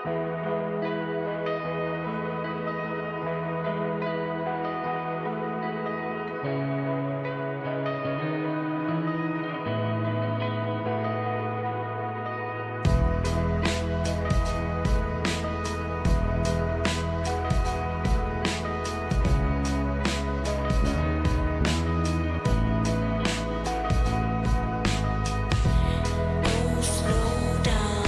Oh, slow down.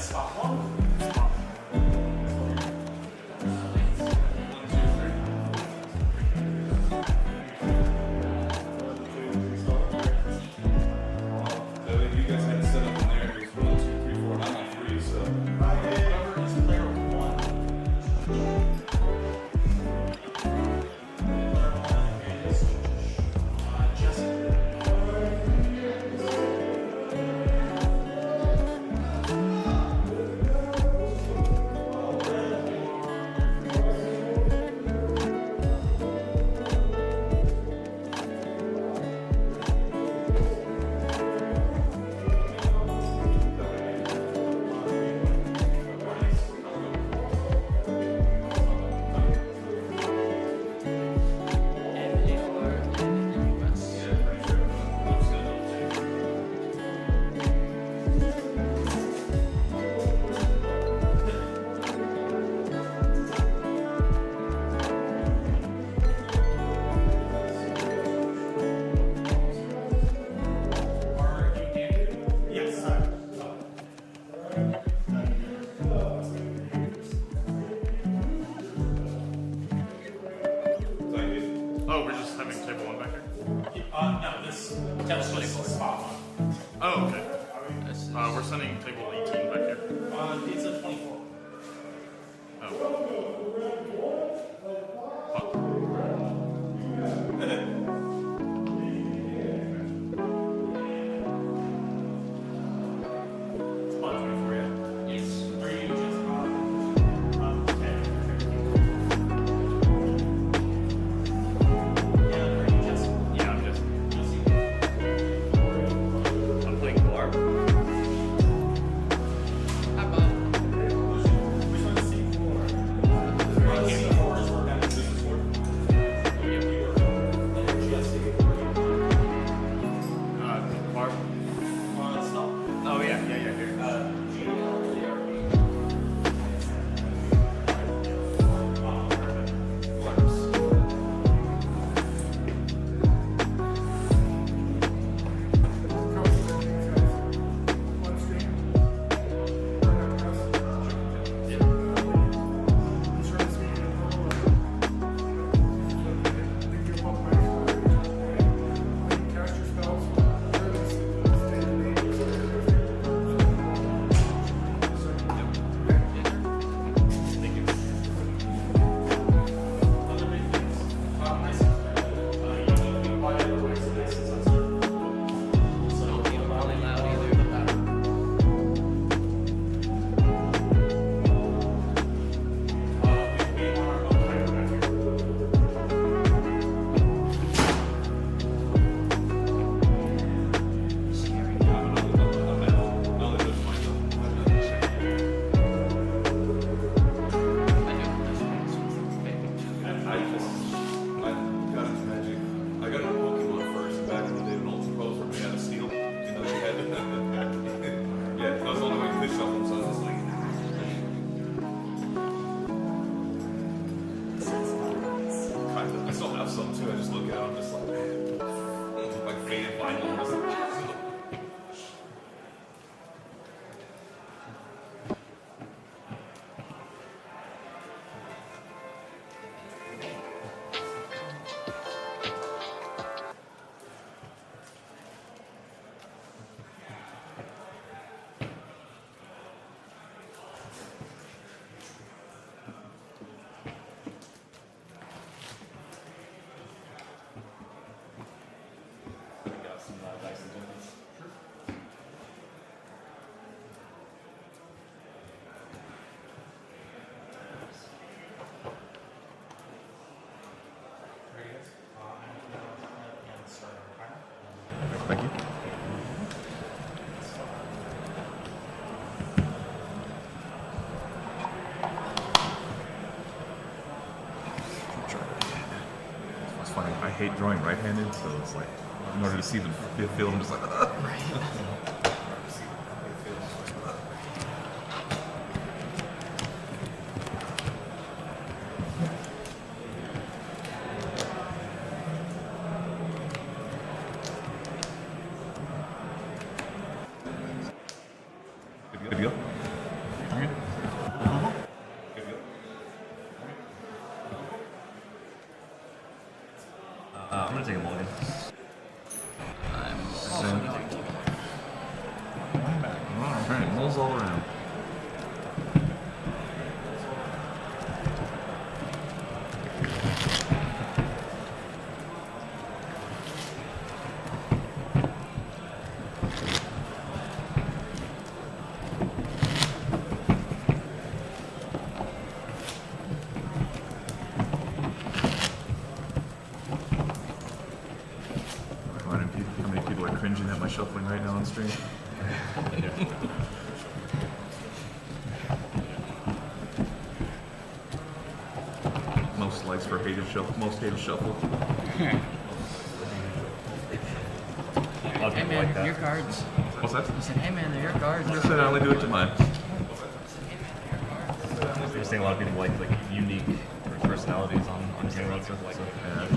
spot one. Oh, we're just having table one back here? No, this table 24 spot one. Oh, okay. We're sending table 18 back here. Pizza 24. Oh. Spot 24, yeah? Yes. Are you just okay. Yeah, are you just Yeah, I'm just. Jesse? I'm playing Barb. Hi, Bob. Which one's C4? C4 is where that is. Jesse. Barb. Stop. Oh, yeah, here. Other big things. Nice and you need to be quiet, otherwise it's nice and sensitive. So Don't be what about really loud you? either, the better. We on our own timer back here. Scary. I do. This one's vaping too. I got into Magic. I got into Pokemon first. Back in the day when Ultra Pros were made out of steel. You know, you had yeah, that was the only way you could shuffle them, so I was just like, kind of. I still have some too. I just look at them, just like faded vinyl. Just like, got some dice and tokens. Ready, guys? I'm gonna go ahead and start our timer. Thank you. It's funny. I hate drawing right-handed, so it's like in order to see the feel, I'm just like. Good deal. balls all around. How many people are cringing at my shuffling right now on stream? Most likes for hated shuffle, most hated shuffle. Hey man, your cards. What's that? You said, hey man, they're your cards. I said I only do it to mine. You're saying a lot of people like unique personalities on game and stuff. So. Yeah, I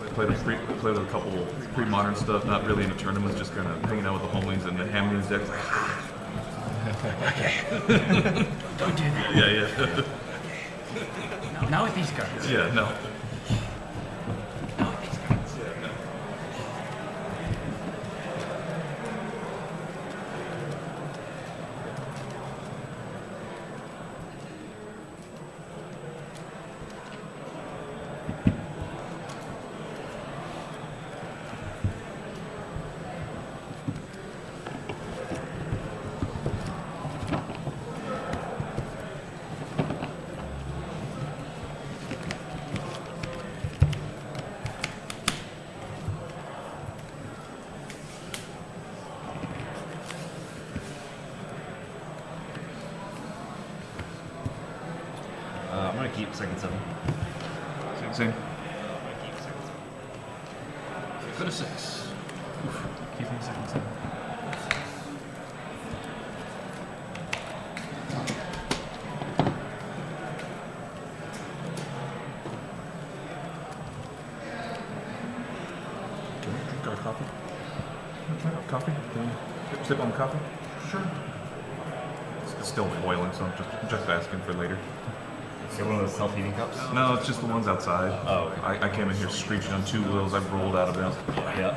played a couple pre-modern stuff, not really in the tournaments, just kind of hanging out with the homies and then hammering the decks. Don't do that. Yeah. No, not with these cards. Yeah, no. Not with these cards. I'm gonna keep second 7. Same. Go to 6. Keeping second 7. Got a coffee? Coffee? Can you sip on the coffee? Sure. It's still boiling, so I'm just asking for later. Get one of those self-heating cups. No, it's just the ones outside. Oh, okay. I came in here screeching on 2 wheels. I rolled out of them. Yeah.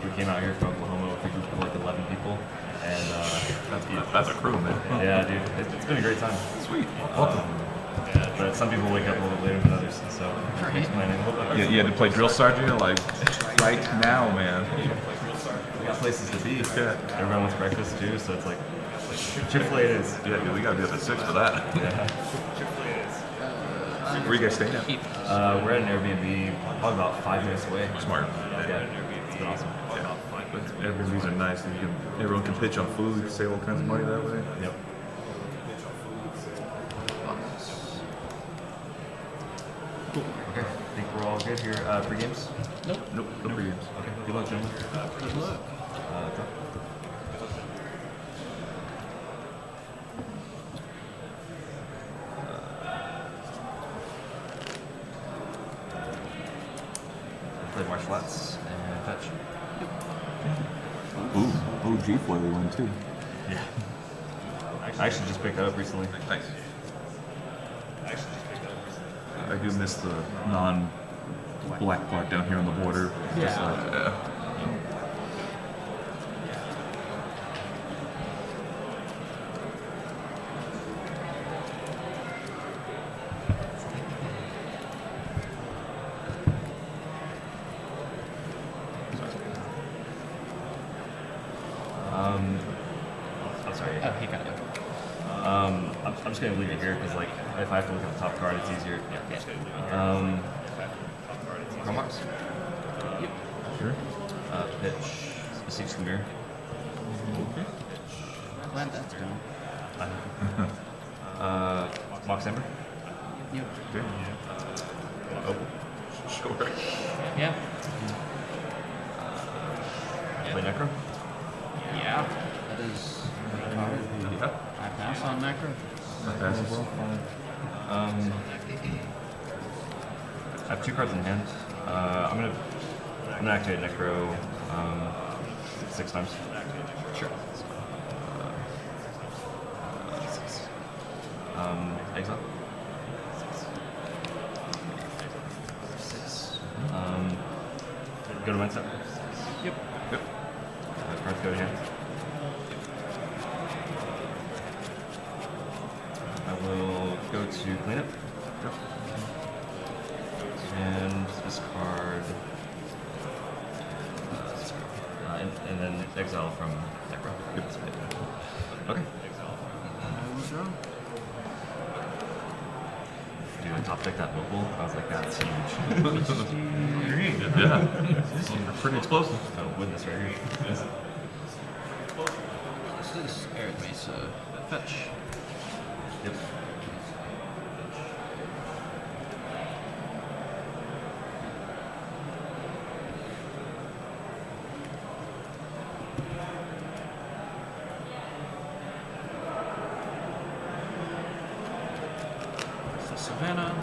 We came out here from Oklahoma with a group of like 11 people, and That's a crew, man. yeah, dude, it's been a great time. Sweet. But some people wake up a little bit later than others, so Right. planning a little bit. You had to play drill sergeant like right now, man. We got places to be. Yeah. Everyone wants breakfast too, so it's like Chick-fil-A it is. Yeah, dude, we gotta be up at 6 for that. Yeah. Where you guys staying at? We're at an Airbnb, probably about 5 minutes away. Smart. Yeah, it's been awesome. But Airbnbs are nice. Everyone can pitch on food, save all kinds of money that way. Yep. Cool. Okay, I think we're all good here. Pre-games? Nope, no pre-games. Okay, good luck, gentlemen. Good luck. Draw. Play marsh flats and fetch. Ooh, OG foily one too. Yeah. I actually just picked that up recently. Nice. I do miss the non-black part down here on the border. Just, yeah. I'm sorry. Oh, he got it. I'm just gonna leave it here because like if I have to look at the top card, it's easier. Chrome marks. Sure. Pitch. Beseech the mirror. Okay. Glad that's gone. Mox Ember. Yep. Okay. Oh. Sure. Yeah. Play Necro. Yeah. That is a card. Yeah. I pass on Necro. That passes well. I have 2 cards in hand. I'm gonna activate Necro 6 times. Sure. 6. Exile. 6. Go to mindset. Yep. Yep. Cards go to hand. I will go to cleanup. Yep. And discard. And then exile from Necro. Yep. Okay. I will draw. Do I top deck that vocal? I was like, that's huge. Yeah. Pretty explosive. Oh, witness right here. Yes. This is Arid Mesa. Fetch. Yep. The Savannah.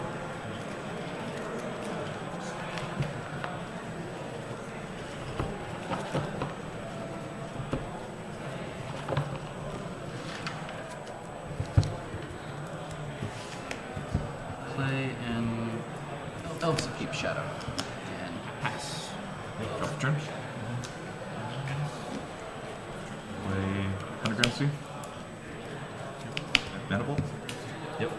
Play and Elves of Deep Shadow. And pass. Go for turn. Play Underground Sea. Manifold. Yep.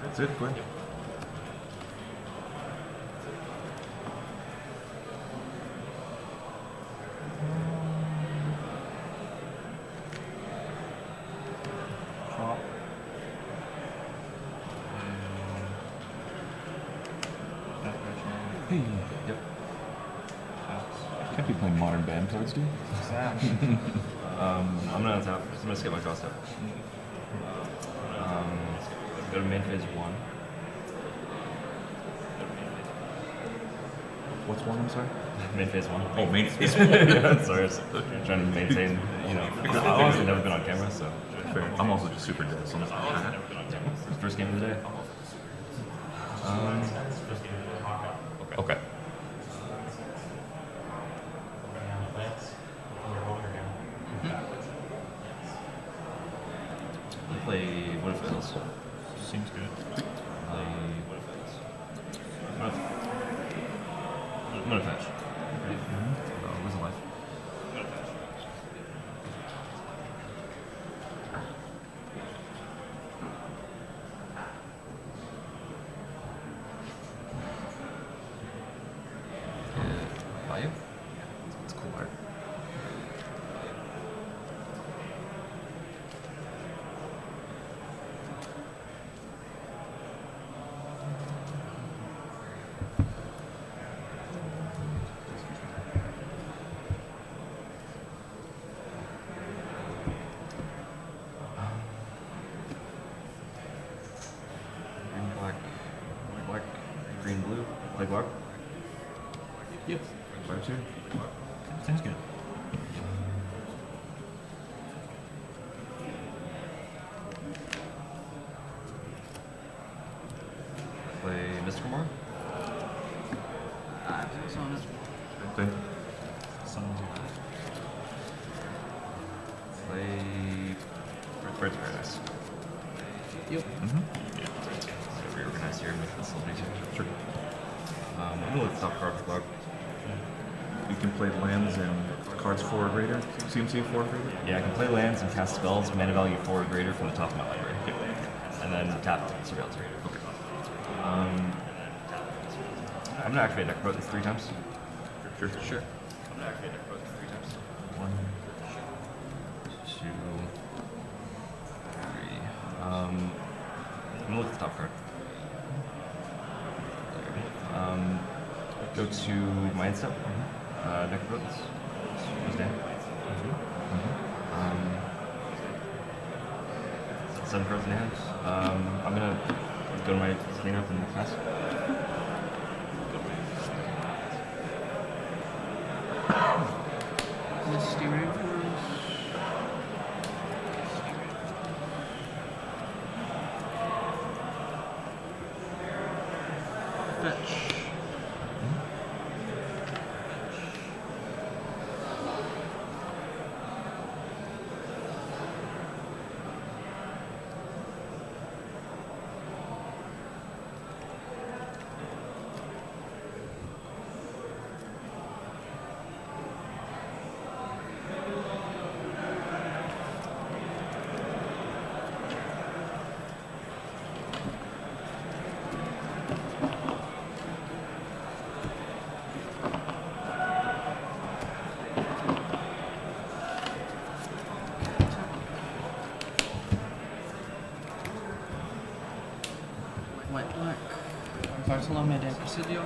That's it. Play. Hey, Yep. can't be playing modern band cards, dude. I'm gonna tap. I'm gonna skip my draw step. Go to main phase 1. What's one? I'm sorry. Main phase 1. Oh, main phase. Yeah, sorry. I was trying to maintain, I've honestly never been on camera, so. Fair. I'm also just super dead. So I'm just First game of the day. okay. I play What It Fails. Seems good. Play What It Fails. I'm gonna fetch. Where's the life? Value? It's cool art. Green, black, green, blue. Play black. Yep. Fire two. Seems good. Play Mystical More. It's on it. Same thing. Play Bird's Paradise. Yep. Reorganize here and make this a little easier. Sure. I'm gonna let the top card for You can play lands and cards 4 or greater. CMC 4 or greater. Yeah, I can play lands and cast spells, mana value 4 or greater from the top of my library. And then tap Surveillance Raider. Okay. I'm gonna activate Necropotent 3 times. Sure. Sure. I'm gonna activate Necropotent 3 times. 1, 2, 3. I'm gonna look at the top card. Go to Mind Step. Necropotence. Goes down. 7 cards in hand. I'm gonna go to my cleanup and pass. Misty Rainforest. Fetch. Bartolome de Presidio.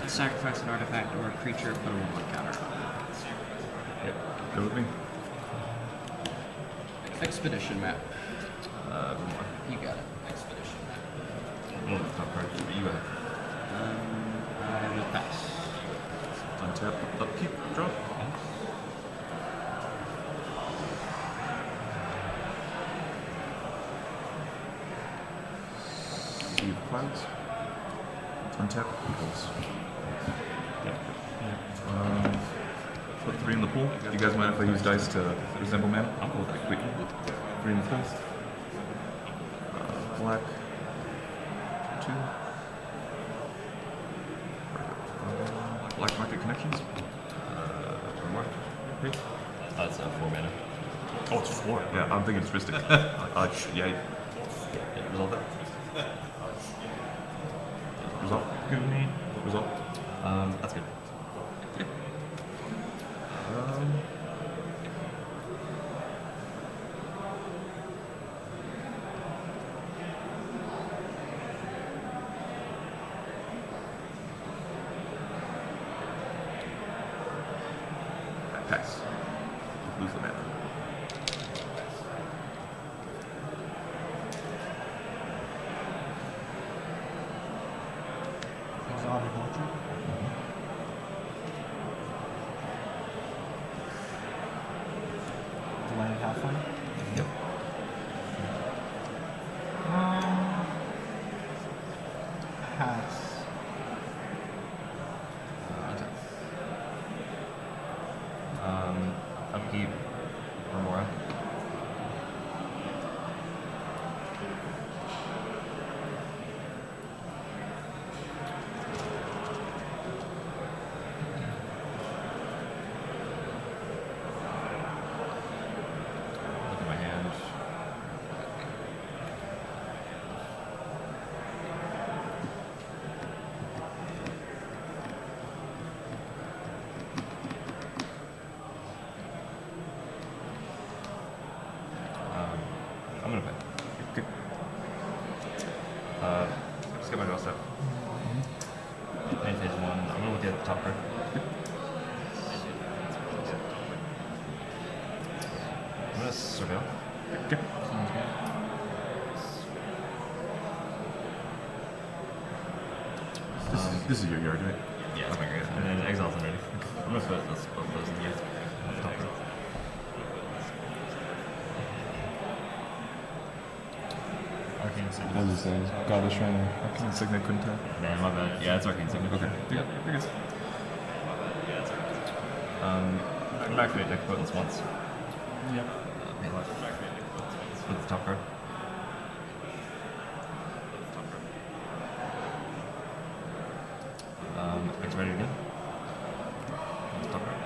Sacrifice an artifact or a creature, put a 1/1 counter on it. Yep. Go with me. Expedition map. One more. You got it. Expedition map. One more top card. You go ahead. I will pass. Untap, upkeep, drop. Sea of Clouds. Untap, equals. Put 3 in the pool. Do you guys mind if I use dice to resemble mana? I'm cool with that. Wait, 3 in the pool. Black. 2. Black Market Connections. One more. Hey. That's 4 mana. Oh, it's 4. Yeah, I'm thinking it's Ristic. Yeah. Yeah, resolve that. Result. Good me. Result. That's good. Pass. Lose the mana. Exotic Ultra. Delayed halfway. Yep. Pass. Upkeep. Remora. Look at my hand. I'm gonna pay. Good. Let's get my draw step. Pay phase 1. I'm gonna look at the top card. I'm gonna surveil. Okay. Sounds good. This is your yard, right? Yeah, that's my grave. And then exile's underneath. I'm gonna put both those in the top card. Arcane Signet. I was just saying, God was trying to. Arcane Signet couldn't tap. Man, my bad. Yeah, it's Arcane Signet. Okay. Yep. You're good. I'm gonna activate deck potence once. Yep. Pay life. With the top card. Activate it again. With the top card.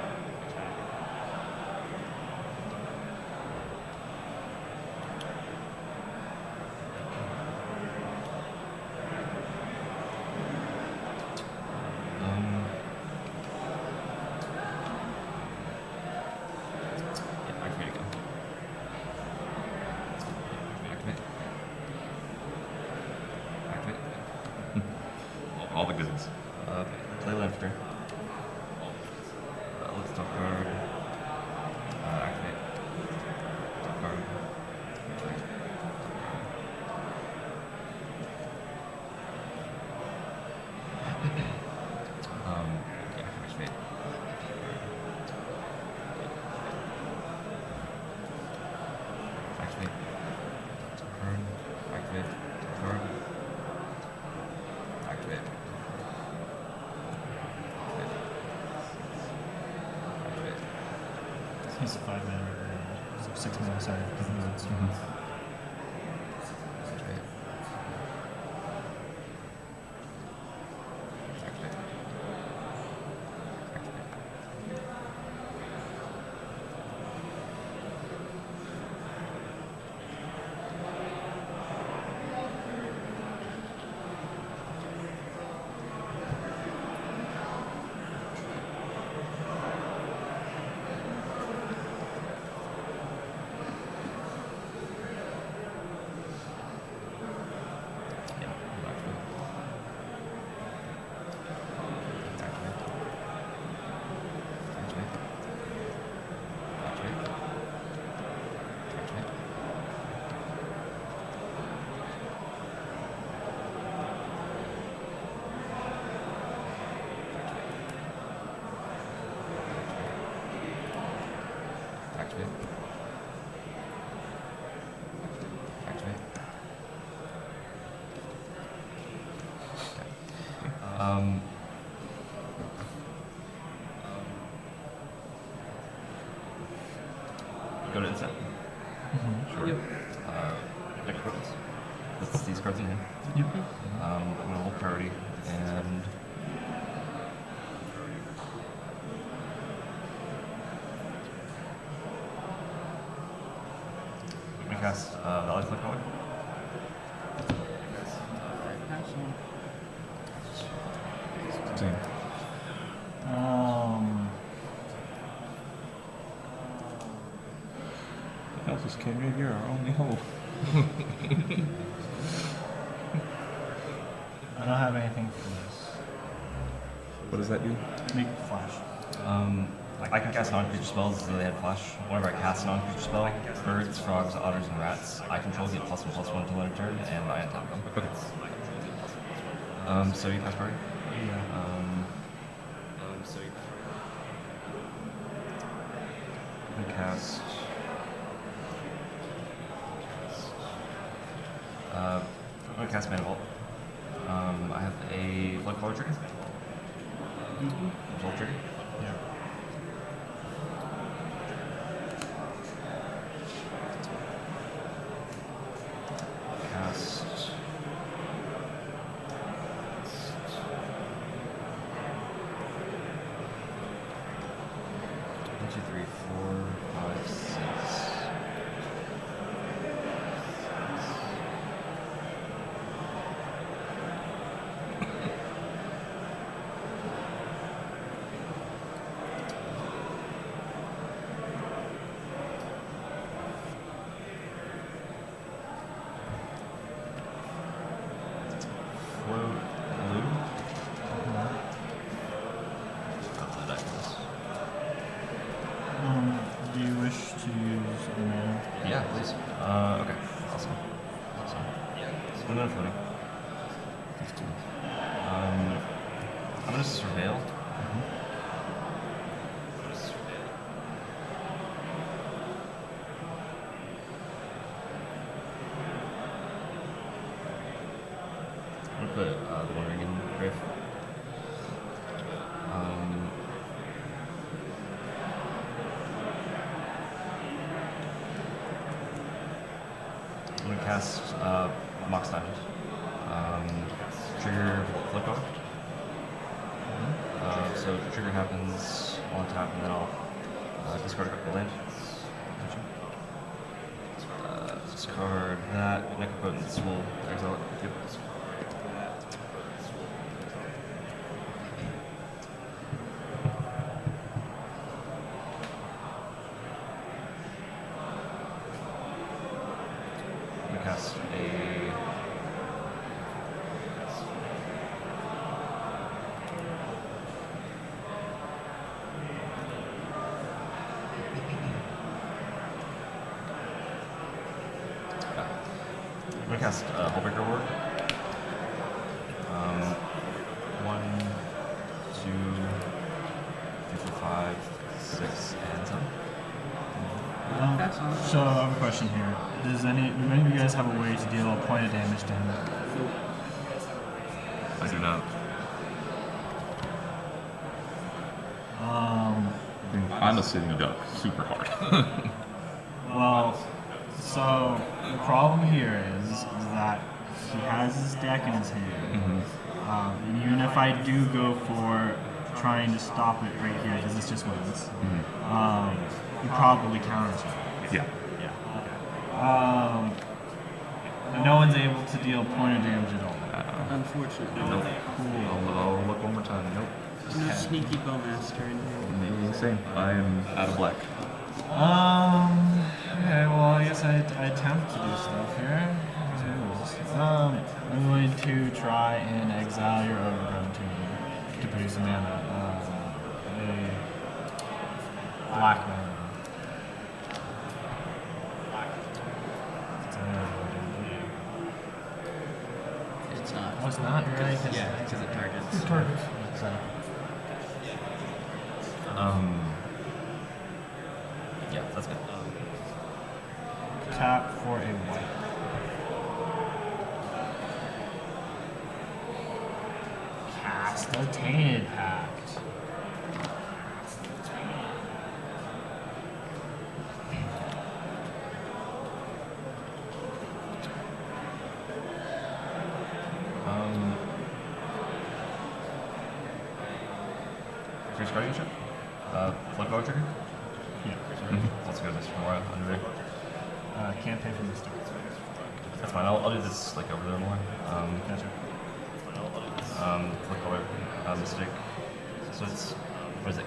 Yeah, activate again. Activate. Activate. All the goodies. Play Lifter. Let's top card. Activate. Top card. Yeah, activate. Activate. Top card. Activate. Top card. Activate. Activate. He's a 5 mana. 6 mana, sorry. Activate. Activate. Go to instant. Sure. Yep. Next focus. That's these cards in hand. Yep. I'm gonna hold priority and we cast Valley Flick color. Pass on. Same. Elvis King, you're our only hope. I don't have anything for this. What does that do? Make flash. I can cast non-creature spells as though they had flash. Whenever I cast a non-creature spell, birds, frogs, otters, and rats I control get +1/+1 until end of turn, and I untap them. Okay. So you pass party? Yeah. I'm gonna cast. I'm gonna cast Mana Vault. I have a flood color trigger. Result trigger. Yeah. Cast. One, two, three, four, five, six. Float blue. Do you wish to use a mana? Yeah, please. Okay. Awesome. One minute floating. I'm gonna surveil. I'm gonna put the One Ring in grave. I'm gonna cast Mox Diamond. Trigger flip over. So trigger happens on tap, and then I'll discard a couple land. Discard that. Necropotence will exile it. Yep. I'm gonna cast a. I'm gonna cast Hullbreaker Ward. 1, 2, 3, 4, 5, 6, and 7. Pass on. So I have a question here. Do any of you guys have a way to deal a point of damage to him? I do not. I'm a sitting duck. Super hard. Well, so the problem here is that he has his deck in his hand. And even if I do go for trying to stop it right here, because this just wins, he probably counters it. Yeah. No one's able to deal point of damage at all. Unfortunately. Nope. I'll look one more time. Nope. No sneaky bowmaster in here. Maybe same. I am out of black. Okay, well, I guess I attempt to do stuff here. I'm going to try and exile your Overgrown Tomb to produce a mana. A black mana. It's not. Oh, it's not? You're right. Yeah, because it targets. It targets. So, Yeah, that's good. tap for a white. Cast. Still tainted pact. Increase guardianship? Flood color trigger? Yeah. Let's go this for more under there. Can't pay for Mystic. That's fine. I'll do this like over there more. Gotcha. Flood color, mystic. So it's, what is it?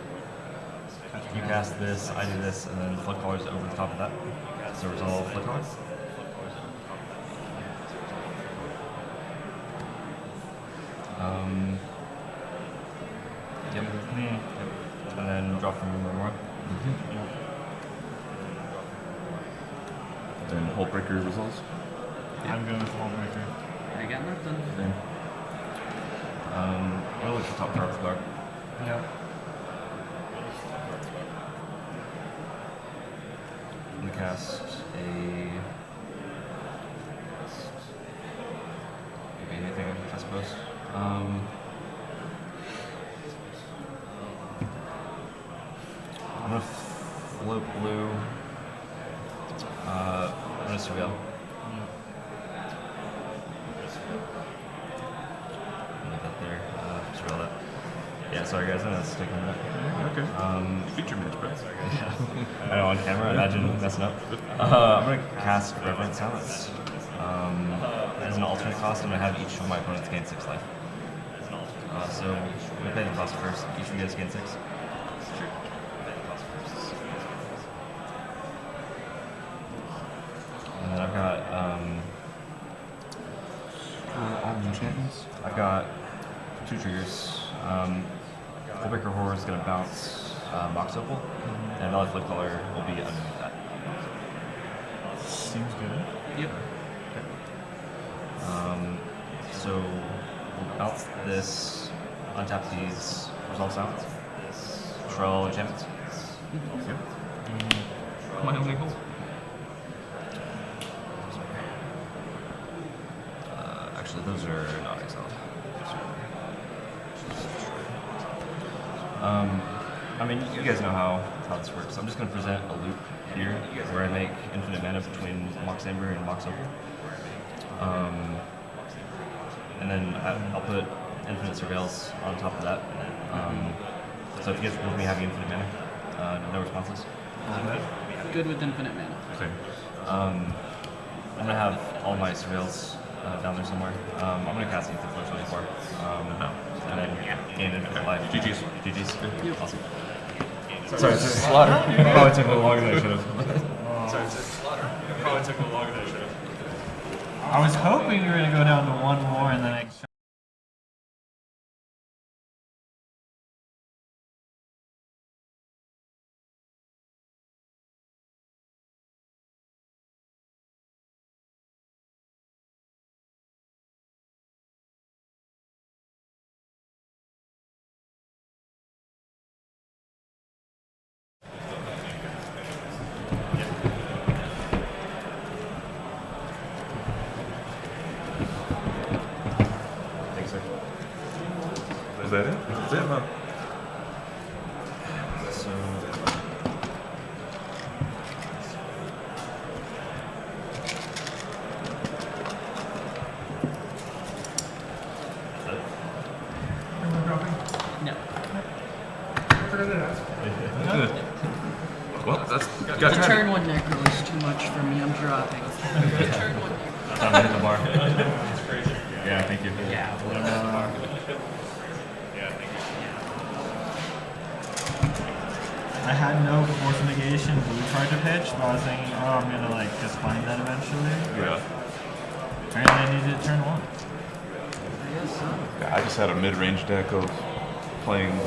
You cast this, I do this, and then the flood color is over the top of that. So resolve flood color. Yep. Yep. And then draw from Remora. Then Hull Breaker resolves. I'm going with Heisenberg. I got nothing. Then I'm gonna look for top card for guard. Yep. I'm gonna cast a. Maybe anything, I suppose. I'm gonna float blue. I'm gonna surveil. Leave that there. Surveil that. Yeah, sorry guys, I'm gonna stick on that. okay. Feature match, bro. I know on camera, imagine messing up. I'm gonna cast Reverent Silence. As an alternate cost, I'm gonna have each of my opponents gain 6 life. So I'm gonna play the cost first. Each of you guys gain 6. And then I've got All enchantments. I've got 2 triggers. Fullbreaker Horror is gonna bounce Mox Opal, and another flip color will be underneath that. Seems good. Yep. So we'll bounce this, untap these, resolve sounds, Shrell enchantments. My only hope. Actually, those are not exiled. I mean, you guys know how this works. I'm just going to present a loop here where I make infinite mana between Mox Amber and Mox Opal. And then I'll put infinite surveils on top of that. So if you guys want me having infinite mana, no responses. Good with infinite mana. Same. I'm gonna have all my surveils down there somewhere. I'm gonna cast it for 24. And then gain infinite life. GG's. GG's. Awesome. Sorry, it's a slaughter. Probably took a little longer than I should have. Sorry, it's a slaughter. Probably took a little longer than I should have. I was hoping you were gonna go down to one more and then I Thanks, sir. Is that it? That's it, huh? So. No. Well, that's The got to turn 1 necro is too much for me. I'm dropping. Turn 1 necro. Time to hit the bar. Yeah, thank you. Yeah. I had no force negation blue card to pitch, but I was thinking, oh, I'm gonna like just find that eventually. Yeah. Apparently I needed to turn 1. Yeah, I just had a mid-range deck of playing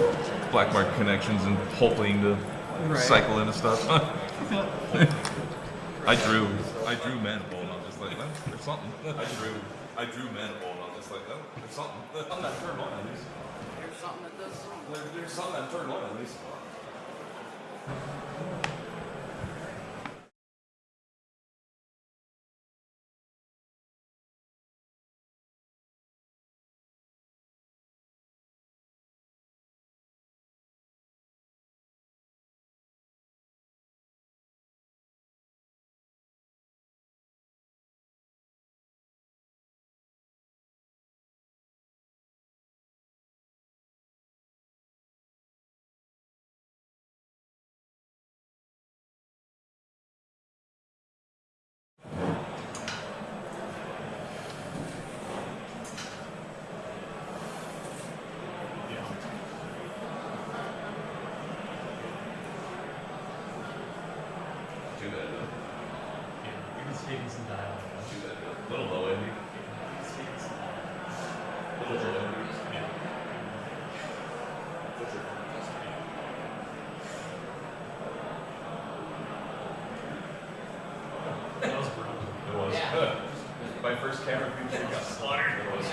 Black Market Connections and hoping to cycle into stuff. I drew Mana Bowl and I was just like, well, there's something. I drew Mana Bowl and I was just like, oh, there's something. On that turn 1 at least. There's something that does something. There's something on turn 1 at least. A little low, Andy. A little low, Andy. That was brutal. It was. My first camera feature got slaughtered. It was.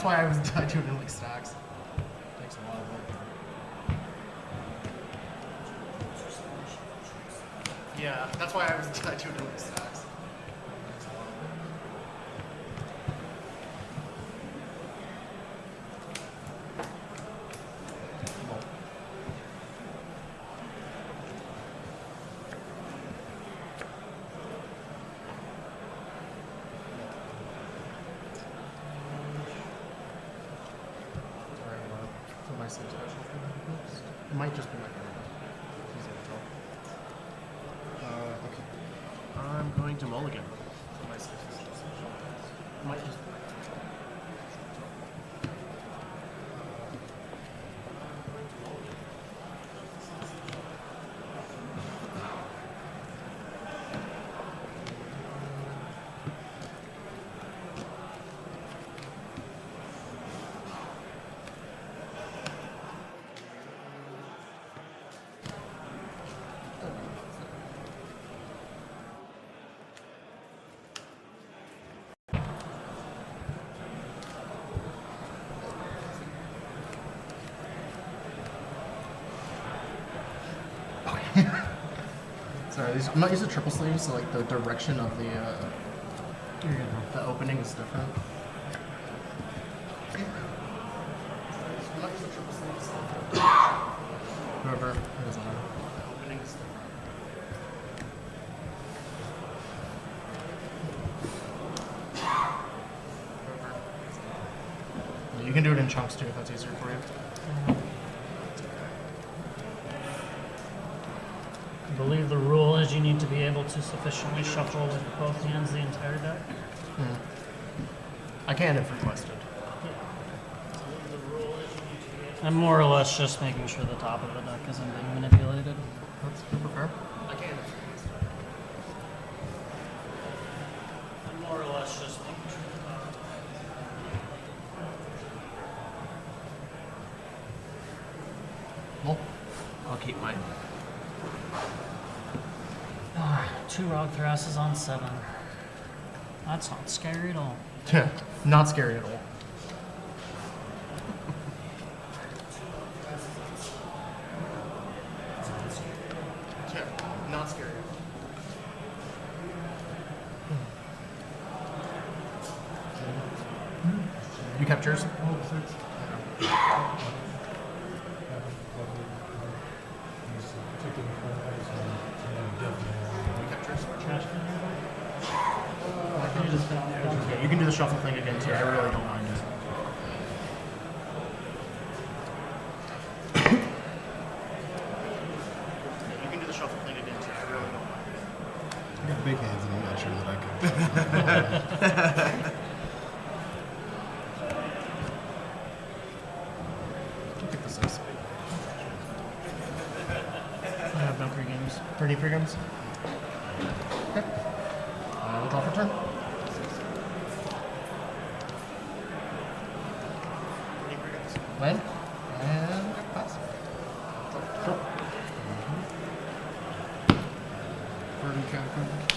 That's why I do it in like stacks. Takes a while. Yeah, that's why I do it in like stacks. It might just be my okay. I'm going to mulligan. Might just. Sorry, I'm not using triple sleeves, so like the direction of the opening is different. I'm not using triple sleeves. Whoever it doesn't matter. The opening is different. You can do it in chunks too if that's easier for you. I believe the rule is you need to be able to sufficiently shuffle with both hands the entire deck. I can if requested. I'm more or less just making sure the top of the deck isn't being manipulated. That's super fair. I can if requested. I'm more or less just making sure the top. Well, I'll keep mine. 2 Rog Thrasses on 7. That's not scary at all. Not scary at all. Not scary. You kept yours? Yeah, you can do the shuffle thing again too. I really don't mind it. Yeah, you can do the shuffle thing again too. I really don't mind it. I got big hands and I'm not sure that I can. Pick the 6. I have no pre-games. 30 pre-games? Okay. We'll draw for turn. Land. And pass. Cool. 30 catacombs.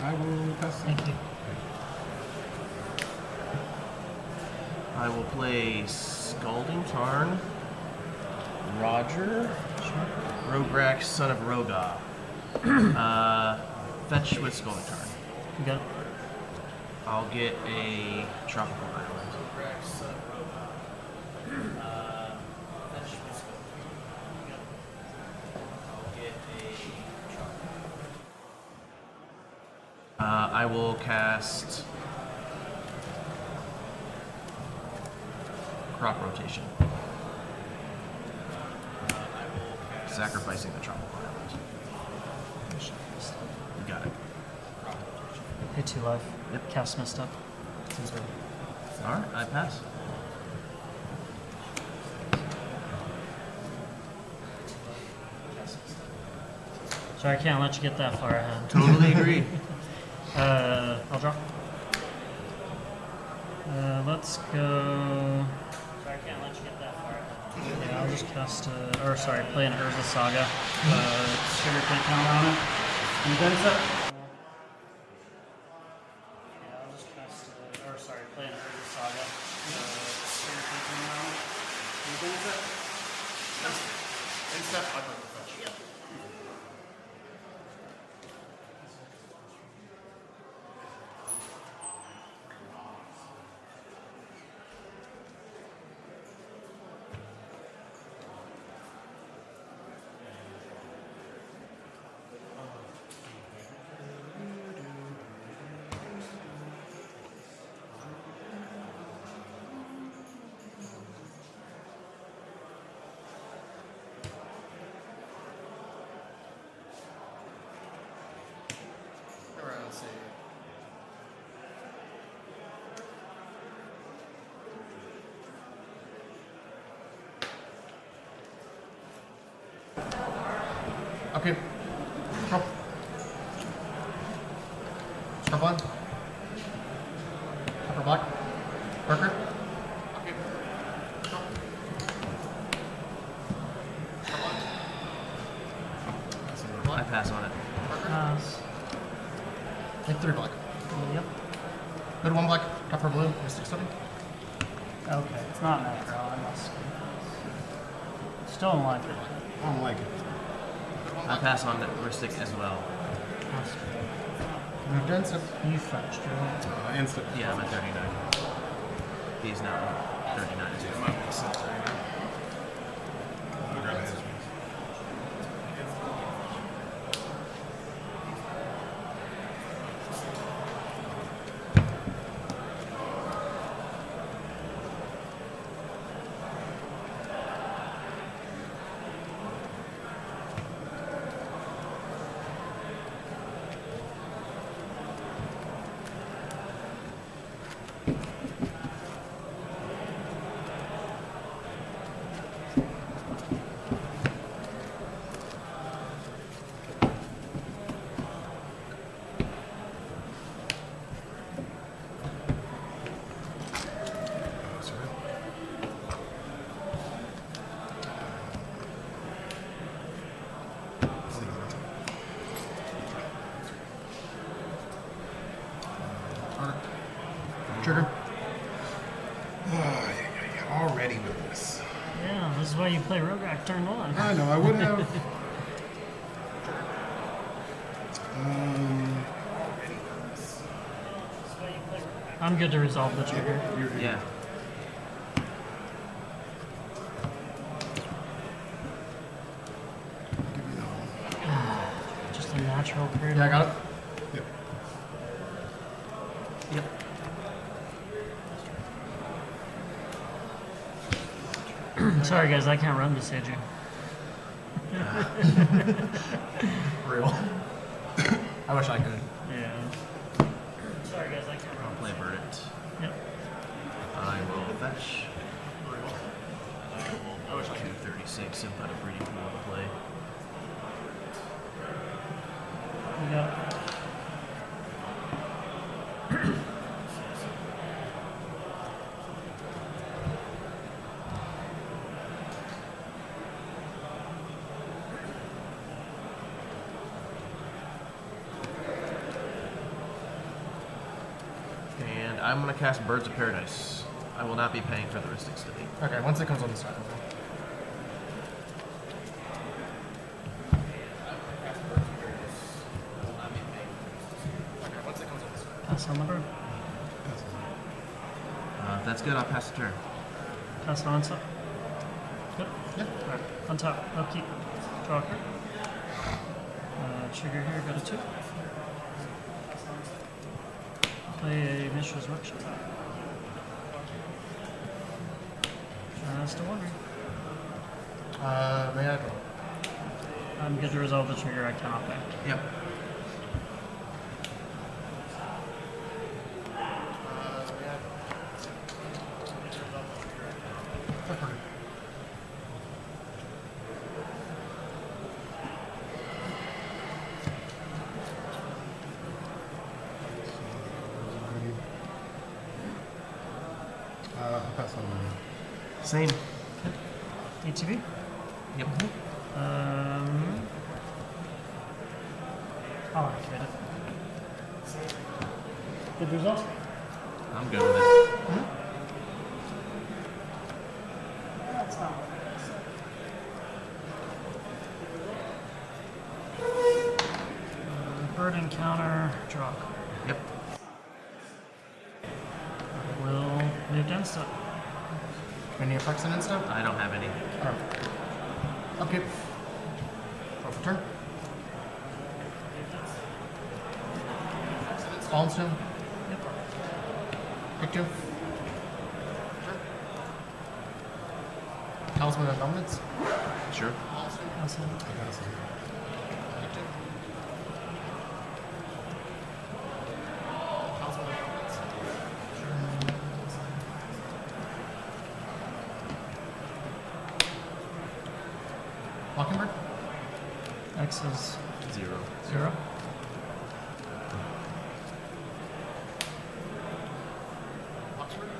I will pass. Thank you. I will play Scalding Tarn, Roger, Rograx, Son of Roga. Fetch with Scalding Tarn. You got it? I'll get a Tropical Island. Fetch with Scalding Tarn. I'll get a Tropical. I will cast Crop Rotation. Sacrificing the Tropical Island. You got it. Hit 2 life. Yep. Cast messed up. Seems good. Alright, I pass. Sorry, I can't let you get that far ahead. Totally agree. I'll draw. Let's go. Sorry, I can't let you get that far ahead. Yeah, I'll just cast play an Urza Saga. Sugar can't count on it. You guys up? Instep, hyper fetch. Yep. Around, see. Okay. Drop. Stop on. Upper black. Burger. Okay. Drop. Stop on. I Black. pass on it. Pass. Make 3 black. Yep. Go to 1 black. Upper blue. Mystic study. Okay, it's not macro. I must. Still in line. I don't like it. I pass on the Ristic as well. Move to instant. You fetched, right? Instant. Yeah, I'm at 39. He's now 39 as well. I'll grab his. Trigger. Already with this. Yeah, this is why you play Rograk turn 1. I know, I would have. I'm good to resolve the trigger. Yeah. Just a natural crit. Yeah, I got it. Yep. Yep. Sorry guys, I can't run to Seju. Real. I wish I could. Yeah. Sorry guys, I can't I'll run. play Verdict. Yep. I will fetch. I wish I could 36 and put a breeding pool into play. You got it. And I'm going to cast Birds of Paradise. I will not be paying for the Ristic Study. Okay, once it comes on the side. Pass on the bird. If that's good, I'll pass the turn. Pass on top. Good. Yeah. Alright, on top. Upkeep. Draw a card. Trigger here, go to 2. Play a Mishra's Workshop. Just a wonder. May I draw? I'm good to resolve the trigger, I cannot back. Yep. I'll pass on mine. Same. ATV? Yep. I'll activate it. Good result. I'm good with it. That's not card, encounter, draw a card. Yep. We'll move down step. Any effects in instant? I don't have any. Alright. Okay. Draw for turn. Fallen Stone. Yep. Pick 2. Talisman of Dominance. Sure. Awesome. Pick 2. Talisman of Dominance. Mockingbird. X is 0. 0. Mockingbird.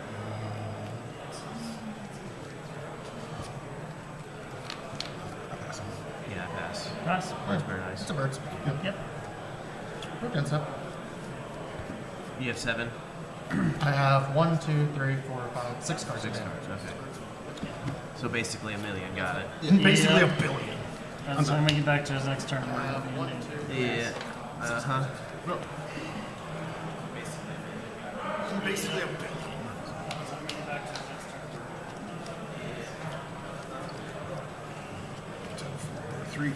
Yeah, I pass. Pass. That's very nice. It's a bird. Yep. Move down step. You have 7. I have 1, 2, 3, 4, 5, 6 cards. 6 in hand. cards. Okay. So basically a million. Got it. Basically Yep. a billion. So I'm gonna get back to his next turn. I have 1, 2. Yeah. Uh huh. No. Basically a billion. 3.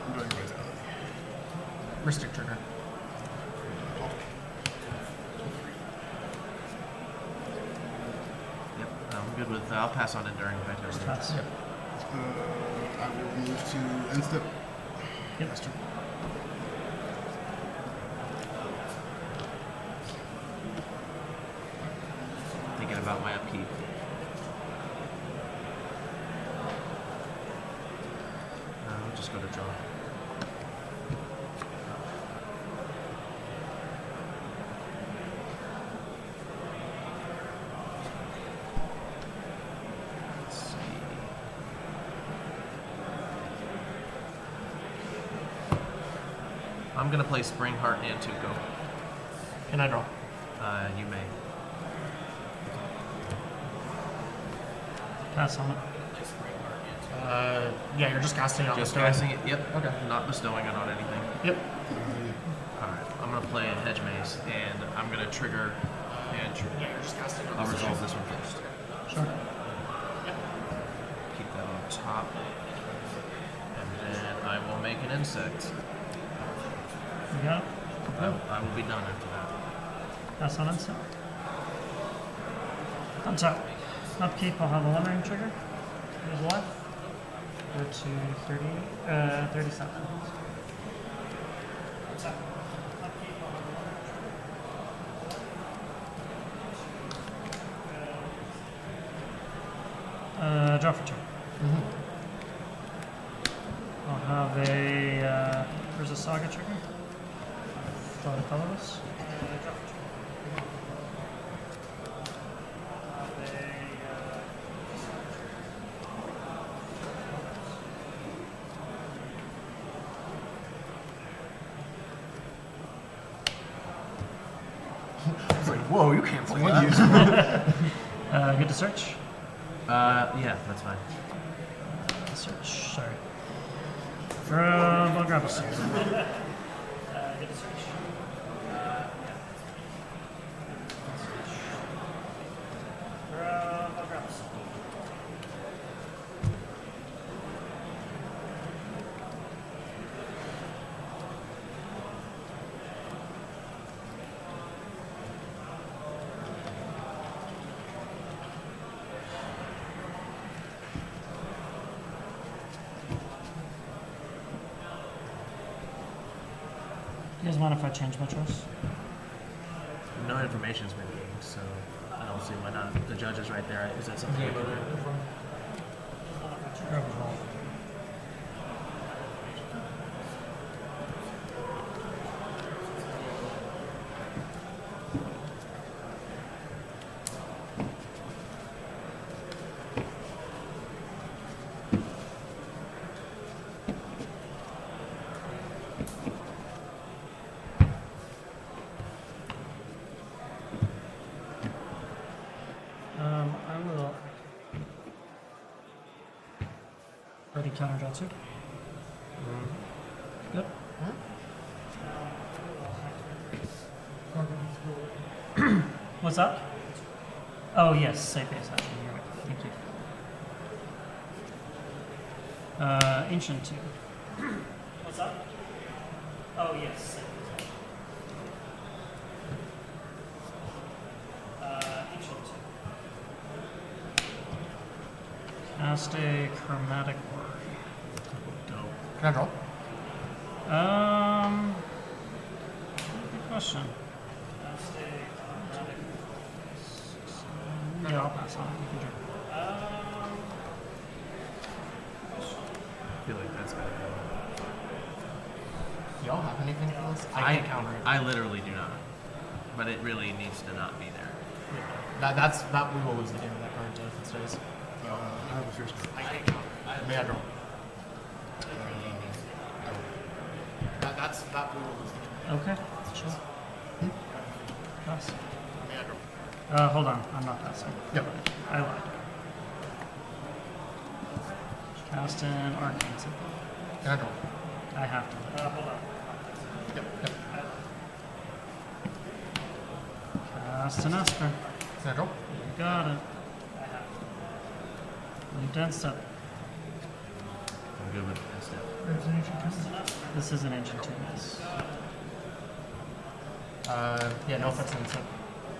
I'm doing right Ristic trigger. Yep. I'm good with. I'll pass on Enduring Vitality. Pass. Yep. I will move to end step. Yep. Thinking about my upkeep. I'll just go to draw. Let's see. I'm gonna play Springheart and Tuco. Can I draw? You may. Pass on it. Yeah, you're just casting out. Just bestowing. casting it. Yep. Okay. Not bestowing it on anything. Yep. Alright, I'm gonna play a Hedge Maze, and I'm gonna trigger and Yeah, you're just casting out. I'll resolve this one first. Sure. Keep that on top. And then I will make an insect. You got it? I will be done after that. Pass on instant. Untap. Upkeep, I'll have a limiting trigger. Here's life. Go to 30, 37. Untap. Upkeep, I'll have a limiting trigger. Draw for turn. I'll have a, there's a Saga trigger. Thought of colorless. Draw for turn. It's like, whoa, you can't play that. Good to search. Yeah, that's fine. Search, sorry. From I'll grab a search. Good to search. From I'll grab a search. You guys mind if I change my choice? No information's been gained, so I don't see why not. The judge is right there. Is that something we can do? Grab a ball. I will already counter draw 2. What's up? Oh yes, save base action. You're right. Thank you. Ancient 2. What's up? Oh yes, save base action. Ancient 2. Cast a chromatic word. Can I draw? Good question. Yeah, I'll pass on. You can draw. I feel like that's gotta go. Y'all have anything for this? I can't counter it. I literally do not. But it really needs to not be there. That we will lose the game with that card too if it stays. I have a first. I can't counter it. May I draw? That we will lose the game. Okay. Sure. Pass. May I draw? Hold on. I'm not passing. Yep. I lied. Cast an arcane symbol. Can I draw? I have to. Hold on. Yep. Cast an Esper. Can I draw? You got it. I have to. You dead step. I'm good with that step. This is an ancient 2. Yes. Yeah, no effects on the step.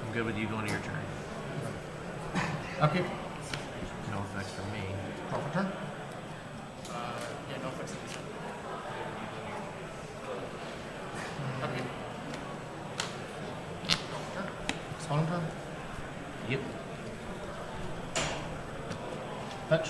I'm good with you going to your turn. Okay. No effects from me. Draw for turn. Yeah, no effects on the step. Okay. Turn. Spawn turn. Yep. Fetch.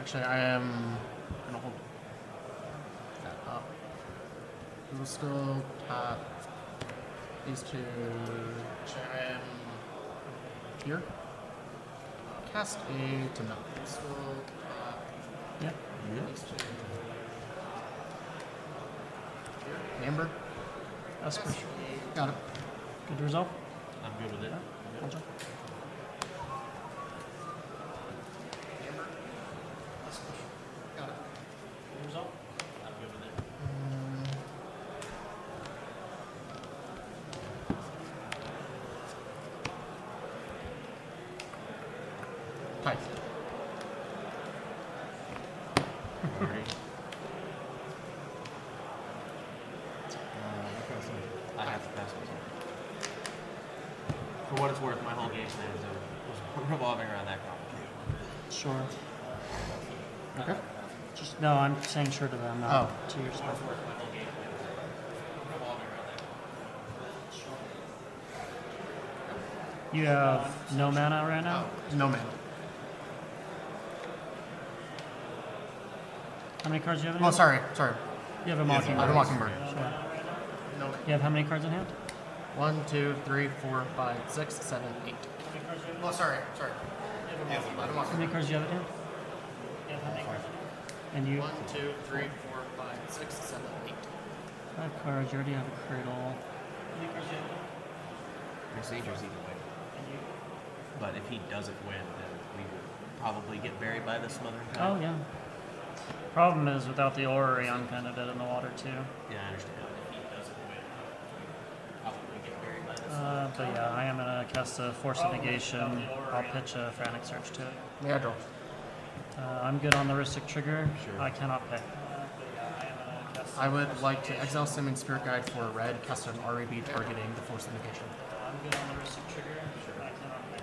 Actually, I am gonna hold that up. We will still tap these two. Actually, I am here. Cast a to no. Still tap Yep. these two. Here. Amber. Esper. Got it. Good result. I'm good with it. I'll jump. Got it. Good result. I'm good with it. Tight. I have to pass myself. For what it's worth, my whole game plan was revolving around that complicated. Sure. Okay. Just no. I'm saying sure to them, not to yourself. You have no mana right now. No man. How many cards do you have in Oh, hand? sorry. You have a I Mockingbird. have a Mockingbird. Sure. No man. You have how many cards in hand? 1, 2, 3, 4, 5, 6, 7, 8. Oh, sorry. I have a How Mockingbird. many cards do you have in hand? And you? 1, 2, 3, 4, 5, 6, 7, 8. 5 cards. You already have a cradle. Procedures either way. But if he doesn't win, then we will probably get buried by the smothering tide. Oh yeah. Problem is without the orrery, I'm kind of dead in the water too. Yeah, I understand. If he doesn't win, probably get buried by this. But yeah, I am gonna cast a Force of Negation. I'll pitch a Frantic Search to it. May I draw? I'm good on the Rhystic Trigger. Sure. I cannot pay. I would like to exile summon Spirit Guide for a red, cast an RAB targeting the Force of Negation. I'm good on the Ristic trigger. I cannot make.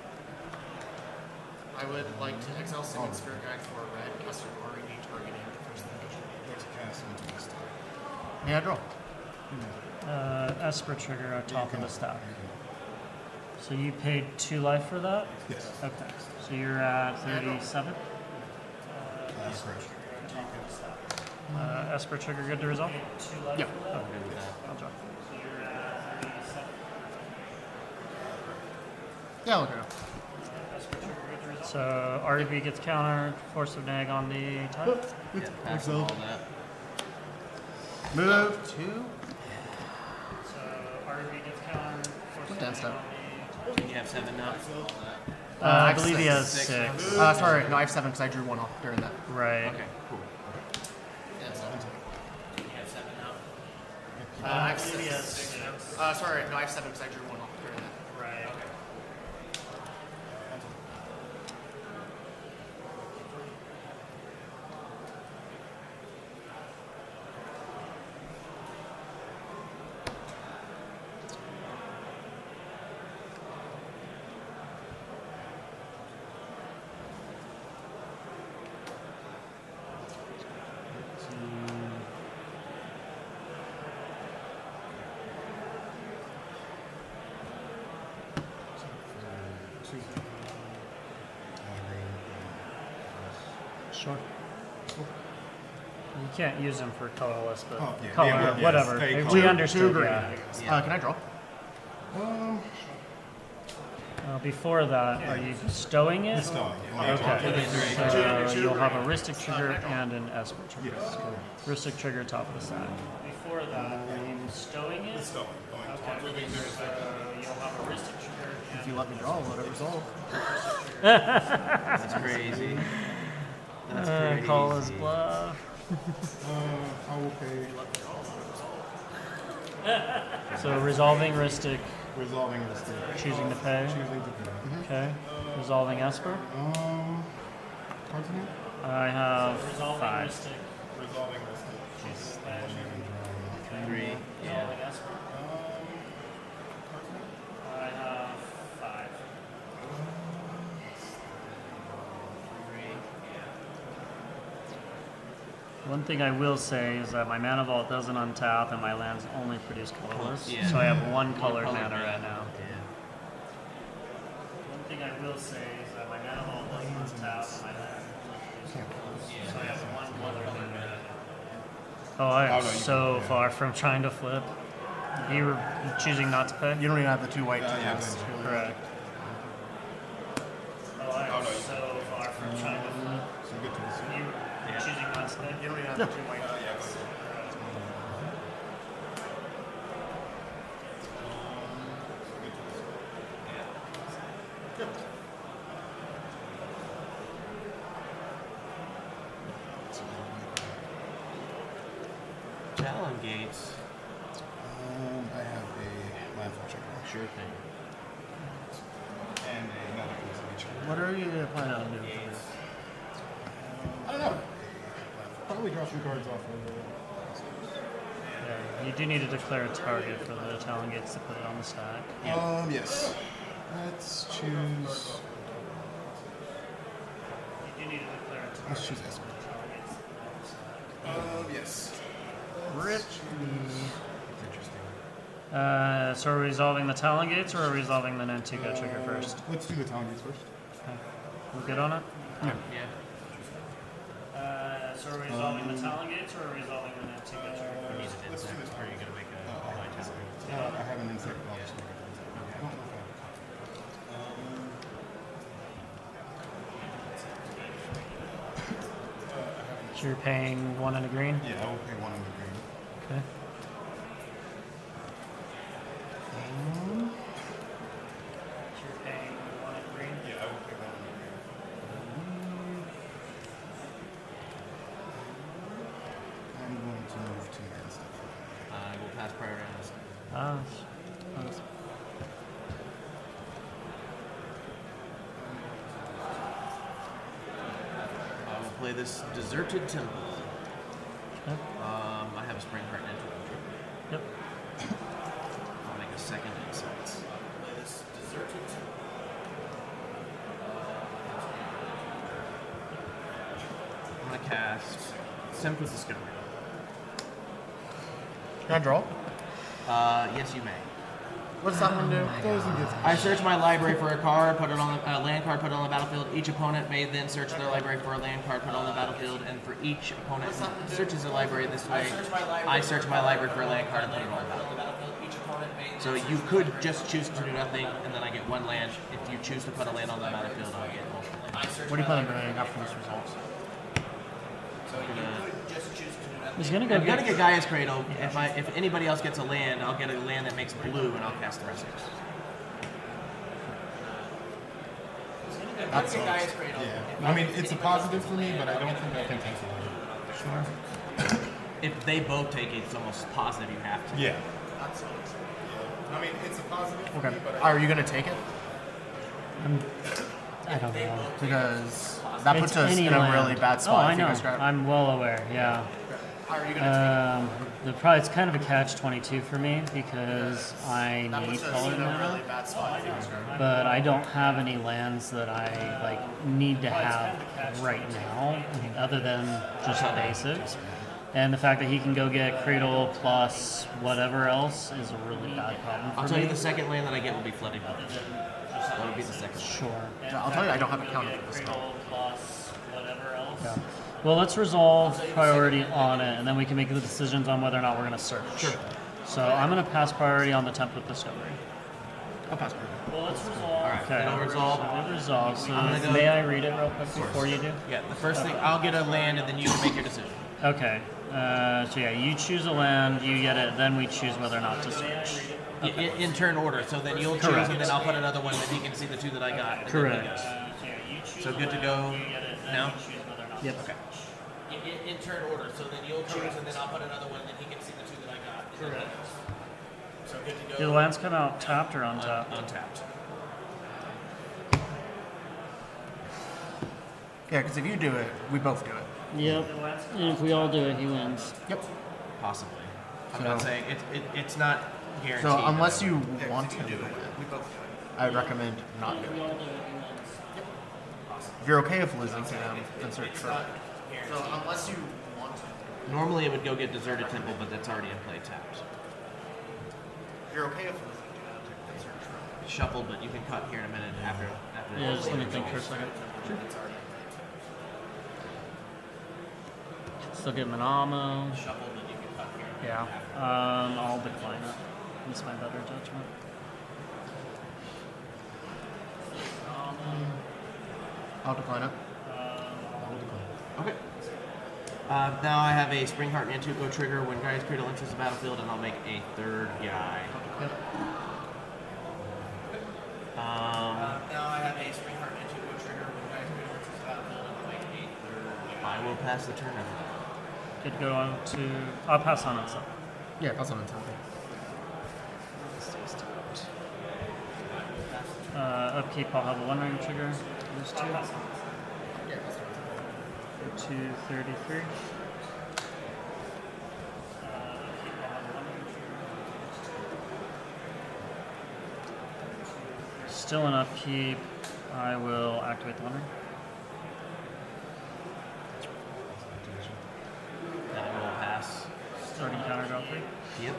I would like to exile summon Spirit Guide for a red, cast an RAB targeting the Force of Negation. Let's cast into this stuff. May I draw? Esper trigger on top of the stack. So you paid 2 life for that? Yes. Okay. So you're at 37? That's correct. Esper trigger good to resolve? 2 life Yeah. for that? I'll draw. So you're at 37. Yeah, I'll draw. Esper trigger good to resolve. So RDB gets countered, Force of Neg on the type. Move to. So RDB gets countered, Force of Dance Neg up. on You have 7 now. the I believe he has 6. Sorry, no, I have 7 because I drew 1 off during that. Right. Okay, cool. You have 7 now. I have 6. Sorry, no, I have 7 because I drew 1 off during that. Right. Sure. You can't use them for colorless, but Oh, yeah, color, yeah, whatever. stay We color. understood, Two yeah. Can I draw? Before that, are you stowing it? Stowing, Okay. So you'll have a Ristic trigger and an Esper trigger. Yes. Ristic trigger top of the stack. Before that, are you stowing it? Stowing. Okay. So you'll have a Ristic trigger If you let me draw, let it resolve. That's crazy. That's and call his crazy. bluff. I will pay. So resolving Ristic, Resolving this thing. choosing to pay. Choosing to pay. Okay. Resolving Esper. Cards in here? I have Resolving 5. Ristic. Resolving this thing. Choose I won't even draw. 3. Yeah. Resolving Esper. I have 5. 3. One thing I will say is that my mana vault doesn't untap and my lands only produce colorless. Yeah. So I have one colored colored mana mana. right now. Yeah. One thing I will say is that my mana vault doesn't untap and my lands only produce colorless. So I have one colored mana right now. Oh, I am no, you so far from trying to flip. You were choosing not to pay? You don't even have the 2 white Yeah, tokens. Correct. Oh, I am so far from trying to flip. So good to see. You were choosing not to pay? You don't even have the 2 white tokens. Talon gates. I have a landfall checker. Sure thing. And another ECB checker. What are you planning on doing? I don't know. Probably draw some cards off of Yeah, you do need to declare a target for the Talon Gates to put it on the stack. Yes. Let's choose. You do need to declare a target. Let's choose Esper. Yes. Rip. Interesting. So are we resolving the Talon Gates or are we resolving the Nantuko trigger first? Let's do the Talon Gates first. Okay. We good on it? Yeah. So are we resolving the Talon Gates or are we resolving the Nantuko trigger You need first? an insect. Or are you going to make a white tower? I have an insect. I'll just make it. I don't know if I have a copy. So you're paying 1 and a green? Yeah, I will pay 1 on the green. Okay. So you're paying 1 and green? Yeah, I will pay 1 on the green. I'm going to move to man stuff. I will pass prior rounds. That's- I will play this Deserted Temple. Okay. I have spring heart into it. Yep. I'll make a second insights. I'm gonna cast Simp with Discovery. Can I draw? Yes, you may. What does that one do? I search my library for a card, put it on the land card, put it on the battlefield. Each opponent may then search their library for a land card, put it on the battlefield, and for each opponent who searches their library this way, I search my library for a land card and put it on the battlefield. So you could just choose to do nothing, and then I get one land. If you choose to put a land on the battlefield, I get multiple lands. What are you planning on doing after this results? He's gonna go I'm gonna get. get Gaia's Cradle. If anybody else gets a land, I'll get a land that makes blue, and I'll cast the rest. That sucks. Yeah. I mean, it's a positive for me, but I don't think I can take it. Sure. If they both take it, it's almost positive you have to. Yeah. That sucks. Yeah. I mean, it's a positive. Okay. Are you gonna take it? I don't know. Because that puts It's us any in a land. really bad Oh, spot. I if you know. guys grab. I'm well aware. Yeah. How are you gonna It's kind of a catch-22 for me because I take it? That need puts us color in a now, really bad spot. If you guys grab. but I don't have any lands that I need to have right now, other than just the basics. And the fact that he can go get Cradle plus whatever else is a really bad problem for I'll tell me. you the second land that I get will be Flooding Village. That would be the second. Sure. I'll tell you, I don't have a counter for this spell. Cradle plus whatever else. Yeah. Well, let's resolve priority on it, and then we can make the decisions on whether or not we're going to search. Sure. So I'm going to pass priority on the template discovery. I'll pass it. Well, let's resolve. Alright, Okay. it'll resolve. So it resolves. So I'm gonna go- may I read it real quick before you do? Yeah, the first thing, I'll get a land and then you can make your decision. Okay. So yeah, you choose a land, you get it, then we choose whether or not to search. In turn order, so then you'll choose Correct. and then I'll put another one and then he can see the two that I got. and then he Correct. goes. So good to go now? Yep. Okay. In turn order, so then you'll choose and then I'll put another one and then he can see the two that I got. and then he Correct. goes. So good to Do the go. lands come out tapped or untapped? Untapped. Yeah, because if you do it, we both do it. Yep. And if we all do it, he wins. Yep. Possibly. I'm So- not saying, it's not guaranteed. So unless you want to do it, I would recommend not doing it. If you're okay with losing to them, then search for it. So unless you want to. Normally it would go get Deserted Temple, but that's already in play tapped. If you're okay with losing to them, then search for it. Shuffled, but you can cut here in a minute after. Yeah, just let me think for a second. Still get Manamo. Shuffled, but you can cut here. Yeah. I'll decline it. It's my better judgment. I'll decline it. Okay. Now I have a Spring Heart and Tuco trigger when Gaia's Cradle enters the battlefield, and I'll make a third guy. Now I have a Spring Heart and Tuco trigger when Gaia's Cradle enters the battlefield, and I'll make a third guy. I will pass the turn. Could go on to. I'll pass on it. So. Yeah, that's on the top. Upkeep, I'll have a one ring trigger. There's two. Yeah, that's For 233. Still an upkeep. I will activate the one ring. Then it will pass. Starting counter draw 3. Yep.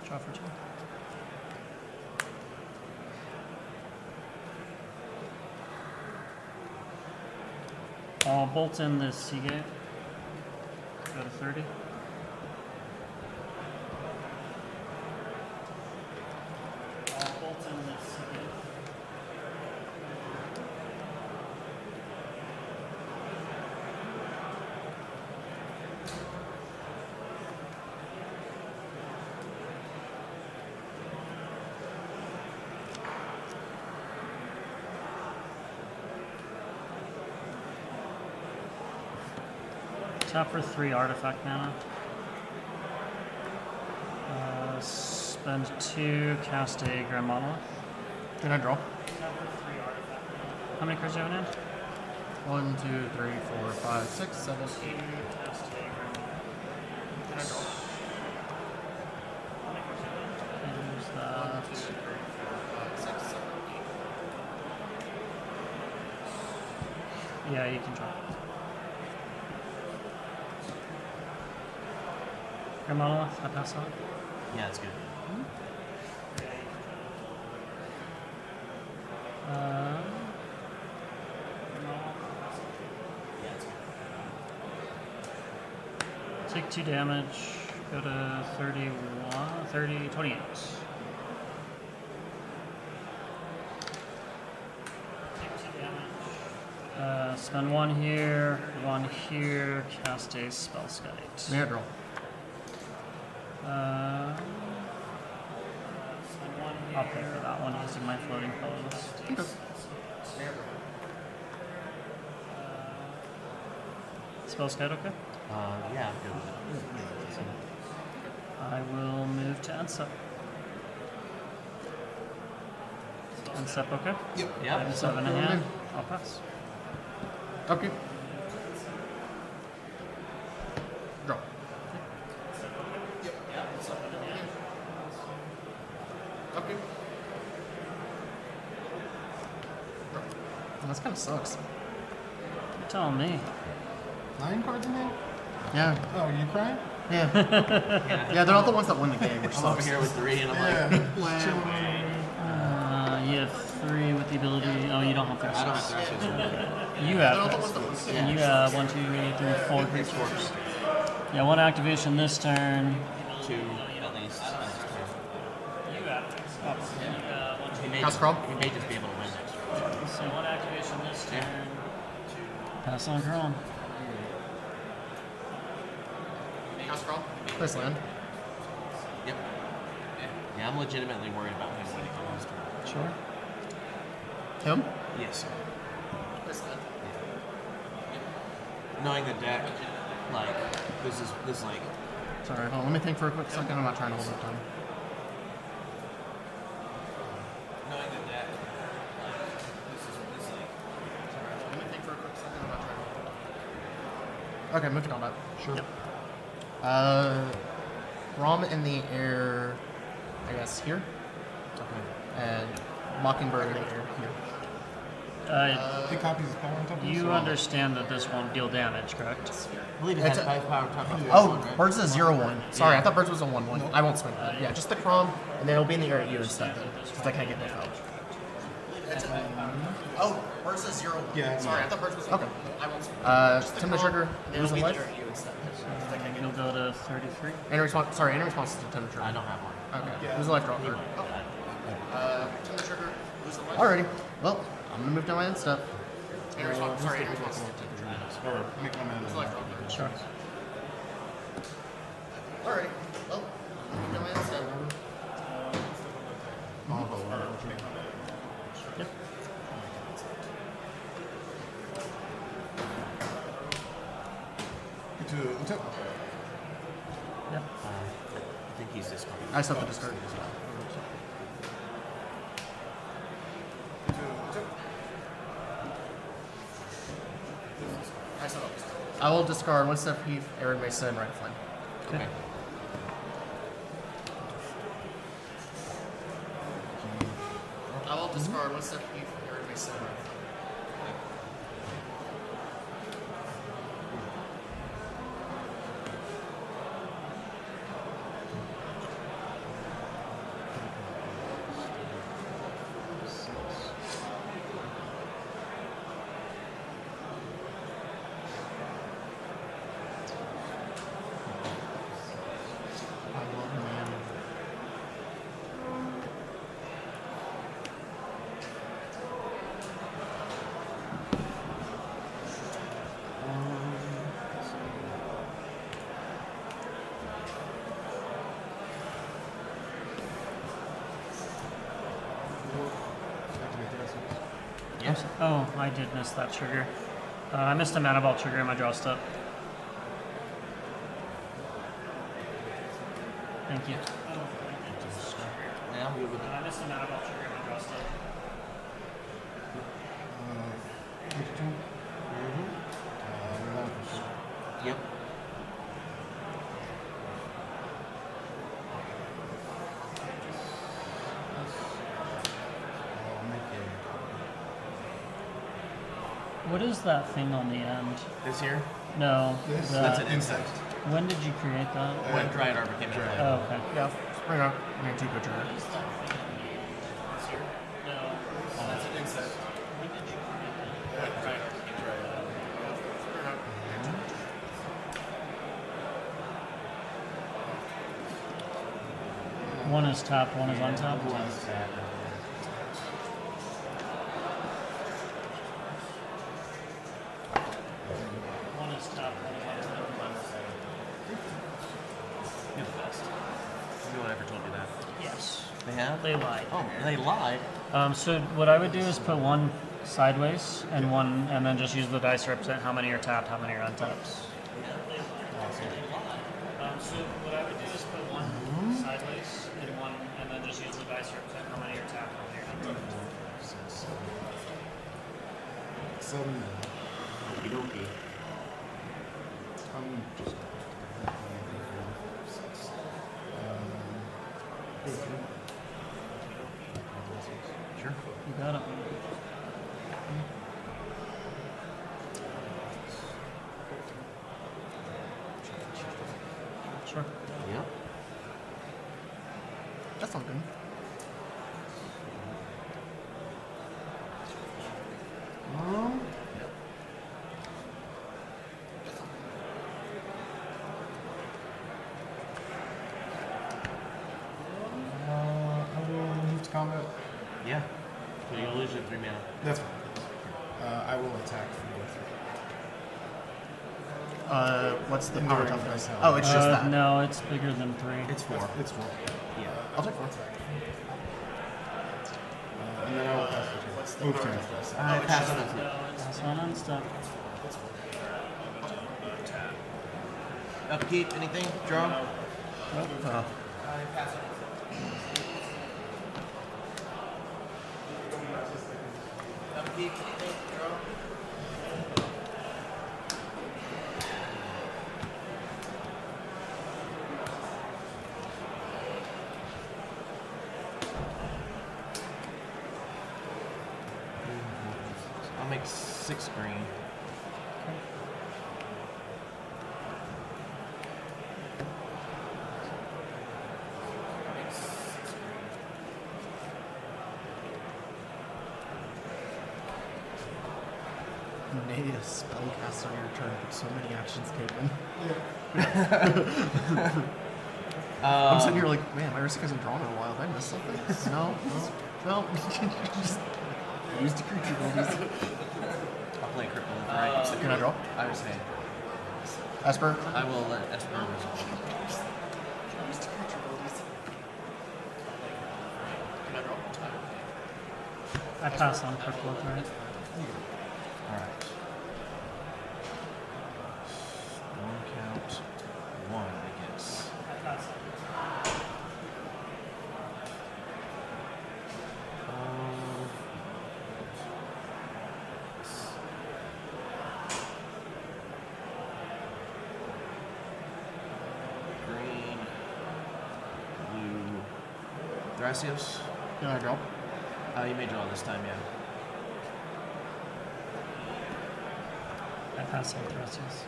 Draw for 2. I'll bolt in this Seagate. Go to 30. I'll bolt in this Seagate. Tap for 3 artifact mana. Spend 2, cast a Grand Monolith. Can I draw? How many cards do you have in hand? 1, 2, 3, 4, 5, 6, 7, 8. Can I draw? Use that. 2, 3, 4, 5, 6, 7, 8. Yeah, you can draw. Grand Monolith, I pass on. Yeah, that's good. Take 2 damage, go to 28. Spend 1 here, 1 here, cast a Spellskite. May I draw? I'll pay for that one using my floating colorless. Okay. Spellskite, okay? Yeah, I'm good with it. I will move to Ensep. Ensep, okay? Yep. I Yep. have 7 in hand. I'll pass. Okay. Draw. Okay. Draw. That kind of sucks. You're telling me. 9 cards in hand? Yeah. Oh, are you crying? Yeah. Yeah, they're not the ones that win the game, which I'm over sucks. here with 3, and I'm Yeah. like, You have 3 with the ability. Oh, you don't have 3. I don't have Thrash. You They're not have the 3. ones that win the game. And you have 1, 2, 3, 4 creatures. Yeah, 1 activation this turn. 2 at least. He may, House crawl? he may just be able to win next turn. So 1 activation this Yeah. turn. Pass on Kron. House crawl? Place land. Yep. Yeah, I'm legitimately worried about him winning on his turn. Sure. Him? Yes, sir. Place land. Knowing the deck, like, this like, Sorry, hold on. Let me think for a quick second. I'm not trying to hold up time. knowing the deck, like, this like. Let me think for a quick second. I'm not trying to hold up. Okay, move to combat. Sure. Rom in the air, I guess, here. Okay. And Mockingbird in the air here. He copies his power on top of this? You understand that this won't deal damage, correct? I believe it It's has a- 5 power top. Oh, Bird's a 0/1. Sorry, Yeah. I thought Bird's was a 1/1. I won't swing that. Yeah, just the Crom, and then it'll be in the air at you instead, since I can't get both out. Oh, Bird's a 0/1. Yeah. Sorry, I thought Bird's was okay. I won't swing. Tim the Trigger, lose a life. You'll go to 33. Any response? Sorry, any response to Tim the Trigger? I don't have one. Okay, lose a life draw. Tim the Trigger, lose a life. Alrighty. Well, I'm gonna move down my end step. Any response? Sorry, any response to Tim the Trigger. Or make my man. Lose a life draw. Sure. Alrighty. Well, move down my end step. Yep. Get to what's up? Yep. I think he's discarding. I still have to discard. Get to what's up? I still have to discard. I will discard one step Heath, Aaron Mason, Right Flame. Okay. I will discard one step Heath, Aaron Mason, Right Flame. Yes. Oh, I did miss that trigger. I missed a mana ball trigger in my draw step. Thank you. Yeah, I'm good with it. I missed a map. I'll trigger my draw stuff. Yep. What is that thing on the end? This here? No. That's an insect. When did you create that? When Dryad Arbor came into play. Oh, okay. Yeah, bring up antique picture. Oh, that's an insect. When did you create that? When Dryad Arbor came into play. One is tapped, one is untapped. One is tapped, one is untapped. You're the best. No one ever told you that. Yes. They have? They lied. Oh, they lied. So what I would do is put one sideways and one, and then just use the dice to represent how many are tapped, how many are untapped. So what I would do is put one sideways and one, and then just use the dice to represent how many are tapped, how many are untapped. 7. Okie dokie. Just. 18. Sure. You got it. Sure. Yep. That's not good. I will move to combat. Yeah. So you'll lose your 3 mana. That's fine. I will attack for both. What's the power toughness? Oh, it's just that. No, it's bigger than 3. It's 4. It's 4. Yeah. I'll take 4. And then I will pass it. What's the power toughness? I pass on it. Pass on unstuck. Upkeep, anything? Draw? Nope. I pass on it. Upkeep, anything? Draw? I'll make 6 green. Made a spellcast on your turn, but so many actions taken. I'm sitting here like, man, my wrist hasn't drawn in a while. Did I miss something? No. Just used a creature abilities. I'll play cripple. Right. Can I draw? I will say. Esper? I will let Esper resolve. Can I draw? I pass on purple, right? Alright. One count. 1, I guess. Green. Blue. Thrasios? Can I draw? You may draw this time, yeah. I pass on Thrasios.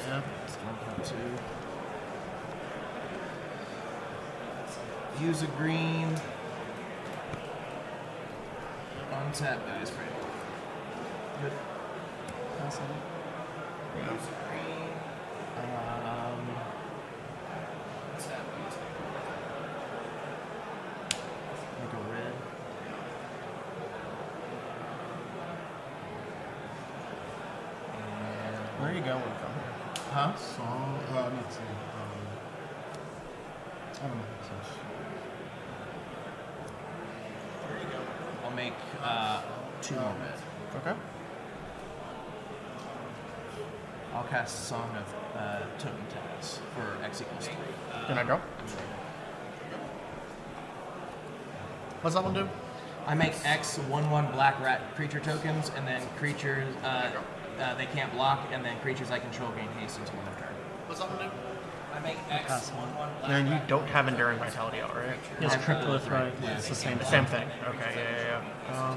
Yeah. It's 1 count 2. Use a green. Untap, guys, right? Good. Pass on. Use a green. Untap. Make a red. Where are you going from? Huh? Song? Not song. I don't know. I'll make 2 more red. Okay. I'll cast Song of Totem Tales for X equals 3. Can I draw? What's that one do? I make X 1/1 black rat creature tokens, and then creatures they can't block, and then creatures I control gain haste until end of turn. What's that one do? I make X 1/1 black. And you don't have Enduring Vitality out, right? Yes, Cryptolith, right? Yeah, It's the same Same thing. Okay, yeah.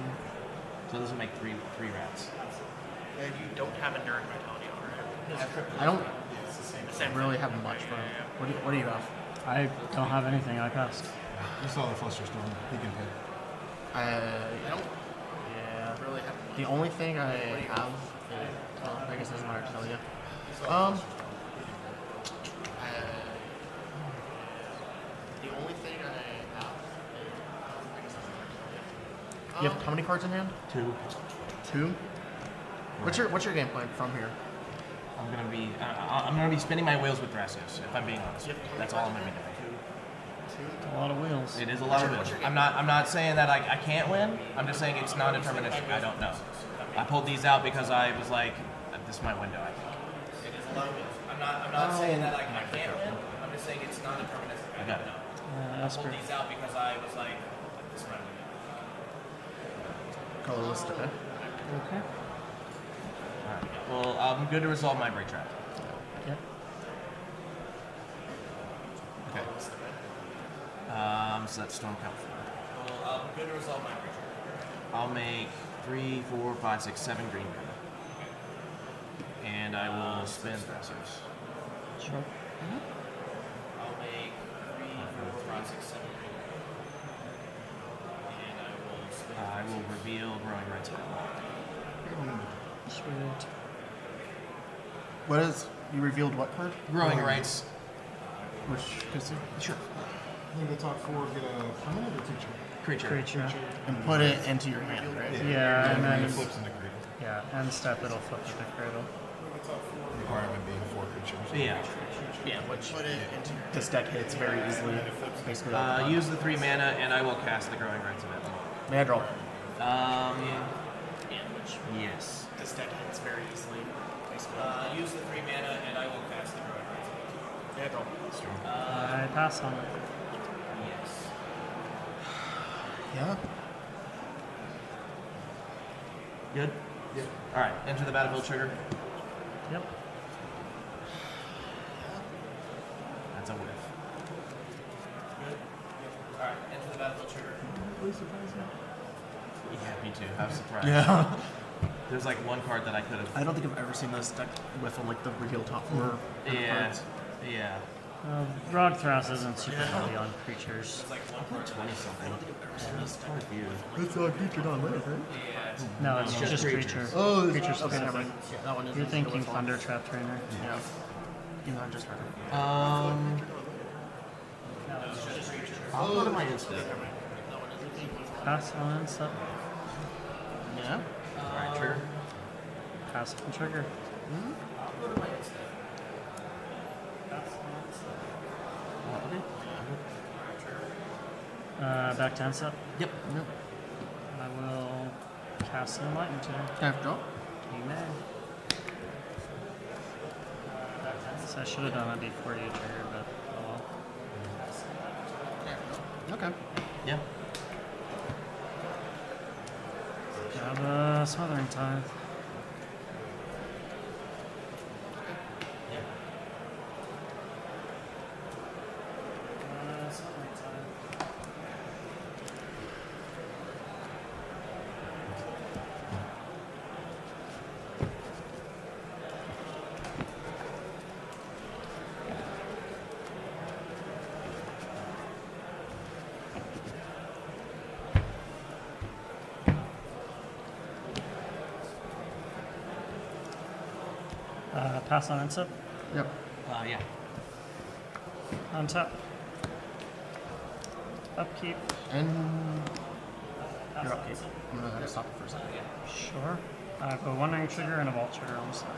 So this will make three rats. And you don't have Enduring Vitality out, right? I don't really have much for him. What do you have? I don't have anything. I passed. You saw the Flusterstorm. He can hit. I don't really have. The only thing I have, well, I guess it doesn't matter to tell you. The only thing I have, I guess it doesn't matter to tell you. How many cards in hand? 2. 2. What's your game plan from here? I'm gonna be spinning my wheels with Thrasos, if I'm being honest. That's all I'm gonna be doing. A lot of wheels. It is a lot of wheels. I'm not saying that I can't win. I'm just saying it's not a determination. I don't know. I pulled these out because I was like, this is my window, I think. It is a lot of wheels. I'm not saying that I can't win. I'm just saying it's not a determination. I don't know. I pulled these out because I was like, this is my window. Colorless, okay. Okay. Alright. Well, I'm good to resolve my break trap. Yep. Okay. So that's Storm count 4. Well, I'm good to resolve my break trap. I'll make 3, 4, 5, 6, 7 green mana. And I will spin Thrasos. Sure. I'll make 3, 4, 5, 6, 7 green mana. And I will reveal Growing Rights Spell. Sweet. What is? You revealed what card? Growing Rights. Which? Sure. I think the top 4 get a permanent or creature. Creature. And put it into your hand, right? Yeah, and then it flips into creature. yeah, end step it'll flip to the cradle. Requirement being 4 creatures. Yeah. Yeah, which this deck hits very easily. Basically, all the time. Use the 3 mana, and I will cast the Growing Rights event. May I draw? Yes. This deck hits very easily. Use the 3 mana, and I will cast the Growing Rights event. May I draw? I pass on it. Yes. Yeah. Good? Yeah. Alright, enter the battlefield trigger. Yep. That's a whiff. Good? Alright, enter the battlefield trigger. Yeah, me too. I was surprised. Yeah. There's like one card that I could have. I don't think I've ever seen this deck with like the reveal top 4 Yeah. cards. Yeah. Rod Thras isn't super heavy on creatures. It's like 120 something. It's quite a few. It's a creature on land, right? No, it's just creature. Oh, creature okay, never specific. mind. Yeah, that one is. You're thinking Thunder Trap Trainer. Yeah. You know, I just heard it. I'll go to my instant. Pass on and stuff. Yeah. Alright, trigger. Pass and trigger. I'll go to my instant. Back to end step. Yep. I will cast an Enlighten today. Can I draw? You may. So I should have done it before you triggered, but oh well. Okay. Yeah. Have a Smothering Tithe. Smothering Tithe. Pass on instep. Yep. Yeah. Untap. Upkeep. And Pass you're on upkeep. instep. I'm gonna have to stop it for a second. Sure. I have a One Ring trigger and a Vault trigger on the side.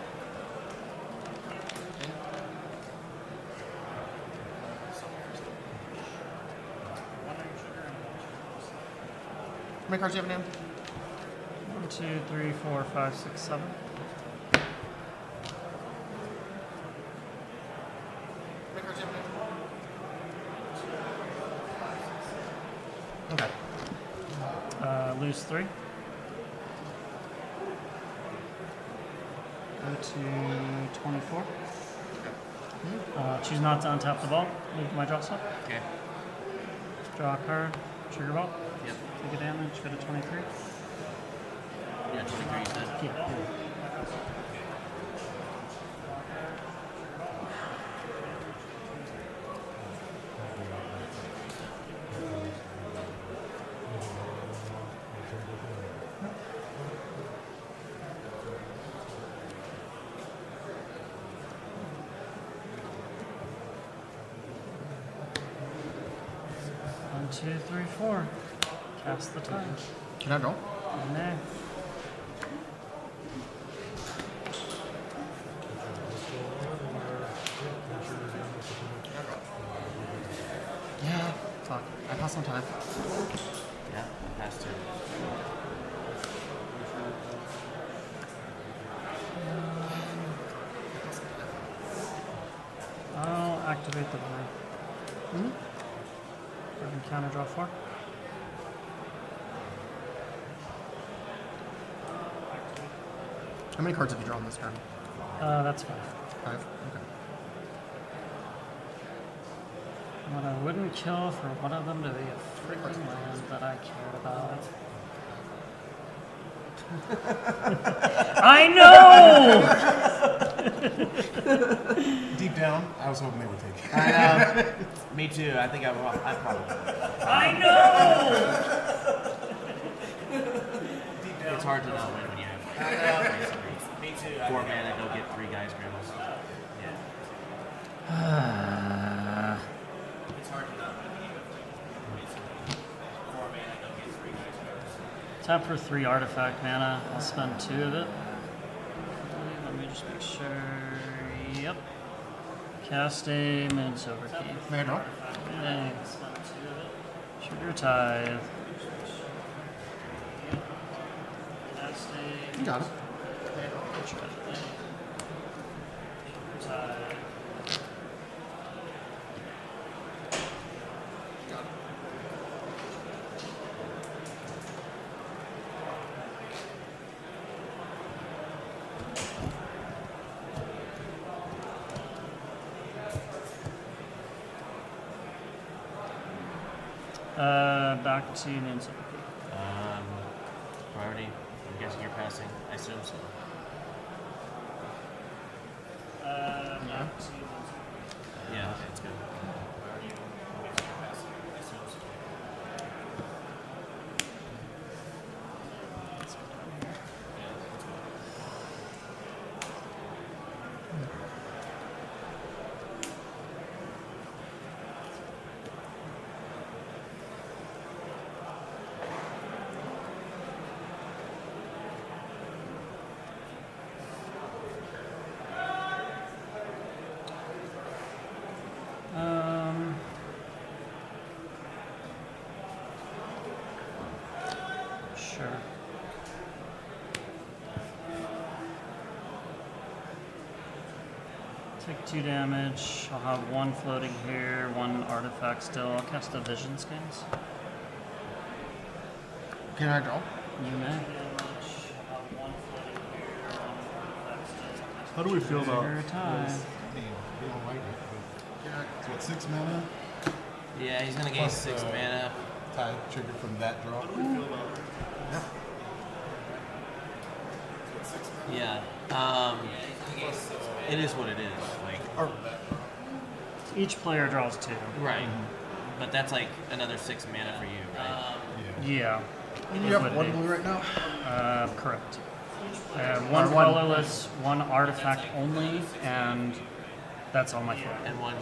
How many cards do you have in hand? 1, 2, 3, 4, 5, 6, 7. 3. Go to 24. Choose not to untap the ball. Move my draw step. Okay. Draw a card. Trigger ball. Yep. Take a damage. Go to 23. Yeah, 23 you said. Yeah. 1, 2, 3, 4. Cast the time. Can I draw? No. Yeah. Fuck. I pass on time. Yeah, has to. I'll activate the board. And counter draw 4. How many cards have you drawn this turn? That's 5. 5. Okay. What I wouldn't kill for one of them to be a freaking land that I cared about. I know! Deep down, I was hoping they would take it. I know. Me too. I think I probably. I know! It's hard to know when you have. Me too. 4 mana, go get 3 guys grandmas. Yeah. It's hard to know when you have. 4 mana, go get 3 guys grandmas. Tap for 3 artifact mana. I'll spend 2 of it. Let me just make sure. Yep. Cast a Moon Silver Key. May I draw? Yay. Spend 2 of it. Sugar Tithe. Cast a. You got it. Sugar Tithe. Back to Moon Silver Key. Priority. I'm guessing you're passing. I assume so. Back to Moon Silver Key. Yeah, okay, that's good. Priority. I'm guessing you're passing. I assume so. Sure. Take 2 damage. I'll have 1 floating here, 1 artifact still. I'll cast a Vision Scans. Can I draw? You may. How do we feel about Sugar Tithe. they don't like it, but so what, 6 mana? Yeah, he's gonna gain Plus, 6 mana. Tide trigger from that draw. Yeah. It is what it is. Like. Each player draws 2. Right. But that's like another 6 mana for you, right? Yeah. You have 1 blue right now? Correct. 1 colorless, 1 artifact only, and that's all my floor. And one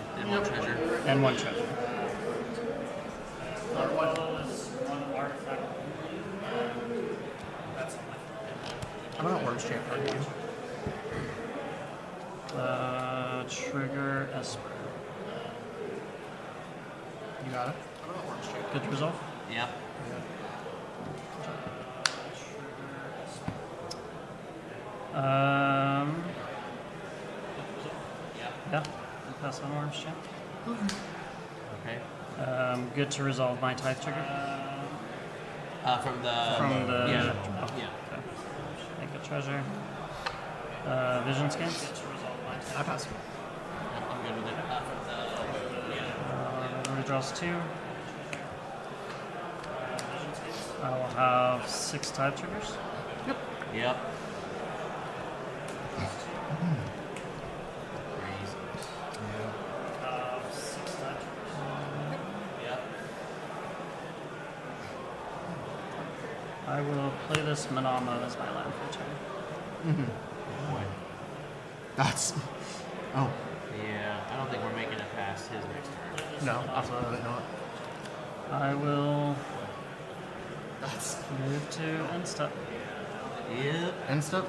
treasure. And 1 treasure. 1 colorless, 1 artifact only, and that's all my floor. I'm not Words Champ for you. Trigger Esper. You got it? Good resolve? Yeah. Yeah. I'll pass on Orange Champ. Okay. Good to resolve my Tithe trigger. From the Yeah. yeah. Okay. Make a treasure. Vision scans. I pass. I'm good with it. Redraws 2. I will have 6 tide triggers. Yep. I will play this Manama as my land for turn. Boy. That's. Oh. Yeah, I don't think we're making it past his next turn. No, absolutely not. I will That's. move to end step. Yep. End step?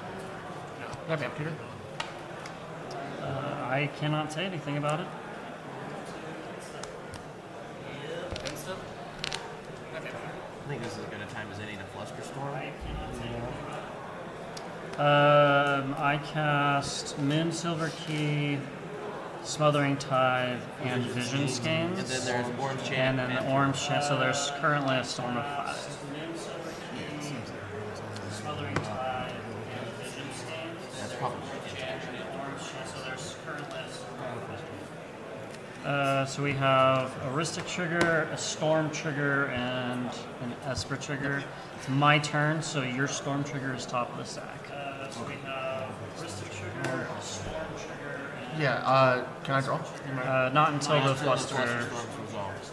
Yeah, man, Peter. I cannot say anything about it. End step? I think this is as good a time as any to Fluster Storm. I cast Moon Silver Key, Smothering Tide, and Vision Scans. And then there's Orange And Chant. then the Orange Chant. So there's currently a storm of 5. Smothering Tide and Vision Scans. That's probably So we have a Ristic trigger, a Storm trigger, and an Esper trigger. It's my turn, so your Storm trigger is top of the stack. So we have Ristic trigger, a Storm trigger, and Yeah, can I draw? not until the Until Fluster. Storm's resolved.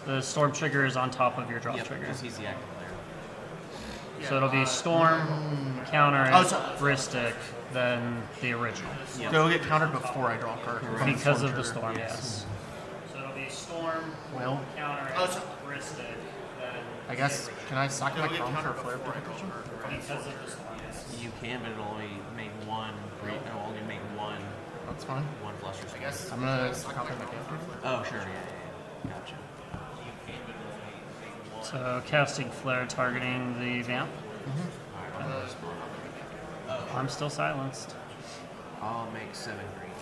The Storm trigger is on top of your drop Yep, trigger. because he's the active player. So it'll be Storm, counter, Oh, so- Ristic, then the original. Yep. It'll get countered before I draw a card. Because of the trigger. Storm, yes. So it'll be Storm, Well, counter, Oh, so- Ristic, then I guess, can I sack my Chrome for a flare protection? because of the Storm, yes. You can, but it'll only make one. It'll only make one That's fine. Fluster Storm. I'm gonna sack out my counter. Oh, sure. Yeah. Gotcha. So casting Flare targeting the Vamp. I'm still silenced. I'll make 7 green,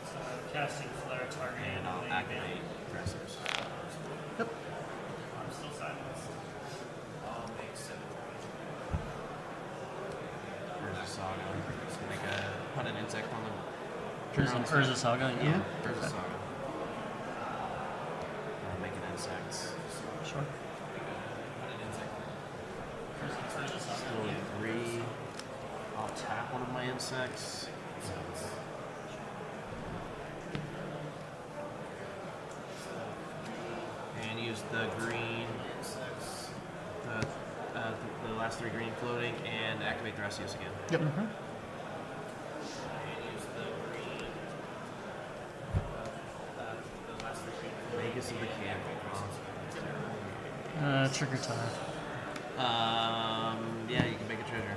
So casting Flare targeting and I'll activate Dressers. I'm still silenced. I'll make 7 green. Urza Saga. Just put an insect on the. Urza Saga, yeah. Urza Saga. I'll make an insect. Sure. Put an insect. Still 3. I'll tap one of my insects. And use the green, the last 3 green floating, and activate the Thracios again. Yep. And use the green, the last 3 green. Vegas of the Candle. Trigger Tide. Yeah, you can make a treasure.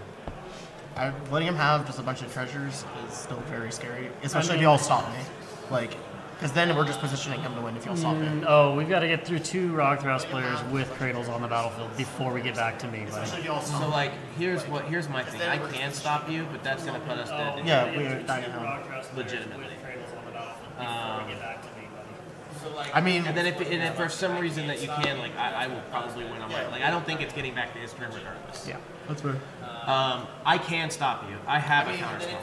Letting him have just a bunch of treasures is still very scary, especially if y'all stop me. Like, because then we're just positioning him to win if y'all stop me. Oh, we've got to get through 2 Rock Thrust players with Cradles on the battlefield before we get back to me. Buddy. Especially if y'all So stop me. like, here's my thing. I can stop you, but that's gonna put us dead. Yeah, we're dying now. Legitimately. I mean, And then if for some reason that you can, like, I will probably win on my. Like, I don't think it's getting back to his turn regardless. yeah, that's fair. I can stop you. I have a counter spell,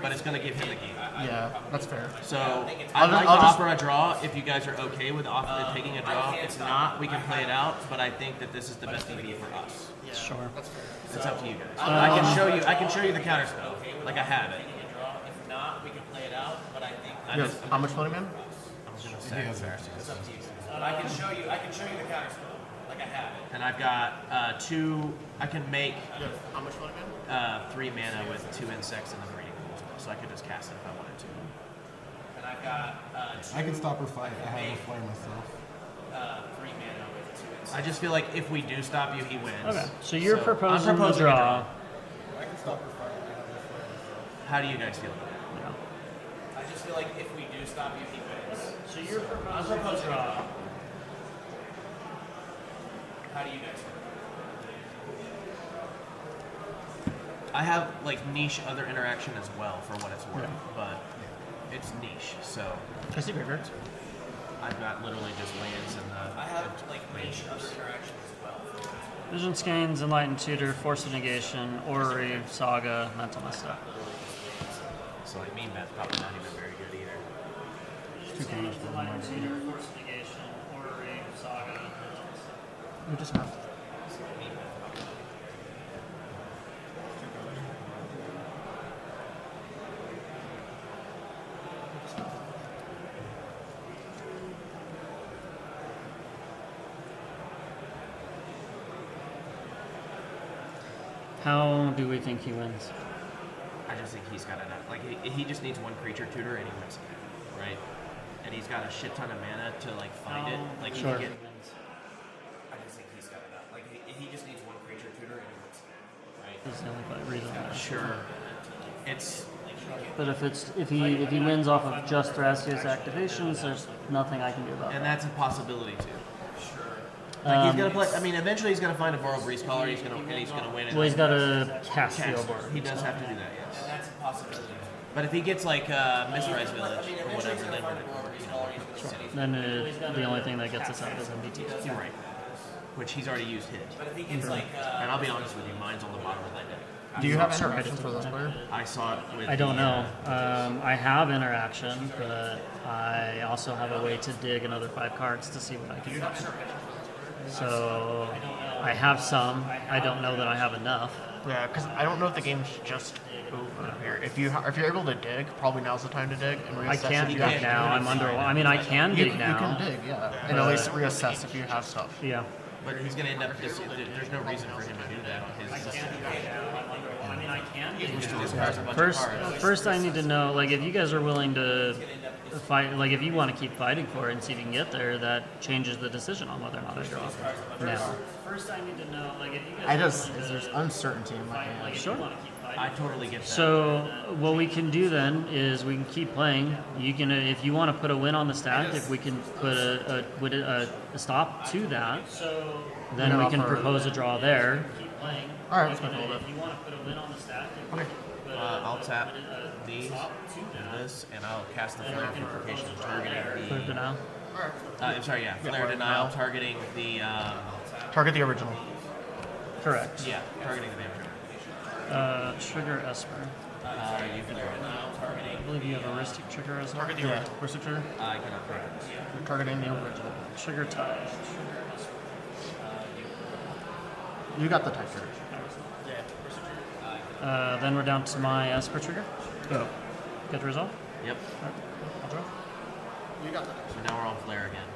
but it's gonna give him the game. Yeah, that's fair. So I'll I'd like to just- offer a draw if you guys are okay with taking a draw. If not, we can play it out. But I think that this is the best EV for us. Sure. It's up to you guys. I can show you the counter spell. Like I have it. If not, we can play it out. But I think Yeah, how much floating man? it's up to you. I can show you the counter spell. Like I have it. And I've got 2. I can make How much floating man? 3 mana with 2 insects and a breeding pool as well. So I could just cast it if I wanted to. And I've got 2. I can stop her fight. I have a flare myself. 3 mana with 2 insects. I just feel like if we do stop you, he wins. Okay. So you're proposing, I'm proposing the a draw. I can stop her fight. I have a flare myself. How do you guys feel about it? Yeah. I just feel like if we do stop you, he wins. So you're proposing the draw. How do you guys feel? I have like niche other interaction as well for what it's worth, but it's niche. So Can I see graveyards? I've got literally just lands and the. I have like niche other interaction as well. Vision Skeins, Enlightened Tutor, Force of Negation, Orrery, Saga, Mental Misstep. So like mean math's probably not even very good either. It's 2 counters for Enlightened one. Tutor, Force of Negation, Orrery, Saga, Mental Misstep. We just have. How do we think he wins? I just think he's got enough. Like he just needs one creature tutor and he wins, right? And he's got a shit ton of mana to like find it. Like he Sure. can get. I just think he's got enough. Like he just needs one creature tutor and he wins, right? That's the only reason. Sure. It's. But if he wins off of just Thrasios activations, there's nothing I can do about And that. that's a possibility too. Like he's gonna play. I mean, eventually he's gonna find a Borrow Breeze Caller. He's gonna win it. Well, he's got to cast the Cast. Obor. He does have to do that. Yes. And that's a possibility. But if he gets like Mistrise Village or whatever, then Then the only thing that gets us out is MBT. you're right. Which he's already used hit. But if he gets like, and I'll be honest with you, mine's on the bottom of that deck. Do you have interaction for this player? I saw it with. I don't know. I have interaction, but I also have a way to dig another 5 cards to see what I can do. So I have some. I don't know that I have enough. Yeah, because I don't know if the game's just over here. If you're able to dig, probably now's the time to dig and reassess. I can't if you dig have- now. I'm under. I mean, I can dig You now. can dig, yeah, and at least reassess if you have stuff. Yeah. But he's gonna end up. There's no reason for him to do that on his system. I mean, I can dig Which discards a bunch of First, cards. first I need to know, like, if you guys are willing to fight, like, if you want to keep fighting for it and see if you can get there, that changes the decision on whether or not I draw now. First, I need to know, like, if you guys There's uncertainty in my hand. Sure. I totally get that. So what we can do then is we can keep playing. You can, if you want to put a win on the stack, if we can put a stop to that, then we can propose a draw there. All right, let's go with it. If you want to put a win on the stack, Okay. I'll tap these and this, and I'll cast the Flare of Implication targeting Flare the. denial. I'm sorry, yeah, Flare Denial targeting the. Target the original. Correct. Yeah, targeting the damage. Trigger Esper. You can Flare Denial targeting. I believe you have a Ristic Trigger as well. Target the original. Where's the trigger? I cannot target. You're targeting the original. Trigger Tie. You got the type trigger. Then we're down to my Esper Trigger. Go. Get the resolve. Yep. I'll draw. You got the type So now we're on Flare again.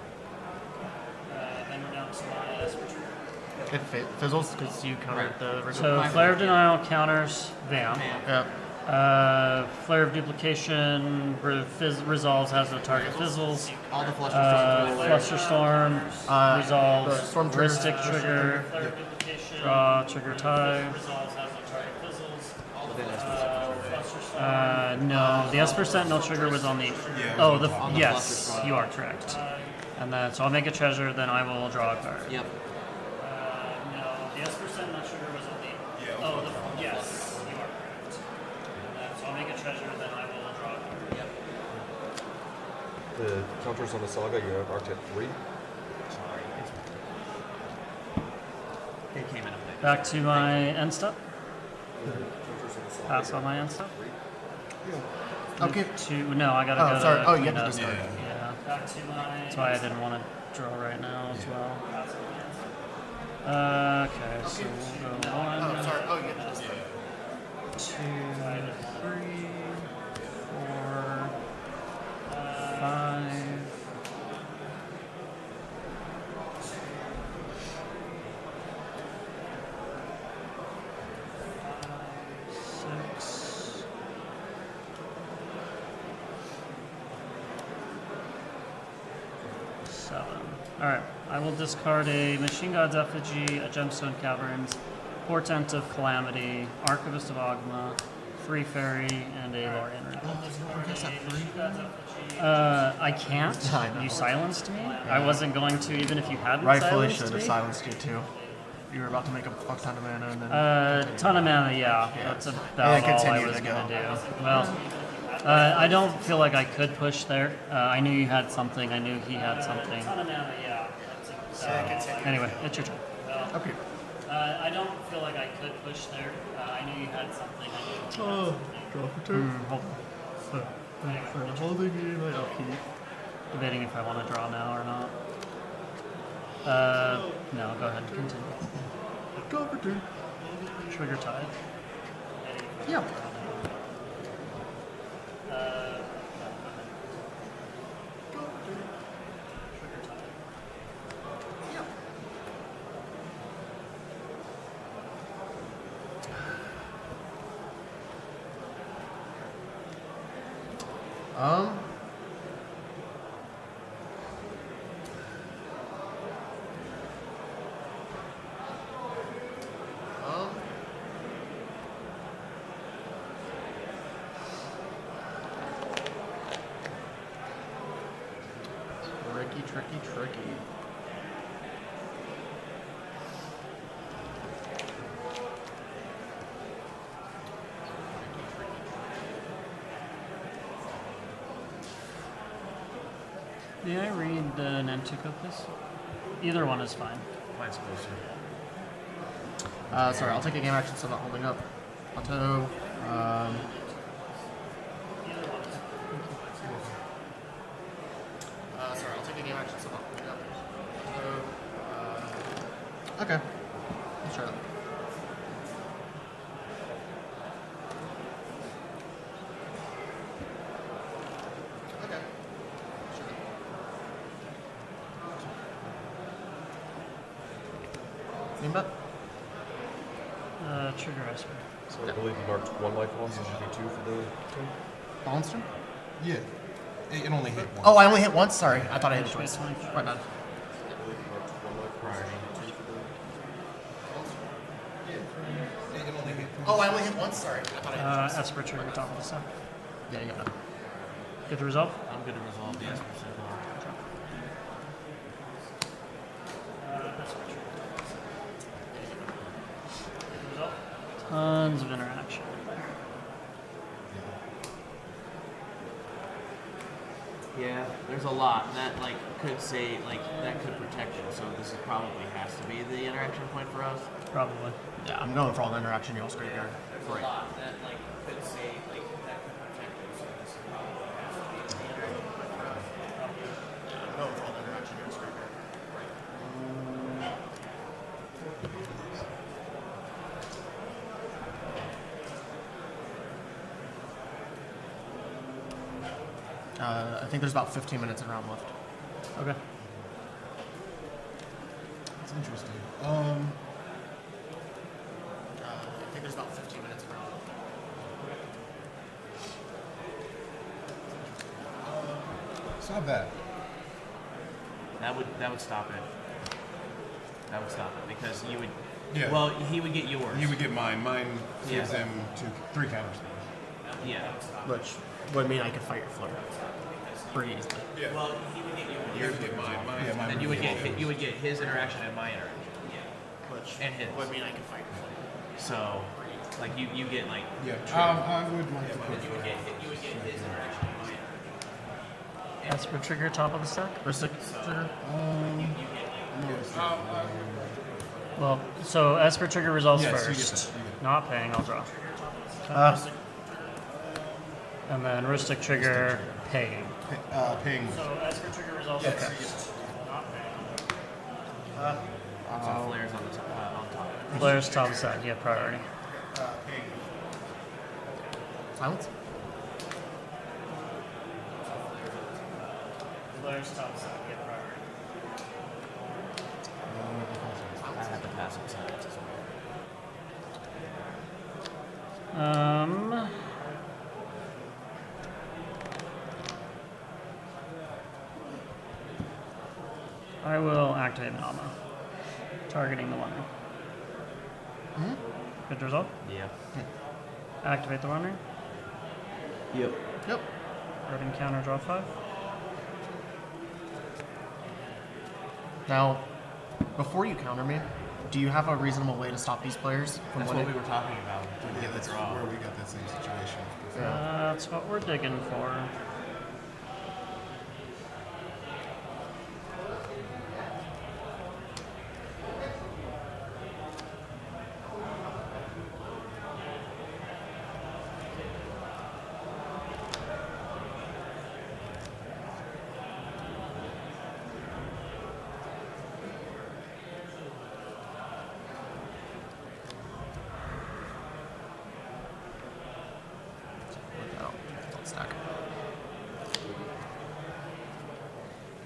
Then we're down to my Esper Trigger. It fizzles because you countered the original. So Flare of Denial counters Vam. Yeah. Flare of Duplication resolves has no target fizzles. All the Flusterstorm the resolves. storm trigger. Ristic Trigger. Draw Trigger Tie. No, the Esper Sentinel trigger was on the. Yes, you are correct. And then, so I'll make a treasure, then I will draw a card. Yep. No, the Esper Sentinel trigger was on the. Yes, you are correct. And then, so I'll make a treasure, then I will draw a card. Yep. The counters on the Saga, you have Arctic 3. Sorry. It came in a bit. Back to my end step. Pass on my end step. Okay. No, I gotta go. sorry. To Oh, you have clean to up. discard. Yeah. That's why I didn't want to draw right now as well. Okay, so we'll go 1, Oh, sorry. Oh, you have to discard. 2, 3, 4, 5. Alright, I will discard a Machine God's Effigy, a Gemstone Caverns, Portent of Calamity, Archivist of Ogma, 3 Fairy, and a Lorien Ring. I can't. I know. You silenced me. I wasn't going to, even if you hadn't Rightfully silenced should me. have silenced you too. You were about to make a fuck ton of mana and then. Ton of mana, yeah. That's about And then all I continue was to going go. to do. Well, I don't feel like I could push there. I knew you had something. I knew he had something. So, anyway, it's your turn. Okay. I don't feel like I could push there. I knew you had something. I knew Draw for two. hold on. For holding game, I upkeep. Debating if I want to draw now or not. No, go ahead and continue. Draw for two. Trigger tide. Yeah. Um. Tricky. May I read the Nantuko, please? Either one is fine. Mine's closer. Sorry, I'll take a game action so I'm not holding up. Auto. Sorry, I'll take a game action so I'm not holding up. Auto. Okay. Let's try that. Okay. Sure. Name bet? Trigger Esper. So I believe you marked 1 life loss, so you do 2 for the turn. Balance turn? Yeah. It only hit once. Oh, I only hit once? Sorry. I thought I hit it twice. Twice. My bad. I believe you marked 1 life loss, 2 for the... It only hit Oh, I only hit once? Sorry. I thought I hit it twice. Esper trigger top of the stack. Yeah, you got it. Get the resolve? I'm going to resolve the Esper Circle. Tons of interaction. Yeah, there's a lot, and that like could say like that could protect it. So this is probably has to be the interaction point for us. Probably. Yeah, I'm going for all the interaction you also graveyard. There's a lot that like could say like that could protect it. So this probably has to be the interaction point for us. Yeah, I'm going for all the interaction you also graveyard. I think there's about 15 minutes in round left. Okay. That's interesting. I think there's about 15 minutes in round left. It's not bad. That would stop it. That would stop it because you would. Yeah. Well, he would get yours. He would get mine. Mine gives Yeah. him 3 counters. Yeah. Which would mean I could fight your flare pretty easily. Yeah. Well, he would get yours. You would get mine. Yeah, mine Then you would get his interaction and my interaction. Which And his. would mean I could fight your flare. So, like you get like. Yeah. I would like to put You would get his interaction and my interaction. Esper trigger top of the stack? Rustic trigger? Well, so Esper trigger resolves Yes, you get first. that, you get Not paying, I'll draw. And then Rustic trigger paying. paying. So Esper trigger resolves first. Not paying. So flares on the top. Players top of the stack, you have priority. Silence? Players top of the stack, you have priority. I have to pass some silence as well. I will activate Nama, targeting the wonder. Good result. Yeah. Activate the wonder. Yep. Yep. Urban counter, draw 5. Now, before you counter me, do you have a reasonable way to stop these players from That's winning? what we were talking about. To Yeah, get the that's draw. where we got that same situation. That's what we're digging for.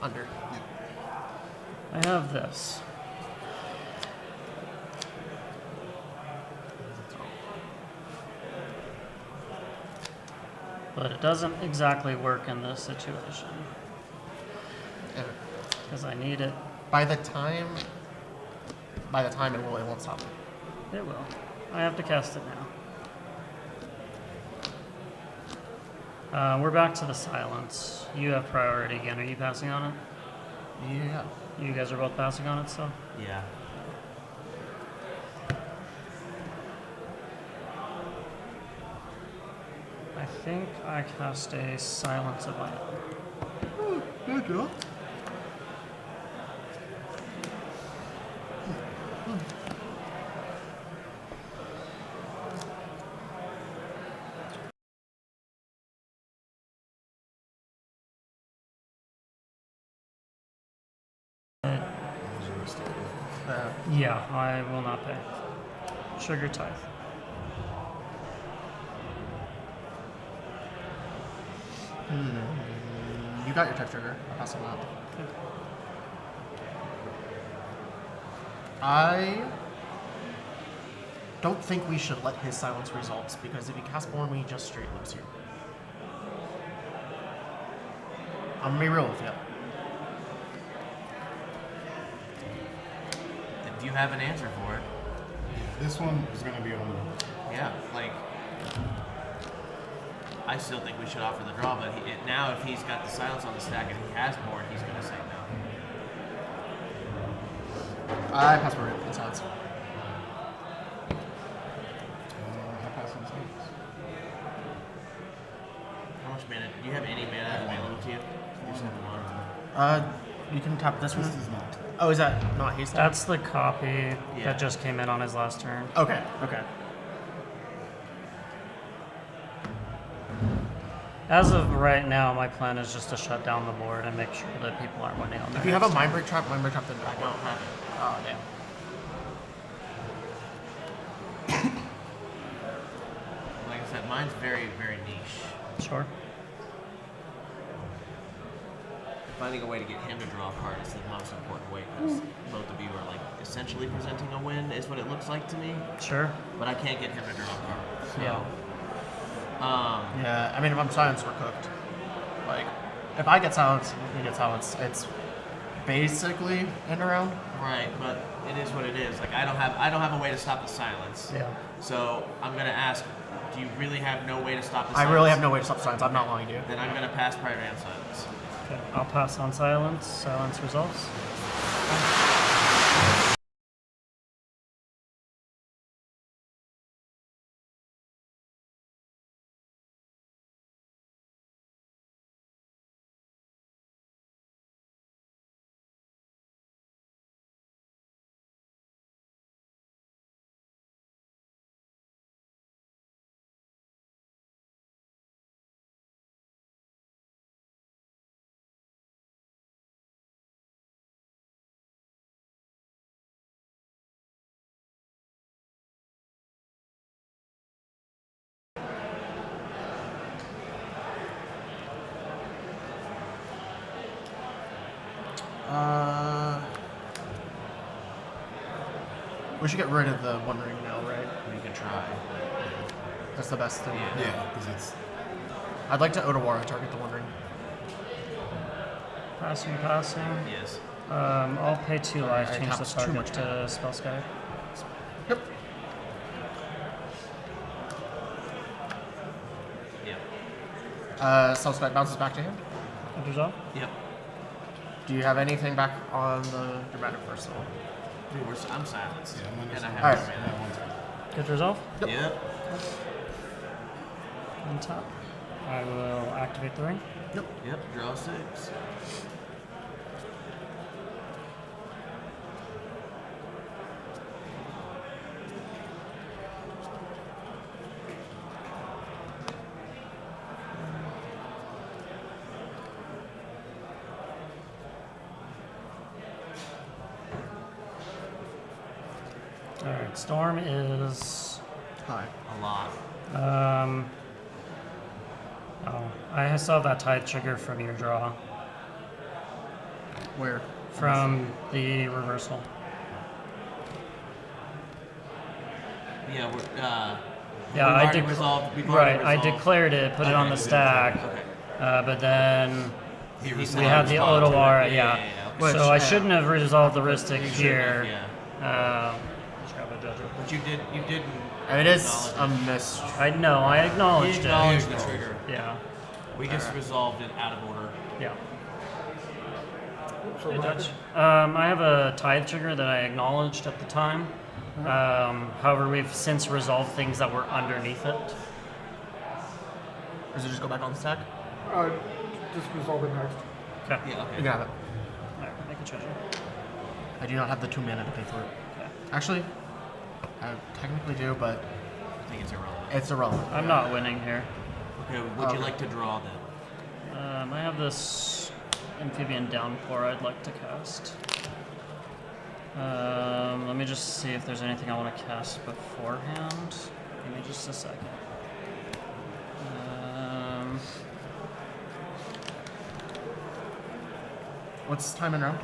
Under. I have this. But it doesn't exactly work in this situation. Because I need it. By the time it won't stop. It will. I have to cast it now. We're back to the silence. You have priority again. Are you passing on it? Yeah. You guys are both passing on it still? Yeah. I think I cast a silence of my own. There you go. Yeah, I will not pay. Sugar tithe. You got your type trigger. I'll pass on that. I don't think we should let his silence results, because if he casts Born, we just straight lose here. I'm gonna be real with you. Do you have an answer for it? This one is going to be on. Yeah, like, I still think we should offer the draw, but now if he's got the silence on the stack and he has more, he's going to say no. I pass Born in silence. I pass on silence. How much mana? Do you have any mana available to you? You just have one. You can tap this one. This is not. Oh, is that not haste? That's the copy Yeah. that just came in on his last turn. Okay. Okay. As of right now, my plan is just to shut down the board and make sure that people aren't winning on their If you have a next mind break trap then back I don't have it. Oh damn. Like I said, mine's very, very niche. turn. Sure. Finding a way to get him to draw a card is the most important way, because both of you are like essentially presenting a win, is what it looks like to me. Sure. But I can't get him to draw a card. So, Yeah. Yeah, I mean, if I'm silenced, we're cooked. Like, if I get silenced, he gets silenced. It's basically end around. right, but it is what it is. Like I don't have a way to stop the silence. Yeah. So I'm gonna ask, do you really have no way to stop the I silence? really have no way to stop silence. I'm not lying to you. Then I'm gonna pass priority on silence. Okay. I'll pass on silence. Silence results. We should get rid of the One Ring now, right? We can try. That's the best thing. Yeah, because it's. I'd like to Odawara target the One Ring. Passing, passing. Yes. I'll pay 2 life, Alright, change the taps too target much to Spell Sky. Yep. Yep. Suspect bounces back to him. Good resolve? Yep. Do you have anything back on the dramatic versatile? Dude, I'm silenced. Yeah, I'm under and I silence. have Alright. no mana. One turn. Good resolve? Yep. On top. I will activate the ring. Yep. Draw 6. Alright, Storm is. Hi. A lot. Oh, I still have that tithe trigger from your draw. Where? from the reversal. Yeah, we're, Yeah, we've I already dec- resolved. We've Right, already I resolved. declared it, put it on the stack, Okay. but then He we responded. had the Responded to it. Otawara, Yeah, yeah. yeah, yeah. Which, So I yeah. shouldn't have resolved the Ristic You shouldn't here. have, yeah. But But you didn't. It is a acknowledge miss. I know, I it. acknowledged You it. acknowledged the trigger. Yeah, We just resolved it out of order. yeah. So Hey, what Dutch. happened? I have a tithe trigger that I acknowledged at the time. However, we've since resolved things that were underneath it. Does it just go back on the stack? Just resolve it next. Okay. Yeah. You Okay. can have it. Alright, make a treasure. I do not have the 2 mana to pay for it. Okay. Actually, I technically do, but I think it's irrelevant. it's irrelevant. I'm not winning here. Okay. Would you like to draw then? I have this amphibian downpour I'd like to cast. Let me just see if there's anything I want to cast beforehand. Give me just a second. What's time and round?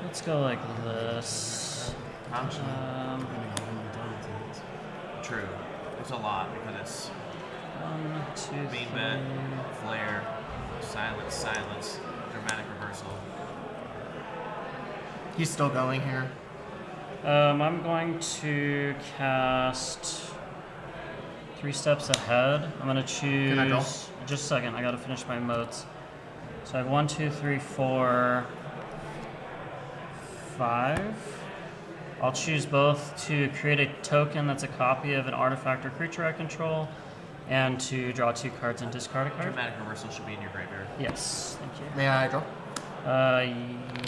Let's go like this. True. It's a lot because it's 1, 2, main 3. bet, flare, silence, dramatic reversal. He's still going here. I'm going to cast 3 steps ahead. I'm going to choose. Can I go? Just a second. I got to finish my modes. So I have 1, 2, 3, 4, 5. I'll choose both to create a token that's a copy of an artifact or creature I control, and to draw 2 cards and discard a card. Dramatic reversal should be in your graveyard. Yes, thank you. May I draw?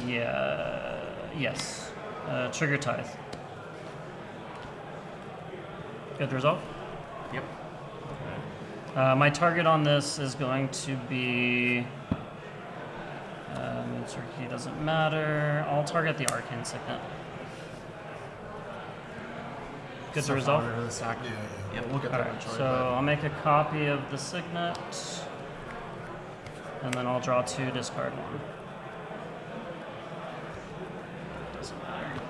Yeah, yes. Trigger tithe. Good resolve? Yep. My target on this is going to be. Key doesn't matter. I'll target the Arcane Signet. Good to resolve? Far to the stack. Yep. We'll get there Alright, eventually. so I'll make a copy of the Signet, and then I'll draw 2, discard 1. Doesn't matter.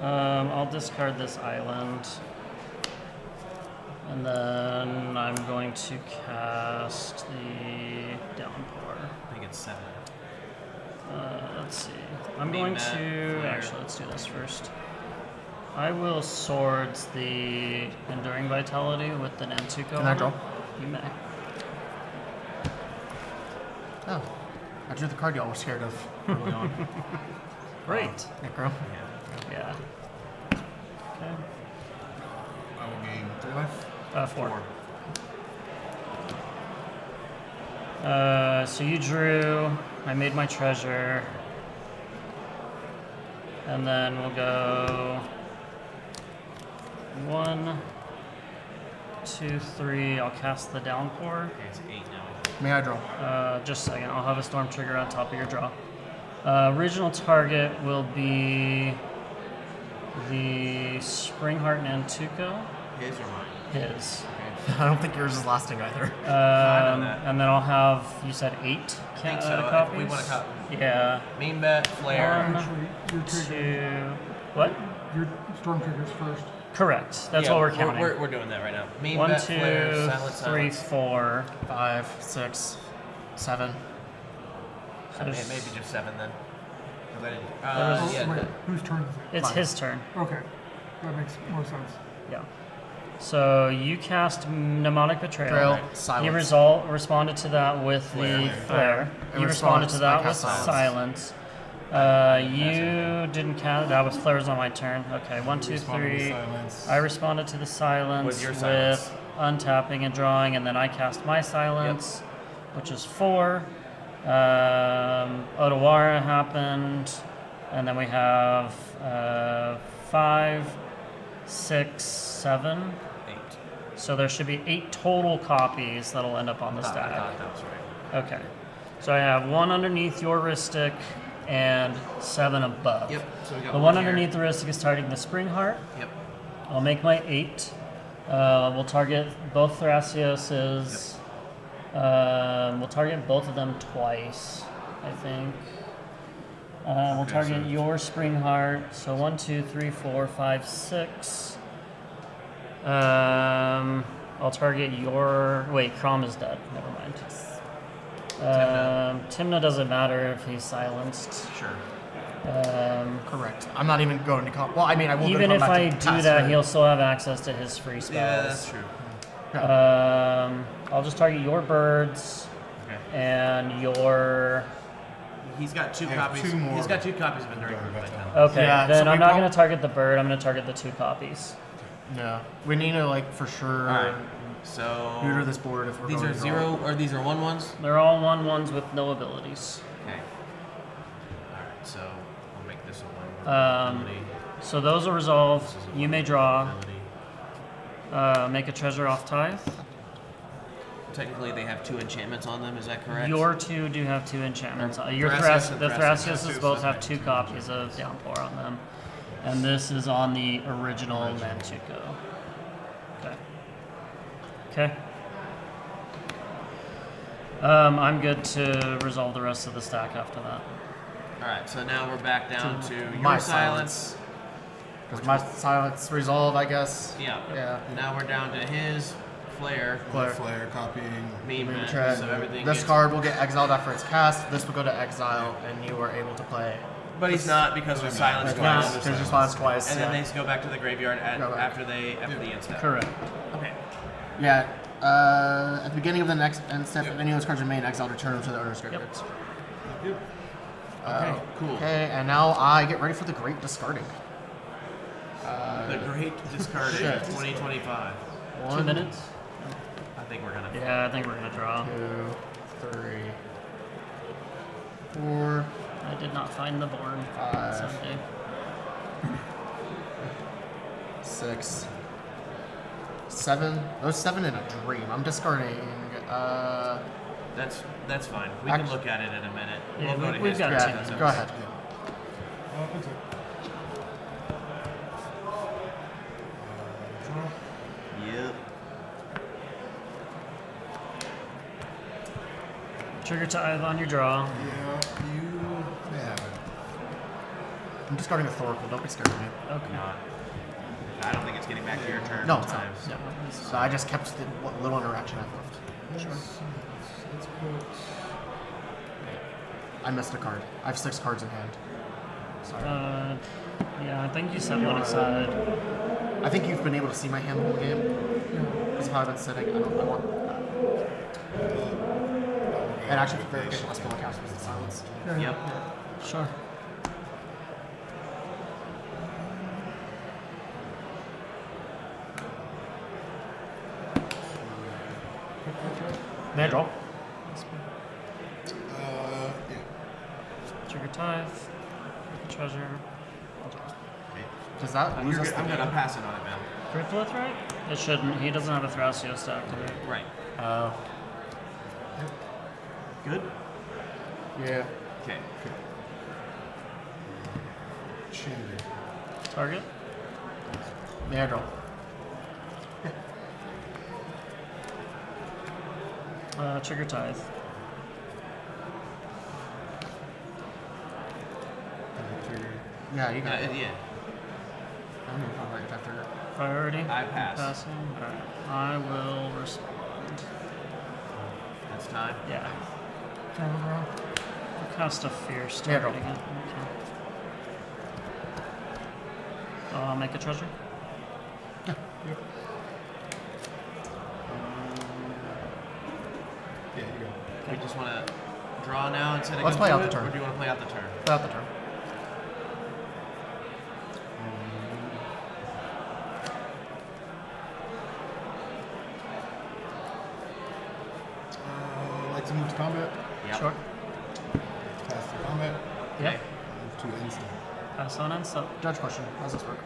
I'll discard this island, and then I'm going to cast the Downpour. I think it's 7. Let's see. I'm Main going bet, to flare. actually let's do this first. I will swords the Enduring Vitality with the Nantuko. Can I draw? You may. Oh. I drew the card y'all were scared of early on. Great. Necro. Yeah. Okay. I will gain 3 life. 4. So you drew. I made my treasure. And then we'll go 1, 2, 3. I'll cast the Downpour. Okay, it's 8 now. May I draw? Just a second. I'll have a Storm Trigger on top of your draw. Original target will be the Springheart Nantuko. His or mine? His. I don't think yours is lasting either. I know that. And then I'll have, you said 8 I think so. If copies? we want to copy. Yeah. Main bet, flare. 1, Actually, your trigger, 2. What? your storm triggers first. Correct. That's Yeah, what we're counting. We're doing that right now. Main 1, bet, 2, flare, silence. 3, 4. 5, 6, 7. Maybe just 7 then. 'Cause I didn't. Oh, Yeah. wait, whose turn is it? It's Fine. his turn. Okay, that makes more sense. Yeah. So you cast Mnemonic Betrayal. Trail, He silence. responded to that with the flare. In You responded response, to that I with cast silence. You didn't cast. That was flares on my turn. Okay, 1, 2, 3. I responded to the silence With your silence. untapping and drawing, and then I cast my silence, which is 4. Otawara happened, and then we have 5, 6, 7. 8. So there should be 8 total copies that'll end up on the I stack. thought that was right. Okay. So I have 1 underneath your Ristic and 7 above. Yep. So we got The one here. underneath the Ristic is targeting the Springheart. Yep. I'll make my 8. We'll target both Thrasioses. We'll target both of them twice, I think. We'll target your Spring Heart. So 1, 2, 3, 4, 5, 6. I'll target your. Wait, Crom is dead. Never mind. Timna doesn't matter if he's silenced. Sure. Correct. I'm not even going to well, I mean, I will Even go to if I combat to do cast that, her. he'll still have access to his free spells. Yeah, that's true. I'll just target your birds and your. He's got 2 I have copies. 2 more. He's got 2 copies of Enduring Movement now. Okay, Yeah, then so I'm we not prob- going to target the bird. I'm going to target the 2 copies. Yeah. We need to, like, for sure Alright. So neuter this board if we're these going are to 0 or these are 1/1s? They're all 1/1s with no abilities. Okay. Alright, so we'll make this a 1 ability. So those will resolve. This is a You may 1 draw. ability. Make a treasure off Tithe. Technically, they have 2 enchantments on them. Is that correct? Your 2 do have 2 enchantments. Your Thrasios and the Thrasios. Thrasioses both have 2 copies of Downpour on them. And this is on the original Manchukuo. Okay. Okay. I'm good to resolve the rest of the stack after that. Alright, so now we're back down to your my silence. Because my silence resolve, I guess. Yeah. Yeah. Now we're down to his flare. Flare copying. Meme man, Tread. so everything This gets- card will get exiled after it's cast. This will go to exile, and you are able to play. But he's not because of silence Because twice. there's silence twice. And yeah. then they go back to the graveyard Go back. after the end step. Correct. Okay. Yeah. At the beginning of the next end step, if any of those cards remain exiled, return them to the owner's graveyard. Okay, cool. Okay, and now I get ready for the great discarding. The great discarding Shit. 2025. 2 minutes? I think we're gonna. Yeah, I think we're going to draw. 2, 3, 4. I did not find the board. 5. Someday. 6, 7. Those 7 in a dream. I'm discarding. That's fine. We can look at it in a minute. Yeah, We'll go to we've his got turn. 2 That's minutes. Go ahead. Yep. Trigger Tithe on your draw. Yeah, you have it. I'm discarding Authorical. Don't be scared of me. Okay. Not. I don't think it's getting back to your turn. No, in it's not. time, so- No. So I just kept the what little interaction I've left. Let's put. I missed a card. I have 6 cards in hand. Sorry. Yeah, I think you set one aside. I think you've been able to see my hand the whole game. Because how I've been sitting, I want. And actually, for verification, last spell I cast was the silence. Yep. Sure. May I draw? Yeah. Trigger Tithe. Treasure. Does that lose You're us good. the I'm game? gonna pass it on it, man. Cryptolith, right? It shouldn't. He doesn't have a Thrasios to activate. Right. Good? Yeah. Okay. Chamber. Target. May I draw? Trigger Tithe. Yeah, you got it. Yeah. I'm gonna call right after. Priority. I pass. Passing. Alright. I will respond. That's time. Yeah. I'll cast a Fierce Yeah, draw. targeting it. Okay. I'll make a treasure. Yeah, you go. We just want to draw now and set it Let's play out the it, turn. Or do you want to play out the turn? Play out the turn. Like to move to combat? Yep. Sure. Pass to combat. Yep. Move to instant. Pass on instant. Judge question. How's this work?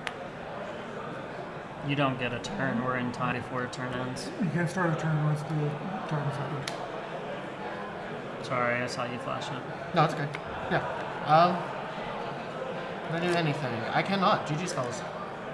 You don't get a turn. We're in time before a turn ends. You can't start a turn once the turn is ended. Sorry, I saw you flash it. No, it's okay. Yeah. Can I do anything? I cannot. GG spells.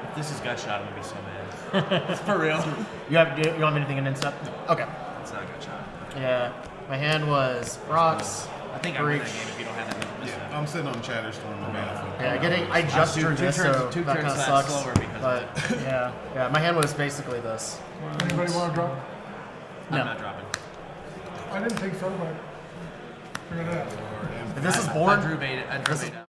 If this is Gutshot, I'm gonna be so mad. For real. You want me to think an instep? Okay. It's not Gutshot. Yeah. My hand was rocks. I think I win that game if you don't have that many. Yeah, I'm sitting on Chatterstorm and Battlefield. Yeah, I just drew this, so two that turns kind of sucks. slower because But yeah, my hand was basically this. Anybody want to drop? I'm not dropping. I didn't think so, but figured it out. If this is board, I drew beta.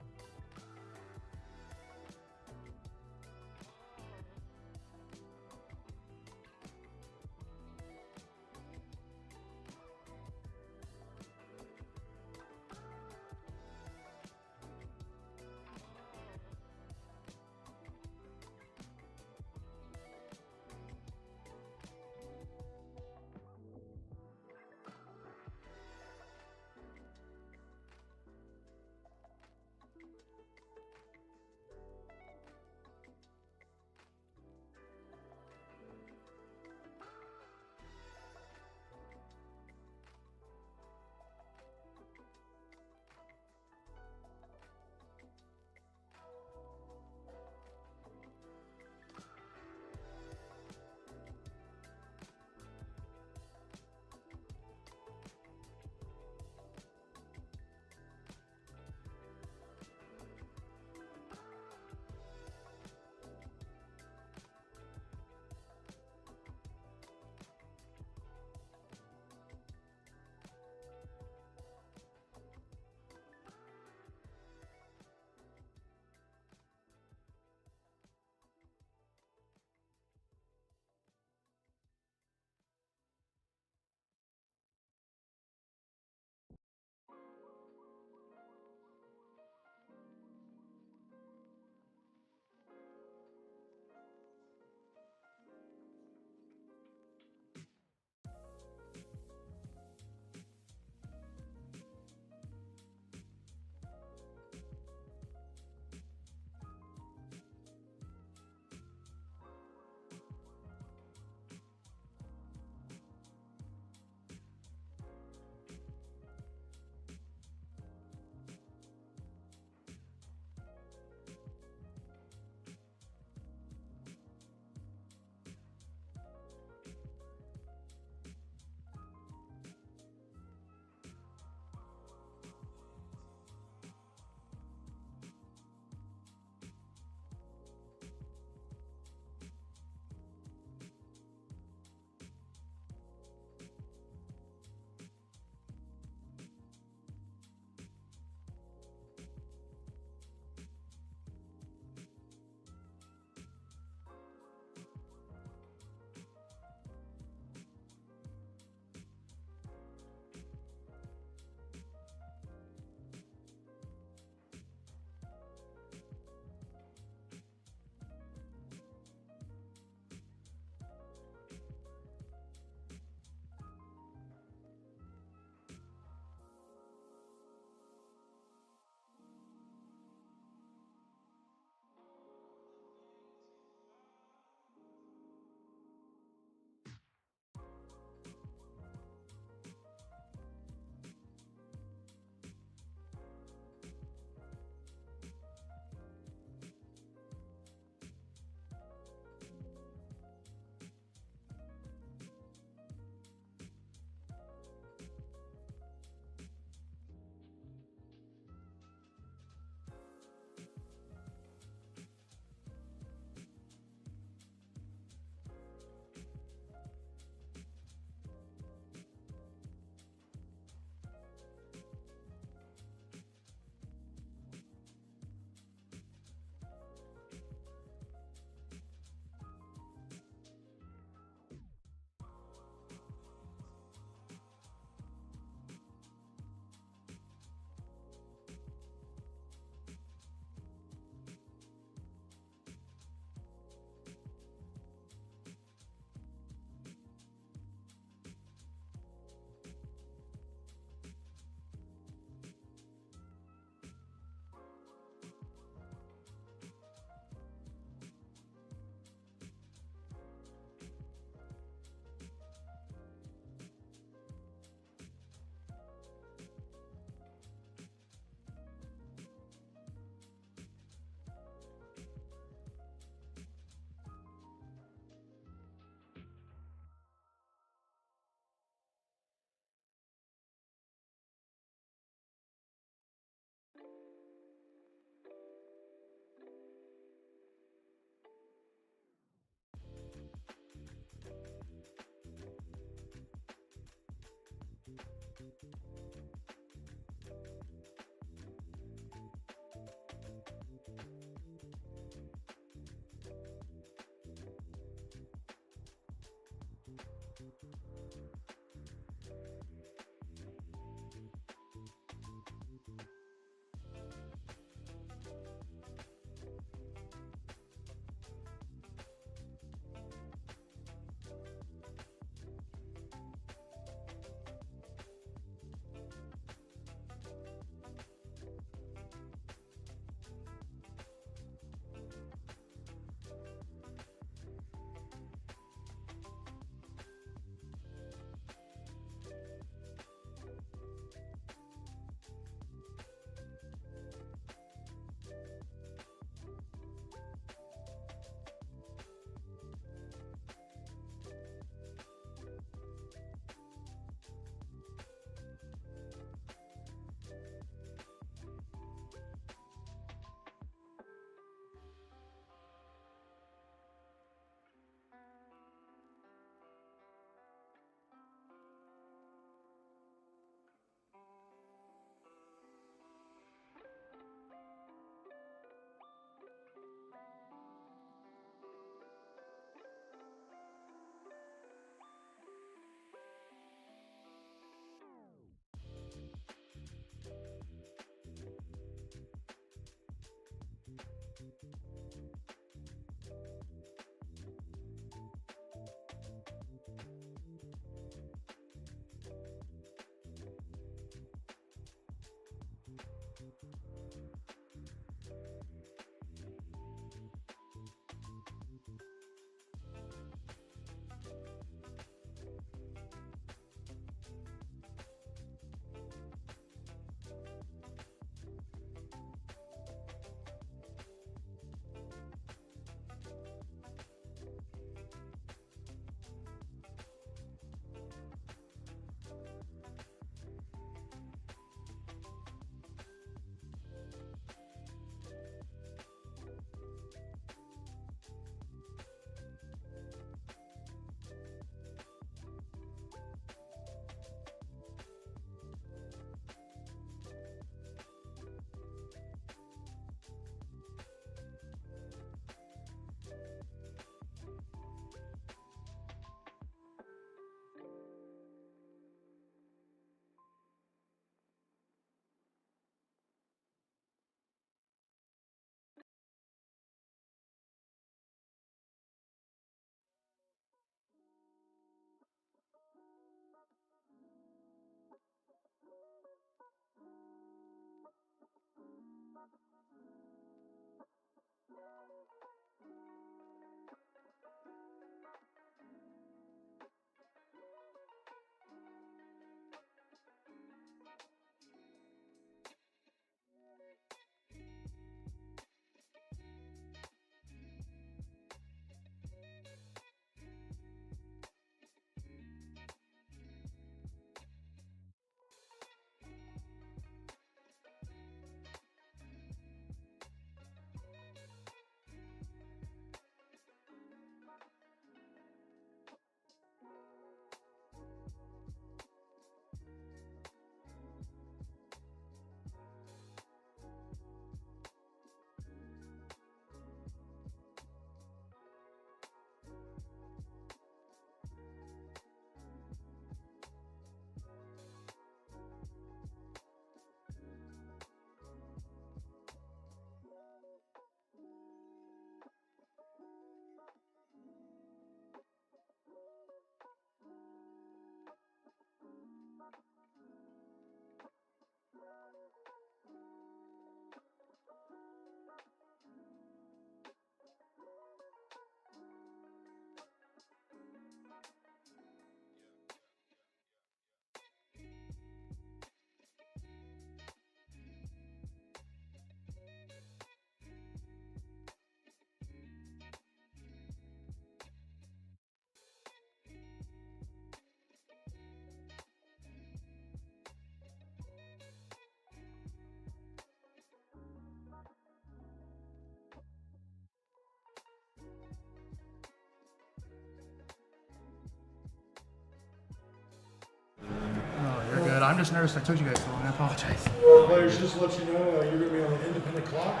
I'm just nervous. I took you guys so long. I apologize. Players, just to let you know, you're going to be on an independent clock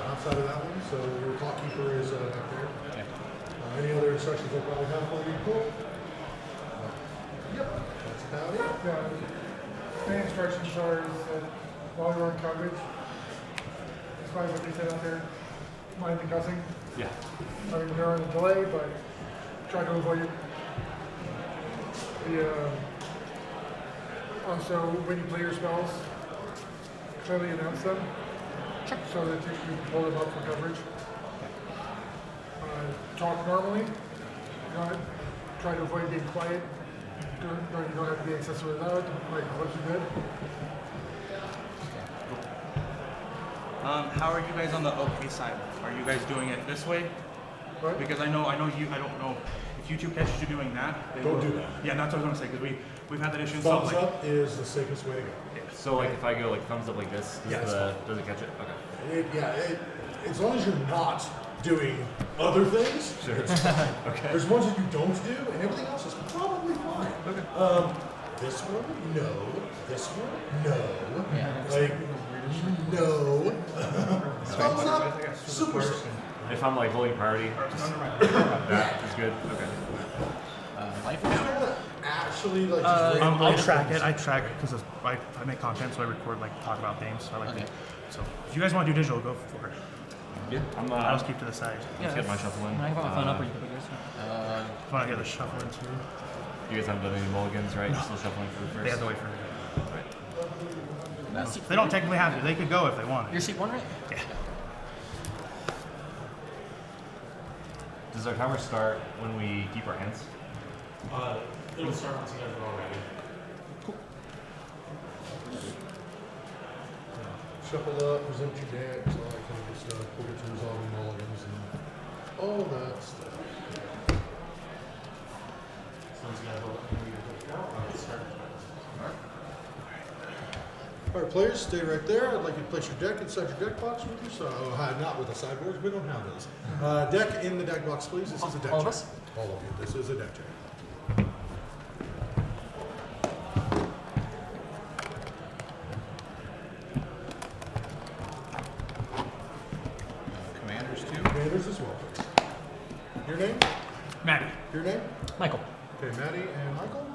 outside of that one, so your clock keeper is back there. Any other instructions I probably have for you? Cool. Yep, that's about it. The instructions are while you're on coverage, it's probably what they said out there. Mind the cussing. Yeah. I mean, they're on a delay, but try to avoid it. Also, when you play your spells, clearly announce them so that you can pull them up for coverage. Talk normally. Try to avoid being quiet. You don't have to be excessively loud. Like, what's good? How are you guys on the OK side? Are you guys doing it this way? What? Because I know you. I don't know if YouTube catches you doing that. Don't do that. Yeah, that's what I was gonna say because we've had that issue. in Thumbs Salt Lake. up is the safest way to go. So like if I go like thumbs up like this, does it catch it? Okay. As long as you're not doing other things, Sure. it's fine. Okay. There's ones that you don't do, and everything else is probably fine. Okay. This one, no. This one, no. Yeah. Like, no. Thumbs up, super safe. If I'm like holding priority, just that is good. Okay. Life Actually, like, just I'll track it. I track it because I make content, so I record, like, talk about games. So I like to. So if you guys want to do digital, go for it. Yeah. I'll just keep to the side. Let's get my shuffle in. I can put my phone up or you can put yours. If I get the shuffle in too. You guys haven't done any mulligans, right? You're still shuffling through first. They have to wait for me. That's They don't technically have to. They could go if they want. your seat one, right? Yeah. Does our timer start when we keep our hands? It'll start once you guys are all ready. shuffle up, present your decks, all that kind of good stuff. We'll get to resolving mulligans and all that stuff. Alright, players, stay right there. I'd like you to place your deck inside your deck box with you. So, not with the sideboards, we don't have those. Deck in the deck box, please. This is a deck all of check. us? All of you. This is a deck check. Commanders too. Commanders as well, please. Your name? Maddie. Your name? Michael. Okay, Maddie and Michael.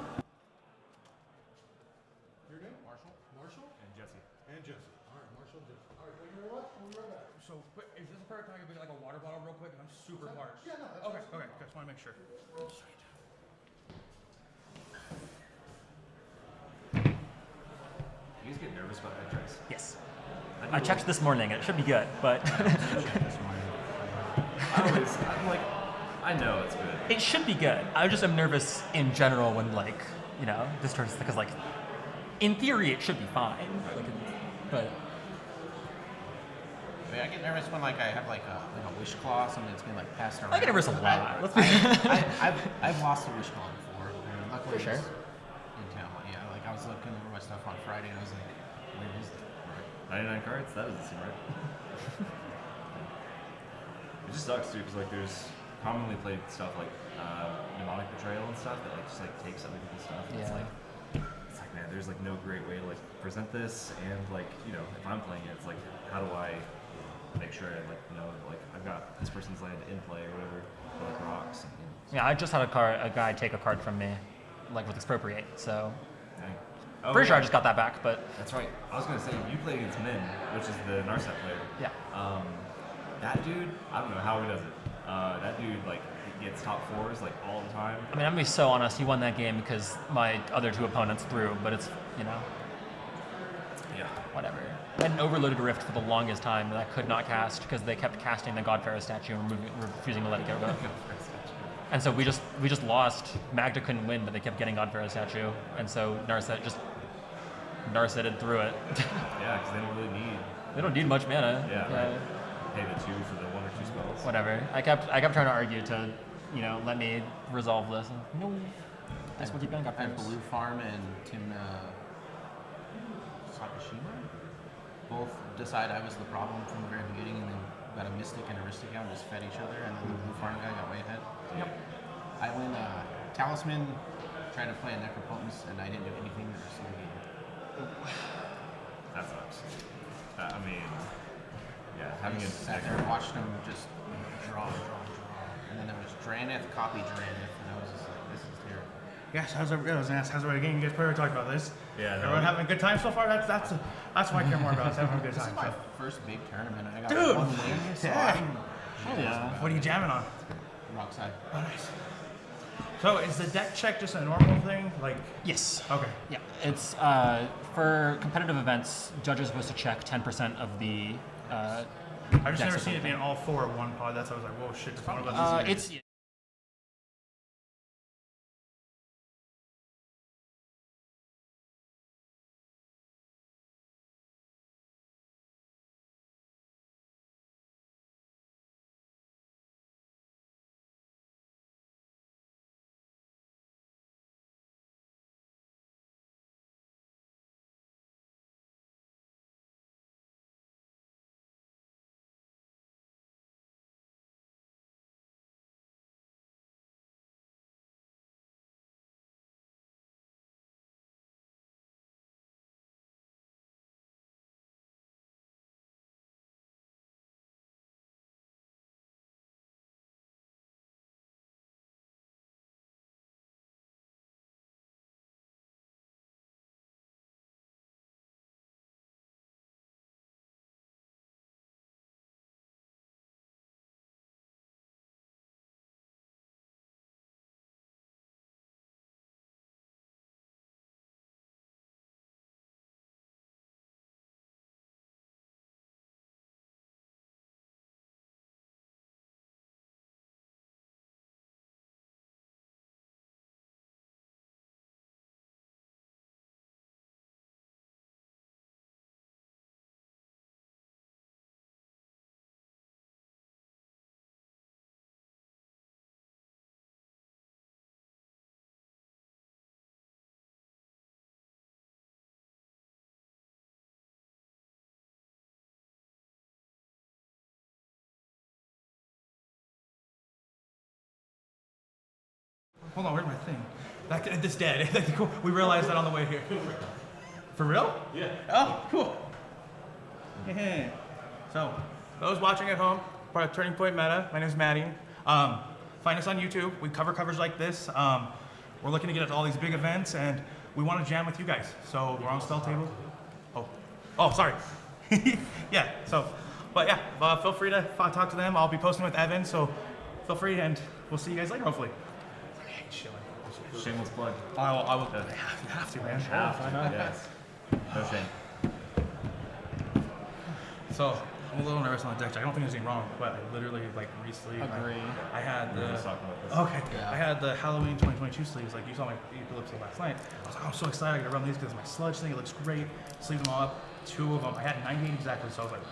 Your name? Marshall. Marshall? And Jesse. And Jesse. All right, Marshall and Jesse. All right, thank you very much. We'll be right back. So, is this a perfect time to bring like a water bottle real quick? I'm super parched. Yeah, no, that's Okay, okay. Just want to make sure. Sweet. You guys get nervous about that choice? Yes. I checked this morning. It should be good, but I'm like, I know it's good. it should be good. I just am nervous in general when this turns because in theory it should be fine. But I mean, I get nervous when I have like a wish claw, something that's been passed around. I get nervous a lot. I've lost a wish claw before. And luckily For sure. it's in town. Yeah, I was looking over my stuff on Friday and I was like, where is it? 99 cards? That doesn't seem right. It just sucks too, because there's commonly played stuff like mnemonic betrayal and stuff that just takes other people's stuff. And Yeah. it's like man, there's no great way to present this, and if I'm playing it, it's how do I make sure I know I've got this person's land in play or whatever, or rocks. And, yeah, I just had a guy take a card from me, with expropriate. So dang. pretty sure I just got that back, but That's right. I was gonna say you played against Min, which is the Narset player. yeah. That dude, I don't know how he does it. That dude he gets top fours all the time. I mean, I'm gonna be so honest. He won that game because my other two opponents threw, but it's Yeah. whatever. I had an overloaded rift for the longest time that I could not cast because they kept casting the Godpharaoh statue and refusing to let it go. And so we just lost. Magda couldn't win, but they kept getting Godpharaoh statue, and so Narset through it. Yeah, because they don't really need. They don't need much mana. Yeah. Right. Pay the 2 for the 1 or 2 spells. Whatever. I kept trying to argue to, let me resolve this. And, no. Guess we'll keep going. Got And Blue Farm and Tim Sakashima both decide I was the problem from the very beginning, and then got a Mystic and a Ristic out and just fed each other, and then the Blue Farm guy got way ahead. Yep. I went Talisman, trying to play a Necropotence, and I didn't do anything the rest of the game. That sucks. I mean, yeah, having a sat there and watched him just draw. And then there was Draneth, copy Draneth, and I was just like, this is terrible. Yes, how's everybody getting? You guys probably talked about this. Yeah, no, Everyone having a good time so far? That's what I care more about. Is having a good This time. is my So. first big tournament. I got Dude! one win, so Yeah. What are you jamming on? Rockside. Oh, nice. So is the deck check just a normal thing? Like Yes. Okay. Yeah. It's for competitive events, judges are supposed to check 10% of the. I've just never seen it being all four at one pod. That's why I was like, whoa, shit. It's one of us. It's. Hold on, where's my thing? This dead. Cool. We realized that on the way here. For real? Yeah. Oh, cool. Yeah. So, those watching at home, part of Turning Point Meta, my name is Maddie. Find us on YouTube. We cover covers like this. We're looking to get to all these big events, and we want to jam with you guys. So we're on Spell Table. Oh, sorry. Yeah. So, but yeah, feel free to talk to them. I'll be posting with Evan, so feel free, and we'll see you guys later, hopefully. I hate chilling. Shameless plug. I will. You have to, man. Yes. No shame. So I'm a little nervous on the deck check. I don't think there's anything wrong, but I literally recently. Agree. I had We were the. just talking about this. Okay. Yeah. I had the Halloween 2022 sleeves. Like you saw my ellipse last night. I was like, I'm so excited. I got to run these because my sludge thing. It looks great. Sleeve them all up. 2 of them. I had 98 exactly. So I was like,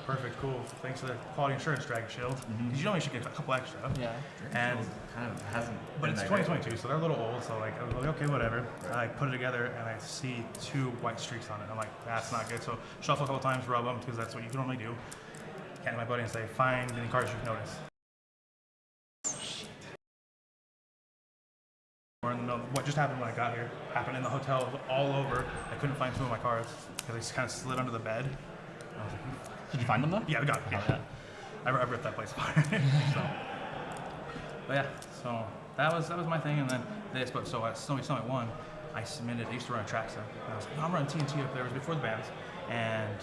perfect, cool. Thanks for the quality insurance, Dragon Shield. Did you know we should get a couple extra? Yeah. And Kind of hasn't. but been it's that great. 2022, so they're a little old. So like, I was like, okay, whatever. I put it together, and I see 2 white streaks on it. I'm like, that's not good. So shuffle a couple times, rub them, because that's what you can normally do. Hand my buddy and say, find any cards you've noticed. Or in the middle, what just happened when I got here happened in the hotel. It was all over. I couldn't find 2 of my cards because they just kind of slid under the bed. I was like, Did you find them though? yeah, we got it. Yeah. Oh, yeah. I ripped that place apart. So, but yeah, so that was my thing, and then this. But so at Snowy Summit 1, I submitted. I used to run a track sim. And I was like, I'm running TNT up there. It was before the bands, and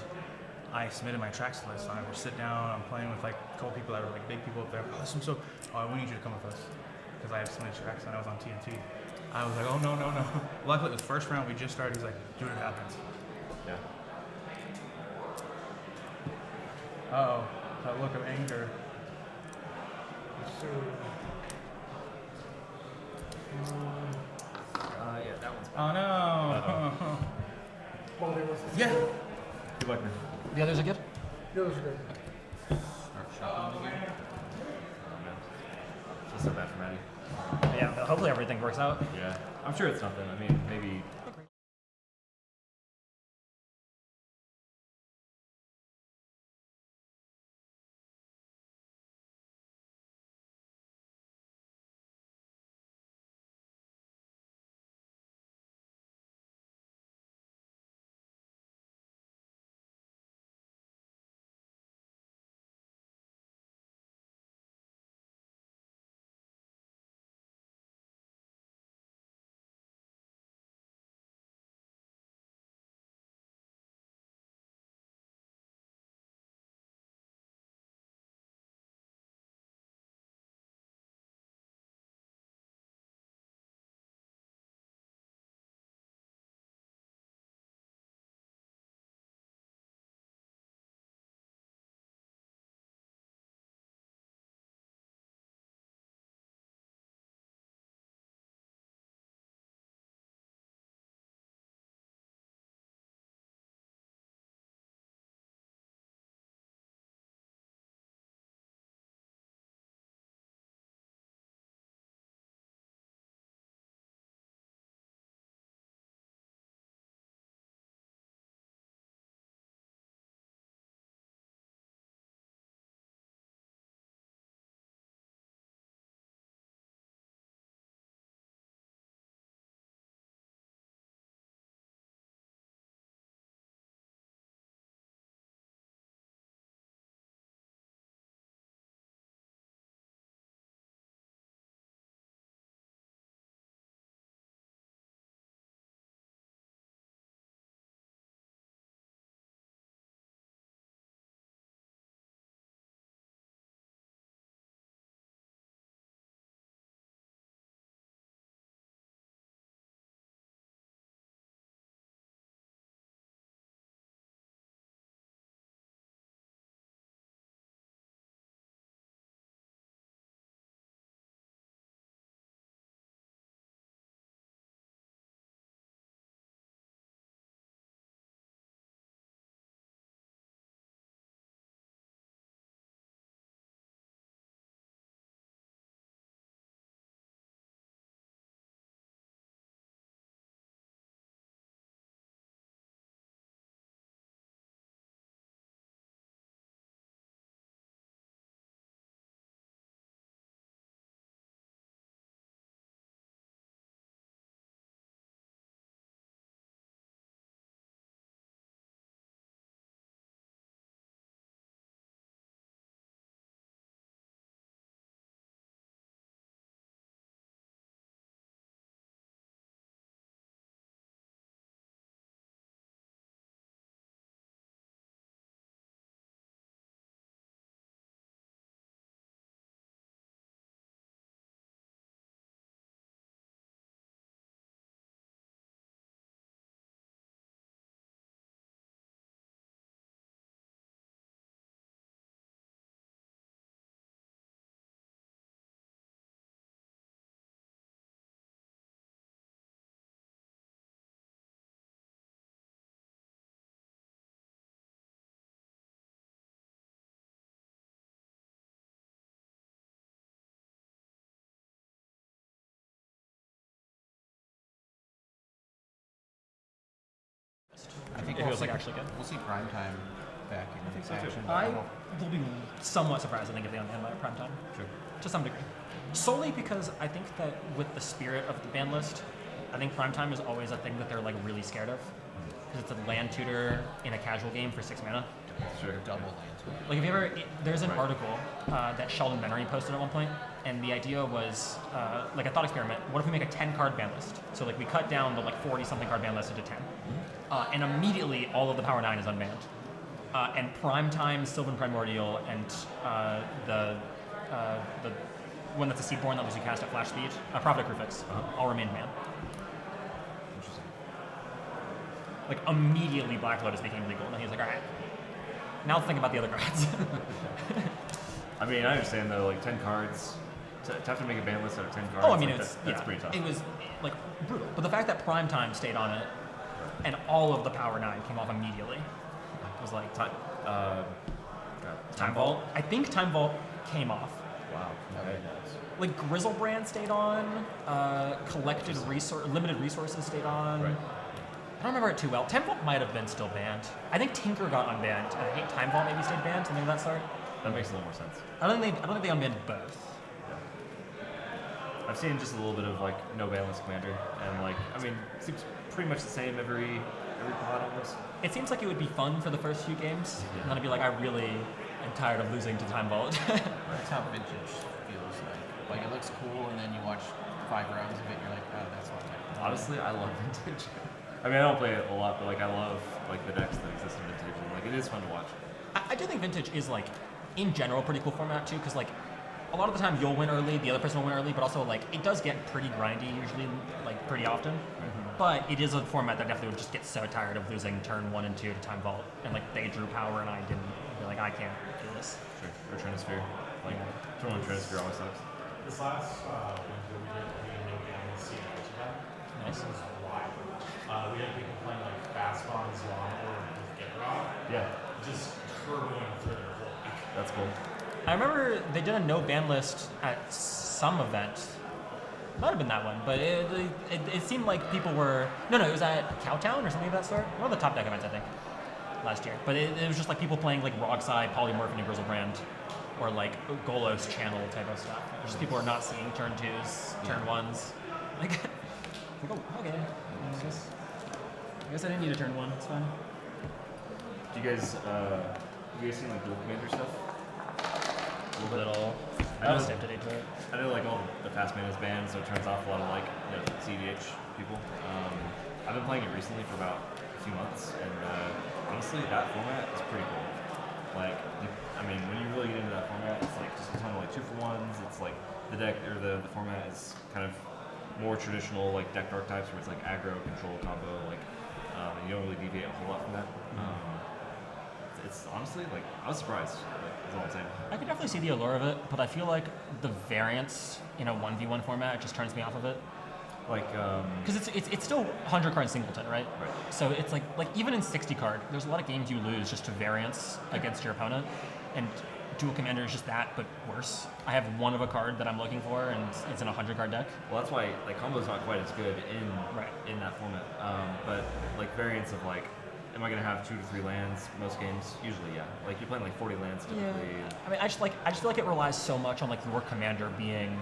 I submitted my tracks list. I would sit down. I'm playing with like a couple people that were like big people up there. Oh, this one's we need you to come with us because I have so many tracks, and I was on TNT. I was like, oh no. Luckily, it was first round. We just started. He's like, dude, it happens. Yeah. Uh-oh, that look of anger. Yeah, that one's. Oh no. Yeah. Good luck, man. The others are good. Those are good. Just so bad for Maddie. Yeah. Hopefully everything works out. Yeah. I'm sure it's nothing. I mean, maybe if it was like actually good. We'll see Primetime back in so, too. action. I will be somewhat surprised, I think, if they unban by prime time. Sure. To some degree. Solely because I think that with the spirit of the ban list, I think prime time is always a thing that they're like really scared of. Because it's a land tutor in a casual game for 6 mana. Sure. Double land tutor. Like if you ever, there's an article that Sheldon Menery posted at one point, and the idea was like a thought experiment. What if we make a 10 card ban list? So like we cut down the like 40 something card ban list into 10, and immediately all of the Power 9 is unbanned, and Prime Time, Sylvan Primordial, and the one that's a Seedborn that lets you cast at flash speed, Prophet Crucifix, all remain banned. Interesting. Like immediately Black Lotus became legal, and he's like, all right, now think about the other cards. I mean, I understand though, like 10 cards, to have to make a ban list out of 10 cards. Oh, I mean, like, it's that's pretty tough. It was like brutal, but the fact that Prime Time stayed on it, and all of the Power 9 came off immediately, was like Time Vault. I think Time Vault came off. Wow. Okay. Like Grizzlebrand stayed on. Limited resources stayed on. Right. I don't remember it too well. Time Vault might have been still banned. I think Tinker got unbanned, and I think Time Vault maybe stayed banned, something of that sort. That makes a little more sense. I don't think they unbanned both. I've seen just a little bit of like no ban list commander, and like I mean, it seems pretty much the same every pod almost. It seems like it would be fun for the first few games, and then I'd be like, I really am tired of losing to Time Vault. That's how Vintage feels like. Like it looks cool, and then you watch 5 rounds of it, and you're like, oh, that's not time. Honestly, I love Vintage. I mean, I don't play it a lot, but like I love like the decks that exist in Vintage, and like it is fun to watch. I do think Vintage is like, in general, pretty cool format too, because like a lot of the time you'll win early, the other person will win early, but also like it does get pretty grindy usually, like pretty often. But it is a format that definitely would just get so tired of losing turn 1 and 2 to Time Vault, and like they drew power and I didn't. I'd be like, I can't do this. Sure. Or Trinisphere. Like turn 1 Trinisphere always sucks. This last winter we did no ban with CEDH event. Nice. This was wild. We had people playing like fast bonds long or with Get Rock. Yeah. Just turboing through their whole week. That's cool. I remember they did a no ban list at some event. Might have been that one, but it seemed like people were... No, it was at Cowtown or something of that sort. One of the top deck events, I think, last year. But it was just like people playing like Rogside, Polymorph, and Grizzlebrand, or like Golos channel type of stuff. Just people are not seeing turn 2s, turn 1s. Like, oh, okay. I guess I didn't need a turn 1. It's fine. Do you guys seen like dual commander stuff? A little. I was tempted into it. I know like all the fast mana is banned, so it turns off a lot of like CEDH people. I've been playing it recently for about a few months, and honestly, that format is pretty cool. Like, I mean, when you really get into that format, it's like just a ton of like 2-for-1s. It's like the deck or the format is kind of more traditional like deck archetypes where it's like aggro, control, combo, like, and you don't really deviate a whole lot from that. It's honestly like I was surprised. Like, is all I'm saying. I can definitely see the allure of it, but I feel like the variance in a 1v1 format just turns me off of it. Like, because it's still 100 card singleton, right? Right. So it's like even in 60 card, there's a lot of games you lose just to variance against your opponent, and Dual Commander is just that, but worse. I have one of a card that I'm looking for, and it's in a 100 card deck. Well, that's why like combo's not quite as good in that format. But like variance of like, am I gonna have 2 to 3 lands most games? Usually, yeah. Like you're playing like 40 lands typically. Yeah. I mean, I just feel like it relies so much on like your commander being.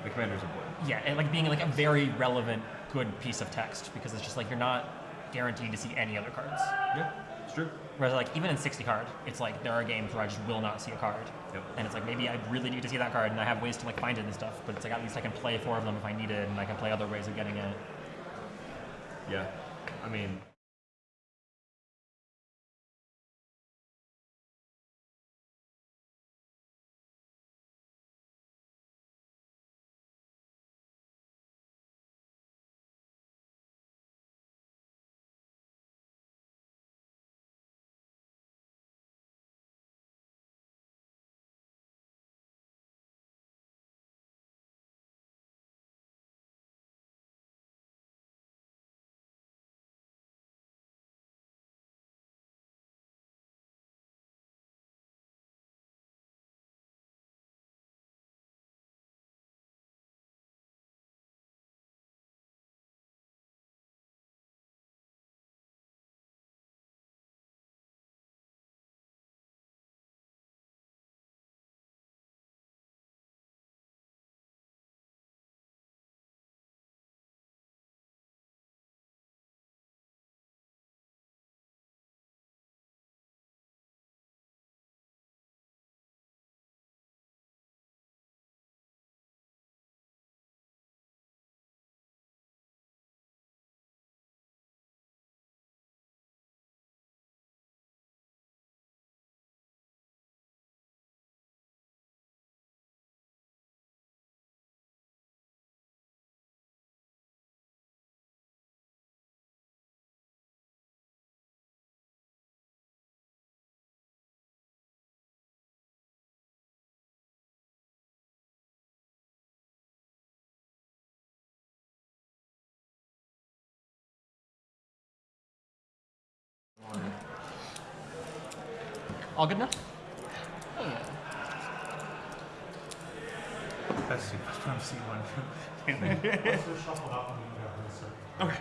The commander's important. Yeah, and like being like a very relevant, good piece of text, because it's just like you're not guaranteed to see any other cards. Yeah, it's true. Whereas like even in 60 card, it's like there are games where I just will not see a card. Yep. And it's like maybe I really need to see that card, and I have ways to like find it and stuff, but it's like at least I can play 4 of them if I need it, and I can play other ways of getting it. Yeah, I mean. All good now? That's from C1. Let's just shuffle it up and we got this. Okay.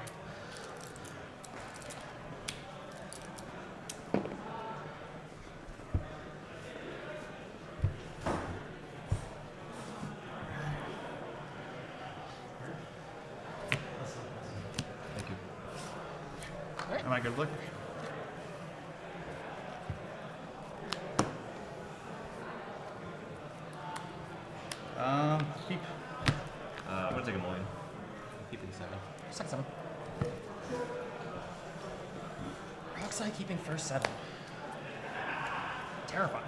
Thank you. Am I good looking? Keep. I'm gonna take a mulligan. Keeping 7. Second 7. Rockside keeping first 7. Terrifying.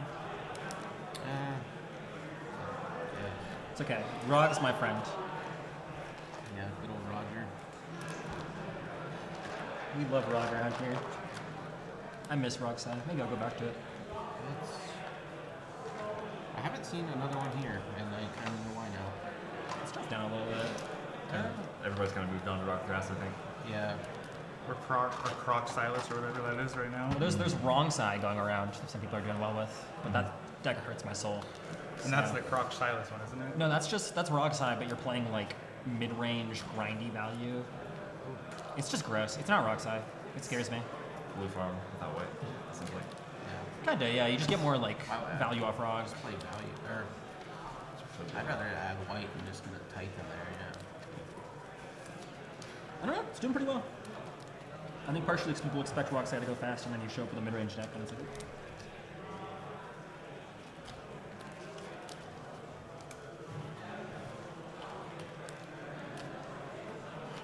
Yeah. It's okay. Rog is my friend. Yeah, good old Roger. We love Rog around here. I miss Rockside. Maybe I'll go back to it. I haven't seen another one here, and I kind of know why now. It's dropped down a little bit. Everybody's kind of moved on to rock grass, I think. Yeah. Or Croc Silas or whatever that is right now. Well, there's wrong side going around. Some people are doing well with, but that deck hurts my soul. And that's the Croc Silas one, isn't it? No, that's Rog side, but you're playing like mid-range grindy value. It's just gross. It's not Rog side. It scares me. Blue farm without white, simply. Kinda, yeah. You just get more like value off Rogs. Play value, or I'd rather add white and just get a Titan there, yeah. I don't know. It's doing pretty well. I think partially because people expect Rockside to go fast, and then you show up with a mid-range deck, and it's like.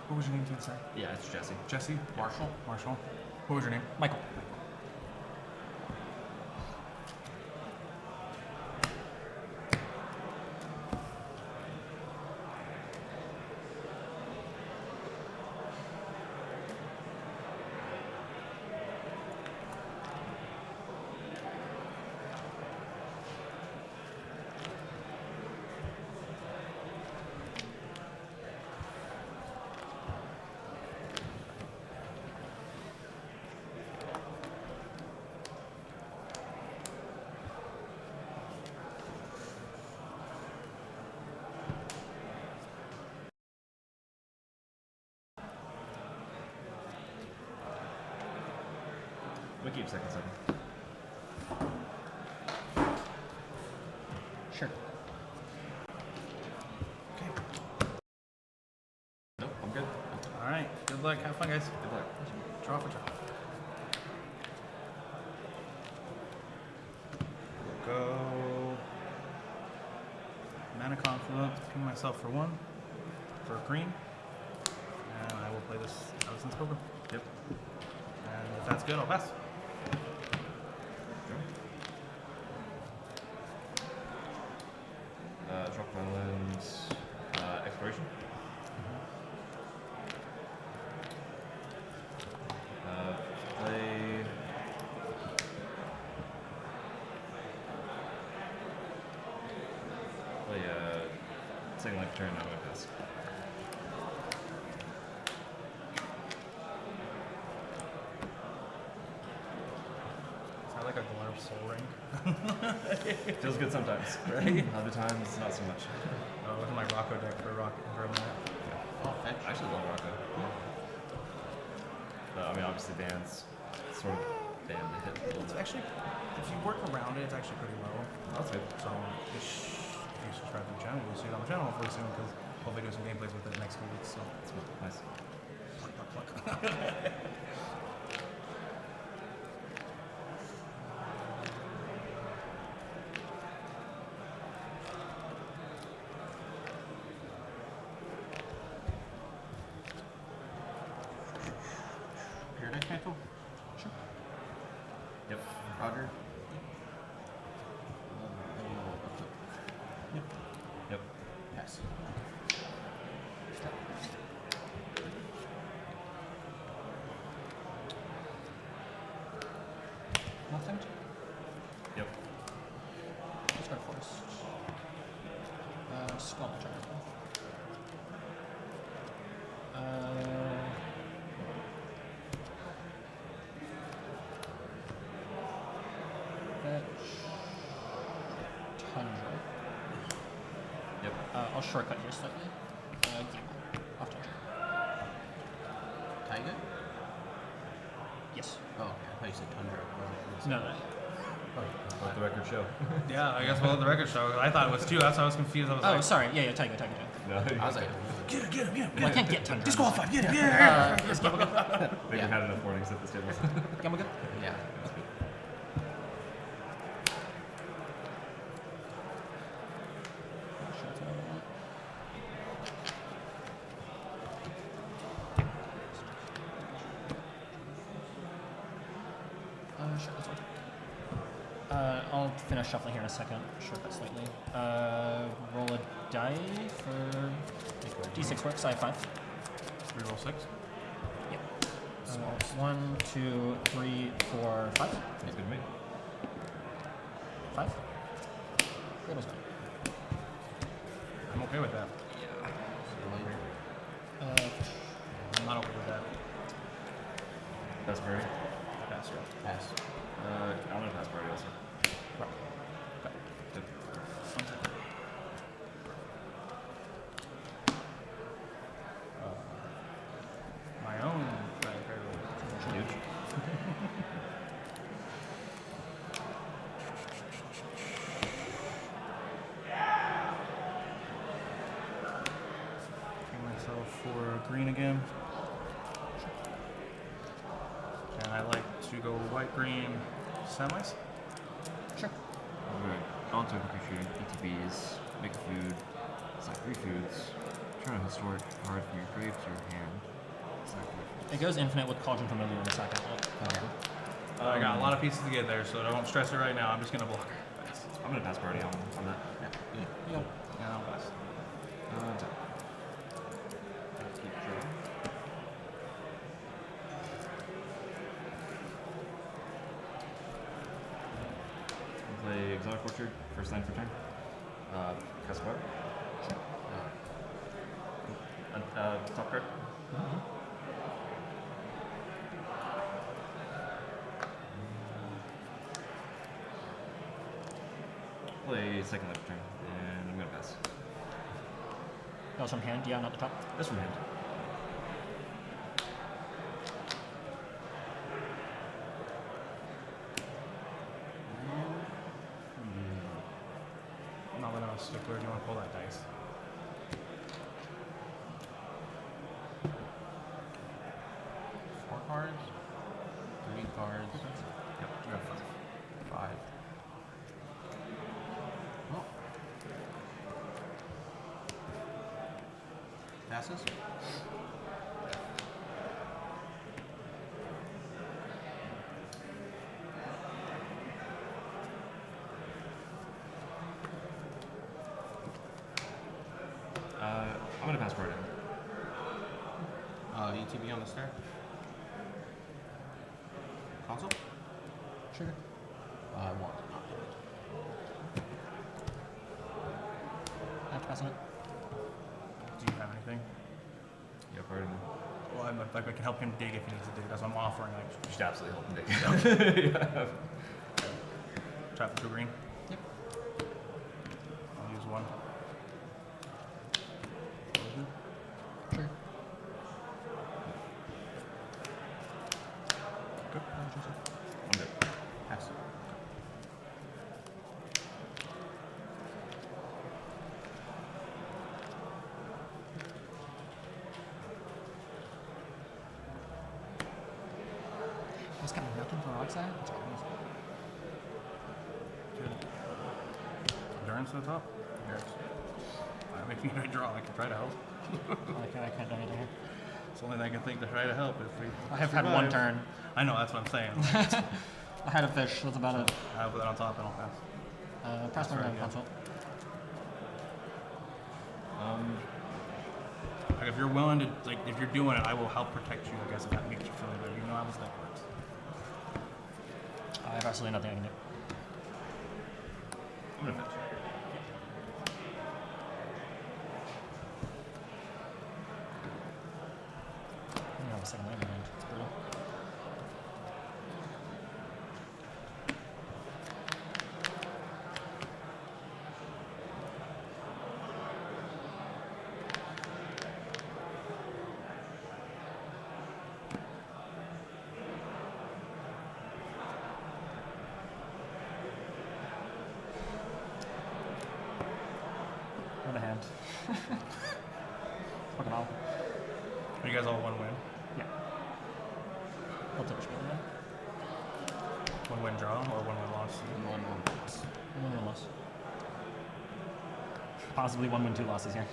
What was your name, sorry? Yeah, it's Jesse. Jesse? Marshall? Marshall. What was your name? Michael. We'll keep second 7. Sure. Nope, I'm good. All right. Good luck. Have fun, guys. Good luck. Draw for draw. Go. Mana Confluent. Ping myself for 1. For green. And I will play this Allison's Program. Yep. And if that's good, I'll pass. Drop Islands. Exploration. Play. Play second life turn, I'm gonna pass. Sound like a Glarb Soul Ring. Feels good sometimes, right? Other times, not so much. Oh, it was my Rocco deck for a minute. Oh, fetch. I actually love Rocco. I mean, obviously, bands sort of band to hit. It's actually, if you work around it, it's actually pretty low. That's good. So if you subscribe to the channel, you'll see it on the channel hopefully soon because hopefully do some gameplays with it next few weeks. So That's good. Nice. pluck, pluck, pluck. Paradise Mantle? Sure. Yep. Roger? Yep. Yep. Yes. Nothing. Yep. Let's go first. Skull charge. I'll shortcut here slightly. Game. Off turn. Taiga? Yes. Oh, okay. I thought you said Tundra. No. Let the record show. Yeah, I guess we'll let the record show. I thought it was 2. That's why I was confused. I was Oh, like, sorry. Yeah, Taiga. No, I was like, get him. Well, I can't get Tundra. Disqualified. Get him. Is Gamble good? I think we've had enough warnings at this table. Gamble good? yeah. Sure, that's fine. I'll finish shuffling here in a second. Shortcut slightly. Roll a die for D6 works. I have 5. Reroll 6. Yep. 1, 2, 3, 4, 5. That's good to me. 5. Riddle's gone. I'm okay with that. I'm not okay with that. Pass party. Pass. Pass. I'm gonna pass party also. Yep. My own. Huge. Bring myself for green again. And I like to go white, green, semis. Sure. Alright. On to recruiting ETBs, make food, select 3 foods, turn a historic card from your grave to your hand. Select 3 foods. It goes infinite with Cauldron Familiar in the second. I got a lot of pieces to get there, so don't stress it right now. I'm just gonna block her. I'm gonna pass party on that. Yeah. Yeah, I'll pass. Tap. Keep drawing. Play Exotic Orchard, first line for turn. Cast a card. Top card. Play second line for turn, and I'm gonna pass. That was from hand, yeah, not the top. That's from hand. Not that I'm a stickler. Do you want to pull that dice? Four cards. 3 cards. Yep. You have 5. Oh. Passes? I'm gonna pass party. ETB on the start. Console? Trigger. I want to not I have to pass on it. Do you have anything? Yeah, party. Well, I'm like I can help him dig if he needs to dig. That's what I'm offering. Like, You should absolutely help him dig. Yeah. trap for 2 green. Yep. I'll use 1. Trigger. Good. I'm good. pass. There's kind of nothing for Rockside. Good. Endurance to the top. Endurance. If you draw, I can try to help. I can't do anything here. It's the only thing I can think to try to help. If we I have had 1 turn. I know, that's what I'm saying. I had a fish, that's about it. I'll put that on top and I'll pass. Pass my Sorry, round yeah. console. Like if you're willing to, like if you're doing it, I will help protect you. I guess if that makes you feel better. You know how this thing works. I have absolutely nothing I can do. I'm gonna finish. I don't have a second land in hand. It's brutal. What a hand. Fucking awful. Are you guys all one win? Yeah. I'll take a spell, yeah. One win draw or one win loss? One. One win loss. Possibly 1 win 2 losses here.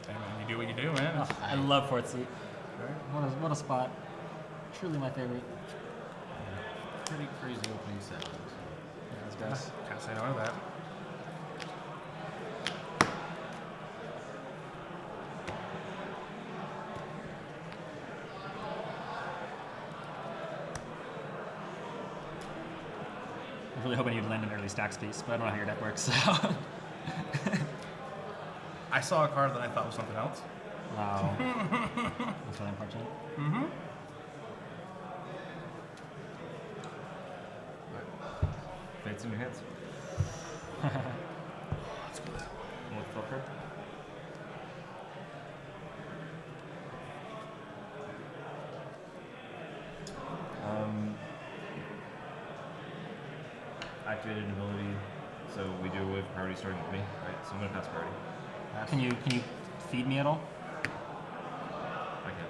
Hey man, you do what you do, man. Oh, I love fourth seat. What a spot. Truly my favorite. Pretty crazy opening set. Yeah, it's gross. Can't say no to that. I'm really hoping you'd land an early stacks piece, but I don't know how your deck works, so. I saw a card that I thought was something else. Wow. That's really unfortunate. Mm-hmm. Fate's in your hands. Let's go that way. What's the card? Activated ability, so we do with priority starting with me, right? So I'm gonna pass priority. Can you feed me at all? I can.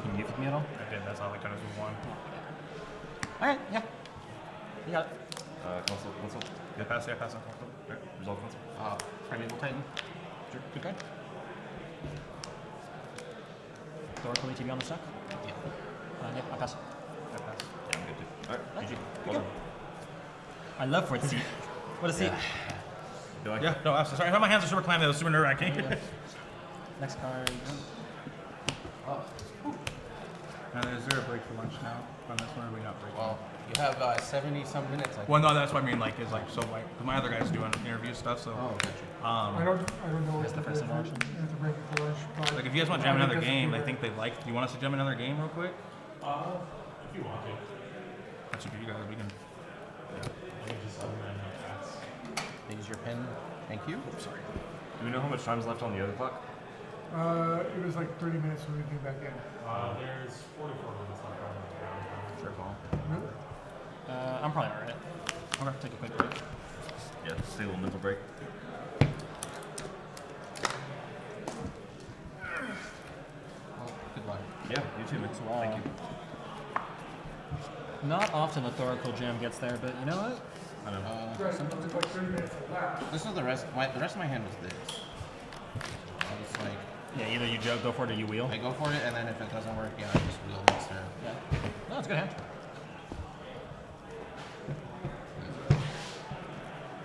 Can you feed me at all? I did. That's all I kind of was one. Alright, yeah. You got it. Console. Yeah, pass on console. Alright, resolve console. Primeval Titan. Sure. Good card. Thoracle ETB on the stack? Yeah. Yep, I'll pass. I pass. Yeah, I'm good too. Alright, GG. Well done. I love fourth seat. What a seat. You like Yeah, it? no, absolutely. Sorry, my hands are super clammy. That was super nerve-wracking. Next card. And is there a break for lunch now on this one, or are we not breaking? Well, you have 70-some minutes. Well, no, that's what I mean. Like, is like so like 'cause my other guy's doing interview stuff. So, Oh, gotcha. I don't know. That's the first introduction. You have to break it for lunch. but- like if you guys want to jam another game, I think they like. Do you want us to jam another game real quick? If you want to. That's up to you guys. We can. Use your pen. Thank you. Sorry. Do we know how much time's left on the other clock? It was like 30 minutes when we came back in. There's 44 minutes left on the round. Sure call. Really? I'm probably alright. Okay, take a quick break. Yeah, just take a little mental break. Well, good luck. Yeah, you too, man. Thank you. Not often a Thoracle gem gets there, but you know what? I know. Sometimes It's like 30 minutes left. this is the rest. The rest of my hand was this. I was like, Yeah, either you go for it or you wheel. I go for it, and then if it doesn't work, yeah, I just wheel next turn. Yeah. No, it's a good hand.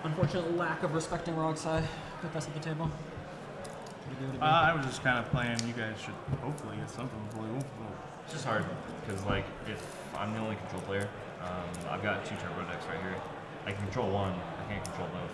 Unfortunate lack of respecting Rogsai. Put us at the table. I was just kind of playing. You guys should hopefully get something blue. It's just hard, because like, if I'm the only control player, I've got 2 turbo decks right here. I can control one, I can't control both.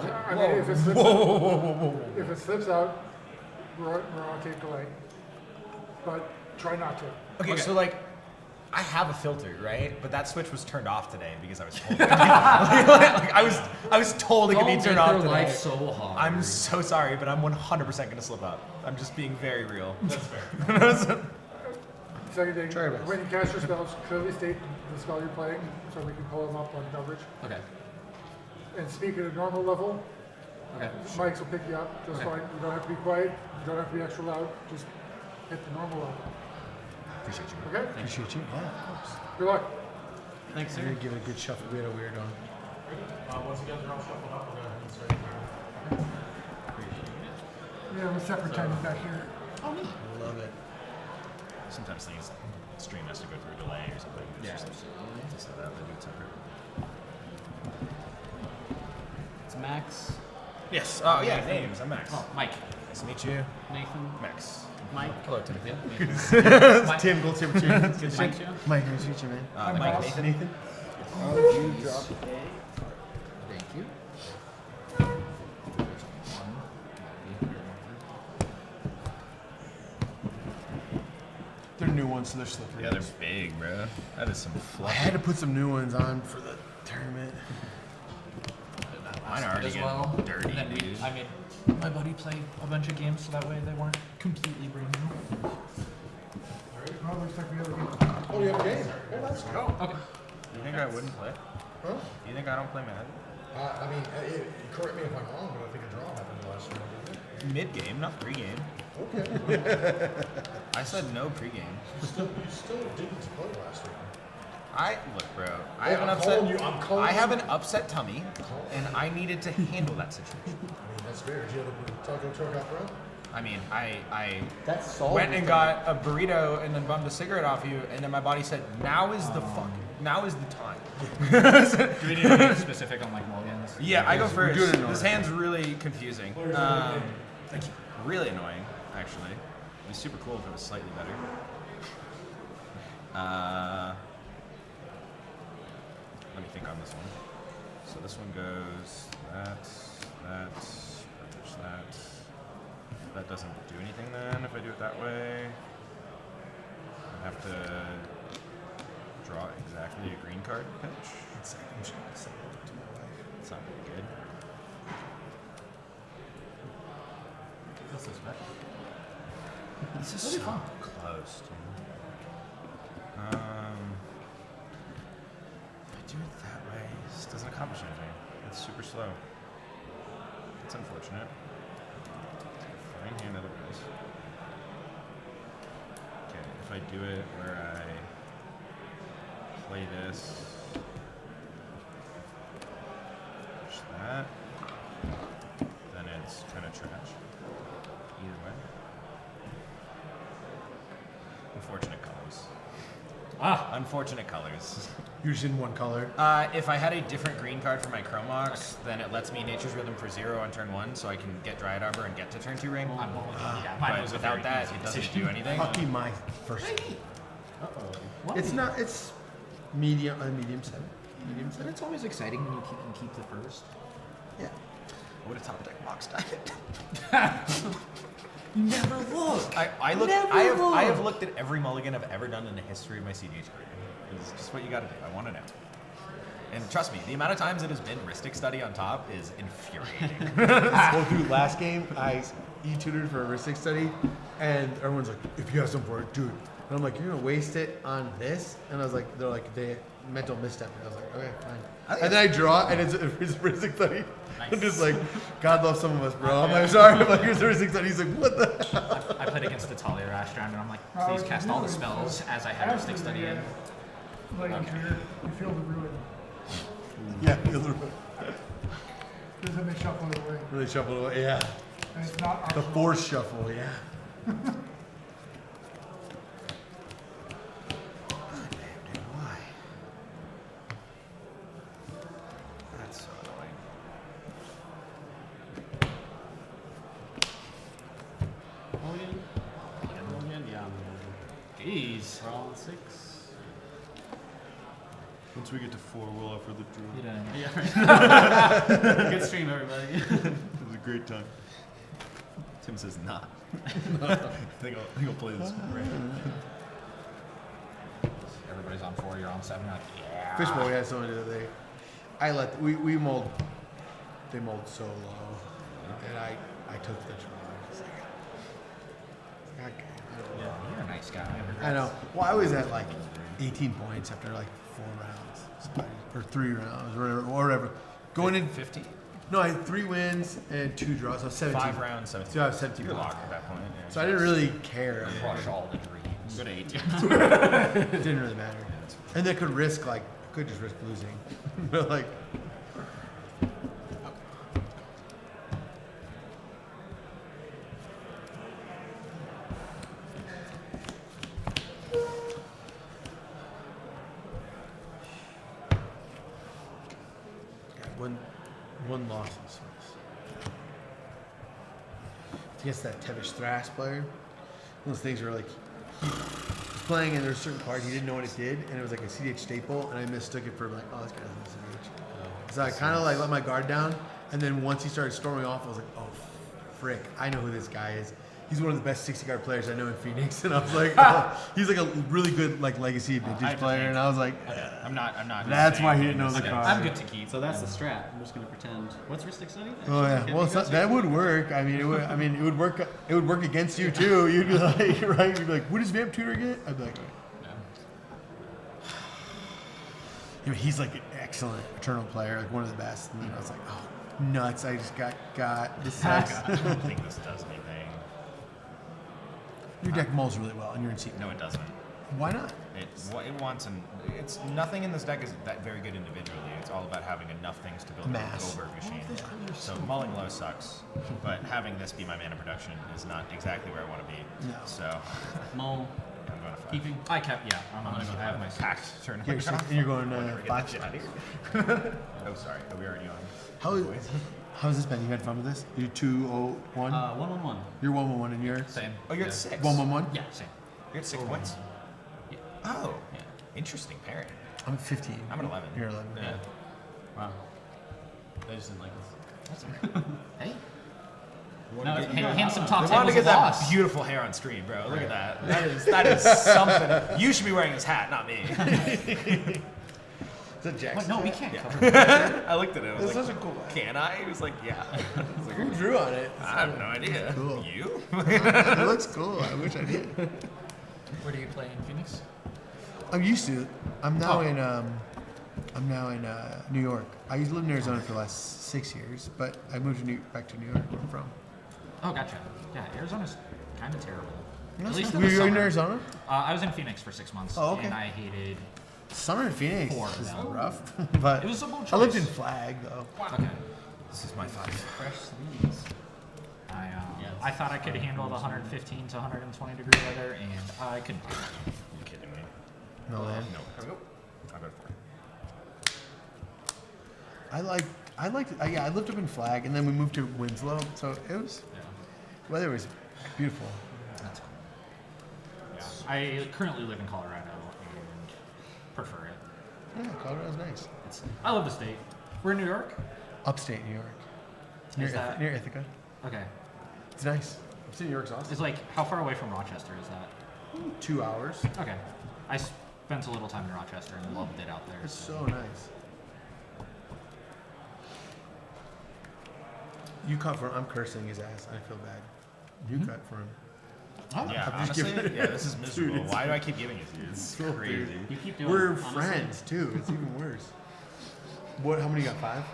I mean, if it slips out, if it slips out, we're on tape delay. But try not to. Okay, so like, I have a filter, right? But that switch was turned off today because I was told. I was told it could be turned off today. Life so hard. I'm so sorry, but I'm 100% gonna slip up. I'm just being very real. That's fair. Second thing, when you cast your spells, clearly state the spell you're playing so we can pull them up on coverage. Okay. And speak at a normal level. Okay. Mics will pick you up just fine. You don't have to be quiet. You don't have to be extra loud. Just hit the normal level. Appreciate you. Okay? Appreciate you. Yeah, of course. Good luck. Thanks, We're sir. gonna give it a good shuffle. We had a weird one. Once you guys are all shuffled up, we'll go ahead and start. We have a separate timing back here. Oh, neat. I love it. Sometimes things, stream has to go through a delay or something. Yeah. Just so that they do it separate. It's Max. Yes. Oh yeah. Names. I'm Max. Oh, Mike. Nice to meet you. Nathan. Max. Mike. Hello, Timothy. Tim, Gold Timber Two. Mike, too. Mike, nice to meet you, man. Mike. Nathan. Nathan. Oh, you dropped a. Thank you. They're new ones, so they're slippery. Yeah, they're big, bro. That is some I fluff. had to put some new ones on for the tournament. Mine are already as getting well. dirty, And then dude. I made my buddy play a bunch of games so that way they weren't completely brand new. Well, looks like we have a game. Oh, you have a game? Well, let's go. Okay. You think I wouldn't play? Huh? You think I don't play Magic? I mean, correct me if I'm wrong, but I think a draw happened last round, didn't Mid game, not pre-game. it? Okay. I said no pre-game. You still didn't play last round. Look, bro. I Hey, have an I'm upset. calling you- I'm calling I have you. an upset tummy, and I needed to handle that situation. I mean, that's fair. Did you have a taco truck out front? I mean, I That's solid. Went and got a burrito and then bummed a cigarette off you, and then my body said, "Now is the now is the time." Do we need to be specific on like mulligans? Yeah, I go first. doing it in This order. hand's really confusing. Thank you. Really annoying, actually. It'd be super cool if it was slightly better. Let me think on this one. So this one goes that. That doesn't do anything then if I do it that way. I have to draw exactly a green card pitch. It's not very good. This is better. This is so close, dude. If I do it that way, this doesn't accomplish anything. It's super slow. It's unfortunate. Fine hand otherwise. Okay, if I do it where I play this, push that, then it's kind of trash. Either way. Unfortunate colors. Unfortunate colors. You're just in one color. If I had a different green card for my Chromox, then it lets me Nature's Rhythm for 0 on turn 1, so I can get Dryad Arbor and get to turn 2 ring. But without that, it doesn't do anything. Lucky my first. Uh-oh. It's not. It's medium. Medium set. Medium But set. it's always exciting when you can keep the first. Yeah. I would have top deck box diamond. You never look. I look. Never I have look. looked at every mulligan I've ever done in the history of my CEDH career. It's just what you got to do. I want to know. And trust me, the amount of times it has been Ristic Study on top is infuriating. Well, dude, last game I e-tutored for a Ristic study, and everyone's like, "If you have some for it, dude." And I'm like, "You're gonna waste it on this?" And I was like, "They're like they mental misstep." And I was like, "Okay, fine." And then I draw, and it's a Ristic study. I'm just like, God love some of us, bro. I'm like, sorry. I'm like, here's a Ristic study. He's like, what the hell? I played against the Talia last round, and I'm like, please cast all the spells as I had Mystic Study in. Like intruder, you feel the ruin. Yeah, feel the Because then they shuffle it away. really shuffle away. Yeah, And it's not the optional. force shuffle. Yeah. Why? That's so annoying. Mulligan? Yeah, I'm mulligan. Jeez. We're all on 6. Once we get to 4, we'll offer the draw. Yeah, right. Good stream, everybody. It was a great time. Tim says not. I think I'll play this right. Everybody's on 4, you're on 7. Like, yeah. Fishbowl, we had someone the other day. We mold. They mold so low, and I took the draw. Okay. Yeah, you're a nice guy. I know. Well, I was at like 18 points after like 4 rounds, or 3 rounds, or whatever. Going in 50. No, I had 3 wins and 2 draws. So 17. 5 rounds, 17. So I was 17 You're points. locked at that point. Yeah. So I didn't really care. Crush all the dreams. Go to 18. It didn't really matter. And they could risk could just risk losing, but like. One loss is against that Tevish Thrash player. One of those things where like he was playing and there was a certain card he didn't know what it did, and it was like a CEDH staple, and I mistook it for like, oh, this guy doesn't CEDH. So I kind of like let my guard down, and then once he started storming off, I was like, oh, frick, I know who this guy is. He's one of the best 60 card players I know in Phoenix, and I was like, oh, he's like a really good like legacy vintage player, and I was like, I'm not. That's why he didn't know the card. I'm good to keep. So that's the strat. I'm just gonna pretend. What's Ristic Study? Oh yeah, well that would work. I mean, it would work. It would work against you too. You'd be like, right? You'd be like, what does Vamp Tutor get? I'd be like, yeah, he's like an excellent Eternal player, like one of the best. And I was like, oh, nuts! I just got this sucks. I don't think this does anything. Your deck mulls really well, and you're in seat. No, it doesn't. Why not? It wants it's nothing in this deck is that very good individually. It's all about having enough things to build a Goldberg machine. So mulling low sucks, but having this be my mana production is not exactly where I want to be. No. So Mull. I'm going to 5. Keeping. I kept. Yeah. I'm gonna go. I have my packed turn. You're going Whatever, get that shit out of here. Oh, sorry. Are we already on? How's this been? You had fun with this? You 2-0-1? 1-1-1. You're 1-1-1 and you're Same. Oh, you're at 6. 1-1-1? Yeah, same. You're at 6 points. Yeah. Oh, Yeah. interesting pairing. I'm at 15. I'm at 11. You're 11. Yeah. Wow. They just didn't like this. Hey. No, handsome top They 10 wanted was to a get that loss. beautiful hair on stream, bro. Look at that. That is something. You should be wearing this hat, not me. Is that Jackson? No, we can't cover I looked at it. I was It's like, such a cool hat. can I? He was like, yeah. I was like, Who drew on it? I have no idea. Cool. You? It looks cool. I wish I did. Where do you play in Phoenix? I'm used to it. I'm now in New York. I used to live in Arizona for the last 6 years, but I moved back to New York, where I'm from. Oh, gotcha. Yeah, Arizona's kind of terrible. No, At least were in the you in summer. Arizona? I was in Phoenix for 6 months. Oh, okay. And I hated. Summer in Phoenix Four, is no. rough, but It was a bold I lived in choice. Flag though. Okay. This is my 5. Fresh sleeves. I thought I could handle the 115 to 120 degree weather, and I couldn't do it. You kidding me? No land. No. Here we go. I've got 4. I lived up in Flag, and then we moved to Winslow, so it was weather was beautiful. That's cool. Yeah. I currently live in Colorado and prefer it. Yeah, Colorado's nice. I love the state. We're in New York. Upstate New York, near Ithaca. Okay. It's nice. Upstate New York's awesome. It's like, how far away from Rochester is that? 2 hours. Okay. I spent a little time in Rochester and loved it out there. It's so nice. You cut for him. I'm cursing his ass. I feel bad. You cut for him. Oh, Yeah, I'm just honestly, giving- yeah, this is miserable. Dude, Why do I keep giving it to you? It's so crazy. weird. You keep doing We're it, honestly. friends too. It's even worse. What? How many you got? 5?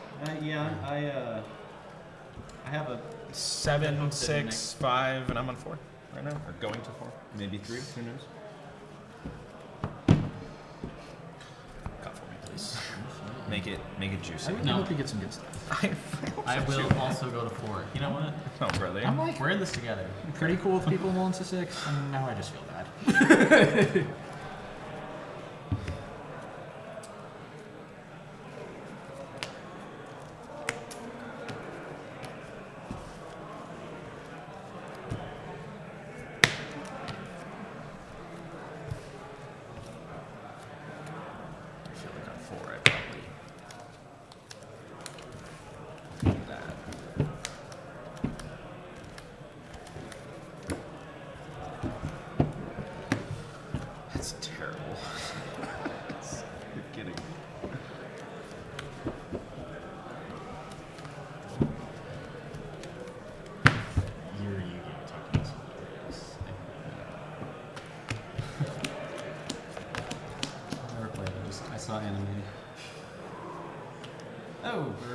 Yeah, I have a 7, 6, 5, and I'm on 4 right now. Or going to 4. Maybe 3. Who knows? Cut for me, please. Make it juicy. I hope you get some good stuff. I will also go to 4. You know what? Oh, brother. I'm like, we're in this together. Pretty cool with people mulling to 6, and now I just feel bad. I feel like on 4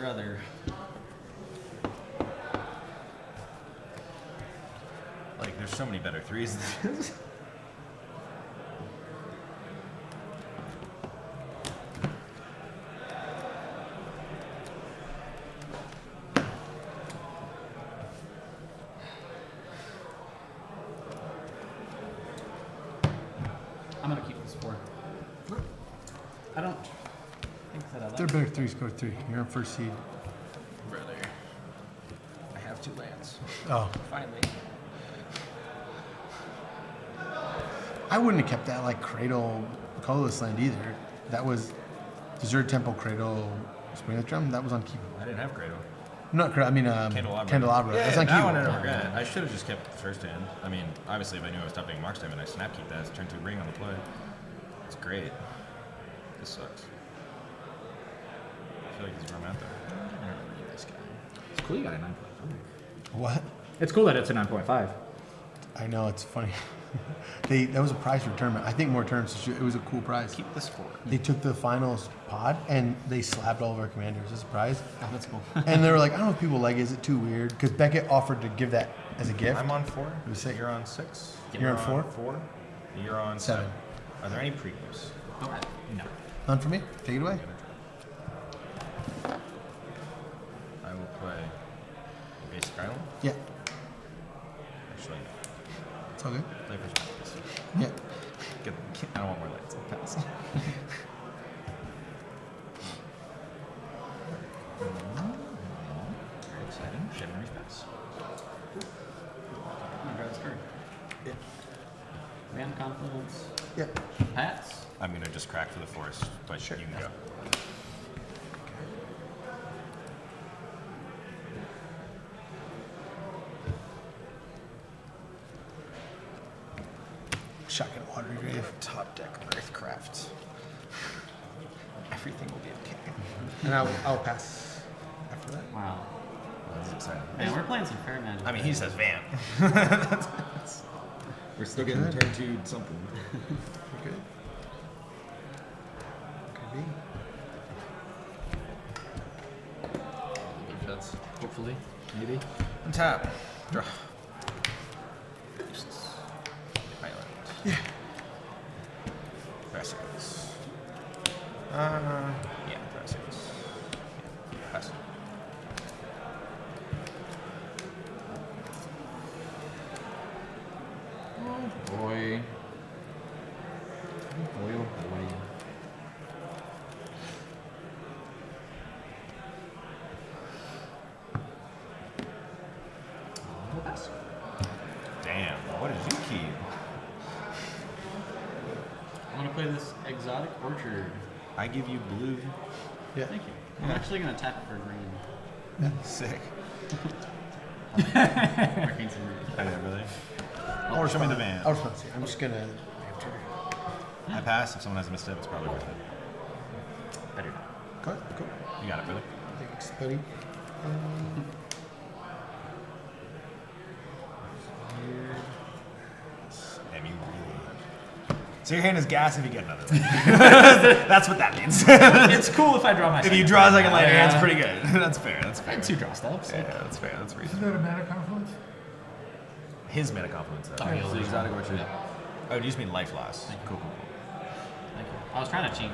brother. Like, there's so many better 3s than this. I'm gonna keep this 4. I don't think that I like They're better 3s. Go 3. You're on first seed. brother. I have 2 lands. Oh. Finally. I wouldn't have kept that like Cradle colorless land either. That was Desert Temple Cradle Spring Drum. That was on keep. I didn't have Cradle. Not Cradle. I mean Candelabra. Yeah, That's on that keep. one I never got. I should have just kept first hand. I mean, obviously, if I knew I was tapping Mark's time and I snap keep that, it's turn 2 ring on the play. It's great. This sucks. I feel like he's romantic. I don't really need this guy. It's cool you got a 9.5. What? It's cool that it's a 9.5. I know, it's funny. That was a prize for a tournament. I think more tournaments. It was a cool prize. Keep this 4. They took the finals pod and they slapped all of our commanders as a prize. Oh, that's cool. And they were like, I don't know if people like it. Is it too weird? Because Beckett offered to give that as a gift. I'm on 4. It was sick. You're on 6. You're on 4? 4. You're on 7. Are there any prequels? No. None for me? Take it away. I will play Basic Island. Yeah. Actually, It's all good. play Perspectives. Yeah. I don't want more lights. I'll pass. Very exciting. Shimmery Pass. I'm gonna grab this card. Yeah. Man Confluence. Yeah. Pass. I'm gonna just crack for the forest, but you can go. Shotgun Watery Grave. Top deck Earthcraft. Everything will be okay. And I'll pass after that. Wow. Well, that's exciting. Man, we're playing some fair magic. I mean, he says Van. We're still getting Good. turn 2 something. Good. Could be. Defense. Hopefully. Maybe. Untap. Draw. Island. Yeah. Brassicus. Yeah, Brassicus. Yeah, pass. Oh boy. Boy, oh boy. Damn, what did you keep? I'm gonna play this Exotic Orchard. I give you blue. Yeah. Thank you. I'm actually gonna tap it for green. Yeah, sick. Marking some green. I didn't really. I'll Show me the respond. van. I'll respond to you. I'm just gonna. I pass. If someone has a misstep, it's probably worth it. I do not. Cool. Cool. You got it, brother. Thanks, buddy. Damn, you really. So your hand is gas if you get another. That's what that means. It's cool if I draw my If second you draw a card. second light, your hand's Yeah. pretty good. That's fair. That's fair. 2 draw steps. Yeah, that's fair. That's Isn't reasonable. that a mana confluence? His mana compliments though. Oh, yeah, the yeah. exotic orchard. Yeah. Oh, you just mean life loss. Cool, cool, Thank you. I was trying to cheat.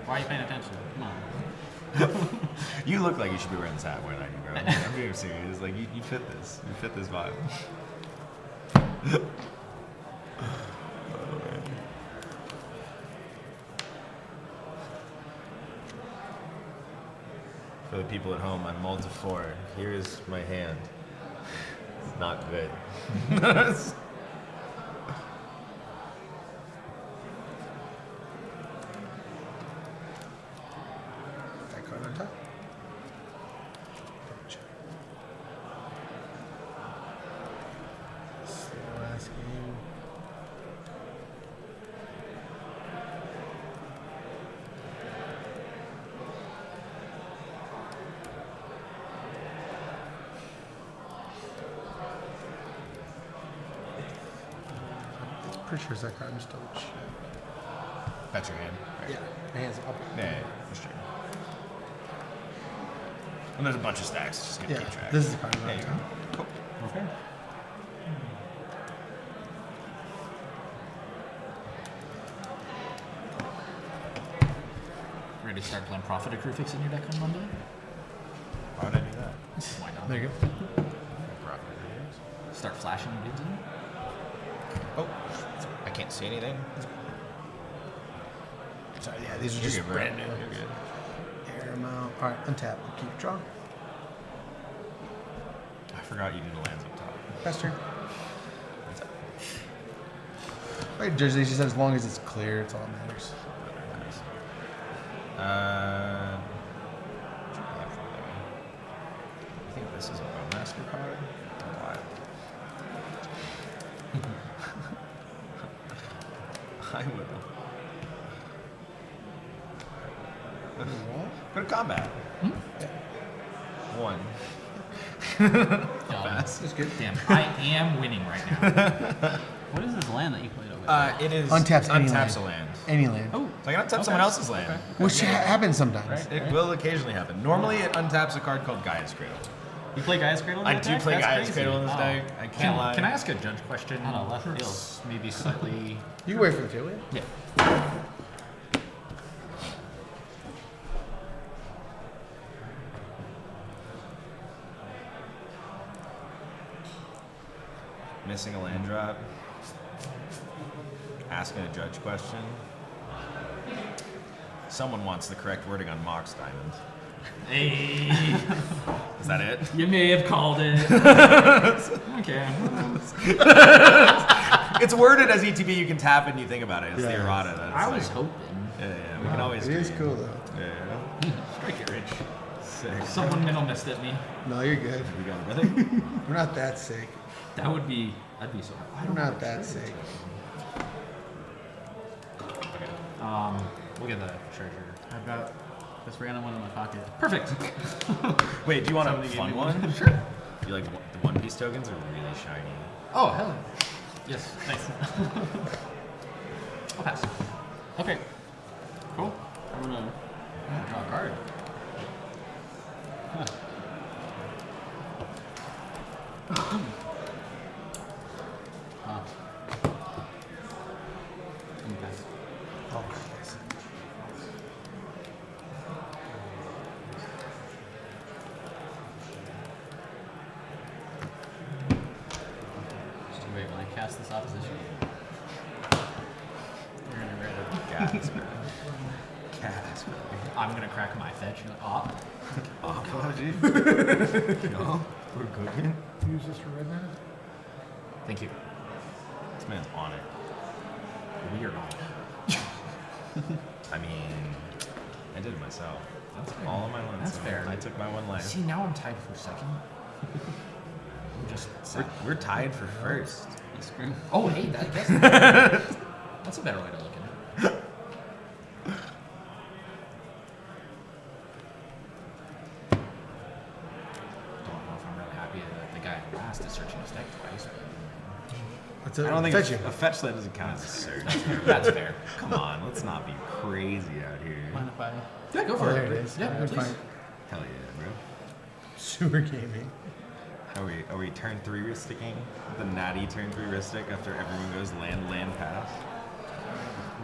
Why are you paying attention? Come on. cool. You look like you should be wearing this hat more than I do, bro. I'm being serious. Like you fit this. You fit this vibe. For the people at home, I'm mulled to 4. Here's my hand. Not good. That card on top. This is the last game. Pretty sure it's that card. I'm just double check. That's your hand. Right. Yeah, my hands up. Yeah, for sure. And there's a bunch of stacks. Just gonna keep track. This is the card. There you go. Cool. Okay. Ready to start playing Profit Accrue Fix in your deck on Monday? Why would I do that? Why not? There you go. Start flashing your dudes in it? Oh, I can't see anything. Sorry, yeah, these are You're just good, bro. brand new. You're good. Air them out. All right, untap. Keep draw. I forgot you did the lands up top. Pass turn. Right, Jersey, she said as long as it's clear, it's all that matters. I think this is a Bowmaster card. Why? I will. Go to combat. One. Fast. That's good. Damn, I am winning right now. What is this land that you played over? It is Untaps any untaps land. a land. Any land. Oh, So I can untap someone else's land. Which happens sometimes. It will occasionally happen. Normally, it untaps a card called Gaia's Cradle. you play Gaia's Cradle in I that do deck? play That's Gaia's crazy. Cradle in this deck. I can't lie. Can I ask a judge question? Out of left field. Maybe slightly. You can wait for the tailwind. Yeah. Missing a land drop. Asking a judge question. Someone wants the correct wording on Mox Diamond. Hey. Is that it? You may have called it. Okay. It's worded as ETB. You can tap it and you think about it. It's the Yeah. errata. That's I was like, hoping. Yeah. We can always. It is dream. cool though. Yeah. Strike it, Rich. Sick. Someone middle missed at me. No, you're good. We got it, brother. We're not that sick. That would be. I'd be so. We're not that sick. We'll get the treasure. I've got this random one in my pocket. Perfect. Wait, do you want Somebody a gave fun me one? Sure. You like the One Piece tokens are really shiny. Oh, hell. Yes. Nice. I'll pass. Okay. Cool. I'm gonna Draw a card. just wait when I cast this opposition. You're gonna be ready. Gas, bro. Gas, bro. I'm gonna crack my fetch and op. Oh, dude. No, we're cooking. Use this for red mana? Thank you. This man's on it. We are on. I mean, I did it myself. That's fair. All of my ones. That's fair. I took my one life. See, now I'm tied for second. I'm just. We're tied for first. Oh, hey, that's that's a better way to look at it. Don't know if I'm really happy that the guy last is searching his deck twice. That's I don't think fetching. a fetch land doesn't count as a search. That's fair. Come on, let's not be crazy out here. Mind if I? Yeah, go Oh, for there it. it is. Yeah, Good please. find. Hell yeah, bro. Sewer gaming. Are we turn 3 risticking? The natty turn 3 ristic after everyone goes land pass?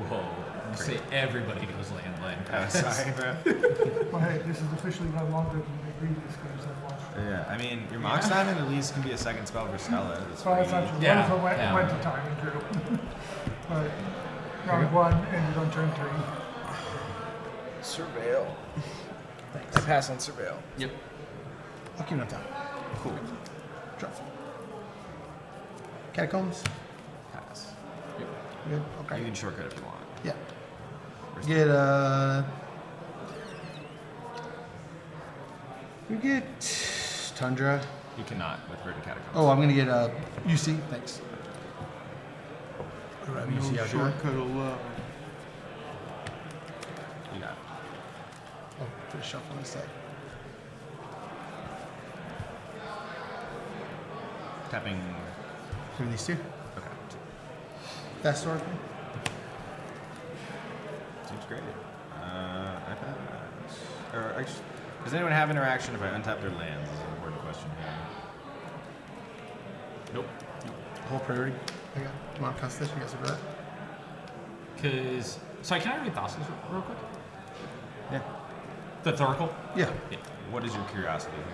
Whoa. You say everybody goes land. Oh, Pass. sorry, bro. Well, hey, this has officially run longer than the previous games I've watched. Yeah, I mean, your Mox Diamond at least can be a second spell for Stella. That's Well, that's free. not true. Yeah, What if I yeah. went to timing too? But round one ended on turn 3. Surveil. I pass on Surveil. Yep. I'll keep it on top. Cool. Drop. Catacombs. Pass. Good. Okay. You can shortcut if you want. Yeah. Get we get Tundra. You cannot with Verdant Catacombs. Oh, I'm gonna get UC. Thanks. Grab UC out here. allowed. You got it. Oh, put a shuffle on the side. Tapping. Who are these two? Okay. Fast sword. Seems great. I pass. Or actually, Does anyone have interaction if I untap their lands? Is an important question here. Nope. Whole priority. I got Mount Constellation. You guys are that? Because, sorry, can I read Thassa's real quick? Yeah. The Thoracle? Yeah. What is your curiosity here?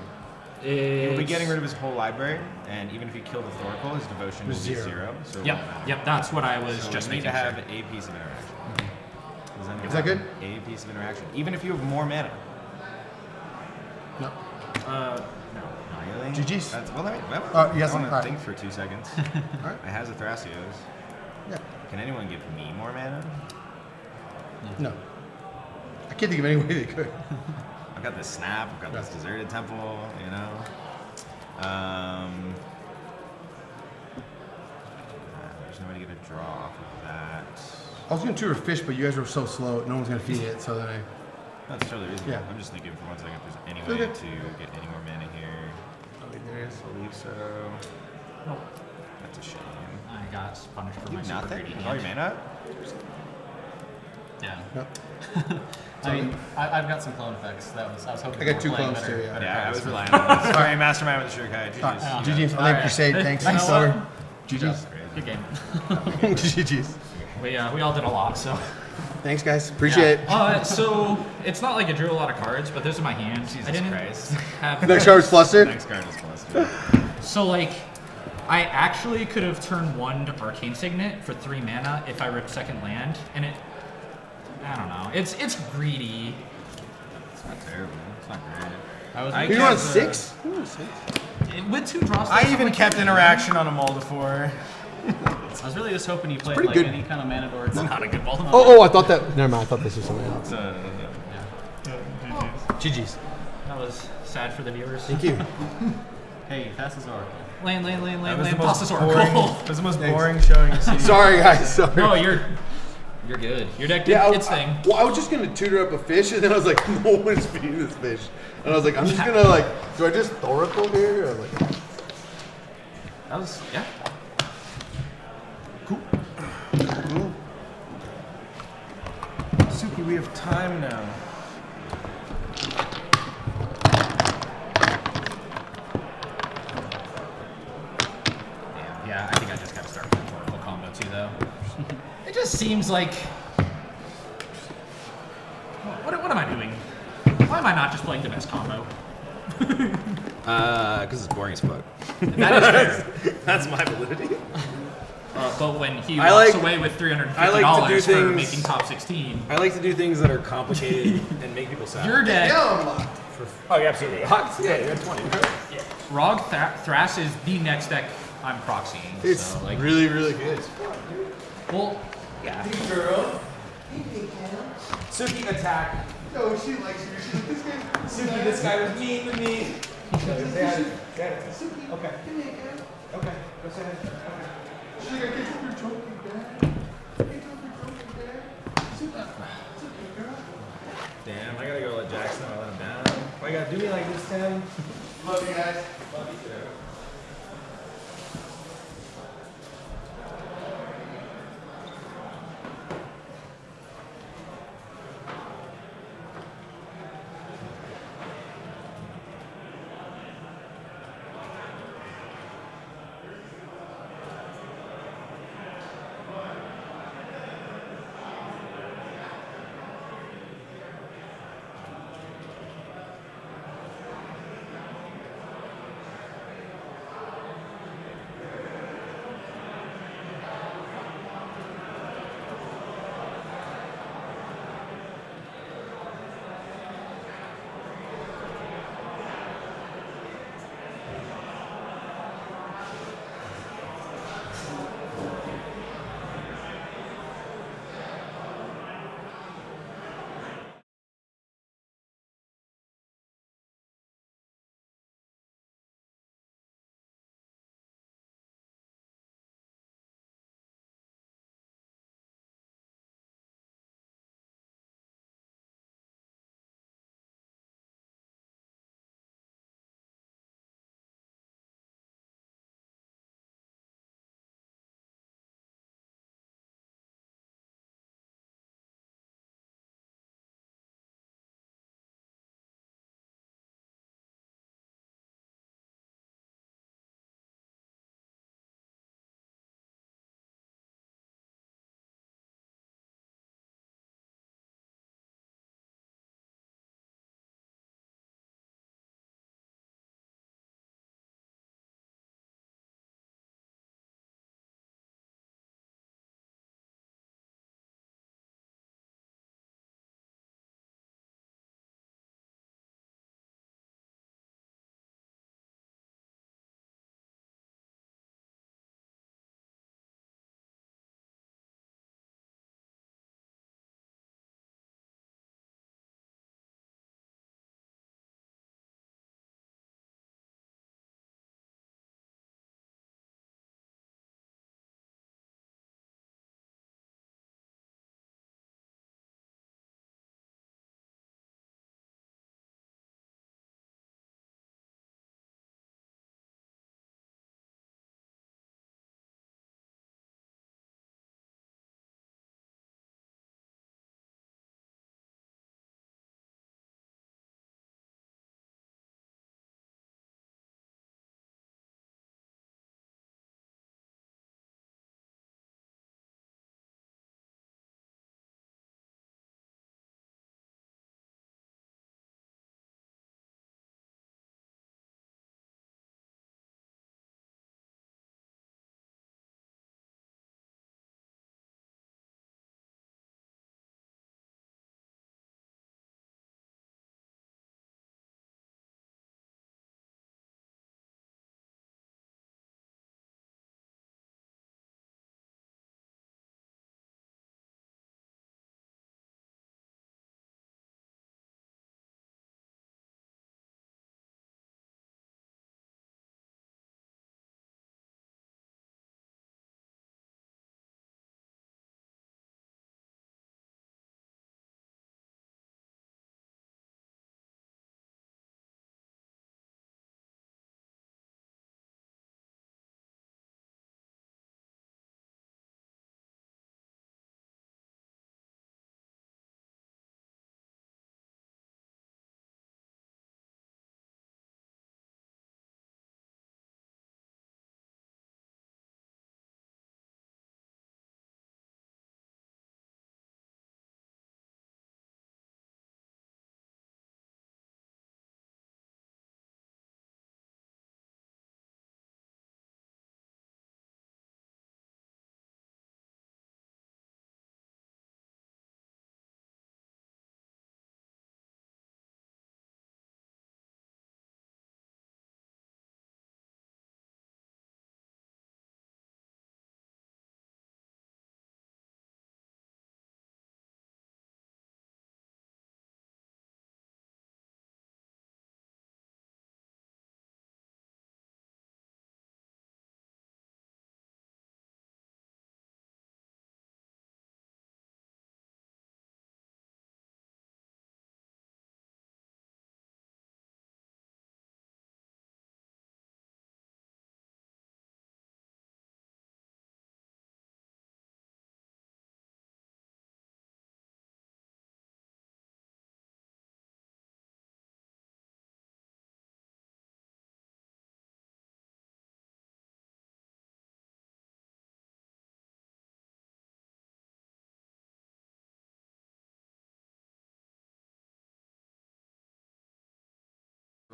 He'll be getting rid of his whole library, and even if you kill the Thoracle, his devotion will be 0. So it Yep, won't matter. yep, that's what I was So just you need making to have sure. a piece of interaction. Does anyone Is that have good? A piece of interaction. Even if you have more mana. No. Really? GG's. Well, yes, I want to alright. think for 2 seconds. Alright. I has a Thrasios. Yeah. Can anyone give me more mana? No. I can't think of any way they could. I've got this snap, I've got this deserted temple, you know. There's no way to get a draw off of that. I was going to tutor fish, but you guys were so slow, no one's going to feed it, so then I... That's totally reasonable. Yeah. I'm just thinking for 1 second if there's any Okay. way to get any more mana here. Oh, wait, there is. I believe so. Nope. That's a shame. I got punished for You my have super nothing? greedy Is all your hand. mana up? Yeah. Yep. I mean, I've got some clone effects. I was hoping. I got for 2 playing clones better. too, yeah. Yeah, I was relying on this. Sorry, Mastermind with the Shurikai. GG's. GG's. All I'll name right. Crusade. Thanks. You know Silver. what? GG's. Good game. GG's. We all did a lot, so. Thanks, guys. Appreciate it. So it's not like I drew a lot of cards, but those are my hands. I didn't Christ. have. Next card is flustered. Next card is flustered. So like, I actually could have turned 1 to Arcane Signet for 3 mana if I ripped second land, and it. I don't know. It's greedy. It's not terrible. It's not great. You want 6? With 2 draws. I even kept interaction on a Moldifor. I was really just hoping you played pretty like good. any kind of mana door. It's not a good ball. Oh, I thought that... Never mind. I thought this was something else. GG's. That was sad for the viewers. Thank you. Hey, Thassa's Oracle. Land, That was the toss most this boring. Oracle. That was the most boring showing you've seen. Sorry, guys. Sorry. No, you're good. Your deck did its thing. Well, I was just going to tutor up a fish, and then I was like, no one's feeding this fish. And I was like, I'm just going to, like, do I just Thoracle here? I was like, That was, yeah. cool. Suki, we have time now. Yeah, I think I just got to start with the Oracle combo too, though. It just seems like. What am I doing? Why am I not just playing the best combo? Because it's boring as fuck. That is fair. That's my validity. But when he I walks like- away with $350 I like to do for things- making top 16, I like to do things that are complicated and make people sad. your deck, Oh, yeah, absolutely. Yeah, you're at 20. Rog Thras is the next deck I'm proxying. It's so, like, really, really good. well, yeah. Hey, girl. Suki, attack. No, she likes you. She's like, this guy. Suki, this guy was mean to me. Suki, Okay. give me a gun. Okay. Go say hi. She's like, I can't tell you're joking, Dad. I can't tell you're joking, Dad. Suki, girl. Damn, I gotta go let Jackson know I let him down. Why you gotta do me like this, Tim? Love you guys. Love you too.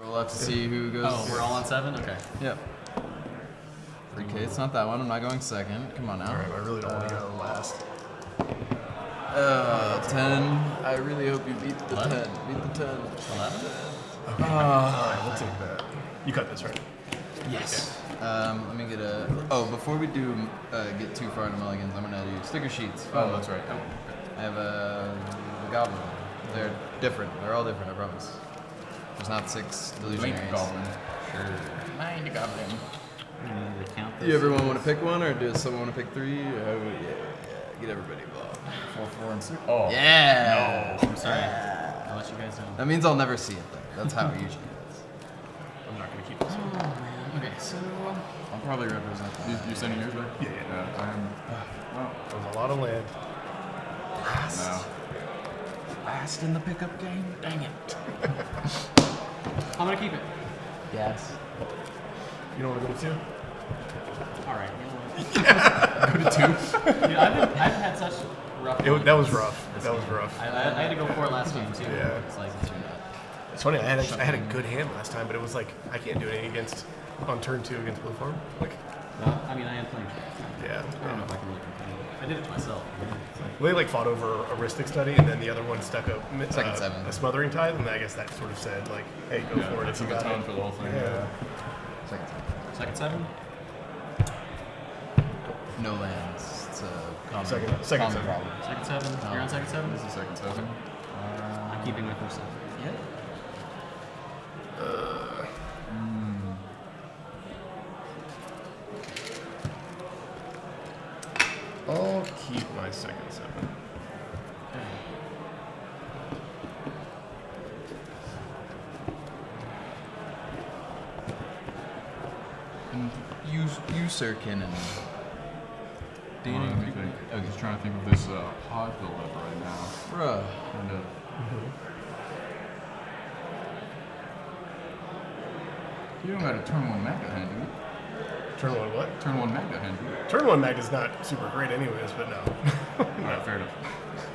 We'll have to see who goes. Oh, we're all on 7? Okay. Yep. 3K, it's not that one. I'm not going second. Come on now. Alright, I really don't want to go last. 10. I really hope you beat the 10. Beat the 10. 11? Alright, we'll take that. You cut this, right? Yes. Let me get a. Oh, before we do get too far into mulligans, I'm gonna do sticker sheets. Oh, that's right. I have the goblin. They're different. They're all different. I promise. There's not 6 delusionaries. Goblin. Sure. Mind goblin. You need to count Do this. everyone want to pick one, or does someone want to pick 3? Yeah. Get everybody involved. 4, 4, and 6. Oh. Yeah. I'm sorry. I'll let you guys know. That means I'll never see it though. That's how it usually is. I'm not gonna keep this one. Okay, so I'll probably represent. You sending yours back? Yeah. I am. Well, That was a lot of land. no. Last in the pickup game. Dang it. I'm gonna keep it. Yes. You don't want to go to 2? All right. You know what? Go to 2. Dude, I've had such rough. That was rough. That was rough. I had to go for it last game too. Yeah. It's like It's funny. I had a good hand last time, but it was like I can't do anything against on turn 2 against Blue Farm. Like, I mean, I am playing. yeah. I don't know if I can really complain. I did it to myself. It's like, We like fought over a Ristic study, and then the other one stuck Second 7. a smothering tithe, and I guess that sort of said like, "Hey, go for it." That's If the you got tone it. for the whole thing. Yeah. Second 7. second 7. No lands. It's a common, Second common 7. problem. Second 7. You're on second 7. This is second 7. I'm keeping my first 7. Yeah. I'll keep my second 7. And you Sir Kinnan. Let me think. I'm just trying to think of this pod build up right now. Bruh. Kind of. You don't got a turn 1 Magda hand, do you? Turn 1 what? Turn 1 Magda hand, do you? Turn 1 Mag is not super great, anyways. But no. Alright, fair enough.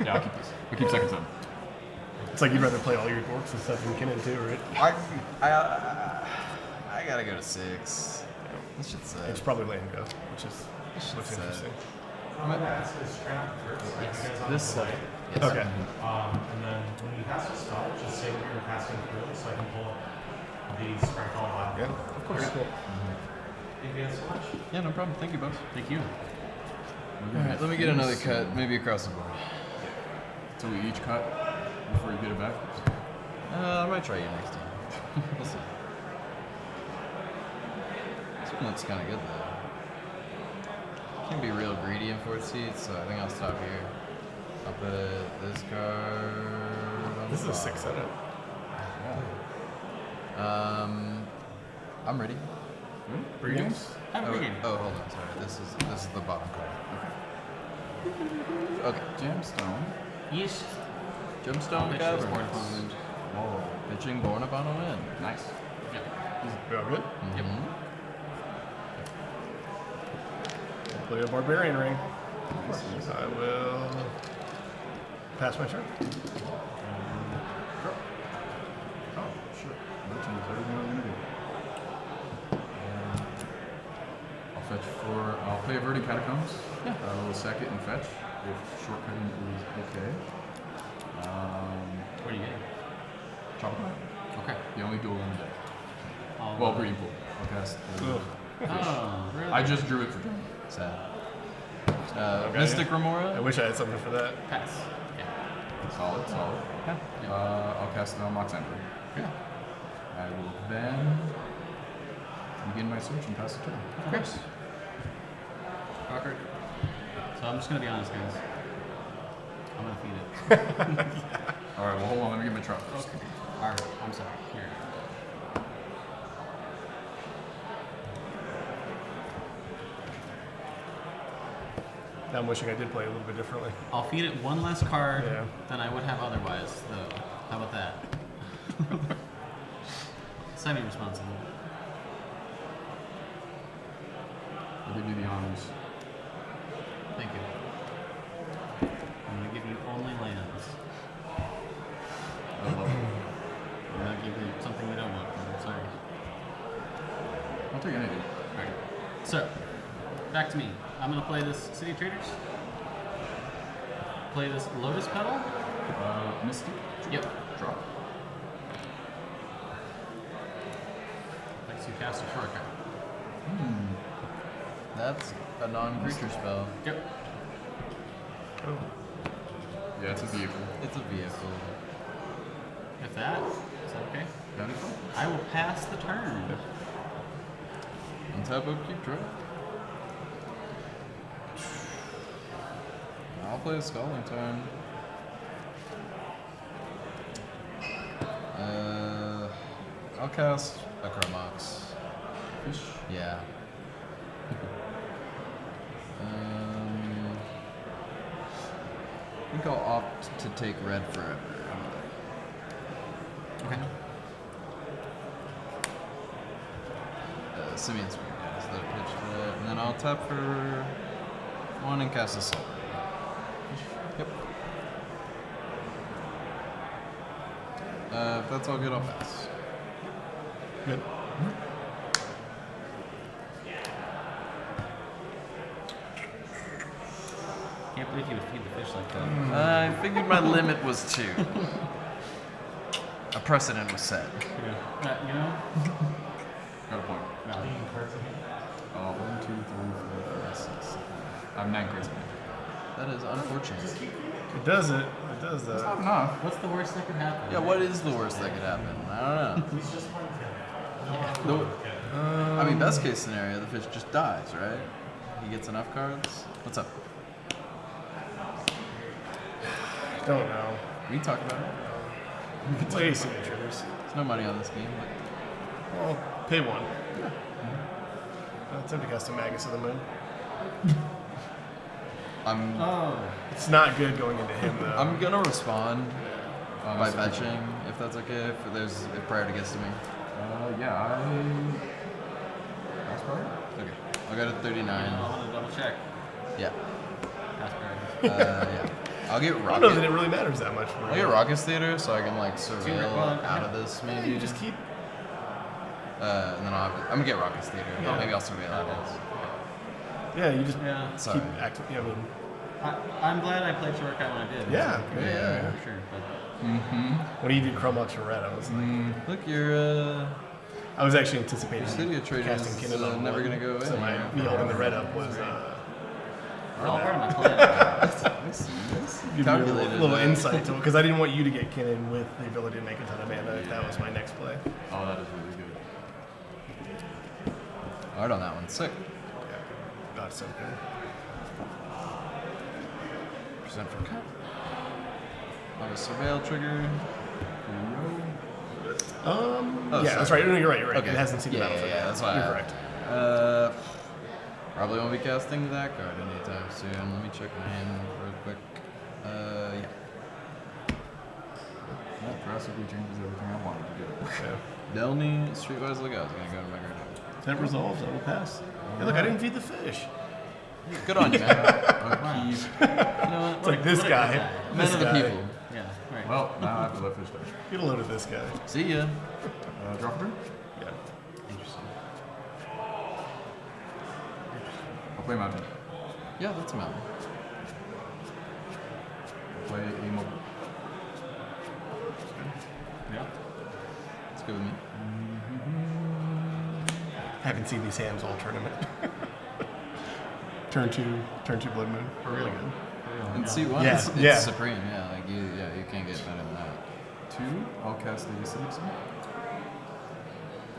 Yeah, I'll keep this. We keep second 7. It's like you'd rather play all your dorks and stuff in Kinnan too, right? I gotta go to 6. This should say. It's probably land go, which is interesting. I'm gonna ask this trap first. This side. Yes. Okay. And then when you pass a spell, just say what you're passing through so I can pull up the sprinkle on. Yeah, of course. Very cool. Thank you guys so much. Yeah, no problem. Thank you both. Thank you. Alright, let me get another cut, maybe across the board. So we each cut before you get it back? I might try you next time. We'll see. This one looks kind of good though. Can't be real greedy in 4th seats, so I think I'll stop here. I'll put this card on This is the a 6 bottom. setup. I'm ready. Greetings. Have a good game. Oh, hold on, sorry. This is the bottom card. Okay. Gemstone. Yes. Gemstone Pitch Caverns. is Born Upon a Wind. Whoa. Pitching Born Upon a Wind. Nice. We all good? Mm-hmm. Play a Barbarian Ring. I will pass my turn. Oh, shit. That changes everything I'm gonna do. I'll play Averting Catacombs. Yeah. I will sack it and fetch if shortcutting is okay. What are you getting? Chocolate. Okay. The only duel in the deck. Oh, Well, Breeding Pool. I'll cast. Oh, really? I just drew it for drawing. Sad. Okay. Mystic Remora? I wish I had something for that. Pass. Yeah. Solid. Yeah. I'll cast Mox Emperor. Yeah. I will then begin my search and pass the turn. Of course. Awkward. So I'm just gonna be honest, guys. I'm gonna feed it. All right. Well, hold on. Let me get my trap first. Okay. All right. I'm sorry. Here. Now I'm wishing I did play a little bit differently. I'll feed it one less card Yeah. than I would have otherwise, though. How about that? Semi-responsible. I'll give you the honors. Thank you. I'm gonna give you only lands. I love it. I'm gonna give you something we don't want. So I'll take anything. Alright. So, back to me. I'm gonna play this City of Traders. Play this Lotus Petal. Mystic. Yep. Draw. Lets you cast a short card. That's a non-creature spell. Yep. Oh. Yeah, it's a vehicle. It's a vehicle. If that, is that okay? Bounty call? I will pass the turn. Untap, upkeep, draw. I'll play a Scalding Tarn. I'll cast a Chromox. Fish. Yeah. I think I'll opt to take red forever. Okay. Simian Spring, yeah, so that'll pitch that. And then I'll tap for 1 and cast a Soul. Yep. If that's all good, I'll pass. Good. Can't believe you would feed the fish like that. I figured my limit was 2. A precedent was set. Yeah. You know? Got a point. Value. 1, 2, 3, 4, 5, 6, 7. I have 9 cards. That is unfortunate. It does it. It does that. That's not enough. What's the worst that could happen? Yeah, what is the worst that could happen? I don't know. I mean, best case scenario, the fish just dies, right? He gets enough cards. What's up? Don't know. We can talk about it. We can play City of Traders. There's no money on this game. Well, pay 1. It's time to cast a Magus of the Moon. It's not good going into him though. I'm gonna respond by fetching, if that's okay. If Priority gets to me. Yeah, That's right. Okay. I'll go to 39. I want to double check. Yeah. Pass priority. Yeah. I'll get I Rocket. don't know that it really matters that much. I'll get Rocket Theater so I can like surveil well, out of this maybe. You just keep. And then I'm gonna get Rocket Theater. Yeah. Maybe I'll surveil out of this. Yeah, you just Sorry. keep acting. Yeah, I mean. I'm glad I played shortcut when I did. Yeah, So, yeah. For sure. But When you did Chromox or Red, I was like, look, you're. I was actually anticipating City of Traders casting is Kinnan on never one, gonna go so anywhere. me holding the red up was. it's all part of my plan. Give me a Calculated, little insight to it because I didn't want you to get Kinnan with the ability to make a ton of mana if that was my next play. Oh, that is really good. Hard on that one. Sick. Yeah, God, so good. Present for cut. Have a surveil trigger. Yeah, that's right. No, you're right. You're right. Okay. It hasn't seen the battlefield. Yeah, that's why. You're correct. Probably won't be casting that card anytime soon. Let me check my hand real quick. Yeah. That drastically changes everything I wanted to do. Yeah. Delny, Streetwise Lookout is going to go to my graveyard. That resolves. I will pass. Hey, look, I didn't feed the fish. Good on you, man. It's like this guy. Men of the people. Yeah. Right. Well, now I have to let fish die. Get a load of this guy. See ya. Draw for turn? Yeah. Interesting. I'll play Mountain. Yeah, that's a mountain. I'll play a mobile. Yeah. It's good with me. Haven't seen these hands all tournament. turn two Blood Moon. Really good. And C1, Yeah, it's supreme. Yeah, like you can't get better than that. 2, I'll cast the Citizen.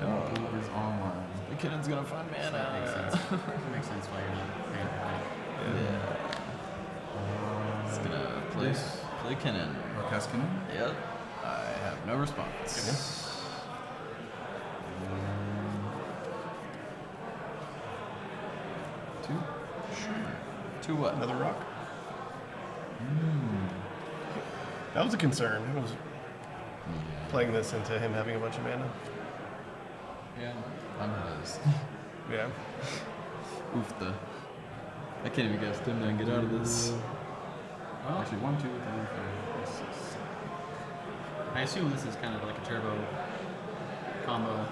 Oh, it is online. The Kinnan's gonna find mana. That makes sense. That makes sense why you're not paying for it. Yeah. It's gonna play Kinnan. I'll cast Kinnan. Yep. I have no response. Two? Sure. 2 what? Another rock. That was a concern. It was playing this into him having a bunch of mana. Yeah. I'm pissed. Yeah. Oof the. I can't even guess him and get out of this. Well, Actually, 1, 2, 3, 4, 5, 6. I assume this is kind of like a turbo combo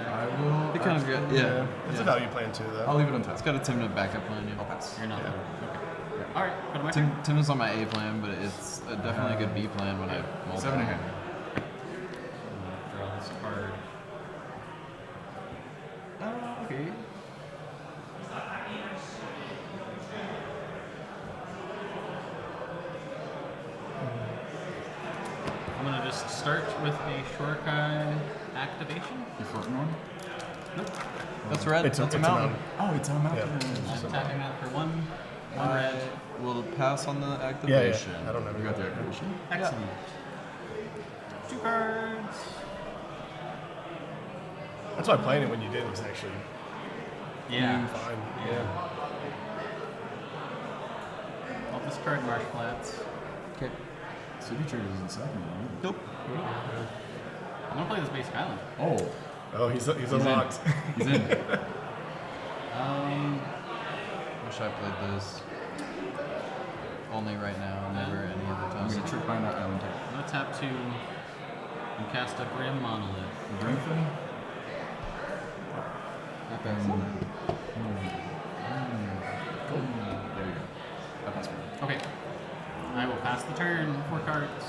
I will. It kind of actually- yeah. It's a value plan too, though. I'll leave it on top. It's got a Timna backup plan. Yeah. I'll pass. You're not. Yeah. Okay. All right. Go to my Tim, turn. Timna's on my A plan, but it's definitely a good B plan when I multi. 7 ahead. Draw this card. Okay. I'm gonna just start with a Shorkai activation. You floating one? Nope. That's red. It's a That's a mountain. Oh, it's on mountain. I'm tapping that for one red. Will pass on the Yeah, activation. I don't know. You got the activation? Excellent. 2 cards. That's why playing it when you did was actually Yeah. fine. Yeah. I'll discard Marsh Flats. Okay. City Traders is inside me. Nope. I'm gonna play this basic island. Oh. Oh, he's unlocked. He's in. Wish I played this. Only right now, never any other I'm time. going to trick mine out island type. I'm gonna tap 2 and cast a Grim Monolith. Grimfin? Not bad. Cool. There you go. That pass for me. Okay. I will pass the turn. 4 cards.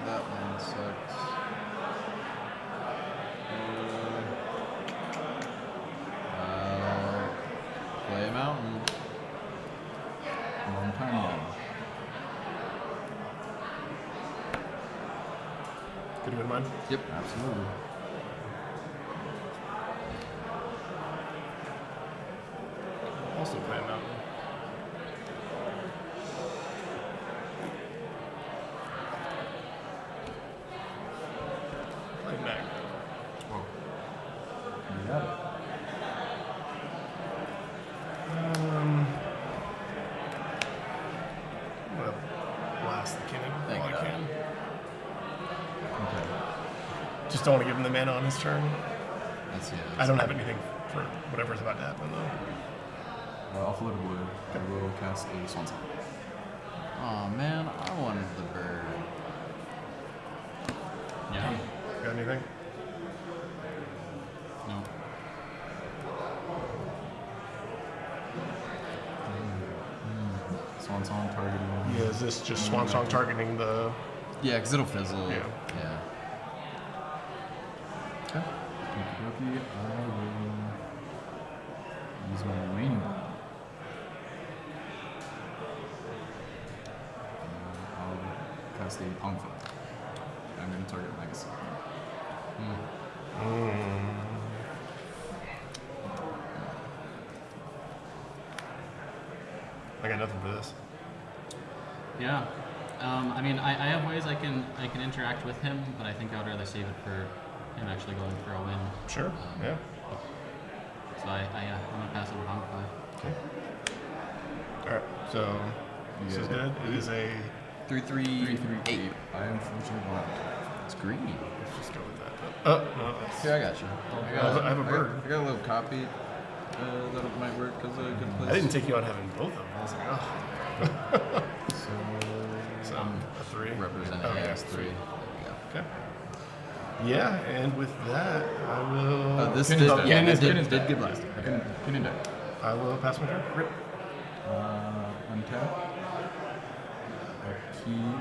That one sucks. Play a mountain. Long time ago. Could you win mine? Yep. Absolutely. Also play a mountain. Play Mag. Whoa. You got it. I'm gonna blast the cannon Thank while I God. can. Okay. Just don't want to give him the mana on his turn. That's I don't have anything for whatever's about to happen though. I'll flip a blue. I will cast a Swan Song. Oh man, I wanted the bird. Yeah. Got anything? No. Swan Song targeting. Yeah, is this just Swan Song targeting the? Yeah, because it'll fizzle. Yeah. Yeah. Okay. Okey-dokey. I will use my remaining one. I'll cast a Pong Flip. I'm going to target Legacy. I got nothing for this. Yeah. I mean, I have ways I can interact with him, but I think I would rather save it for him actually going for a win. Sure. Yeah. So I'm gonna pass it with Honkai. Okay. All right. So this is good. It is a 3/3/8. I unfortunately will not. It's green. Let's just go with that. Oh no. That's, Here, I got you. I have a bird. I got a little copy that might work as a good place. I didn't take you on having both of them. I was like, oh. So a 3. Representing Okay. as 3. There we go. Okay. Yeah, and with that, I will. This Pin did, is dead. yeah, Pin is did, dead. did good last. Pin and deck. I will pass my turn. Rip. Untap. Upkeep.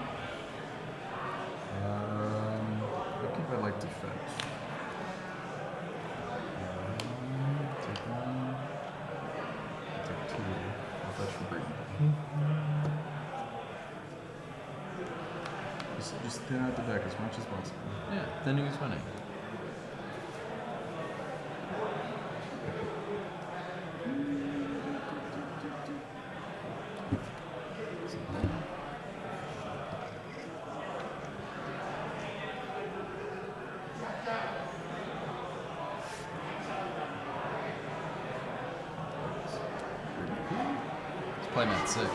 Upkeep I like to fetch. Take 1. Take 2. I'll fetch for green. Just thin out the deck as much as possible. Yeah, thinning is funny. It's playing that sick.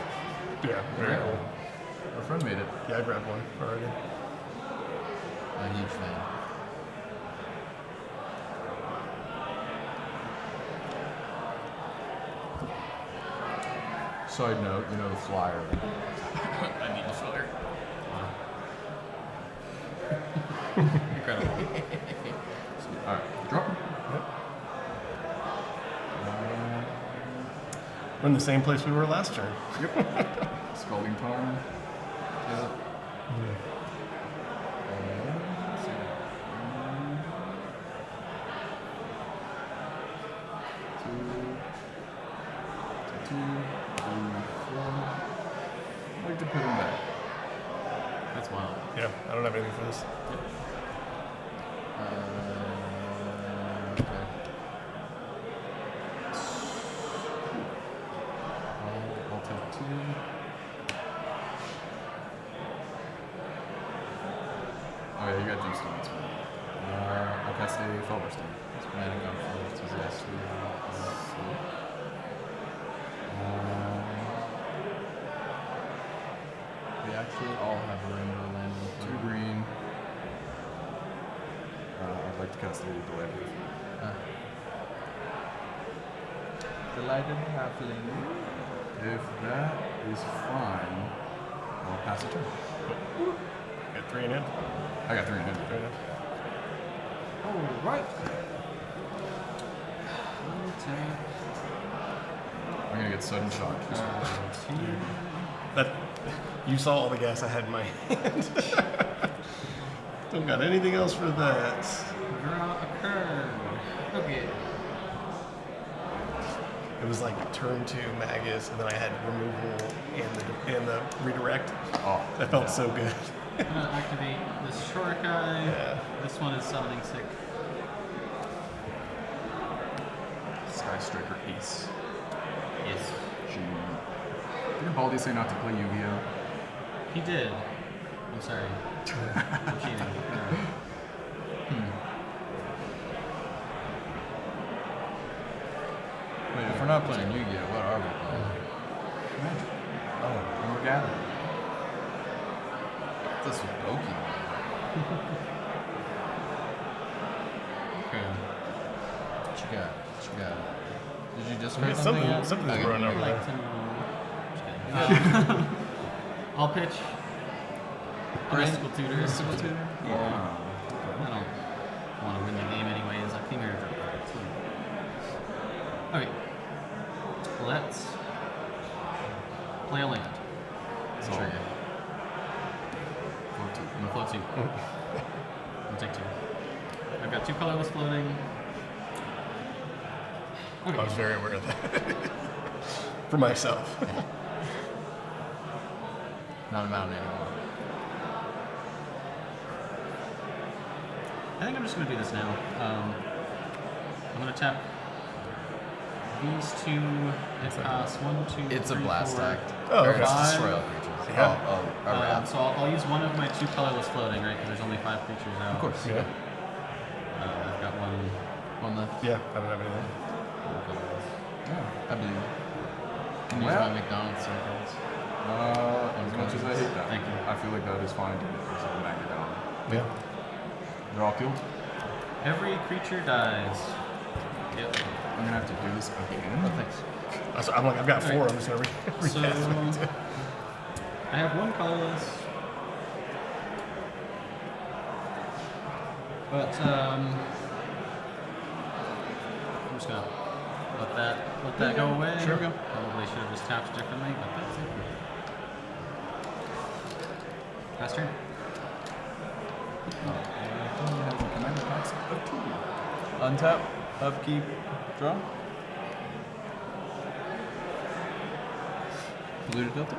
Yeah, very cool. Our friend made it. Yeah, I grabbed one already. I'm a huge fan. Side note, you know the flyer. I need the filler. Incredible. Alright, drop. We're in the same place we were last turn. Yep. Scalding Tarn. Yep. I'd like to put him back. That's wild. Yeah, I don't have anything for this. Okay. I'll take 2. Oh yeah, you got juice stones. I'll cast a Fulber Stone. It's mana gone for disaster. We actually all have a rainbow land. 2 green. I'd like to cast a delay proof. Delighted halfling. If that is fine, I'll pass a turn. Got 3 in hand. I got 3 in hand. All right. I'm gonna get sudden shock. That you saw all the gas I had in my hand. Don't got anything else for that. Draw a card. Okay. It was like turn 2 Magus, and then I had removal and the redirect. Oh, that felt so good. I'm gonna activate this short guy. Yeah. This one is summoning sick. Sky Striker Ace. Yes. Didn't Baldy say not to play Yu-Gi-Oh? He did. I'm sorry. I'm cheating. Wait, if we're not playing Yu-Gi-Oh, what are we playing? Magic. Oh, and we're gathering. This was Pokemon. Okay. What you got? What you got? Did you discard Yeah, something yet? something's Okay. running over I'd there. like to know. Just kidding. I'll pitch. A mystical tutor. Mystical tutor? Yeah. I don't want to win the game anyways. I came here to draw cards. Okay. Let's play a land. So, trigger. I'm gonna float 2. I'll take 2. I've got 2 colorless floating. Okay. I was very aware of that. For myself. Not a mountain anymore. I think I'm just gonna do this now. I'm gonna tap these 2. It costs 1, 2, It's 3, a blast 4, act. Oh, Or okay. it's 5. destroy all creatures. Yeah. So I'll use one of my 2 colorless floating, right? Because there's only 5 creatures out. Of course. Yeah. I've got one left. Yeah, I don't have anything. I believe. Can use Well- my McDonald's circles. As much as I hate that, Thank you. I feel like that is fine to because of the magnet down. Yeah. They're all killed. Every creature dies. Yep. I'm gonna have to do this again. Oh, thanks. I'm like, I've got 4. Alright. I'm just gonna So recast it. I have 1 colorless. But I'm just gonna let that go away. Sure. Probably should have just tapped differently, but that's it. Pass turn. Commander packs of 2. Untap, upkeep, draw. Polluted filter.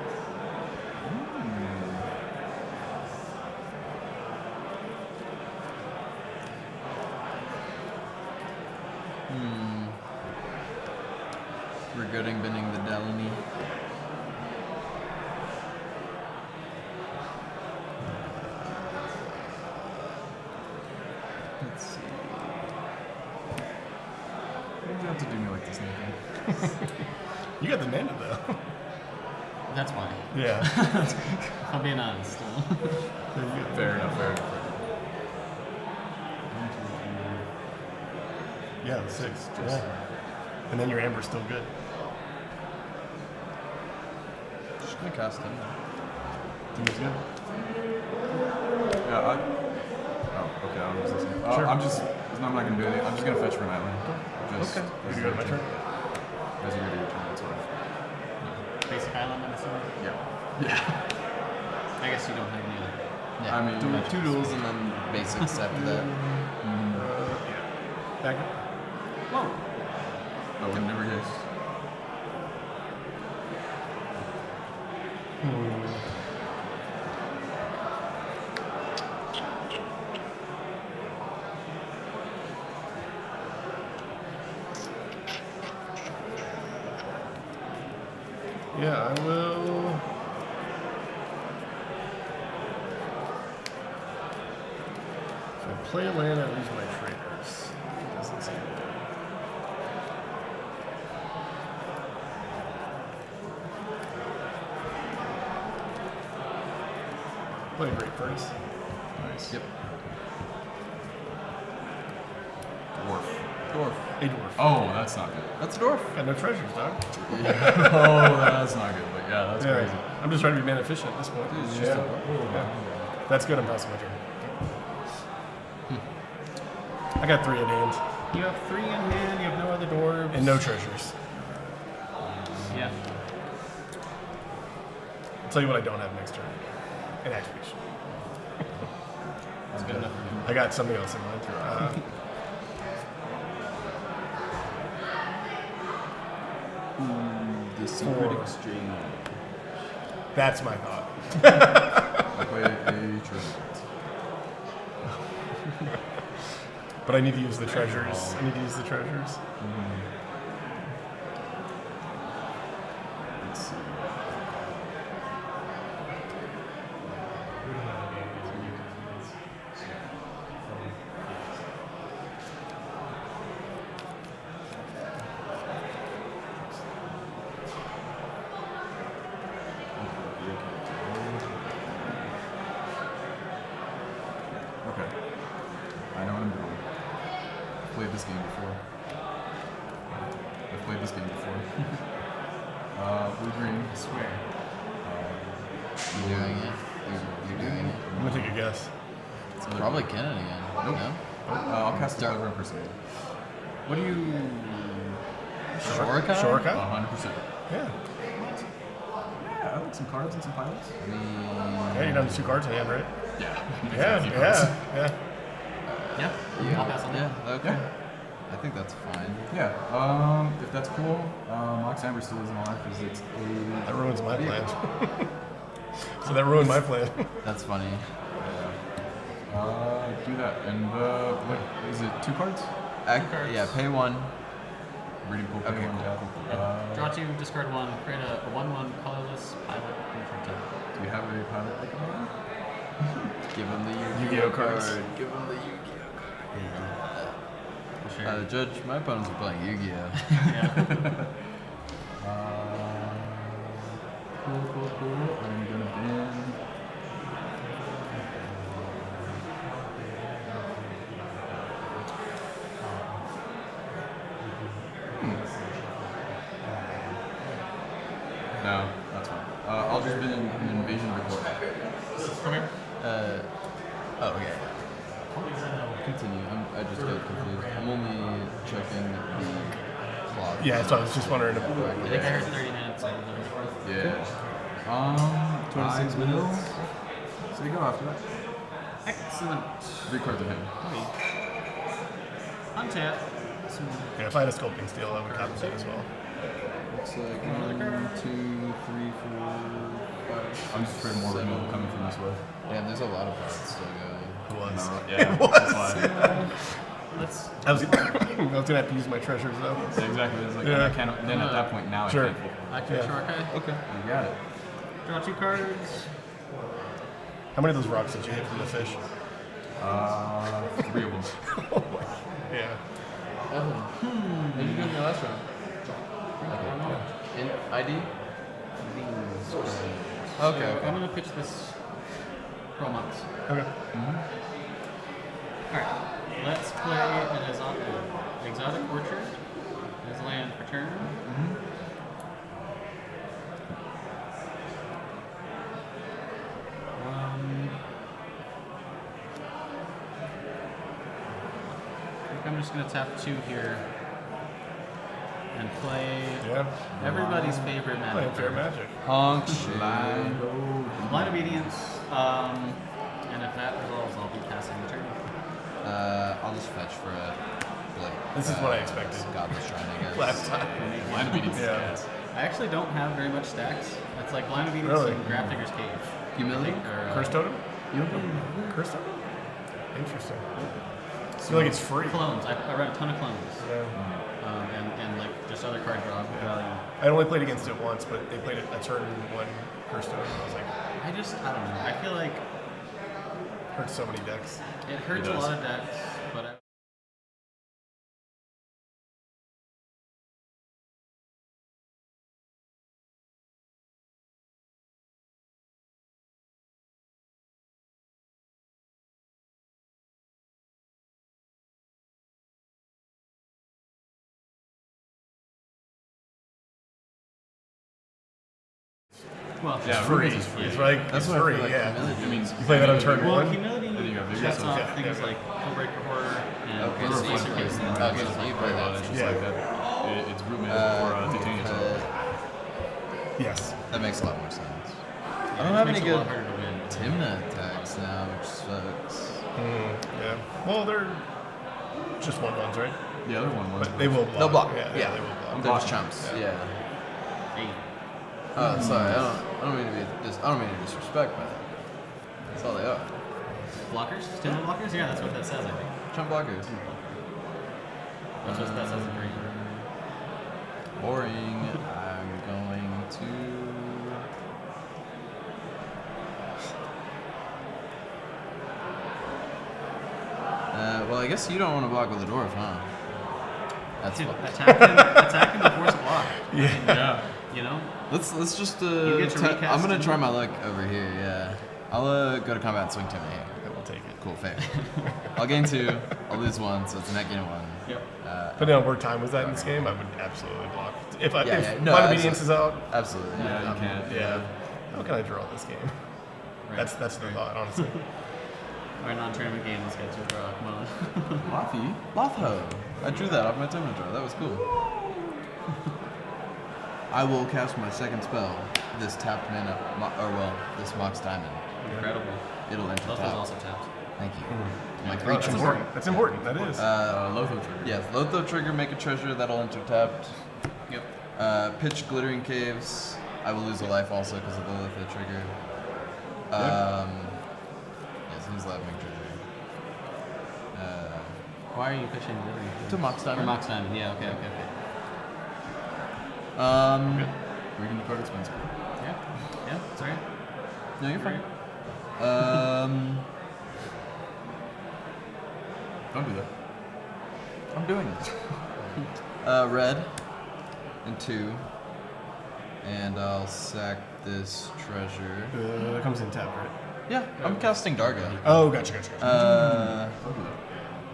Regretting bending the Delany. Let's see. Why do you have to do me like this, Nathan? You got the mana though. That's why. Yeah. If I'm being honest. Fair enough, fair enough. Yeah, the 6. Yeah. And then your amber's still good. Just gonna cast him. Think it's good. Yeah, I was listening. Sure. I'm not gonna do anything. I'm just gonna fetch for an island. Just Okay. as You go to my your turn? As you go to your turn, that's fine. Basic island, I'm assuming? Yeah. I guess you don't have any other. Yeah, I mean, two duels and then basics after that. Dagger. Whoa. Oh, in every case. Yeah, I will. If I play a land, I lose my traders. Doesn't seem good. Play a great first. Nice. Yep. Dwarf. A dwarf. Oh, that's not good. That's a dwarf. Got no treasures, dog. Oh, that's not good. But yeah, that's crazy. I'm just trying to be man efficient at this point. It's just a dwarf. Yeah. That's good. I'm passing my turn. I got 3 in hand. You have 3 in hand, you have no other dwarves. And no treasures. Yeah. I'll tell you what I don't have next turn. An activation. That's good enough for me. I got something else in mind. The secret 4. exchange. That's my thought. I play a treasure. But I need to use the treasures. I need to use the treasures. Let's see. Okay. I know what I'm doing. I've played this game before. I've played this game before. Blue green. I swear. You're doing it. You're doing it. I'm gonna take a guess. It's probably Kennen again. Nope. No? I'll cast the Clever Impersonate. What do you... Shorikai? Shorikai? 100%. Yeah. Yeah, I like some cards and some pilots. Yeah, you're down to 2 cards in hand, right? Yeah. Yeah, yeah, yeah. Yeah, I'll pass on that. Yeah, okay. I think that's fine. Yeah, if that's cool, Mox Amber still isn't alive because it's a... That ruins my plan. So that ruined my plan. That's funny. Do that. And what is it? 2 cards? Yeah, pay 1. Reading pool. Okay, Yeah. Draw 2, discard 1, create a 1/1 colorless pilot. Do you have a pilot like that? Give him the Yu-Gi-Oh cards. Give him the Yu-Gi-Oh card. Sure. Judge, my opponents are playing Yu-Gi-Oh. Yeah. Cool. I'm gonna bin. No, that's fine. I'll just bin an invasion report. Come here. Oh, okay. Continue. I just got confused. I'm only checking the clock. Yeah, that's what I was just wondering. I think I heard 30 minutes. Yeah. 26 minutes. So you go after that. Excellent. 3 cards of him. Untap. Yeah, if I had a sculpting steel, I would compensate as well. Looks like 1, 2, 3, 4, 5. I'm just afraid more 7. removal coming from this way. Yeah, there's a lot of cards still going. Who was? Yeah, that's why. Let's. I was gonna have to use my treasures though. Yeah, exactly. It's like, Yeah. I can't, then at that point, now Sure. I can't. Activate Yeah. Shorikai. Okay. You got it. Draw 2 cards. How many of those rocks did you hit from the fish? 3 of them. Yeah. What did you do in your last round? In ID? Okay. I'm gonna pitch this Romox. Okay. Alright. Let's play an exotic orchard as land for turn. think I'm just gonna tap 2 here and play Yeah. everybody's favorite Playing magic. fair magic. Honk Blind obedience. And if that resolves, I'll be passing the turn. I'll just fetch for a like. This is what I expected. Godless Shrine, I guess. Last time. Blind obedience. Yeah. I actually don't have very much stacks. It's like blind obedience Really? and Grafdigger's Cave. Humility? Curse totem? You don't do curse totem? Interesting. I feel like it's free. Clones. I run a ton of clones. And like just other card draw value. I only played against it once, but they played it a turn 1 curse totem. I was like, I don't know. I feel like hurts so many decks. it hurts a lot of decks, but I Well, it's free. It's like That's it's what I free. feel like Yeah. humility means. You play that on turn well, 1. humility shuts off things like Hellbreaker Horror and Okay, so you play that. It's root mana for Titania. Yes. That makes a lot more sense. Yeah, I don't it have makes any it a lot good harder to win. Timna attacks now, which sucks. Yeah. Well, they're just 1/1s, right? Yeah, they're 1/1s. But they will block. They'll block. Yeah, Yeah. they will block. They're just chumps. Yeah. Oh, sorry. I don't mean to be. I don't mean to disrespect, but that's all they are. Blockers? Timber blockers? Yeah, that's what that says, I think. Chump blockers. That's what that says in green. Boring. I'm going to. Well, I guess you don't want to block with the dwarf, huh? That's Dude, fine. attack him before it's blocked. Yeah. You know? Let's just You get to recast I'm gonna him. try my luck over here. Yeah. I'll go to combat and swing Timna here. I will take it. Cool, fair. I'll gain 2. I'll lose 1, so it's a net gain of 1. Yep. Depending on where time was that in this game, I would absolutely block. If Yeah, if no, Blind Obedience is out, Absolutely. Yeah, you can't. yeah. How can I draw this game? Right. That's the thought, honestly. Alright, non-tournament game, let's get to a draw. Come on. Laffy? Latho. I drew that off my Timna draw. That was cool. I will cast my second spell. This tapped mana, this Mox Diamond. Incredible. It'll enter Lotho's tap. also tapped. Thank you. My That's creature. important. That's important. That is. Lotho trigger. Yes, Lotho trigger, make a treasure, that'll enter tapped. Yep. Pitch Glittering Caves. I will lose a life also because of the Lotho trigger. Yes, he's laughing trigger. Why are you pitching Glittering? To Mox Diamond. Or Mox Diamond, yeah, okay. Reading the card expensive. Yeah, sorry. No, you're fine. Don't do that. I'm doing it. Red and 2. And I'll sack this treasure. That comes in tap, right? Yeah, I'm casting Dargo. Oh, gotcha.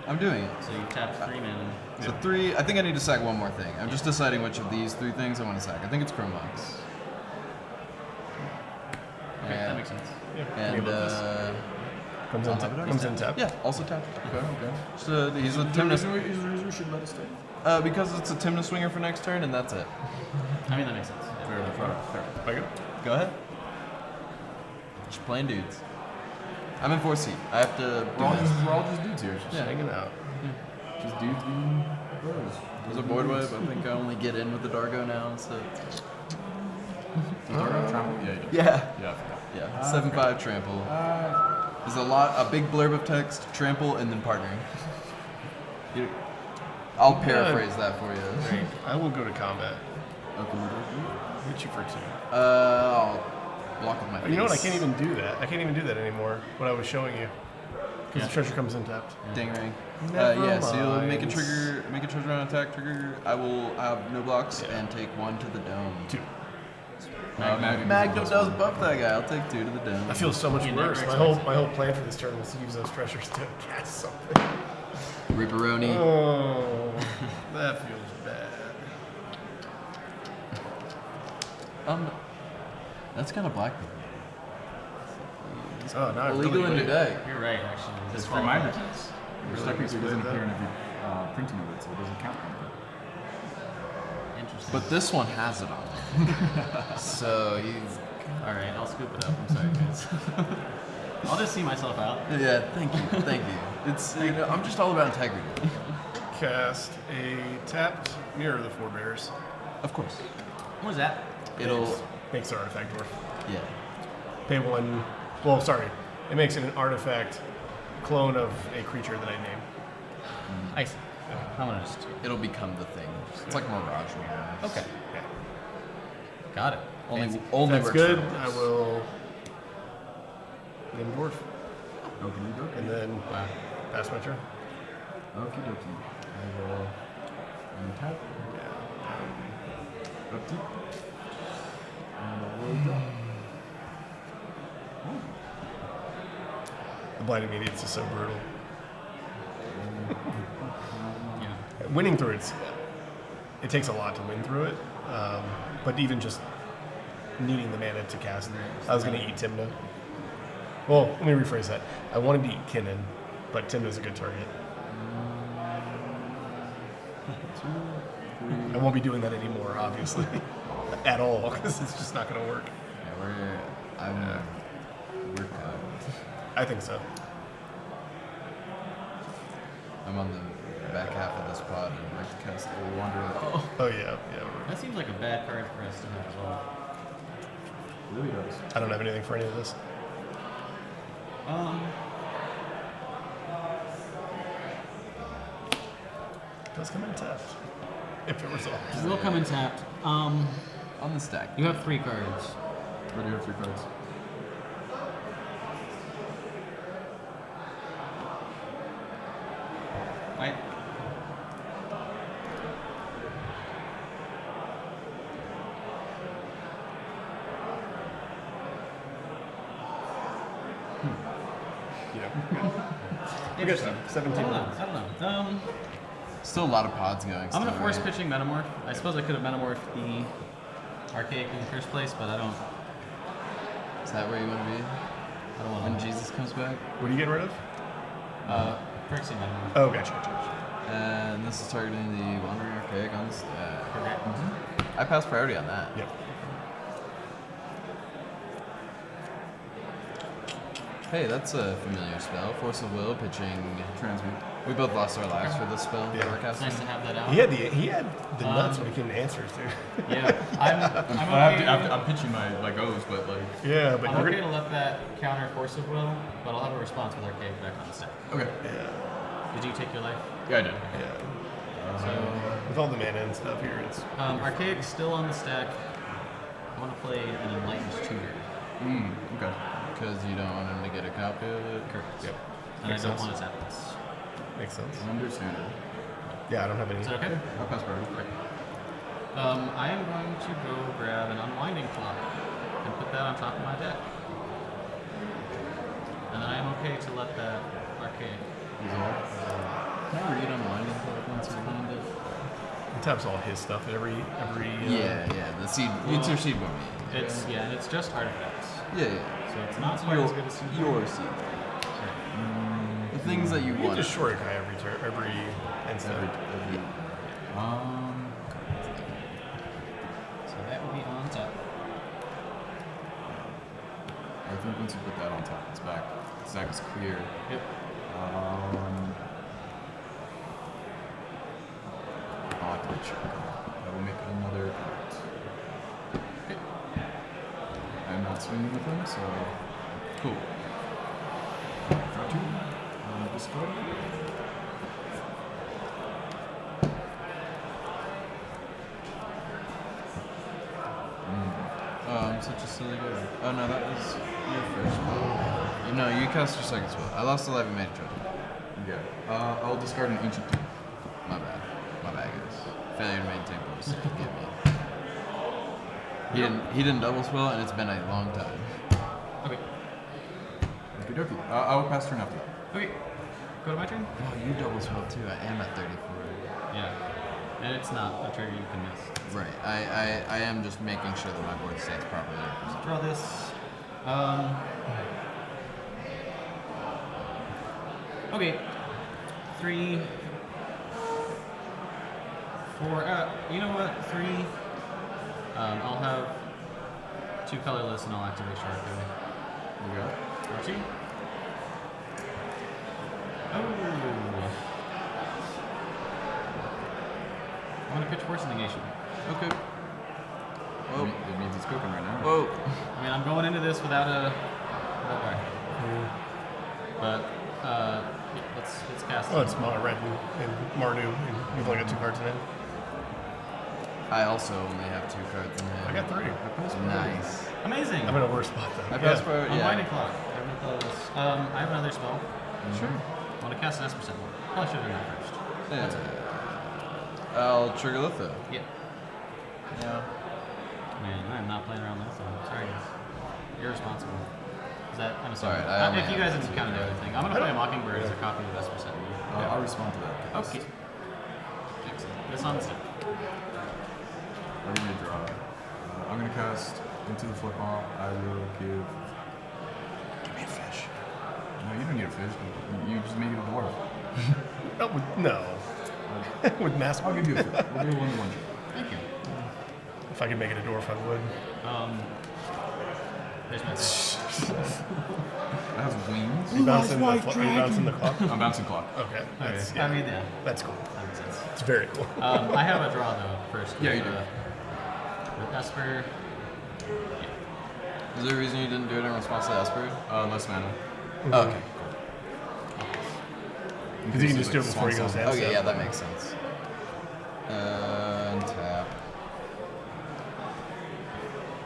I'm doing it. So you tapped 3 mana. So 3, I think I need to sack one more thing. I'm just deciding which of these 3 things I want to sack. I think it's Chrome Mox. Okay, that makes sense. And Comes in tap. Comes in tap. Yeah, also tapped. Okay. So he's a Is Timna. there a reason we should let it stay? Because it's a Timna swinger for next turn, and that's it. I mean, that makes sense. Fair enough. Fair. Okay. Go ahead. Just playing dudes. I'm in 4 seat. I have to. We're all just dudes here. Just hanging out. Just dudes being bros. There's a board wipe. I think I only get in with the Dargo now, so. Dargo trample? Yeah, you do. Yeah. Yeah, I forgot. Yeah. 7/5 trample. There's a big blurb of text, trample, and then partnering. I'll paraphrase that for you. Great. I will go to combat. Okay, Hit you for 2. I'll block with my face. You know what? I can't even do that. I can't even do that anymore. What I was showing you, because the treasure comes in tapped. Dang ring. Never Yeah, so you'll mind. make a treasure on attack trigger. I will have no blocks and take 1 to the dome. 2. Magno does buff that guy. I'll take 2 to the dome. I feel so much worse. My whole plan for this turn was to use those treasures to catch something. Ripperoni. Oh, that feels bad. That's kind of black. Oh, no, Illegal in your deck. You're right, actually. Just reminder. Your stack picture doesn't appear in every printing of it, so it doesn't count. Interesting. But this one has it on it. So he's. Alright, I'll scoop it up. I'm sorry, guys. I'll just see myself out. Yeah, thank you. Thank you. It's I'm just all about integrity. Cast a tapped Mirror of the Forebears. Of course. What is that? It makes an artifact dwarf. Yeah. Pay 1. Well, sorry. It makes it an artifact clone of a creature that I name. I see. I'm gonna just. It'll become the thing. It's like Mirage. Okay. Got it. Only If only that's works good. for I will name dwarf. Okie dokie. And then pass my turn. Okie dokie. I will untap. Upkeep. And I will draw. The Blind Immediates is so brutal. Winning through it takes a lot to win through it. But even just needing the mana to cast, I was going to eat Tymna. Well, let me rephrase that. I wanted to eat Kinnan, but Tymna's a good target. I won't be doing that anymore, obviously, at all, because it's just not going to work. Yeah, we're I think so. I'm on the back half of this pod and I'd like to cast a Wanderer. Oh yeah. That seems like a bad card for us to have as well. Really does. I don't have anything for any of this. It does come in tapped. If it resolves. It will come in tapped. On the stack. You have 3 cards. I do have 3 cards. Right. Interesting. 17 I don't know. Still a lot of pods going. I'm gonna still, force right? pitching Metamorph. I suppose I could have Metamorphed the Archaic in the first place, but I don't. Is that where you want to be? I don't want When Jesus comes back? What are you getting rid of? Phyrexian Metamorph. Oh, gotcha. And this is targeting the Wandering Archaic on the stack. Correct. I passed priority on that. Yep. Hey, that's a familiar spell. Force of Will, pitching Transmute. We both lost our lives for this spell. Yeah. It's nice to have that out. He had the nuts when he came to answers, dude. Yeah, I'm pitching my goes, but like. Yeah, but I'm okay to let that counter Force of Will, but I'll have a response with Archaic back on the stack. Okay. Yeah. Did you take your life? Yeah, I did. Yeah. So with all the mana and stuff here, it's. Archaic's still on the stack. I want to play an Enlightened Tutor. Okay. Because you don't want him to get a copy of it? Correct. Yep. And Makes I don't sense. want to tap this. Makes sense. Understood. Yeah, I don't have any. Is that okay? I'll pass priority. I am going to go grab an Unwinding Clock and put that on top of my deck. And then I am okay to let that Archaic resolve. Can I read Unwinding Clock once you find it? He taps all his stuff every. Yeah. The seed. It's your seed bomb. It's and it's just artifacts. Yeah. So it's not quite as good as seed. Your seed. The things that you You want. just short a guy every instant. So that would be on top. I think once you put that on top, it's back. The stack is clear. Yep. I'll have to check. I will make another card. Okay. I'm not swinging with him, so cool. Draw 2. Discard. I'm such a silly guy. Oh no, that was your first spell. No, you cast your second spell. I lost a life and made a choice. Yeah. I'll discard an ancient. My bad. My bad, guys. Failure to maintain pose. Forgive me. He didn't double spell, and it's been a long time. Okay. Okie dokie. I will pass turn after that. Okay. Go to my turn? Oh, you double spelled too. I am at 34. Yeah. And it's not a trigger you can miss. Right. I am just making sure that my board stays properly. Draw this. Okay. 3, 4. You know what? 3. I'll have 2 colorless and I'll activate Shark. There you go. Archie. Oh. I'm gonna pitch Force Negation. Okay. Well, it means it's cooking right now. Whoa. I mean, I'm going into this without a. But let's cast. Oh, it's Red and Mardu, and you've only got 2 cards in hand. I also only have 2 cards in hand. I got 3. Nice. Amazing. I'm in a worse spot though. I passed for I'm Binding Clock. I have another spell. Sure. I want to cast an Esper Sentinel. Probably should have done that first. Yeah. That's okay. I'll trigger Litho. Yeah. Yeah. Man, I am not playing around with Litho. Sorry, guys. Irresponsible. Is that? I'm sorry. Alright, If you guys didn't count the other thing, I'm gonna play a Mockingbird as a copy of Esper Sentinel. I'll respond to that. Okay. Excellent. This on the step. I'm going to draw. I'm going to cast into the flip ball. I will give. Give me a fish. No, you don't need a fish. You just make it a dwarf. No. With mass. I'll give you a fish. We'll do 1-1. Thank you. If I could make it a dwarf, I would. There's my fish. That has wings. Are you bouncing the clock? I'm bouncing clock. Okay. That's, I mean, yeah. That's cool. That makes sense. It's very cool. I have a draw though first. Yeah, you do. With Esper. Is there a reason you didn't do it in response to Esper? Less mana. Oh, okay. Because you can just do it before he goes down. Okay, yeah, that makes sense. Untap.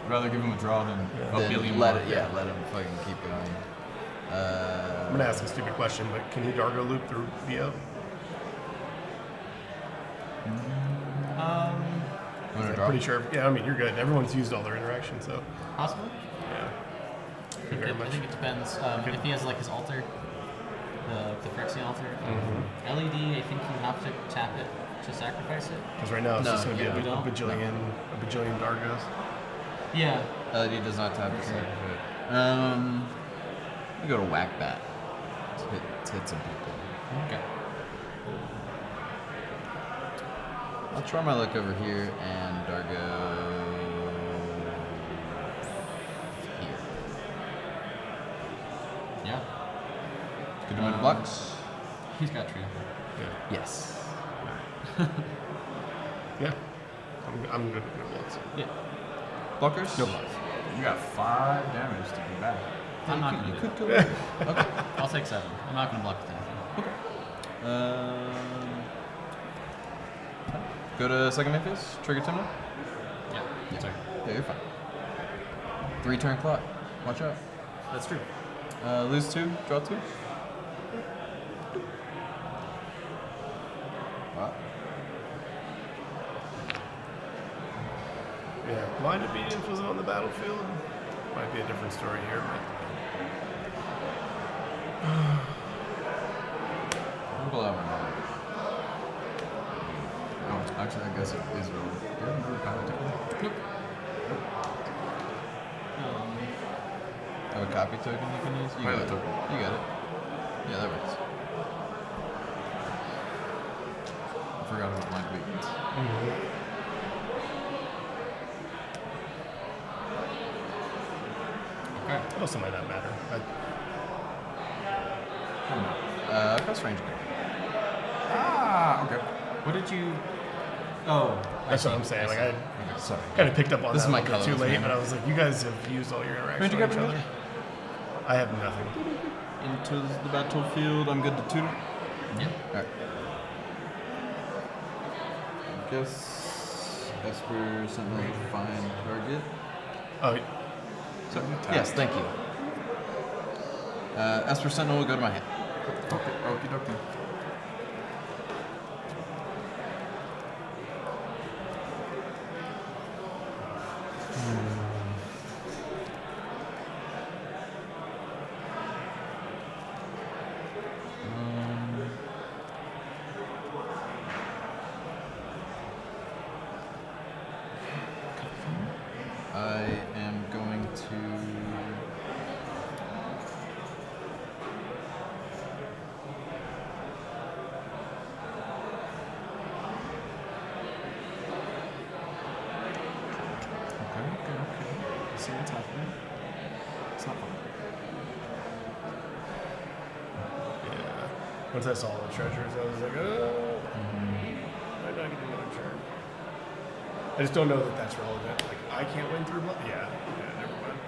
I'd rather give him a draw than a billion let more. it, yeah, let him fucking keep going. I'm gonna ask a stupid question, but can he Dargo loop through VO? I'm pretty sure. Yeah, I mean you're good. Everyone's used all their interactions, so. Possible. Yeah. I think it depends. If he has like his altar, the Phyrexian altar. LED, I think you have to tap it to sacrifice it. Because right now it's just gonna be a bajillion Dargos. Yeah. LED does not tap to sacrifice. We go to Whack Bat to hit some people. Okay. I'll try my luck over here and Dargo here. Yeah. Good amount of blocks. He's got trio. Yeah. Yes. Yeah. I'm good with no blocks. Yeah. Blockers? No blocks. You got 5 damage to be back. I'm not gonna do it. Okay. I'll take 7. I'm not gonna block with anything. Go to second main phase. Trigger Timna. Yeah. Sorry. Yeah, you're fine. 3 turn clock. Watch out. That's true. Lose 2. Draw 2. Wow. Yeah. Blind Obedience wasn't on the battlefield. Might be a different story here, but. Pull out my mind. Oh, actually, I guess it is really. Do you have another pilot token? Nope. Have a copy token you can use? You Pilot got it. token. You got it. Yeah, that works. I forgot about blind obedience. Okay. It also might not matter. Cross range. Ah, okay. What did you? Oh. That's what I'm saying. Like I kind of picked up on This that is my a little bit too colors, late, man. but I was like, you guys have used all your interactions Where'd with you each grab other. I have nothing. Into the battlefield. I'm good to tutor. Yeah. Alright. I guess Esper Sentinel find target. Oh, yes, thank you. Esper Sentinel will go to my hand. Okay, okie dokie. I am going to. Once I saw the treasures, I was like, oh, might not get another turn. I just don't know that that's relevant. Like, I can't win through blood. Yeah, never mind.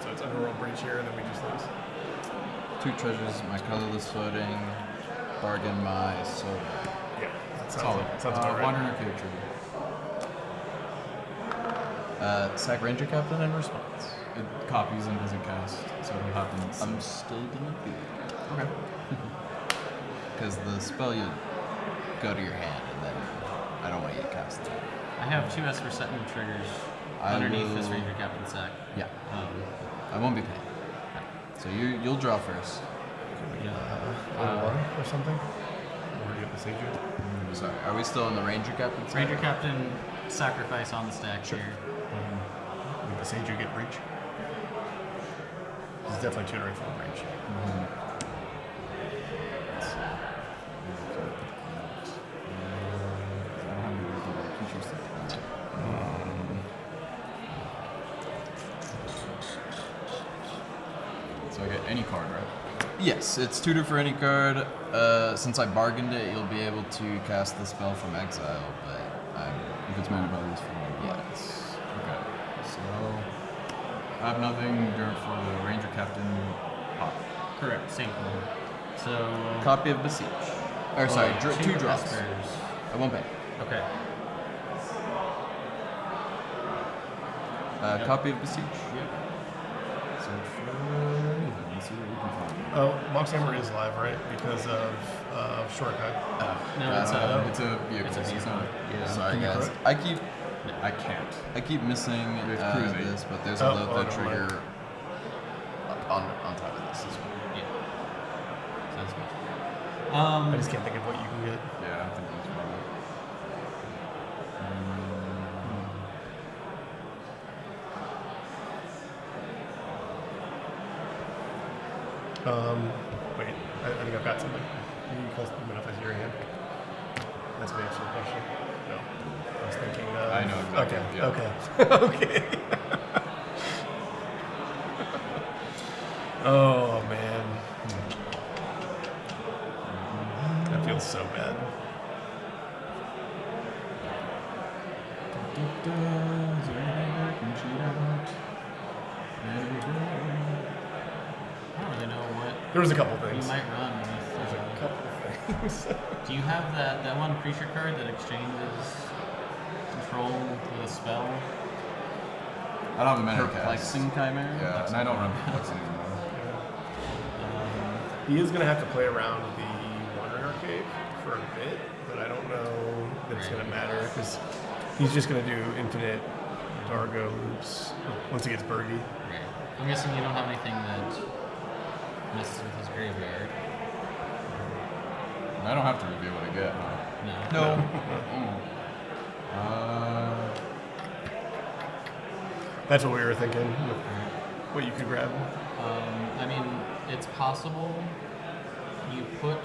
So it's underworld breach here, and then we just lose. 2 treasures, my colorless floating, bargain my soul. Yeah, that sounds solid. Sounds about right. One arcade trigger. Sack Ranger Captain in response. It copies and doesn't cast, so it happens. I'm still gonna do it. Okay. Because the spell you go to your hand, and then I don't want you to cast it. I have 2 Esper Sentinel triggers underneath this Ranger Captain sack. Yeah. I won't be paying. So you'll draw first. Or something? Or do you have the Sage? Sorry, are we still on the Ranger Captain sack? Ranger Captain sacrifice on the stack here. With the Sage, you get breach. It's definitely tutoring for breach. So I get any card, right? Yes, it's tutor for any card. Since I bargained it, you'll be able to cast the spell from exile, but if it's mana values for yes. Okay. So I have nothing for the Ranger Captain pop. Correct. Same. So Copy of Beseech. Or sorry, 2 draws. Espers. I won't pay. Okay. Copy of Beseech. Yep. Search for anything. Let's see what we can find. Oh, Monk's Hammer is live, right? Because of Shortcut. No, it's a vehicle. It's a vehicle. Yeah. Sorry, guys. I can't. I keep missing this, but there's a Lotho trigger on top of this as well. Yeah. Sounds good. I just can't think of what you can get. Yeah, I think that's probably. Wait, I think I've got something. You close enough as your hand. That's my actual question. No. I was thinking. I know exactly. Okay. Yeah. Okay. Okay. Oh man. That feels so bad. I don't really know what. There was a couple things. You might run with. There's a couple things. Do you have that one creature card that exchanges control with a spell? I don't have a mana Perplexing Chimera? Yeah, and I don't run Perplexing anymore. He is going to have to play around with the Wandering Arcade for a bit, but I don't know that it's going to matter because he's just going to do infinite Dargo loops once he gets Bergie. Right. I'm guessing you don't have anything that messes with his graveyard. I don't have to reveal what I get, huh? No. That's what we were thinking. What you could grab. I mean, it's possible you put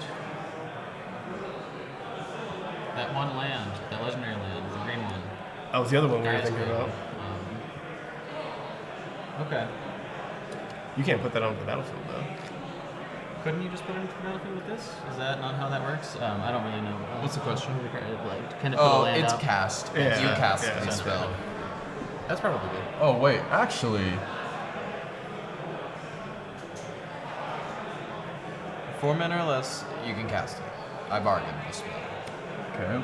that one land, that legendary land, the green one. That was the other one we were That's thinking great. about. Okay. You can't put that onto the battlefield, though. Couldn't you just put it into the battlefield with this? Is that not how that works? I don't really know. What's the question? Like, can it put a land it's out? cast. Yeah, You cast yeah, the that's spell. right. That's probably good. Oh, wait, actually. Four mana or less, you can cast it. I bargained the spell. Okay.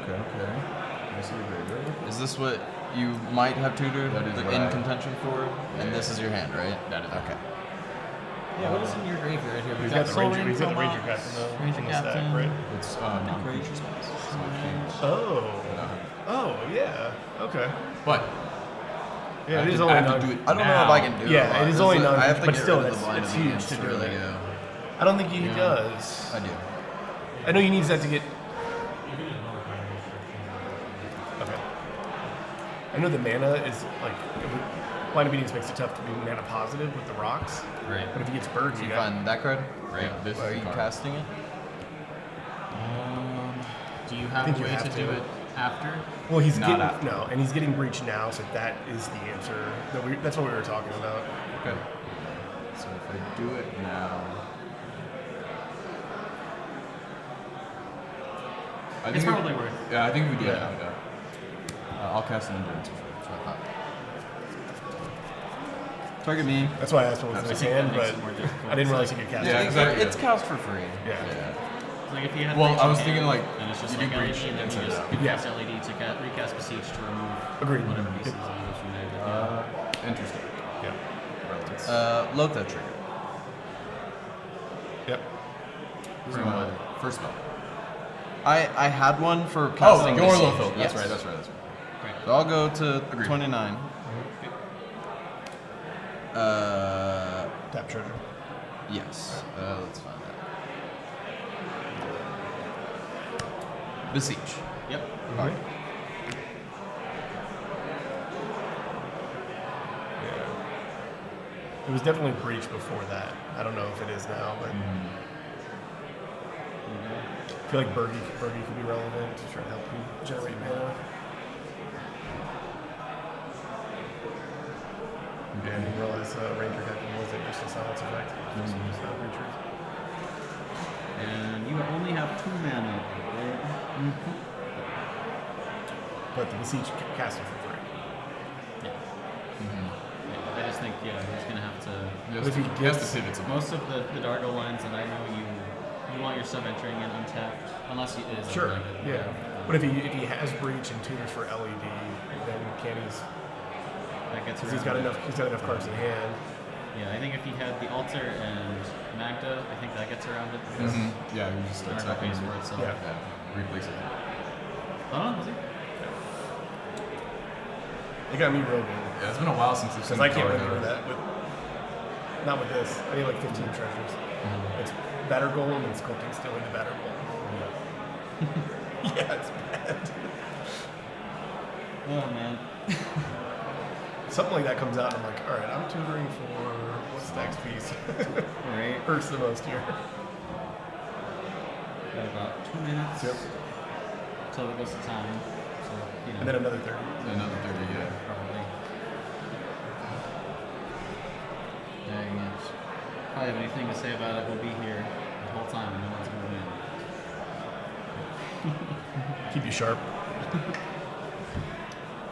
Is this what you might have tutored That is what in I- contention for? And Yeah. this is your hand, right? That is okay. Yeah, what is in your graveyard here? He's got the Ranger. He's got the Ranger Captain though. Ranger on the stack, Captain. right? It's non-creature spells. So I can't. Oh, yeah. Okay. But Yeah, I it is can- only I have non. to do it I don't know if I can do it. a Yeah, lot. it is only non. I have to But get still, rid of the blind it's of the huge ants to do really it. go. I don't think he does. I do. I know he needs that to get. Okay. I know the mana is like. Blind Obedience makes it tough to be mana positive with the rocks. Right. But if he gets birds, So you you got. find that card? right, this Are is you the card. casting it? Do you have think a you way have to to. do it after? Well, he's Not getting after. no, and he's getting breach now, so that is the answer. That's what we were talking about. Okay. So if I do it now, I It's think probably worth. Yeah, I think we do. Yeah. I'll cast an endurance. That's what I thought. Target me. That's why I asked what was in his hand, but I didn't realize he could cast Yeah, it. exactly. It's cast for free. Yeah. Like if you had Well, breach I in was hand, thinking like and it's just you like do breach LED, then and you send just it could out. cast LED to recast Beseech to remove Agreed. whatever pieces you use from there. Interesting. Yeah. Load that trigger. Yep. Who's my first spell? I had one for casting. your Beseech. Lothal. That's right. Great. So I'll go to 29. Tap treasure. Yes. Let's find that. Beseech. Yep. Alright. It was definitely breach before that. I don't know if it is now, but I feel like Bergie could be relevant to try to help you generate mana. Yeah, I didn't realize Ranger Captain wasn't just a silence effect. Just use that creatures. And you only have 2 mana. Right? But the Beseech cast it for free. Yeah. I just think he's gonna have to. But if he gets most of the Dargo lines that I know you want your sub entering in untapped unless he is Sure. unlimited. Yeah. But if he has breach and tutors for LED, then Candy's that gets because he's around got it. enough cards in hand. Yeah, I think if he had the altar and Magda, I think that gets around it. Because Yeah, you just start Dargo pays second. for itself. Yeah. Replace it. Oh, was he? It got me real good. Yeah, it's been a while since we've seen Because I can't Dargo. remember that. Not with this. I need like 15 treasures. It's Batter Golem and Sculpting Steel into Batter Golem. Yeah, it's bad. Oh man. Something like that comes out, and I'm like, all right, I'm tutoring for what's the next piece? Right. Hurts the most here. Got about 2 minutes. Yep. Until it goes to time. So, you know. And then another 30. Another 30, yeah. Probably. Dang it. If I have anything to say about it, we'll be here the whole time and no one's gonna win. Keep you sharp.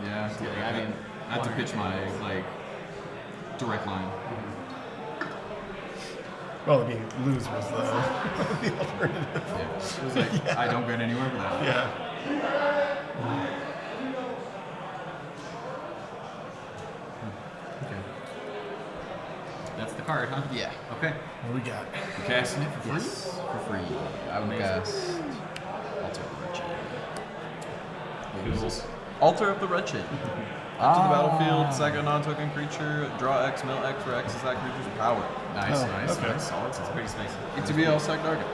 Yeah. I mean, I had to pitch my direct line. Well, I mean, lose was the alternative. Yeah. It was like I don't get anywhere with that. Yeah. Okay. That's the card, huh? Yeah. Okay. What do we got? You casting it for free? Yes, for free. I would cast Altar of the Wretched. What is this? Altar of the Wretched. Onto the battlefield, sack a non-token creature, draw X, mill X for X is that creature's power. Nice, Oh, nice, okay. nice. Solid. It's pretty spicy. It's to be all sack target.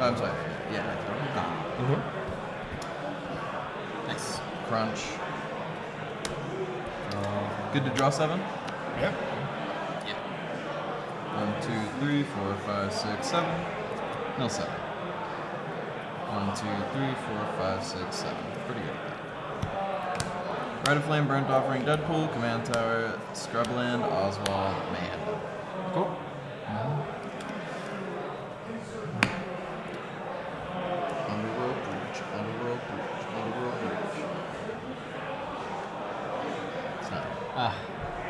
I'm sorry. Yeah. Nice. Crunch. Good to draw 7? Yeah. 1, 2, 3, 4, 5, 6, 7. No 7. 1, 2, 3, 4, 5, 6, 7. Pretty good at that. Rite of Flame, Burnt Offering, Deadpool, Command Tower, Scrubland, Oswald, Man. Cool. Underworld Breach, Underworld Breach, Underworld Breach. It's not.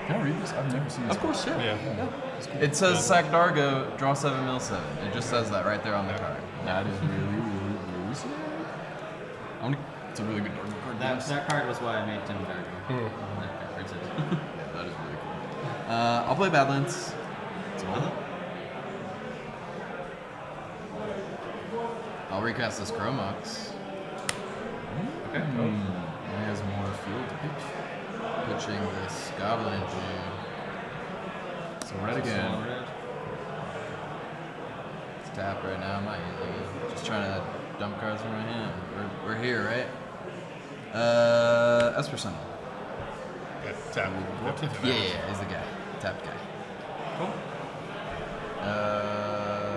Can I read this? I've never seen this. Of course, yeah. It's cool. It says sack Dargo, draw 7, mill 7. It just says that right there on the card. That is really sick. It's a really good card. That card was why I made Tim Dargo. That card says. Yeah, that is really cool. I'll play Badlands. I'll recast this Chromux. Okay. He has more fuel to pitch. Pitching this Goblin Engineer. So red again. It's tap right now. I'm not using it. Just trying to dump cards from my hand. We're here, right? Esper Sentinel. Yeah, tap. Yeah, he's the guy. Tap guy. Cool.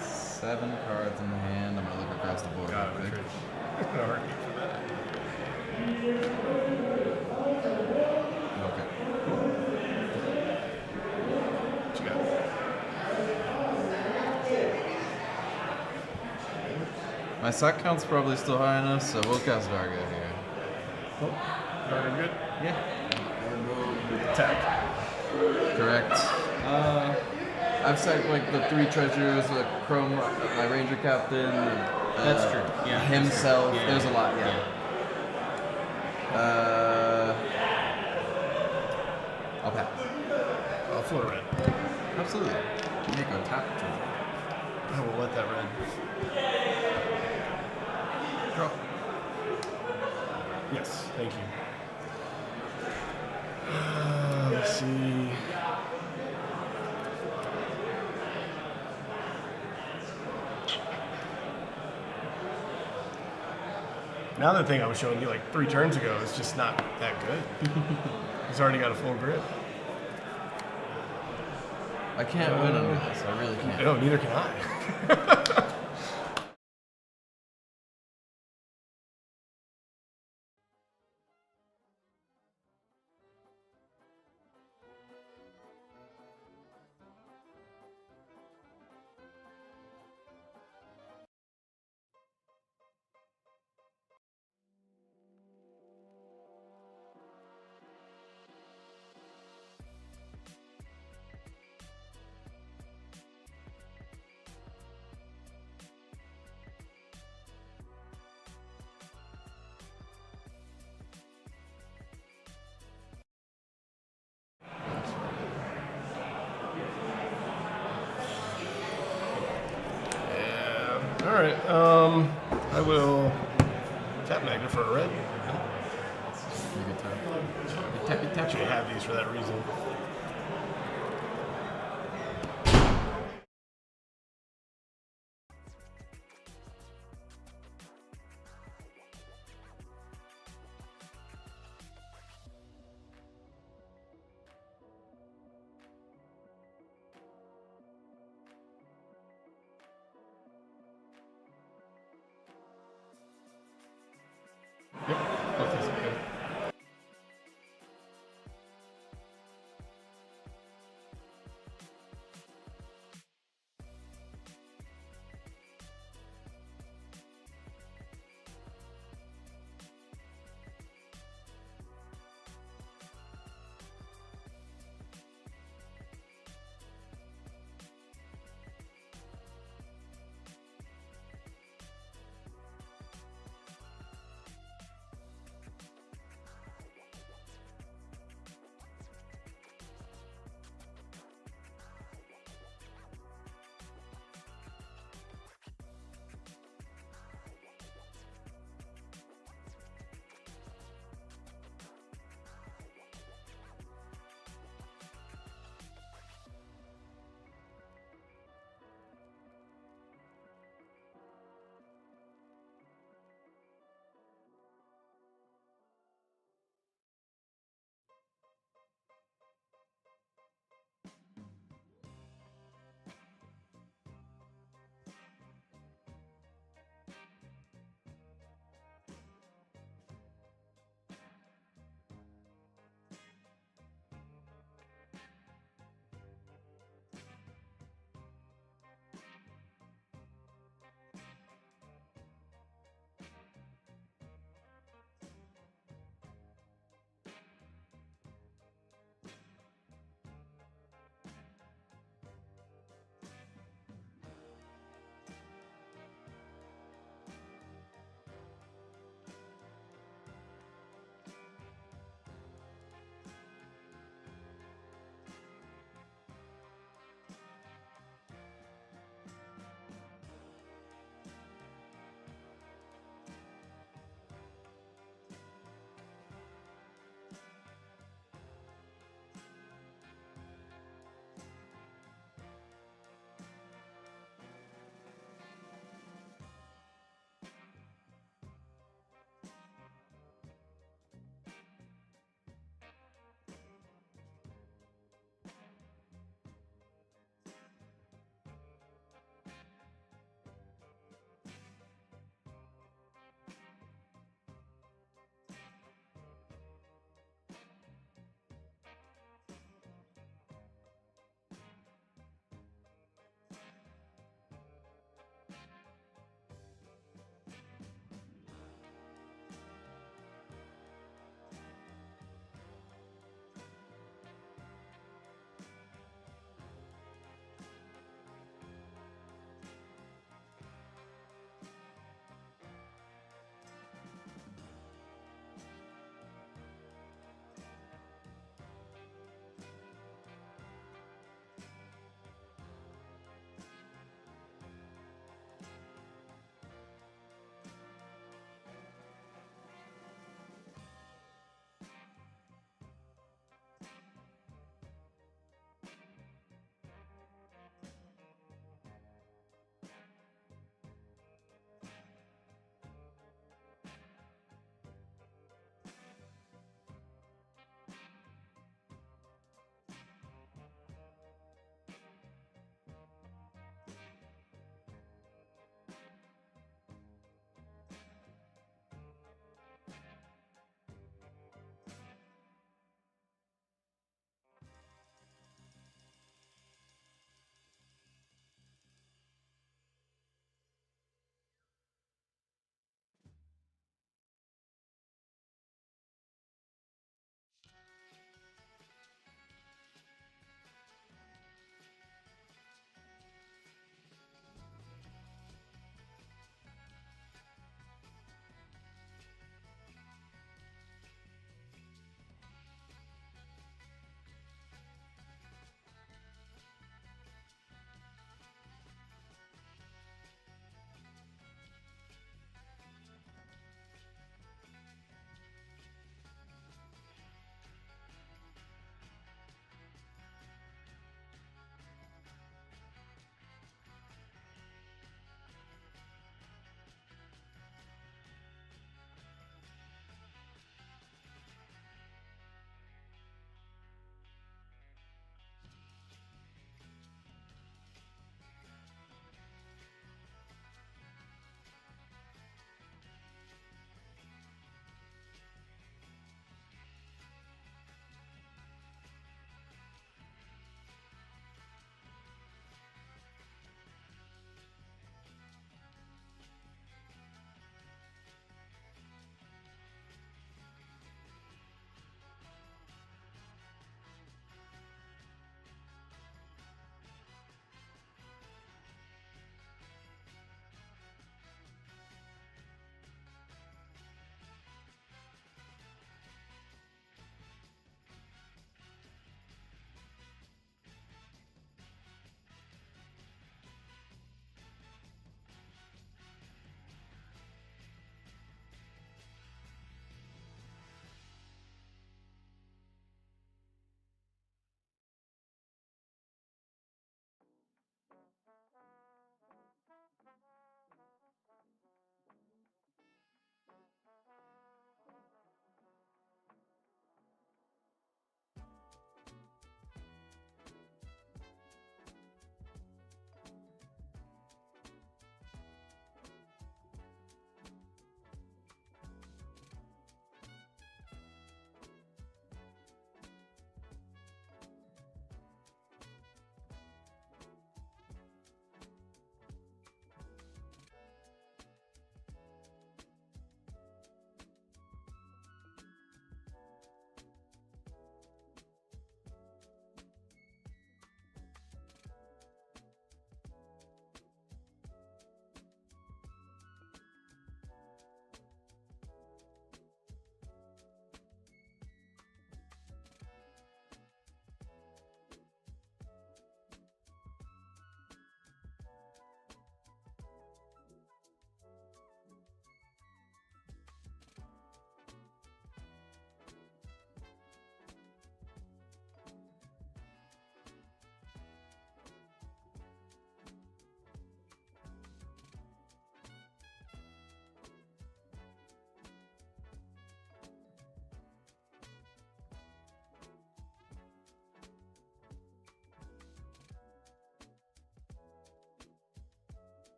7 cards in the hand. I'm gonna look across the board. Got real it. quick. No heartbeat for that. Okay. What you got? 1, My sack count's probably still high enough, so we'll cast Dargo here. Oh, Dargo good? Yeah. Attack. Correct. I've sacked like the 3 treasures, the Chrome, my Ranger Captain. That's true. Yeah. Himself. Yeah. There's a lot. Yeah. I'll pass. I'll float a red. Absolutely. Make a tap. I will let that red. Draw. Yes, thank you. Let's see. Now the thing I was showing you like 3 turns ago is just not that good. He's already got a full grip. I can't win under this. I really can't. No, neither can I. All right. I will tap Magna for a red. Actually, I have these for that reason. Yep, both these are good.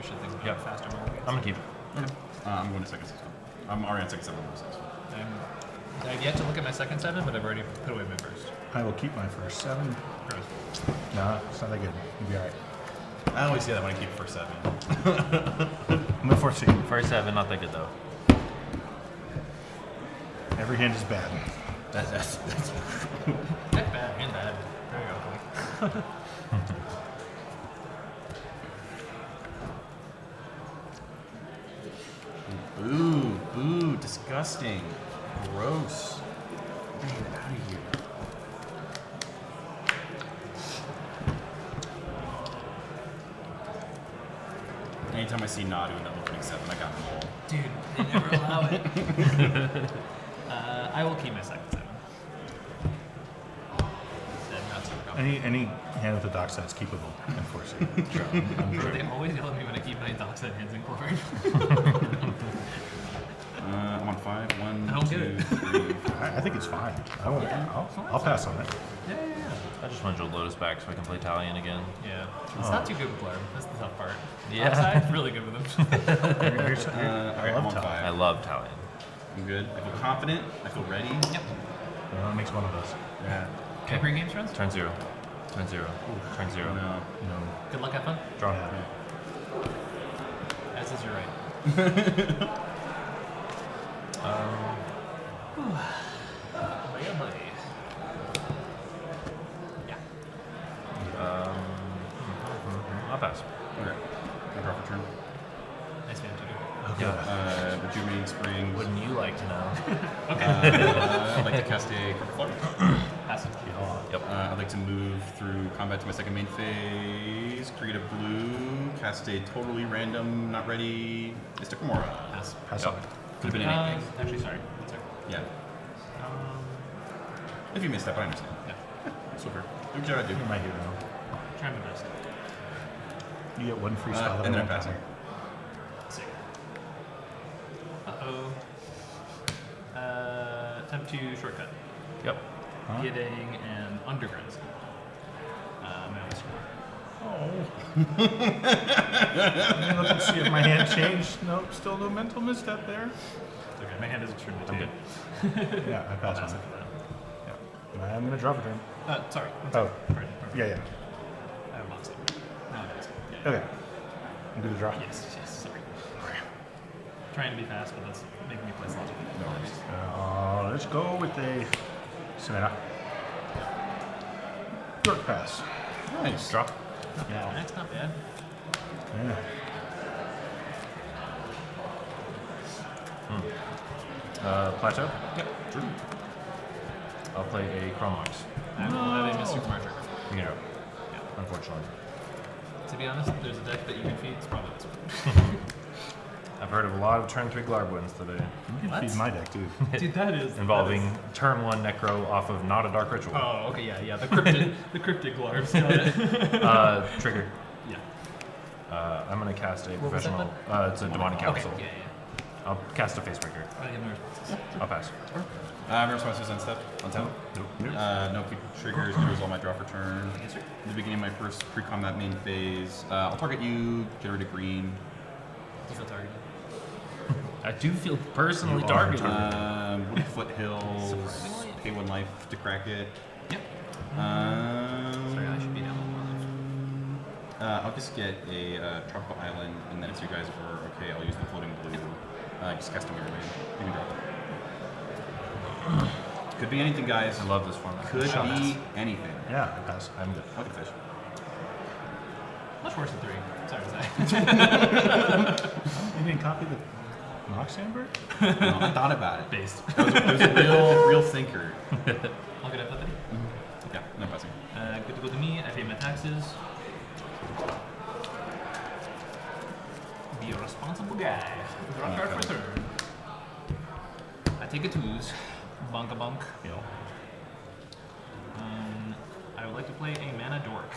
we should think about Yep. faster mode. I'm gonna keep it. I'm going to second 6. I'm already on second 7. I've yet to look at my second 7, but I've already put away my first. I will keep my first 7. Gross. No, it's not that good. You'll be alright. I always say that when I keep first 7. I'm gonna foresee. First 7, not that good though. Every hand is bad. That's That bad and bad. There you go. Boo, boo, disgusting. Gross. Get out of here. Anytime I see Nadu in that opening 7, I got him all. Dude, they never allow it. I will keep my second 7. Not super confident. Any hand with a dock set is keepable and foresee. Sure. I'm sure. They always yell at me when I keep my dockside hands in court. I'm on 5. 1, I don't get 2, it. 3. I think it's fine. I'll pass on it. Yeah. I just want to draw Lotus back so I can play Talion again. Yeah. It's not too good with Blarb. That's the tough part. Yeah. Outside, really good with him. I love Talion. I'm good. I feel confident. I feel ready. Yep. That makes one of us. Yeah. Can I bring games runs? Turn 0. Turn 0. Turn 0. No. Good luck, have fun. Draw. As is your right. I'll pass. Okay. I draw for turn. Nice man, Tutor. Rejuvenating Spring. Wouldn't you like to know? Okay. I'd like to cast a Purple Flutter. Pass. Yep. I'd like to move through combat to my second main phase, create a blue, cast a totally random, not ready, Mystic Remora. Pass. Pass Yep. on it. Could have been anything. Actually, sorry. One sec. Yeah. If you missed that, but I understand. Yeah. Super. Good job, dude. You're my hero. Try my best. You get one free spell that and I then I'm won't passing. Sick. Uh-oh. Attempt to shortcut. Yep. Getting an underground skill. Mana score. Let me look and see if my hand changed. Nope, still no mental misstep there. It's okay. My hand is extremely I'm tame. good. Yeah, I pass on Pass it. it for that. Yeah. I'm gonna draw for turn. Sorry. Oh. Pardon. Yeah. I have boxed it. No, it is. Yeah. Okay. I'm gonna draw. Yes, sorry. Trying to be fast, but that's making me play slow. Let's go with a Sonata. York pass. Nice. Draw. Not bad. That's not bad. Yeah. Plateau. Yep. True. I'll play a Chromox. I will have a Mystic Martyr. You know. Unfortunately. To be honest, there's a deck that you can feed. It's probably this one. I've heard of a lot of turn 3 Glarb wins today. You can feed my deck too. Dude, that is involving turn 1 Necro off of not a Dark Ritual. Oh, okay, yeah. The cryptic glarbs. Got it. Triggered. Yeah. I'm gonna cast a What was that professional. It's a demonic council. Okay, yeah. I'll cast a Facebreaker. I have no responses. I'll pass. My response is on step. On 10. Nope. No keep triggers. Here's all my draw for turn. Yes, sir. At the beginning of my first pre-combat main phase, I'll target you, generate a green. What's the target? I do feel personally You are targeted. Woody Foothills, Surprisingly. pay 1 life to crack it. Yep. Sorry, I should be down with 1 life. I'll just get a tropical island, and then if you guys are okay, I'll use the floating blue. Just cast a mirror wave. You can drop it. Could be anything, guys. I love this format. Could Shut be up. anything. Yeah, I pass. I'm good. Okay, fish. Much worse than 3. Sorry, Zach. You didn't copy the Heisenberg? No, I thought about it. Based. I was a real thinker. I'll get up that thing. Yeah, no passing. Good to go to me. I pay my taxes. Be a responsible guy. Draw card for turn. I take a 2s. Bunk a bunk. I would like to play a mana dork.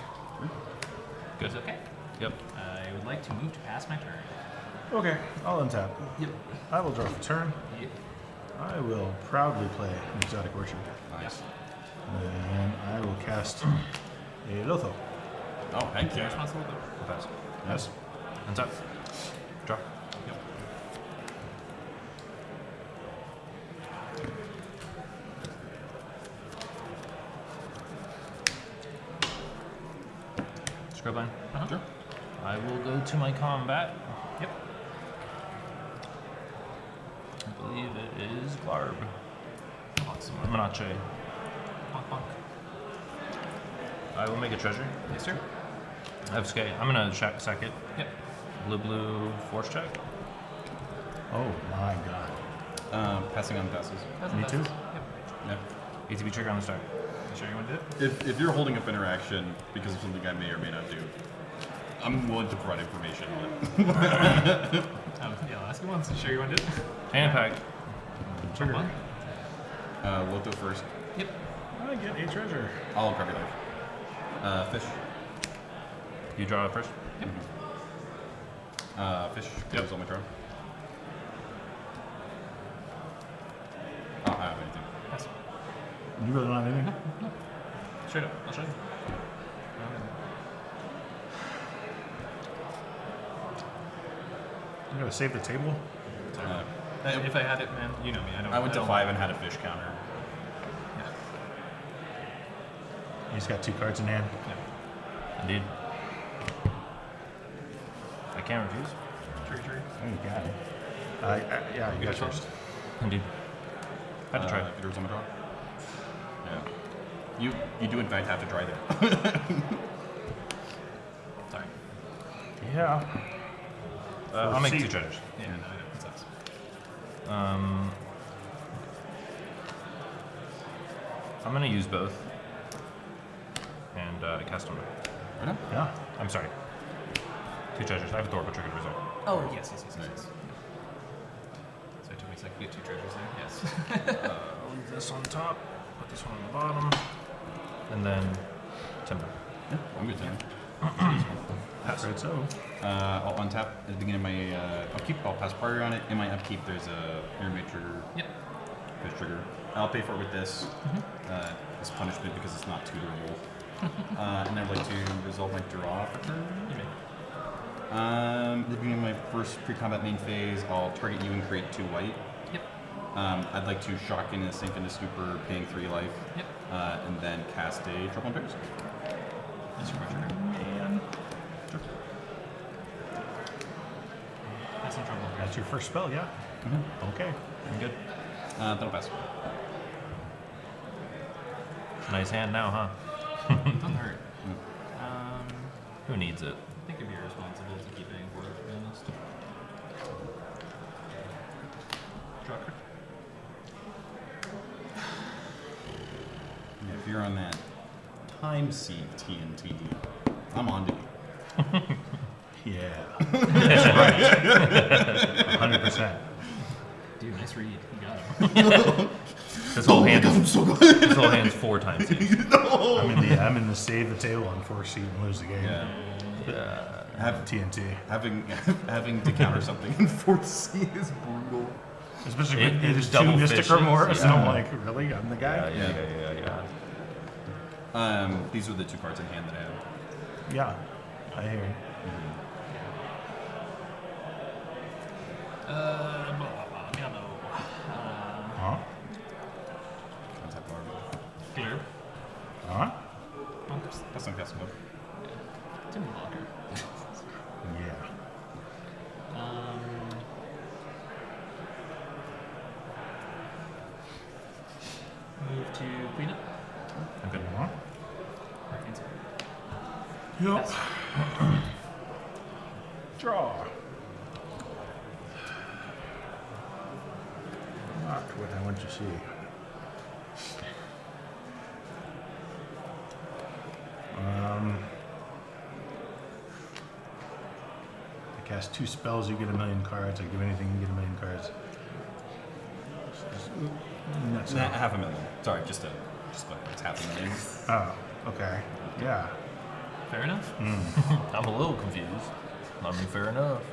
Good. Is okay? Yep. I would like to move to pass my turn. Okay, I'll untap. Yep. I will draw for turn. Yep. I will proudly play an Exotic Orchard. Nice. And I will cast a Lotho. Oh, thank you. Responsible. I'll pass. Yes. Untap. Draw. Yep. Scrub line. Sure. I will go to my combat. Yep. I believe it is Glarb. Awesome. Manache. Bonk, bonk. I will make a treasure. Yes, sir. Okay, I'm gonna check second. Yep. Blue force check. Oh my god. Passing on passes. Me too. Yeah. ATB trigger on the start. You sure you want to do it? If you're holding up interaction because of something I may or may not do, I'm willing to provide information on it. Yeah, I'll ask you once. You sure you want to do it? Hand impact. Trigger. Loto first. Yep. I get a treasure. I'll grab your life. Fish. You draw it first? Yep. Fish. Goes on my turn. I don't have anything. Yes. You really don't have anything? No. Straight up. I'll show you. I'm gonna save the table. If I had it, man, you know me. I went to 5 and had a fish counter. Yeah. He's got 2 cards in hand. Yeah. Indeed. I can't refuse. Trigger. Oh, you got it. Yeah, you got first. Indeed. Had to try. If there was on my draw. Yeah. You do in fact have to try there. Sorry. Yeah. I'll make 2 treasures. Yeah, no, I know. It sucks. I'm gonna use both and cast them. Right now? Yeah. I'm sorry. 2 treasures. I have a Thorpe trigger to resolve. Oh, yes. So it took me a second to get 2 treasures there. Yes. I'll leave this on top, put this one on the bottom, and then timber. Yeah, I'm good then. Pass. Right, so. I'll untap at the beginning of my upkeep. I'll pass prior on it. In my upkeep, there's a pyramid trigger. Yep. Fish trigger. I'll pay for it with this. This punishment because it's not tutorable. And I'd like to resolve my draw for turn. You may. At the beginning of my first pre-combat main phase, I'll target you and create 2 white. Yep. I'd like to shock in a sink into stupor, paying 3 life. Yep. And then cast a trouble on pairs. That's your trigger. Man. That's in trouble. That's your first spell, yeah? Okay. I'm good. That'll pass. Nice hand now, huh? Doesn't hurt. Who needs it? I think it'd be irresponsible to keep paying for it, to be honest. Draw card. Yeah, if you're on that time seed TNT, I'm on to you. Yeah. That's right. 100%. Dude, nice read. You got him. This whole hand is so good. This whole hand's 4 times. No. I'm in the save the table on 4 seed and lose the game. Yeah. Have TNT. Having to counter something in 4th seed is brutal. Especially It when it is is double 2 Mystic fishes. or more, so Yeah. I'm like, really? I'm the guy? Yeah. These are the 2 cards in hand that I have. Yeah, I hear you. Blah, blah, blah. Miano. Huh? Untap card. Clear. Huh? Bunkers. That's not casting Timber blocker. Yeah. Move to clean up. I'm good. Yep. Draw. Not what I want to see. I cast 2 spells, you get 1,000,000 cards. I give anything, you get 1,000,000 cards. That's Nah, 500,000. Sorry, just it's 500,000. Oh, okay. Yeah. Fair enough. I'm a little confused. I mean, fair enough.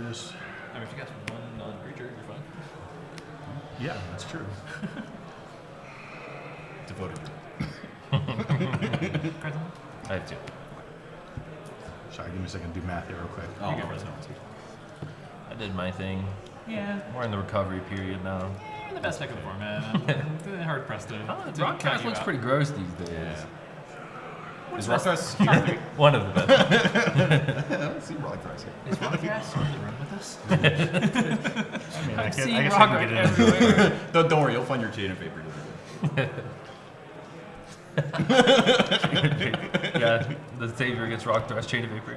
This. I mean, if you got 1 non-creature, you're fine. Yeah, that's true. Devoted. Cards on? I have 2. Sorry, give me a second to do math here real quick. Oh, You're good, I did my thing. Yeah. We're in the recovery period now. The best deck in the format. I'm hard pressed to. Rock Cast looks pretty gross these days. Yeah. Is Rock Cast one of the best. I don't see Rock Cast here. Is Rock Cast on the run with us? I mean, I I'm guess seeing I Rock can right get it. everywhere. Don't worry, you'll find your chain of paper. Yeah, the savior gets rock thrust chain of vapor.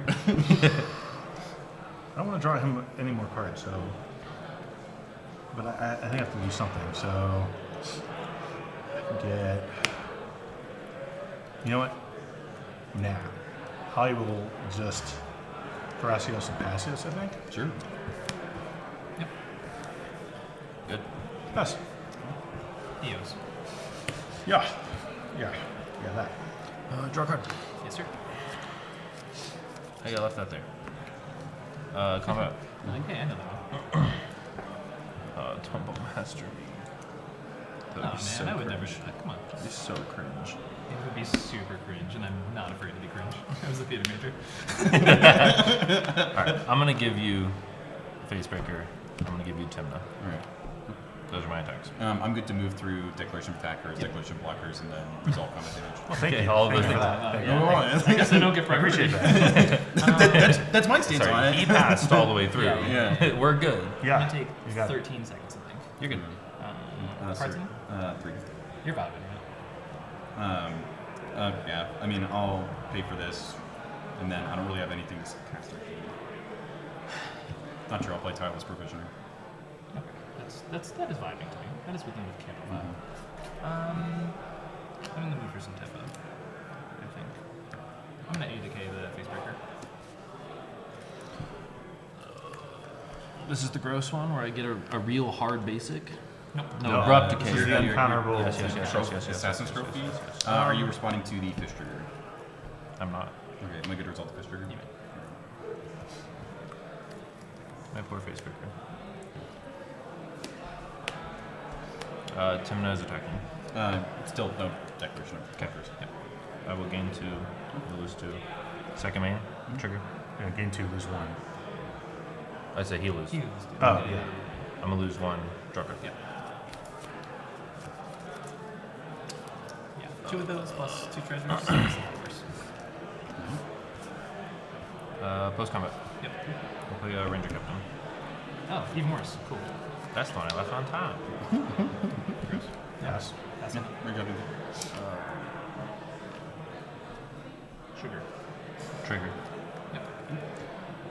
I don't want to draw him any more cards, so. But I think I have to do something. So get. You know what? Nah. Holly will just Thrasios and Passios, I think. Sure. Yep. Good. Pass. Eos. Yeah. That. Draw a card. Yes, sir. I got left that there. Combat. Okay, I know that one. Tumble Master. Oh man, I would never do that. Come on. That'd be so cringe. It would be super cringe, and I'm not afraid to be cringe. I was a theater major. Alright, I'm gonna give you Facebreaker. I'm gonna give you Timna. Alright. Those are my attacks. I'm good to move through Declaration of Attackers, Declaration of Blockers, and then resolve combat damage. Well, thank you. All of those Thank things. you for that. I guess I don't get priority. appreciate that. That's my stance on Sorry, it. he passed all the way through. Yeah. We're good. I'm Yeah. gonna take You got it. 13 seconds, I think. You're good. Parson? 3. You're vibing, right? Yeah. I mean, I'll pay for this, and then I don't really have anything to cast. Not sure. I'll play Tireless Provisioner. Okay. That is vibing to me. That is within the camp vibe. I'm in the mood for some tempo, I think. I'm gonna A decay the Facebreaker. This is the gross one where I get a real hard basic. Nope. No, abrupt this decay. is the uncounterable. Yes. Assassin's Trophy. Are you responding to the Fish Trigger? I'm not. Okay, am I good to resolve the Fish Trigger? You may. My poor Facebreaker. Timna is attacking. Still no Declaration of Attackers. Yep. I will gain 2, lose 2. Second main, trigger. Yeah, gain 2, lose 1. I say he lose. He loses. Oh, yeah. I'm gonna lose 1, draw card. Yeah. Yeah. 2 of those plus 2 treasures. That's a lot worse. Post combat. Yep. I'll play Ranger Captain. Oh, even worse. Cool. That's the one I left on top. Yes. That's it. Sugar. Trigger. Yep.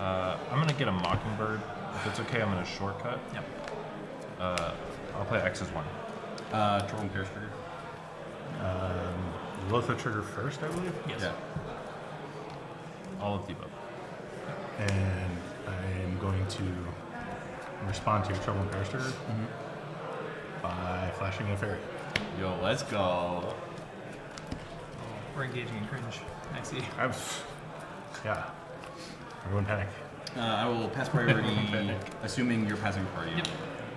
I'm gonna get a Mockingbird. If it's okay, I'm gonna shortcut. Yep. I'll play X as 1. Trouble and Pierce Trigger. Lothar trigger first, I believe. Yes. Yeah. All of the above. And I'm going to respond to your Trouble and Perister by flashing a fairy. Yo, let's go. We're engaging in cringe. I see. Yeah. Everyone panic. I will pass priority, assuming you're passing priority. Yep.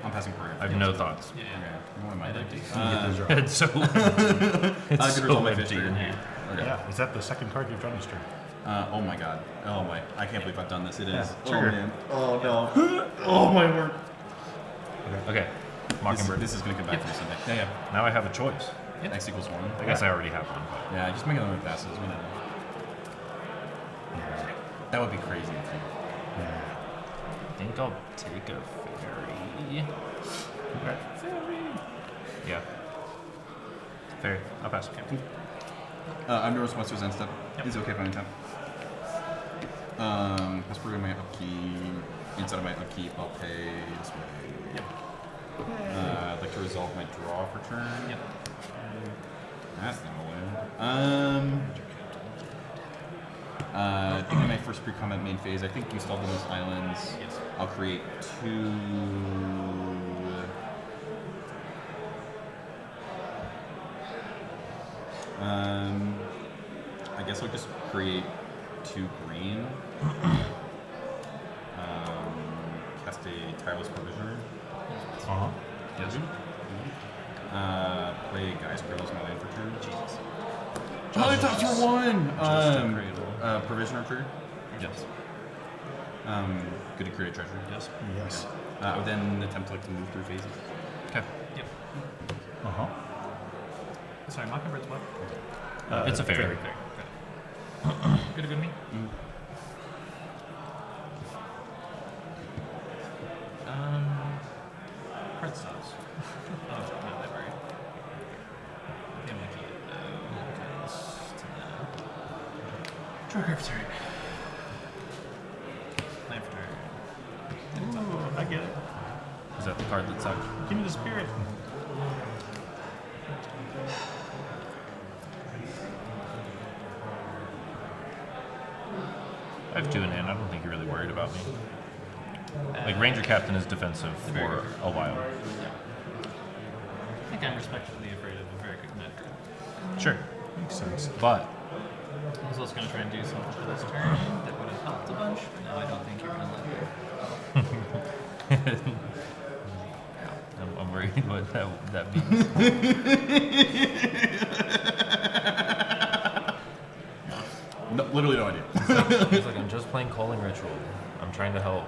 I'm passing priority. I have no thoughts. Yeah. Okay. What am I I'd doing? It's so I could resolve my empty Fish Trigger. in here. Okay. Yeah. Is that the second card you've drawn this turn? Oh my god. Oh my. I can't believe I've done this. It is. Yeah, Oh trigger. man. Oh no. Oh my word. Okay. Mockingbird. This is going to come back to me someday. Yeah, Now I have a choice. Yep. X equals 1. I guess I already have one. But Yeah, just make another one passes. Whatever. That would be crazy. I think I'll take a fairy. Okay. Yeah. Fairy. I'll pass. Under Westeros end step. Yep. Is it okay if I untap? Let's bring my upkeep. Inside of my upkeep, I'll pay this way. Yep. I'd like to resolve my draw for turn. Yep. That's not a win. In my first pre-combat main phase, I think you installed those islands. Yes. I'll create 2. I guess I'll just create 2 green. Cast a Tireless Provisioner. Yes. Play Guy's Perilous my land for turn. Jesus. Lollipops for one! Provision archer? Yes. Could you create a treasure? Yes. Yes. I would then attempt to move through phases. Okay. Yep. Uh-huh. Sorry, Mockingbird's what? It's a fairy. Fairy. Good to me. Card stops. Oh, not library. Yeah, I'm looking at Draw card for turn. Land for turn. Ooh, I get it. Is that the card that sucked? Give me the spirit. I have 2 in hand. I don't think you're really worried about me. Like, Ranger Captain is defensive for a while. I think I'm respectfully afraid of a very good Magic. Sure. Makes sense. But I was also going to try and do something for this turn that would have helped a bunch, but now I don't think you're going to let me. I'm worried what that means. No, literally no idea. He's like, I'm just playing Calling Ritual. I'm trying to help.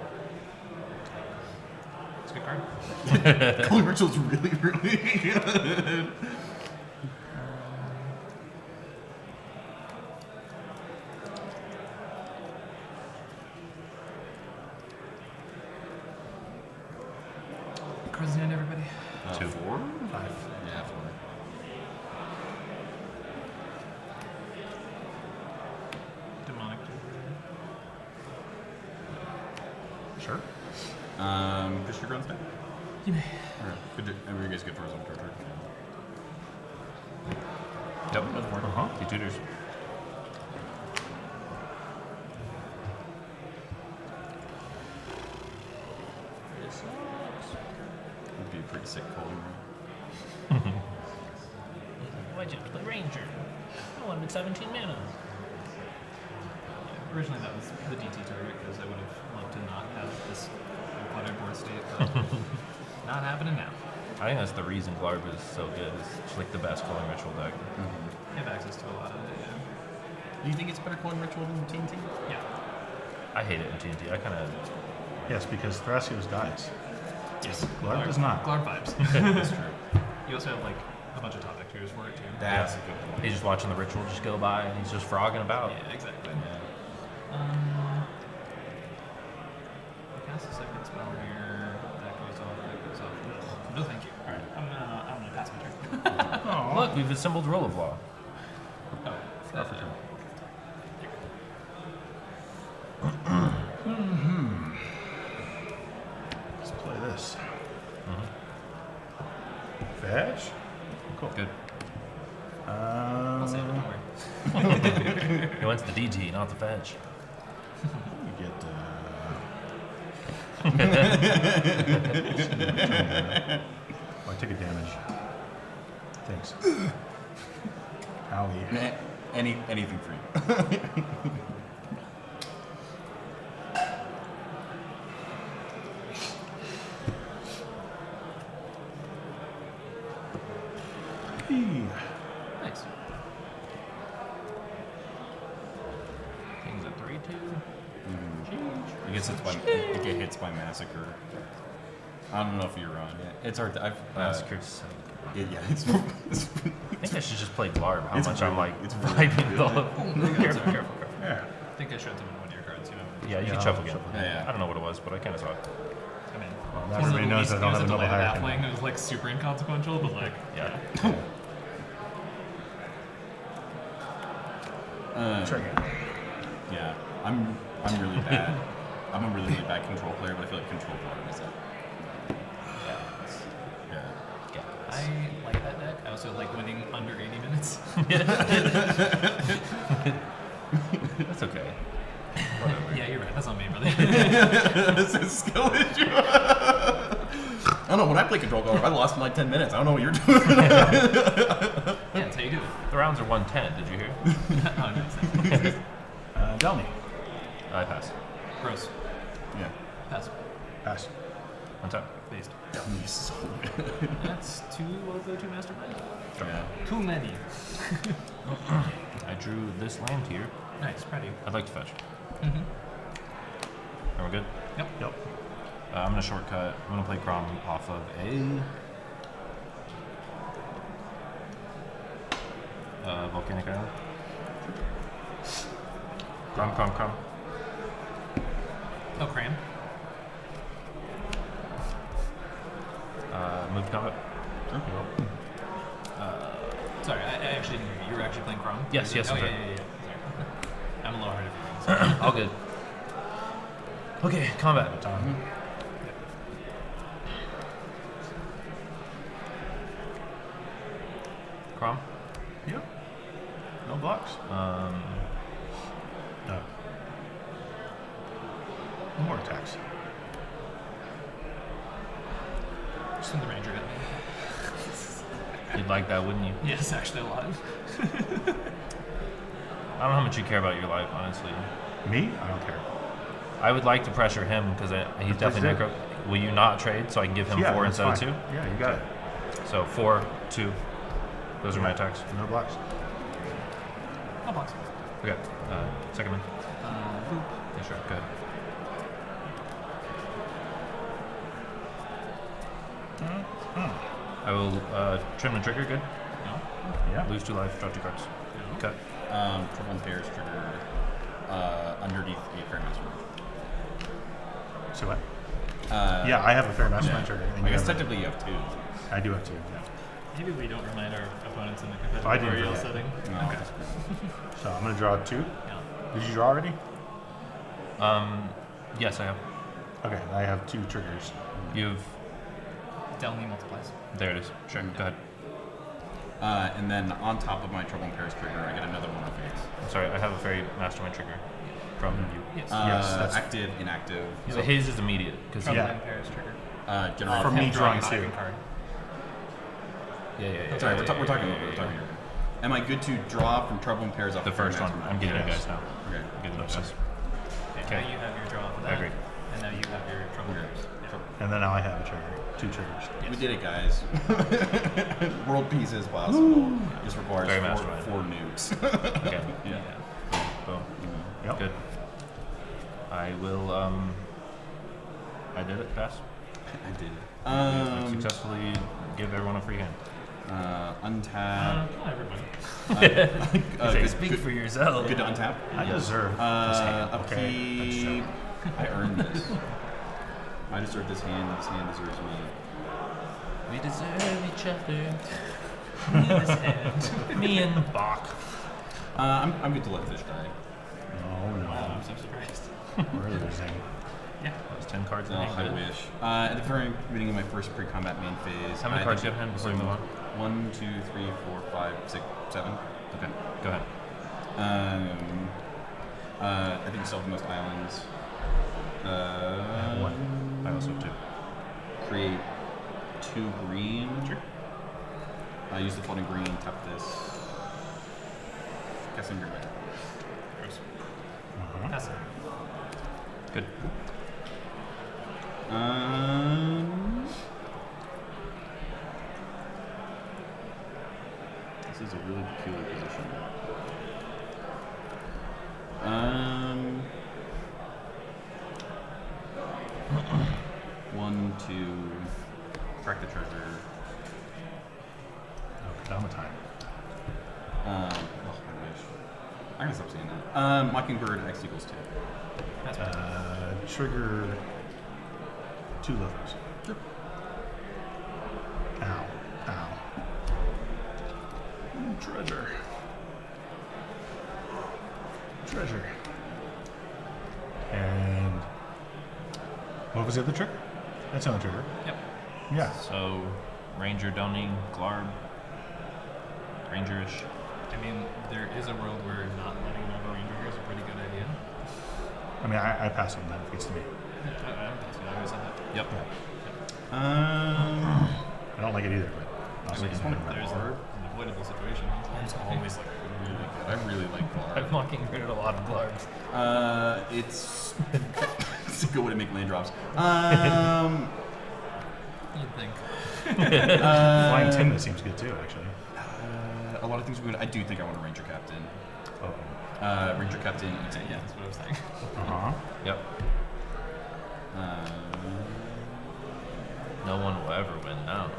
It's a good card. Calling Ritual's really, really good. Cards in hand, everybody. 2. 4? 5. Yeah, 4. Demonic. Sure. Push your ground step? You may. Okay. Good. Are you guys good for his own turn? Yep. Uh-huh. He tutors. Would be a pretty sick calling. Why'd you have to play Ranger? I wanted 17 mana. Yeah, originally that was the DT target because I would have loved to not have this cluttered board state, but not happening now. I think that's the reason Glarb is so good. It's like the best Calling Ritual deck. I have access to a lot of it, yeah. Do you think it's better calling Ritual than TNT? Yeah. I hate it in TNT. I kind of... Yes, because Thrasios dies. Yes. Glarb does not. Glarb vibes. That's true. You also have like a bunch of top deck tiers for it too. That's a good point. He's just watching the ritual just go by and he's just frogging about. Yeah, exactly. I cast a second spell here. That goes off. That goes off. No, thank you. All right, I'm gonna pass my turn. Oh, look, we've assembled Roll of Law. Oh, Let's play this. Fetch? Cool. Good. I'll save it. Don't worry. He wants the DT, not the fetch. You get. Oh, I take a damage. Thanks. Owie. Nah, anything for you. Nice. King's a 3/2. It gets hits by Massacre. I don't know if you're on it. It's hard. I've Massacre's so yeah, it's I think I should just play Glarb. How It's much really- I'm like it's really vibing good. the Careful. Yeah. I think I showed them in one of your cards. You know. Yeah, you Yeah, can shuffle I'll again. shuffle again. Yeah. I don't know what it was, but I kind of saw it. I mean, Well, it's now one of the everybody knows least- I don't it was have a a double delayed hierarchy. halfling. It was like super inconsequential, but like Yeah. Trigger. Yeah, I'm really bad. I'm a really bad control player, but I feel like control part is it. Yeah. I like that deck. I also like winning under 80 minutes. That's okay. Yeah, you're right. That's on me, brother. This is skill issue. I don't know. When I play control color, I lost in like 10 minutes. I don't know what you're doing. Yeah, that's how you do it. The rounds are 110. Did you hear? Oh, nice. Delny. I pass. Gross. Yeah. Pass. Pass. Untap. Based. He's so good. That's 2 of the 2 mastermind. Yeah. Too many. I drew this land here. Nice, proud of you. I'd like to fetch. Mm-hmm. Are we good? Yep. Yep. I'm gonna shortcut. I'm gonna play Crom off of a volcanic island. Crom. Oh, cram. Move to combat. Sorry, I actually didn't hear you. You were actually playing Crom? Yes, yes, Oh, I'm yeah, sorry. yeah. Sorry. I'm a little hard of All good. Okay, combat time. Crom? Yep. No blocks. No. More attacks. Send the ranger at me. You'd like that, wouldn't you? Yes, actually a lot. I don't know how much you care about your life, honestly. Me? I don't care. I would like to pressure him because he's definitely it. necro. Will you not trade so I can give him Yeah, 4 that's instead of fine. 2? Yeah, you got it. So 4, 2. Those are my attacks. No blocks. No blocks. Okay. Second one. Boop. Yeah, sure. Go ahead. I will trim the trigger. Good. No. Yeah. Lose 2 life. Draw 2 cards. Cut. Trouble and pairs trigger underneath a fair master. So what? Yeah, I have a fair mastermind trigger. and I you guess have a- technically you have 2. I do have 2. Yeah. Maybe we don't remind our opponents in the I didn't competitive forget. setting. No. Okay. So I'm gonna draw 2. Yeah. Did you draw already? Yes, I have. Okay, I have 2 triggers. You've. Delny multiplies. There it is. Sure. Go ahead. And then on top of my trouble and pairs trigger, I get another one of these. I'm sorry. I have a fairy mastermind trigger from you. Yes. Yes, that's Active, inactive. So his is immediate because Trouble Yeah. and pairs trigger. Generate. For me drawing a 2. card. Yeah. Sorry, we're talking here. Am I good to draw from trouble and pairs off The first one. mastermind? I'm giving you Yes. guys now. Okay. I'm giving you guys. Okay. Now you have your draw for that. I agree. And now you have your trouble Okay. pairs. And then now I have a trigger. 2 triggers. We did it, guys. World peace is possible. Just requires Very 4 mastermind. nukes. Okay. Yeah. Boom. Yep. Good. I will. I did it. Pass. I did it. Successfully give everyone a free hand. Untap. Not everybody. Say, speak for yourself. Good to untap. I deserve this hand. Okay. Upkeep. I earned this. I deserve this hand. This hand deserves me. We deserve each other. Me and this hand. Me and Bach. I'm good to let fish die. Oh no. Wow, I'm so surprised. We're losing. Yeah. That was 10 cards in Oh, hand. I wish. At the very beginning of my first pre-combat main phase. How many I cards do think you have in hand before you move on? 1, 2, 3, 4, 5, 6, 7. Okay. Go ahead. I think Southernmost Islands. One. I also have 2. Create 2 green. Sure. I use the floating green, tap this. Guessing you're right. That's it. Good. This is a really peculiar position. 1, 2. Track the treasure. Kodama time. I wish. I'm gonna stop saying that. Mockingbird X equals 2. That's Trigger 2 levels. Sure. Ow. Ow. Treasure. Treasure. And what was the other trigger? That's the only trigger. Yep. Yeah. So, Ranger, Doning, Glarb, Rangerish. I mean, there is a world where not letting them have a ranger here is a pretty good idea. I mean, I pass on that if it's to me. I'm passing. I always said that. Yep. I don't like it either, but also There's an avoidable situation. It's always like really good. I really like Glarb. I'm mocking rid of a lot of Glarbs. It's a good way to make land drops. think. Flying Timna seems good too, actually. A lot of things are good. I do think I want a Ranger Captain. Oh. Ranger Captain eats it. Yeah, that's what I was saying. Yep. No one will ever win now.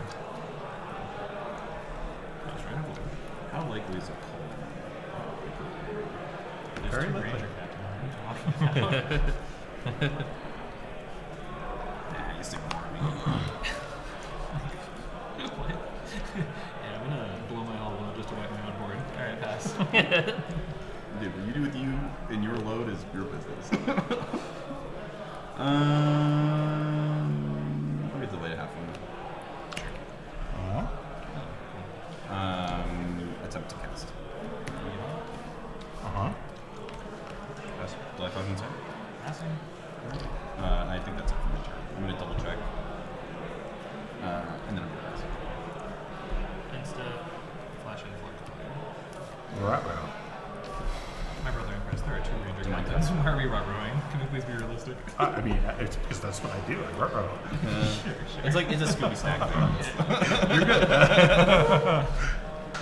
How likely is a call? There's two Ranger Captains. Nah, you stick more me. What? Yeah, I'm gonna blow my all load just to wipe my own board. Alright, pass. Dude, what you do with you and your load is your business. I'll get the way to have fun. Attempt to cast. Pass. Do I fucking say? Passing. I think that's it for my turn. I'm gonna double check. And then I'm gonna pass. Instead, flashing flick. Right. My brother and Chris, there are two Ranger Captains. Why are we rot-rowing? Can we please be realistic? I mean, it's because that's what I do. I ruh-roh. Sure. It's like, it's a Scooby Snack thing. You're good.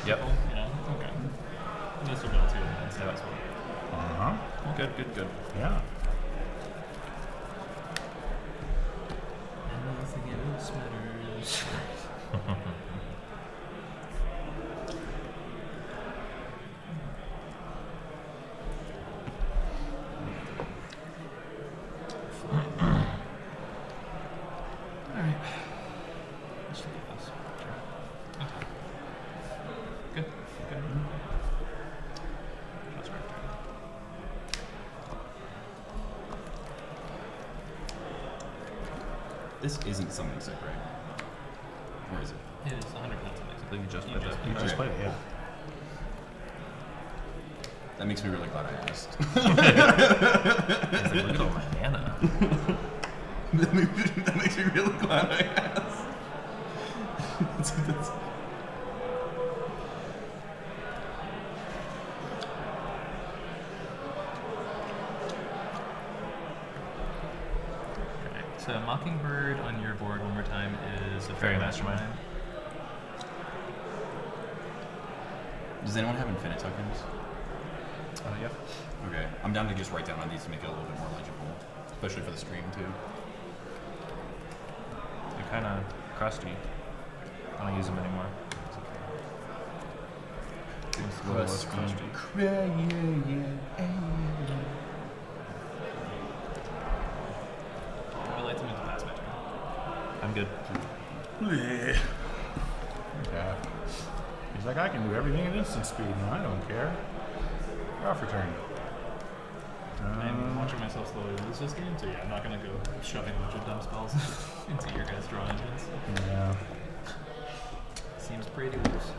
Yep. Yeah, okay. Just a bill too, instead as well. Good. Yeah. And nothing else matters. Alright. Let's look at this. Okay. Good. That's right. This isn't something sick, right? Or is it? It is 100% something. I think you just played it. You just played it, yeah. That makes me really glad I asked. He's like, look at all my mana. that makes me really glad I asked. So Mockingbird on your board one more time is a Fairy Fairy Mastermind. Does anyone have infinite tokens? Yep. Okay, I'm down to just write down on these to make it a little bit more legible, especially for the stream too. You're kind of crusty. I don't use them anymore. It's a little less crusty. I would like to move to pass my turn. I'm good. Yeah. He's like, I can do everything at instant speed, and I don't care. Draw for turn. I'm watching myself slowly lose this game, so yeah, I'm not gonna go shoving a bunch of dumb spells into your guys' draw engines. Yeah. Seems pretty loose.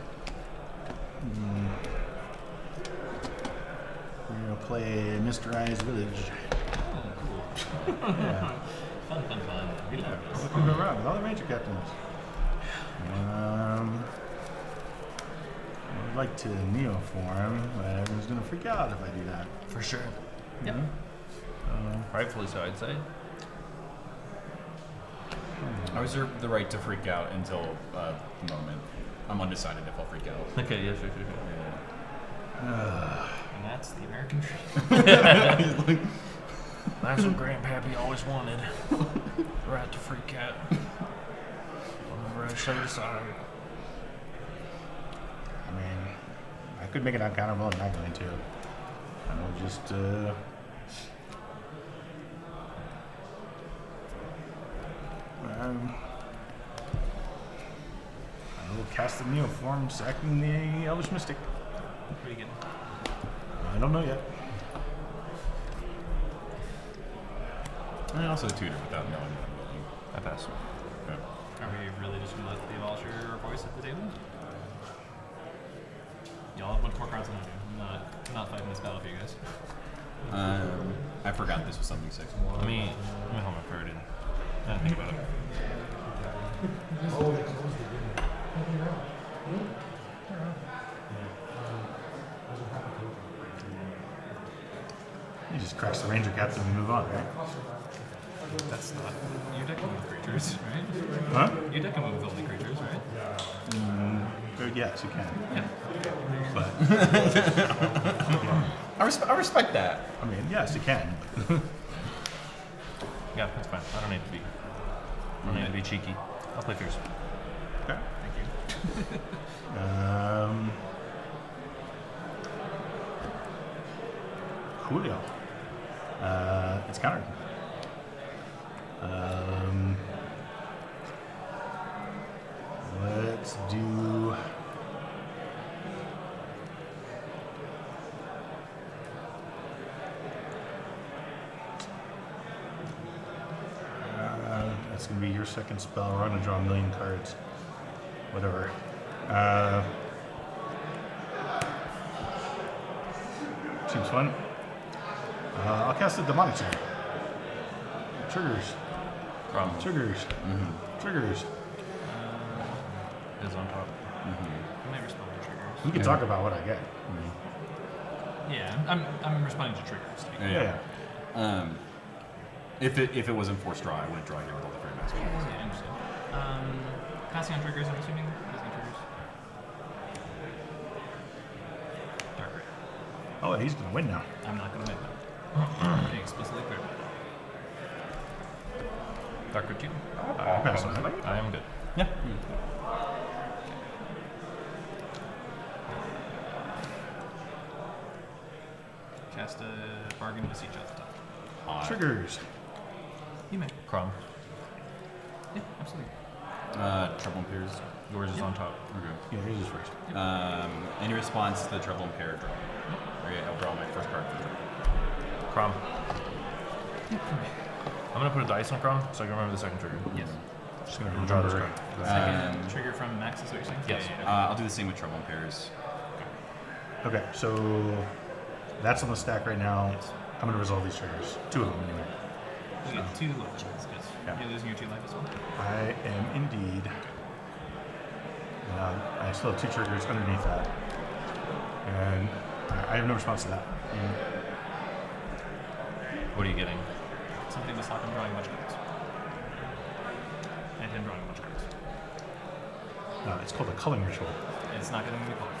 We're gonna play Mysterized Village. Oh, cool. Yeah. Fun. We love this. Looking around with all the Ranger Captains. I'd like to neoform, but everyone's gonna freak out if I do that. For sure. Yep. Rightfully so, I'd say. I reserve the right to freak out until the moment. I'm undecided if I'll freak out. Okay, yeah, sure. And that's the American dream. That's what Grandpappy always wanted. The right to freak out. Whenever I show decide. I mean, I could make it uncountable, I'm not going to. I will just, I will cast the neoform, sacking the Elvish Mystic. What are you getting? I don't know yet. I also tutor without knowing what I'm building. I pass. Okay. Are we really just gonna let the Abolsher voice at the table? Y'all have much more cards than I do. I'm not fighting this battle for you guys. I forgot this was something sick. Let me hold my card in. I didn't think about it. He just cracks the Ranger Captain and move on, right? That's not. Your deck can move creatures, right? Huh? Your deck can move only creatures, right? Yes, you can. Yeah. But I respect that. I mean, yes, you can. Yeah, that's fine. I don't need to be cheeky. I'll play Fierce. Okay. Thank you. Julio. It's countered. Let's do. That's gonna be your second spell. We're gonna draw a million cards. Whatever. Seems fun. I'll cast a demonic zone. Triggers. Triggers. Triggers. Is on top. I might respond to triggers. We can talk about what I get. Yeah, I'm responding to triggers. Yeah. If it wasn't forced draw, I wouldn't draw here with all the frame master. Yeah, I understand. Passing on triggers, I'm assuming. Passing on triggers. Dark Red. Oh, he's gonna win now. I'm not going to win though. Pretty explicitly clear. Dark Red 2. pass on that. I am good. Yeah. Cast a bargain to siege at the top. Triggers. You may. Crom. Yeah, absolutely. Trouble and Pairs. Yours is on top. Okay. Yeah, yours is first. Any response to the Trouble and Pair draw? Okay, I'll draw my first card for the Crom. I'm gonna put a dice on Crom so I can remember the second trigger. Yes. Just gonna draw this card. Second trigger from Max is what you're saying? Yes. I'll do the same with Trouble and Pairs. Okay, so that's on the stack right now. I'm gonna resolve these triggers. Two of them anyway. You get 2 life chance, because you're losing your 2 life as well. I am indeed. I still have 2 triggers underneath that. And I have no response to that. What are you getting? Something to stop him drawing a bunch of cards. And him drawing a bunch of cards. It's called a culling ritual. It's not going to be called.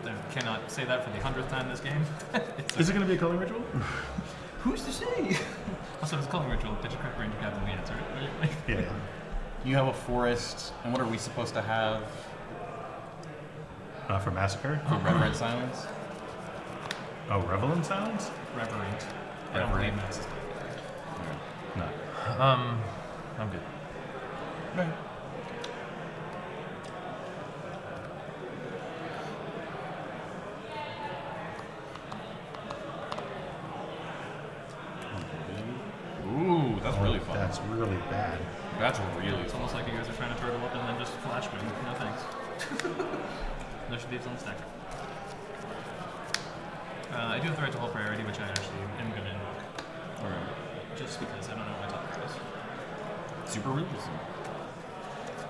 I cannot say that for the 100th time this game. Is it going to be a culling ritual? Who's to say? Also, it's a culling ritual. Pitch a crack range captain the answer. Right? Yeah. You have a forest, and what are we supposed to have? For Massacre? For Reverent Silence? Oh, Revelant Silence? Reverent. I don't believe Max is No. I'm good. Right. Ooh, that's really fun. That's really bad. That's really It's fun. almost like you guys are trying to turtle up and then just flash me. No thanks. No should be on the stack. I do have the right to hold priority, which I actually am going to invoke. Alright. Just because I don't know what my top card is. Super realism.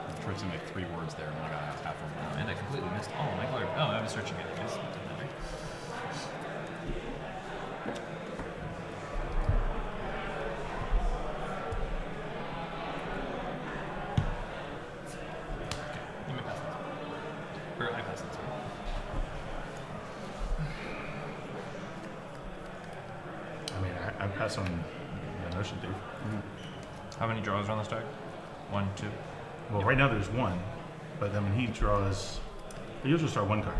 I tried to make 3 words there, and I got half of them. And I completely missed all my card. Oh, I was searching it. Yes. You may pass it. Or I pass it. I mean, I pass on the notion, dude. How many draws are on the stack? 1, 2. Well, right now there's 1, but then when he draws, he usually draw 1 card.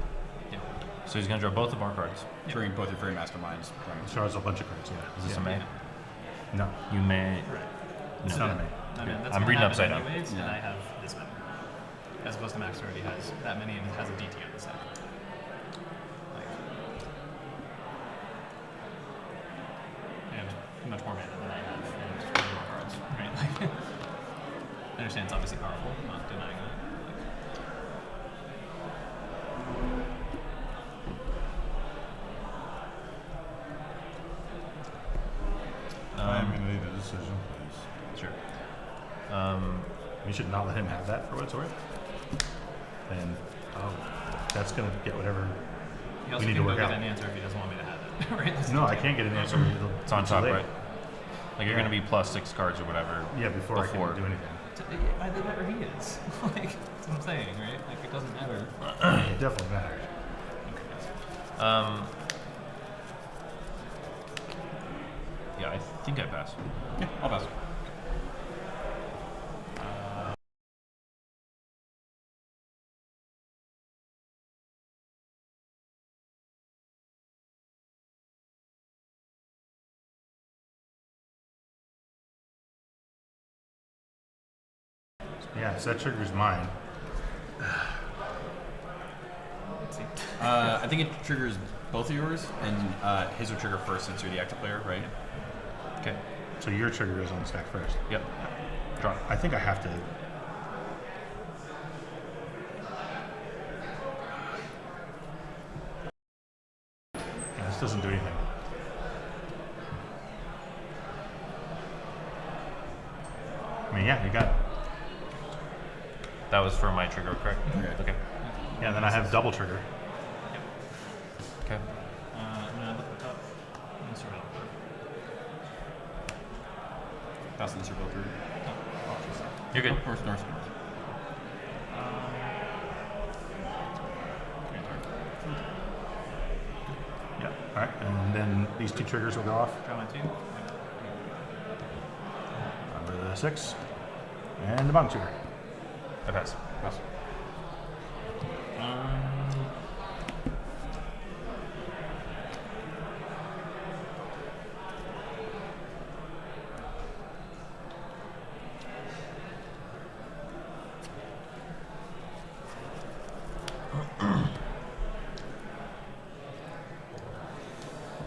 Yeah. So he's gonna draw both of our cards. Triggering both your Fairy Masterminds. He draws a bunch of cards, yeah. Is this a May? No. You may. Right. It's No. not a May. I mean, that's I'm gonna reading happen upside down. anyways, and I have this many. As opposed to Max already has that many and has a DT on the stack. And much more mana than I have and more cards, right? Like, I understand it's obviously powerful, I'm not denying that. I am going to need a decision, please. Sure. We should not let him have that for what it's worth. And that's going to get whatever He also we need can to go work get out. an answer if he doesn't want me to have it, right? That's No, the I deal. can't get an answer. It's on too top, late. right? Like you're gonna be +6 cards or whatever. Yeah, before I can do anything. Either that or he is. Like, that's what I'm saying, right? Like, it doesn't matter. It definitely matters. Yeah, I think I pass. Yeah, I'll pass. Yeah, so that triggers mine. I think it triggers both of yours, and his will trigger first since you're the active player, right? Okay. So your trigger is on the stack first. Yep. Draw. I think I have to. Yeah, this doesn't do anything. I mean, yeah, you got it. That was for my trigger, correct? Okay. Yeah, then I have double trigger. Okay. I'm gonna look it up. And sort of. Pass the circle through. You're good. North. Yeah. All right, and then these two triggers will go off. Draw my 2. Number the 6, and the bottom trigger. I pass. Pass.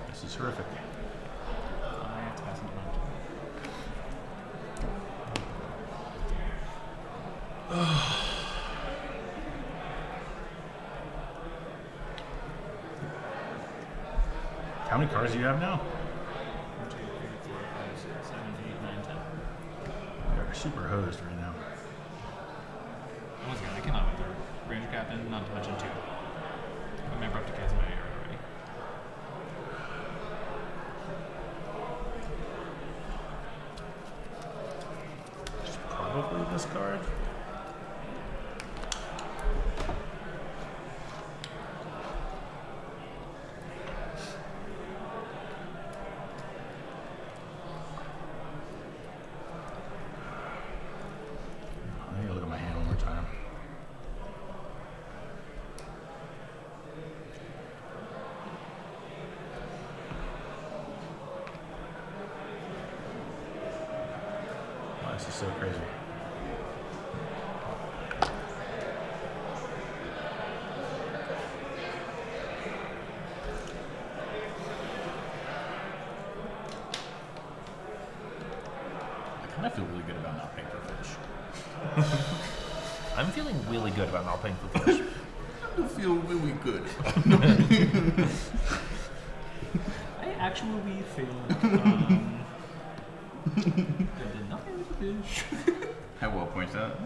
This is horrific. I have to pass it on. How many cards do you have now? 1, 2, 3, 4, 5, 6, 7, 8, 9, 10. You're super hosed right now. Once again, I cannot with the Ranger Captain, not to mention 2. I mean, I broke the case in my ear already. Probably this card. I need to look at my hand one more time. Wow, this is so crazy. I kind of feel really good about not paying for fish. I'm feeling really good about not paying for fish. I feel really good. I actually feel good did nothing with the fish. How well points out?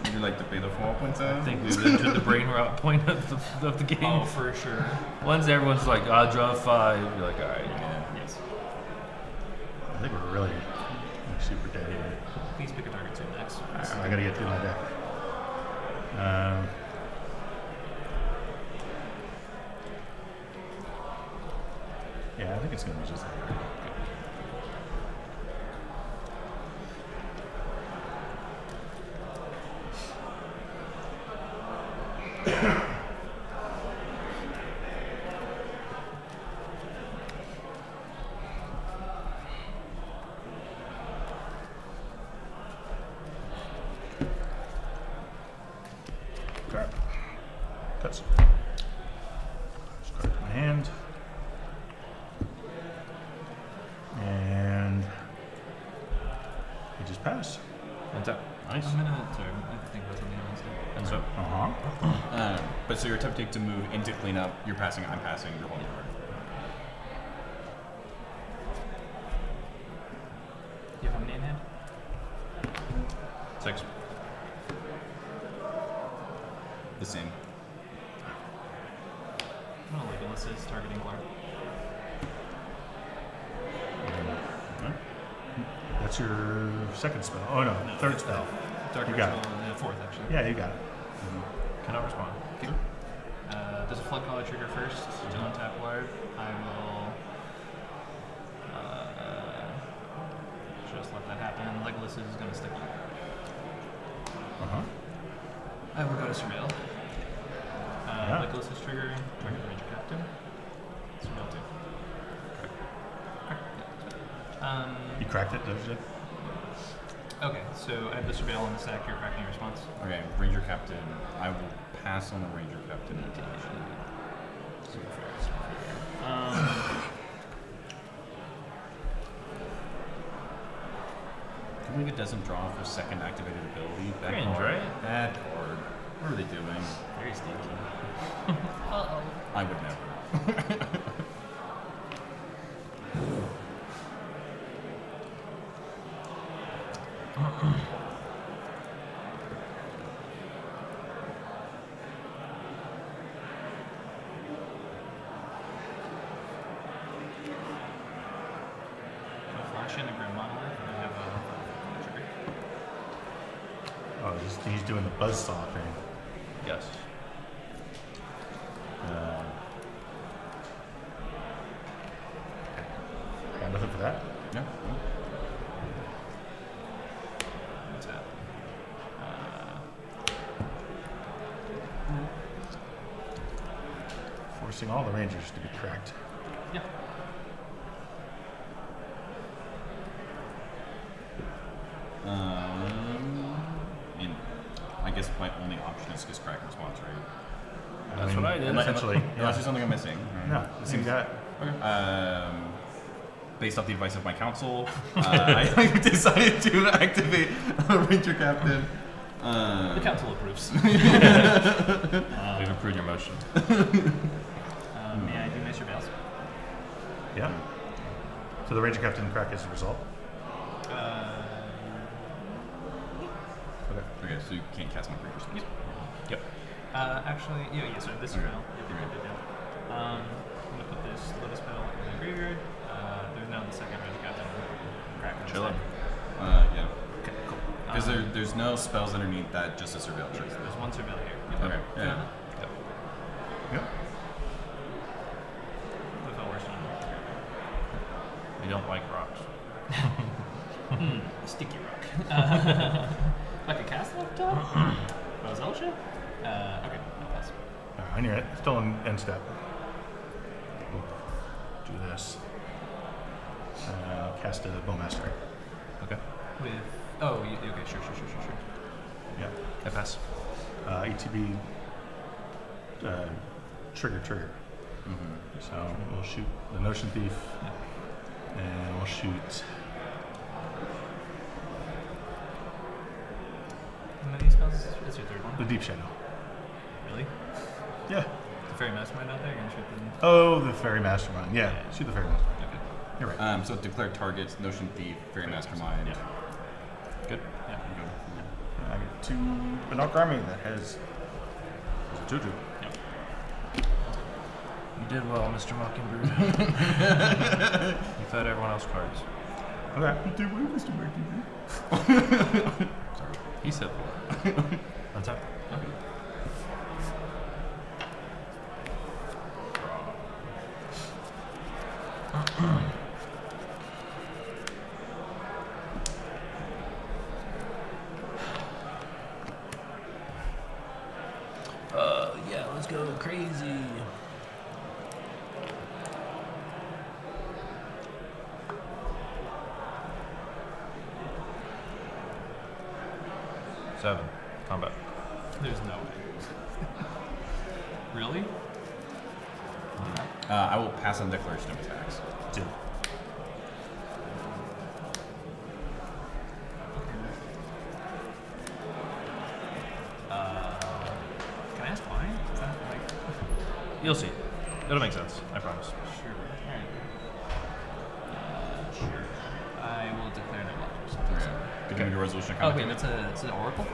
Would you like to pay the 4 points out? I think we've entered the brain rot point of the game. Oh, for sure. Once everyone's like, I'll draw 5, you're like, alright. Yes. I think we're really super dead here. Please pick a target 2 next. I gotta get through my deck. Yeah, I think it's gonna be just like that. Okay. Cuts. Just card to my hand. And we just pass. That's it. Nice. I'm gonna, sorry, I have to think about something else. And so, But so you're attempting to move into cleanup, you're passing, I'm passing, you're holding card. Do you have how many in hand? 6. The same. I'm gonna Legolas is targeting Clark. That's your second spell. Oh no, third spell. Dark You Red got spell, fourth actually. Yeah, you got it. Cannot respond. Okay. Does a flood color trigger first to untap Ward? I will just let that happen. Legolas is going to stick on. I will go to Surveil. Legolas is triggering. Target the Ranger Captain. Surveil 2. You cracked it, don't you? Okay, so I have the Surveil on the stack. You're cracking your response. Okay, Ranger Captain. I will pass on the Ranger Captain. Super fair. Can we get doesn't draw for second activated ability? Bad Cringe, card. right? Bad card. What are they doing? Very sneaky. Uh-oh. I would never. Flash in a Grim Monolith, and I have a trigger. Oh, he's doing the buzzsaw thing. Yes. Got nothing for that? Yeah. What's that? Forcing all the Rangers to be cracked. Yeah. I guess my only option is just crack response, right? That's what I did. Essentially. Unless there's something I'm missing. No, it seems that. Okay. Based off the advice of my counsel, I decided to activate Ranger Captain. The council approves. We've approved your motion. May I do my surveils? Yeah. So the Ranger Captain crack is the result. Okay, so you can't cast my creatures. Yep. Actually, yeah, sorry, this is real. I'm going to put this Lotus Petal in the graveyard. There's now the second Ranger Captain crack. Chilling. Yeah. Okay, cool. Because there's no spells underneath that, just a surveil tree. There's one surveil here. Okay. Yeah. Yep. Yep. What felt worse on We don't like rocks. Sticky rock. Like a castle up top? Rose Ultra? Okay, I'll pass. On your still in end step. Do this. Cast a Bowmaster. Okay. With okay, sure. Yeah. I pass. ETB. Trigger. So we'll shoot the Notion Thief, and we'll shoot. How many spells is this? It's your third one? The Deep Shadow. Really? Yeah. The Fairy Mastermind out there? You're gonna shoot them? Oh, the Fairy Mastermind. Yeah, shoot the Fairy Mastermind. Okay. You're right. So declare targets, Notion Thief, Fairy Mastermind. Yeah. Good. Yeah. I get 2 Banok Army that has 2/2. Yep. You did well, Mr. Mockingbird. You fed everyone else cards. Okay. You did well, Mr. Mockingbird. Sorry. He said untap. Okay. Yeah, let's go crazy. Seven. Combat. There's no way. Really? I will pass on declaration of attacks. Dude. Can I ask why? Is that like... You'll see. It'll make sense. I promise. Sure. Alright. Sure. I will declare no lockers. Good okay. Resolution of Oh, wait, it's an oracle?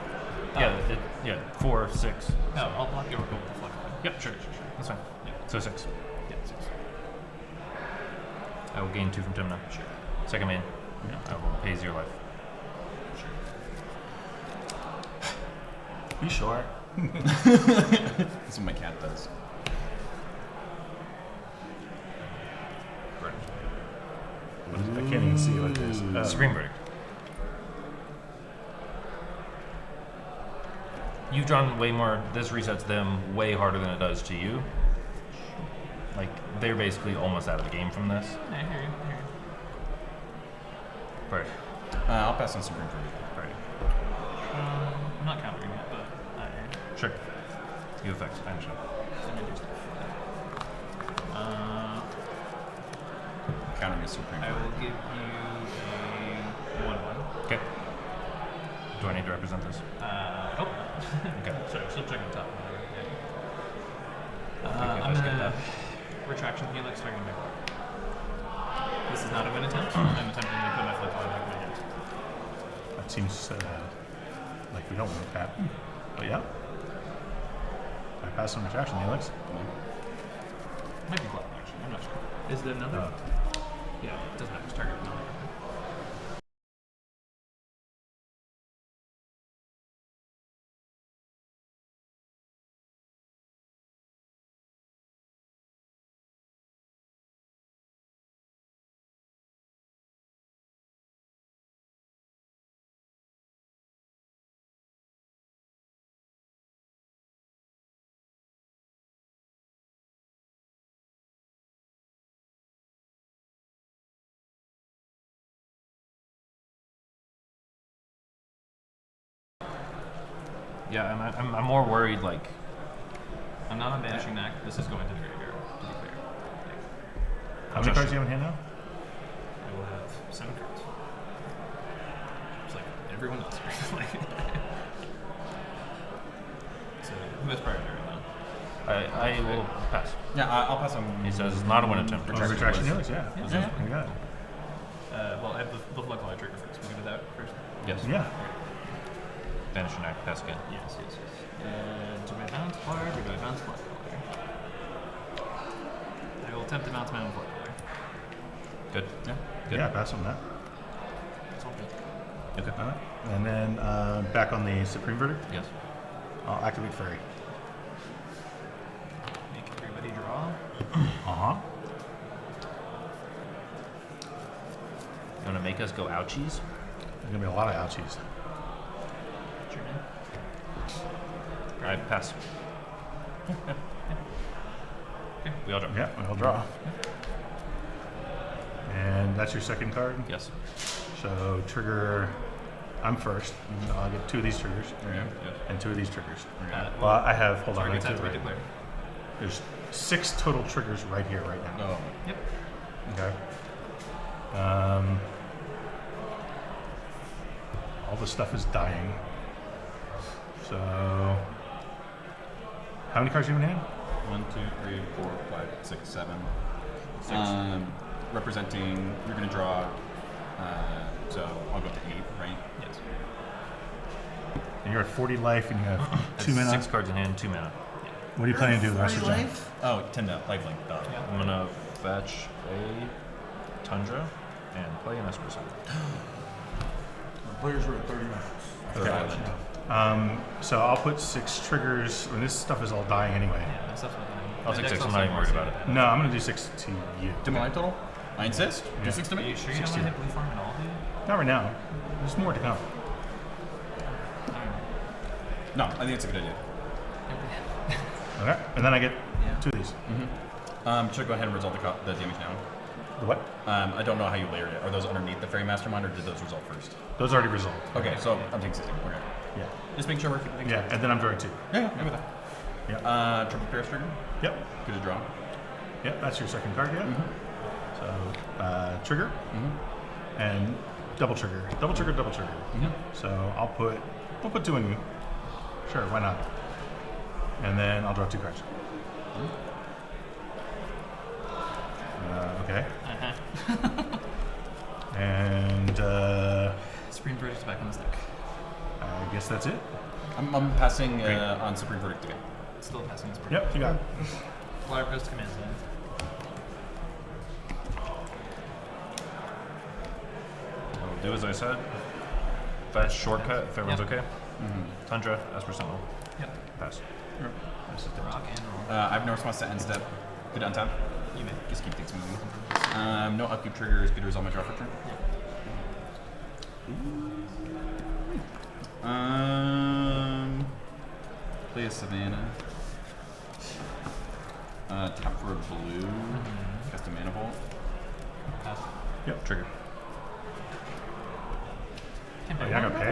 Yeah, 4, 6. No, I'll block the oracle with the flex. Yep, sure. That's fine. Yeah. So 6. Yeah, 6. I will gain 2 from Timna. Sure. Second main. I will pays your life. Be sure. That's what my cat does. I can't even see what it is. Supreme Verdict. You've drawn way more. This resets them way harder than it does to you. Like, they're basically almost out of the game from this. I hear you. Right. I'll pass on Supreme Verdict. Right. I'm not countering it, but I... Sure. You effects. I understand. Let me do stuff. Countering is Supreme I Verdict. will give you a 1-1. Okay. Do I need to represent this? Nope. Okay. Sorry, still checking the top. I I'm skip gonna that. retraction helix targeting my card. This is not a win attempt. I'm attempting to put my flip on back in my hand. That seems like we don't want that. But yeah. I pass some retraction helix. Might be blocked, actually. I'm not sure. Is there another? Yeah, it doesn't matter. Just target another. Yeah, and I'm more worried, like... I'm not banishing that. This is going to the graveyard, to be clear. How many cards do you have in hand now? I will have 7 cards. It's like everyone else. Like, so, who has priority right now? I will pass. Yeah, I'll pass on. He says not a win attempt. Retraction helix, yeah. Yeah. Pretty good. Well, I have the local eye trigger first. We do that first? Yes. Yeah. Banish an act, pass again. Yes. Do I bounce card or do I bounce blood color? I will attempt to bounce my own blood color. Good. Yeah. Good. Yeah, pass on that. That's all good. Okay. And then back on the Supreme Verdict? Yes. I'll activate Fairy. Make everybody draw. Uh-huh. You want to make us go ouchies? There's going to be a lot of ouchies. I pass. We all draw. Yeah, we all draw. And that's your second card? Yes. So trigger, I'm first. So I'll get 2 of these triggers. Yeah. And 2 of these triggers. Well, I have, hold on. Targets have to be declared. There's 6 total triggers right here, right now. Oh. Yep. Okay. All the stuff is dying. So, how many cards do you have in hand? 1, 2, 3, 4, 5, 6, 7. Representing, you're going to draw, so I'll go to 8, right? Yes. And you're at 40 life and you have 2 mana. 6 cards in hand, 2 mana. What are you planning to do the rest of the game? Oh, 10 life link. I'm going to fetch a Tundra and play an Espresso. Players are at 30 minutes. Okay. So I'll put 6 triggers, and this stuff is all dying anyway. Yeah, that stuff's not dying. I'll take 6, I'm not even worried about it. No, I'm going to do 6 to you. Do my total? I insist. Yeah. Do 6 to Are me. you sure you don't want to hit blue farm at all, dude? Not right now. There's more to come. No, I think it's a good idea. Okay. And then I get 2 of these. Should I go ahead and resolve the damage now? The what? I don't know how you layered it. Are those underneath the Fairy Mastermind, or did those resolve first? Those already resolved. Okay, so I'm taking 16. Okay. Yeah. Just make sure we're keeping things Yeah, right. and then I'm drawing 2. Yeah, I'm with that. Yeah. Triple Paris trigger? Yep. Good to draw. Yep, that's your second card, yeah. So, trigger, and double trigger. Double trigger, double trigger. So we'll put 2 in you. Sure, why not? And then I'll draw 2 cards. Okay. And Supreme Verdict's back on the stick. I guess that's it. I'm passing on Supreme Verdict again. Still passing Supreme Yep, you got it. Flyer post command line. do as I said. Fast shortcut, if everyone's okay. Tundra, Esper Sentinel. Yep. Pass. Rock and roll. I have no response to end step. Go downtown. You may. Just keep things moving. No upkeep triggers. Good to resolve my draw for turn. Play a Savannah. Tap for a blue. Cast a mana vault. Pass. Yep. Trigger. Can't Are pay you not one. gonna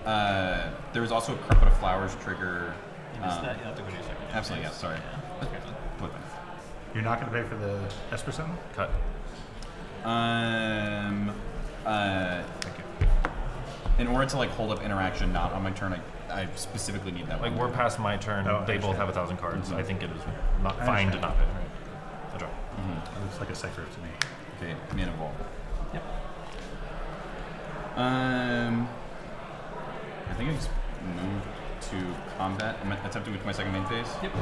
pay? There was also a Crumpet of Flowers trigger. You missed that. You'll have to go to your second. Absolutely, yeah. Sorry. Yeah. Okay. Flip it. You're not going to pay for the Esper Sentinel? Cut. Thank you. In order to like hold up interaction not on my turn, I specifically need that. Like one. we're past my turn. Oh, I they both understand. have 1,000 cards. Mhm. I think it is not I fine to understand. not pay. Right. I draw. Mm-hmm. It looks like a Cypher to me. Okay, mana vault. Yep. I think I just moved to combat. I'm attempting with my second main phase. Yep.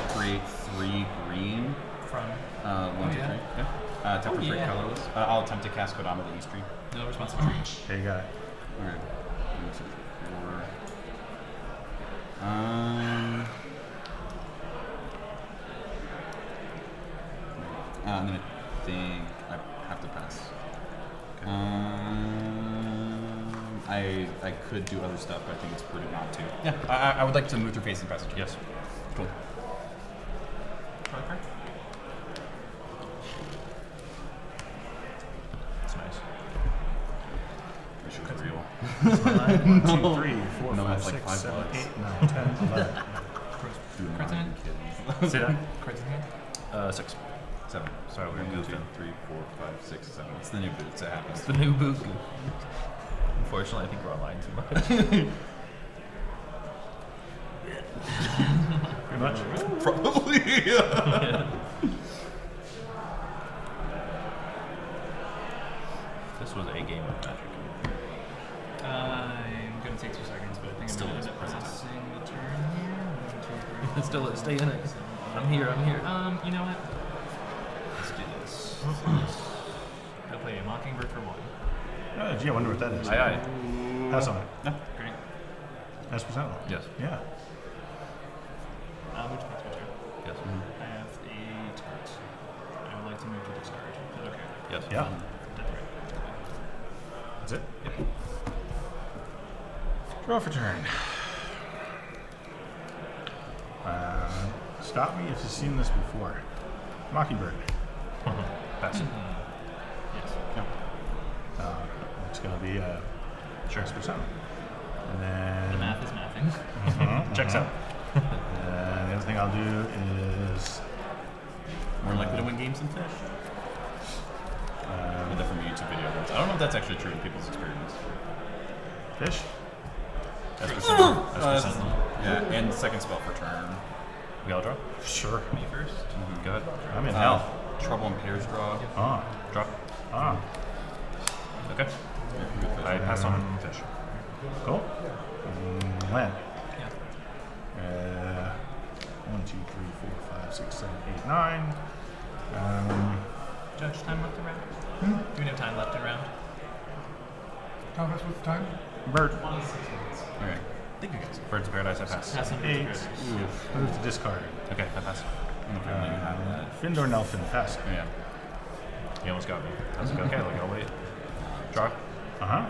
Create 3 green. From. 1, 2, 3. yeah. Yeah. Tap for free yeah. colorless. I'll attempt to cast Kodama the East Tree. No response to tree. There you got it. Okay. 1, 2, 4. I'm gonna think I have to pass. I could do other stuff, but I think it's prudent not to. Yeah, I would like to move through phase and passage. Yes. Cool. Okay. That's nice. Wish it was real. That's my line. 1, 2, 3, 4, No, 5, it's like 6, 5 7, bucks. 8, 9, 10, 11. Cards in hand? Say that. Cards in hand? 6. 7. Sorry, we're 1, gonna 2, move 3, 4, 5, 6, 7. It's the new boots. It happens. It's the new boot. Unfortunately, I think we're online too much. Pretty much. Probably. Yeah. This was a game of Magic. I'm gonna take 2 seconds, but I think Still I'm is gonna a present. passing the turn here. 1, 2, 3. Still, stay in it. I'm here. You know what? Let's do this. I'll play a Mockingbird for 1. Gee, I wonder what that is. Aye, aye. Pass on it. No. Great. Esper Sentinel. Yes. Yeah. Which makes my turn. Yes. I have 8 cards. I would like to move to discard. Is that okay? Yes. Yeah. That's right. That's it? Yep. Draw for turn. Stop me if you've seen this before. Mockingbird. Pass. Yes. It's going to be a Esper Sentinel. And then... The math is mathing. Checks out. And the other thing I'll do is... More likely to win games than fish. I read that from a YouTube video once. I don't know if that's actually true in people's experience. Fish? Esper Sentinel. Esper Sentinel. Yeah, and second spell for turn. We all draw? Sure. Me first. Go ahead. I'm in hell. Trouble and pairs draw. Ah. Draw. Ah. Okay. I pass on fish. Cool. Land. Yeah. 1, 2, 3, 4, 5, 6, 7, 8, 9. Judge, time left around? Do we have time left around? Thomas, what's the time? Bird. Okay. Thank you guys. Birds of Paradise, I pass. Pass on 8. discard. Move to discard. Okay, I pass. I don't know if I know you have that. Findor Nelfin. Pass. Yeah. You almost got me. I was like, okay, like, I'll wait. Draw. Uh-huh.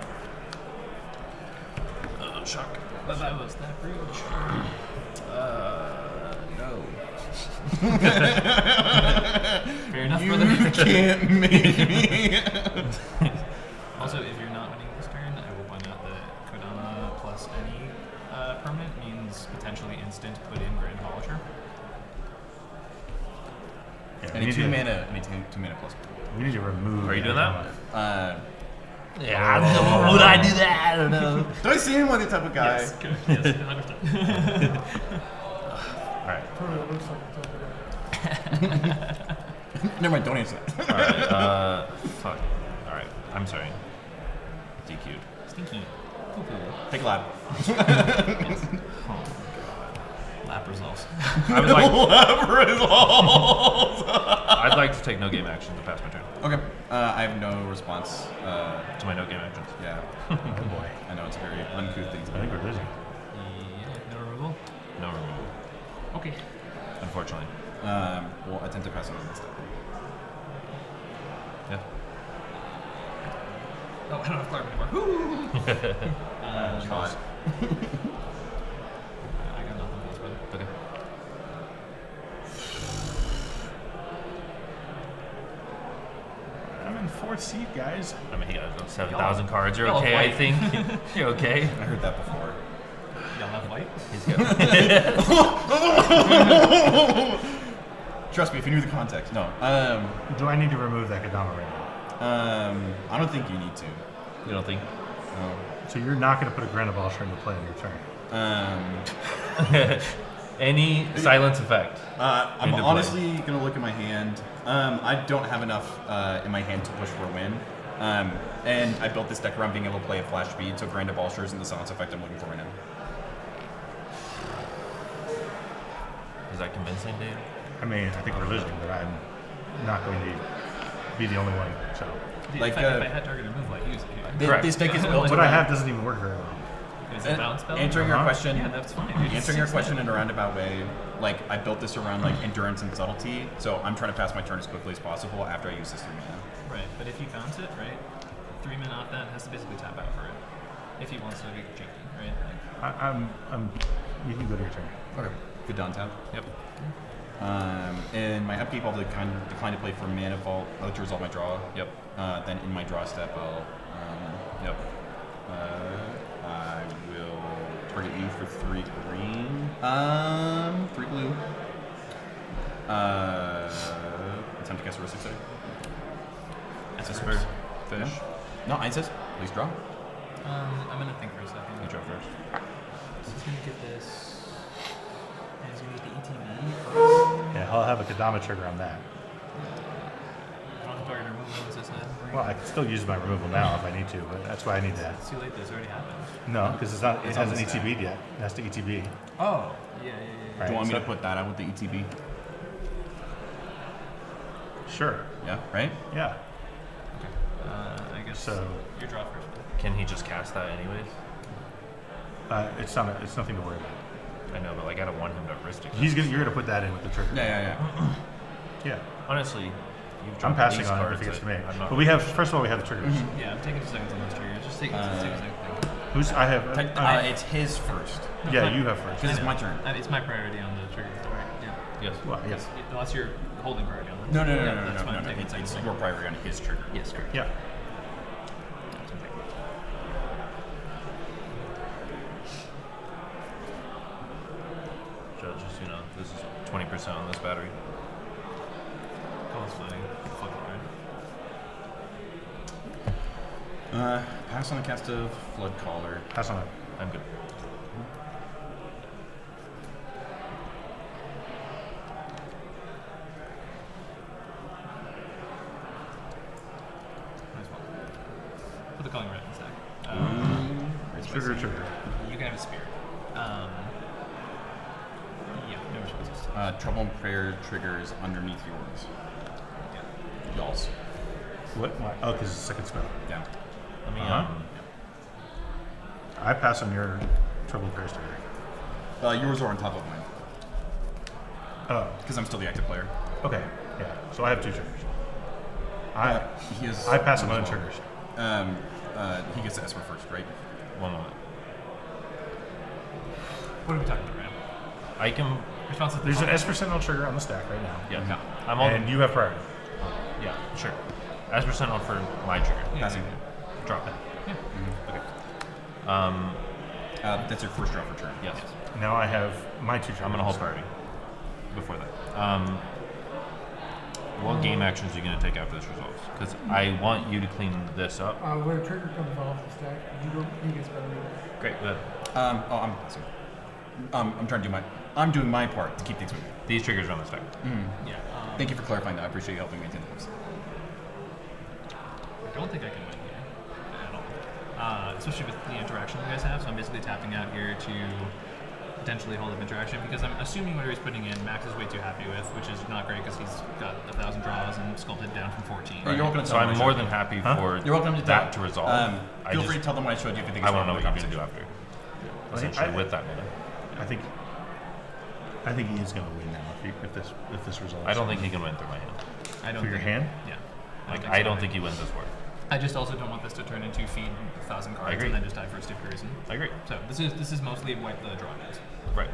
Shock. That was that rude. No. Fair enough, You brother. can't make me. Also, if you're not winning this turn, I will point out that Kodama plus any permanent means potentially instant put in Grand Polisher. Yeah, Any 2 mana plus. We need to remove... Are you doing that? Yeah, I don't know. Would I do that? I don't know. Do I seem like the type of guy? Yes, good. Yes, 100%. Alright. Totally looks like it's over there. Never mind, don't answer that. Alright, fuck. Alright, I'm sorry. DQ'd. Stinky. Take a lap. Yes. Oh, God. Lap resolves. I would like... Lap resolves. I'd like to take no game action to pass my turn. Okay. I have no response to my no game actions. Yeah. Oh boy. I know it's a very uncouth thing to do. I think we're losing. Yeah, no removal. No removal. Okay. Unfortunately. We'll attempt to pass it on this step. Yeah. Oh, I don't have Clark anymore. Shot. I got nothing else, brother. Okay. I'm in 4th seat, guys. I mean, he got 7,000 cards. You're okay, I think. You're okay. I heard that before. Y'all have white? He's good. Trust me, if you knew the context. No. Do I need to remove that Kadama right now? I don't think you need to. You don't think? No. So you're not going to put a Granaball into play on your turn? Any silence effect? I'm into honestly going to look at my hand. I don't have enough in my hand to push for a win. And I built this deck around being able to play at flash speed, so Grand Bolster isn't the silence effect I'm looking for right now. Is that convincing, Dave? I mean, I think we're losing, but I'm not going to be the only one. So, like, if I had targeted move, like, use it. Correct. This deck is built what I have doesn't even work very well. Is it bounce spell? Answering your question, Yeah, that's fine. Answering your question in a roundabout way, like I built this around like endurance and subtlety, so I'm trying to pass my turn as quickly as possible after I use this 3 mana. Right, but if you bounce it, right, 3 mana off that has to basically tap out for it. If he wants to be janky, right? Like, You can go to your turn. Okay. Good down tap. Yep. In my upkeep, I'll decline to play for Mana Vault. I'll to resolve my draw. Yep. Then in my draw step, I'll. Yep. I will target you for 3 green. 3 blue. Attempt to cast a Ristic Study. Heisenberg. Finish. No, Einses. Please draw. I'm gonna think for a second. You draw first. So he's gonna get this. And he's gonna get the ETB. Yeah, I'll have a Kadama trigger on that. I don't have target removal once this head. Well, I can still use my removal now if I need to, but that's why I need that. It's too late. This already happened. No, because it's not. It It's on hasn't the stack. ETB'd yet. It has to ETB. Oh. Yeah. Right, Do you want me so- to put that out with the ETB? Sure. Yeah, right? Yeah. I guess. So You draw first. Can he just cast that anyways? it's not. It's nothing to worry about. I know, but like I don't want him to risk it. You're gonna put that in with the trigger. Yeah. Yeah. Honestly, you've I'm dropped passing these on it cards if it gets to me. that I'm not- But we have. First of all, we have the triggers. Yeah, I'm taking 2 seconds on those triggers. Just take 2 seconds. Who's? I have. It's his first. Yeah, you have first. Because it's my turn. It's my priority on the trigger, right? Yeah. Yes. Well, yes. Unless you're holding priority on that. No. That's fine. I'm taking It's 2 seconds. your priority on his trigger. Yes, correct. Yeah. Judges, this is 20% on this battery. Cold's floating. Fuck it, Pass on the cast of Flood Caller. Pass on it. I'm good. Put the calling right in the stack. Trigger. You can have a spirit. Yeah, no responses. Trouble and Prayer triggers underneath yours. Y'all's. What? Oh, because it's a second spell. Yeah. Let me. I pass on your Trouble Prayers trigger. Yours are on top of mine. Oh. Because I'm still the active player. Okay. Yeah. So I have 2 triggers. He has I pass on my own as well. triggers. He gets to Esper first, right? One moment. What are we talking about, Ram? I can. Responsive. There's an Esper Sentinel trigger on the stack right now. Yeah. No. I'm all. And you have priority. Yeah. Sure. As percent on for my trigger. Passing. Drop it. Yeah. Okay. That's your first draw for turn. Yes. Now I have my 2 triggers. I'm gonna hold priority. Before that. What game actions are you gonna take after this resolves? Because I want you to clean this up. When a trigger comes off the stack, he gets better. Great. Good. I'm passing. I'm trying to do I'm doing my part to keep things moving. These triggers are on the stack. Yeah. Thank you for clarifying that. I appreciate you helping maintain the post. I don't think I can win here at all. Especially with the interaction you guys have. So I'm basically tapping out here to potentially hold up interaction because I'm assuming whatever he's putting in, Max is way too happy with, which is not great because he's got 1,000 draws and sculpted down from 14. Right. You're welcome to So tell them I'm what I more showed than you. happy for You're welcome to that tell- to resolve. Feel free to tell them what I showed you if you think I it's want to know relevant what to you're the going to do after. I think- Essentially, with that mana. I think he is going to win now if this resolves. I don't think he can win through my hand. I don't Through your think- hand? Yeah. Like, think I so. don't think he wins this war. I just also don't want this to turn into feed 1,000 cards agree. and then just die for a stupid reason. I agree. So this is mostly wipe the draw guys. Right.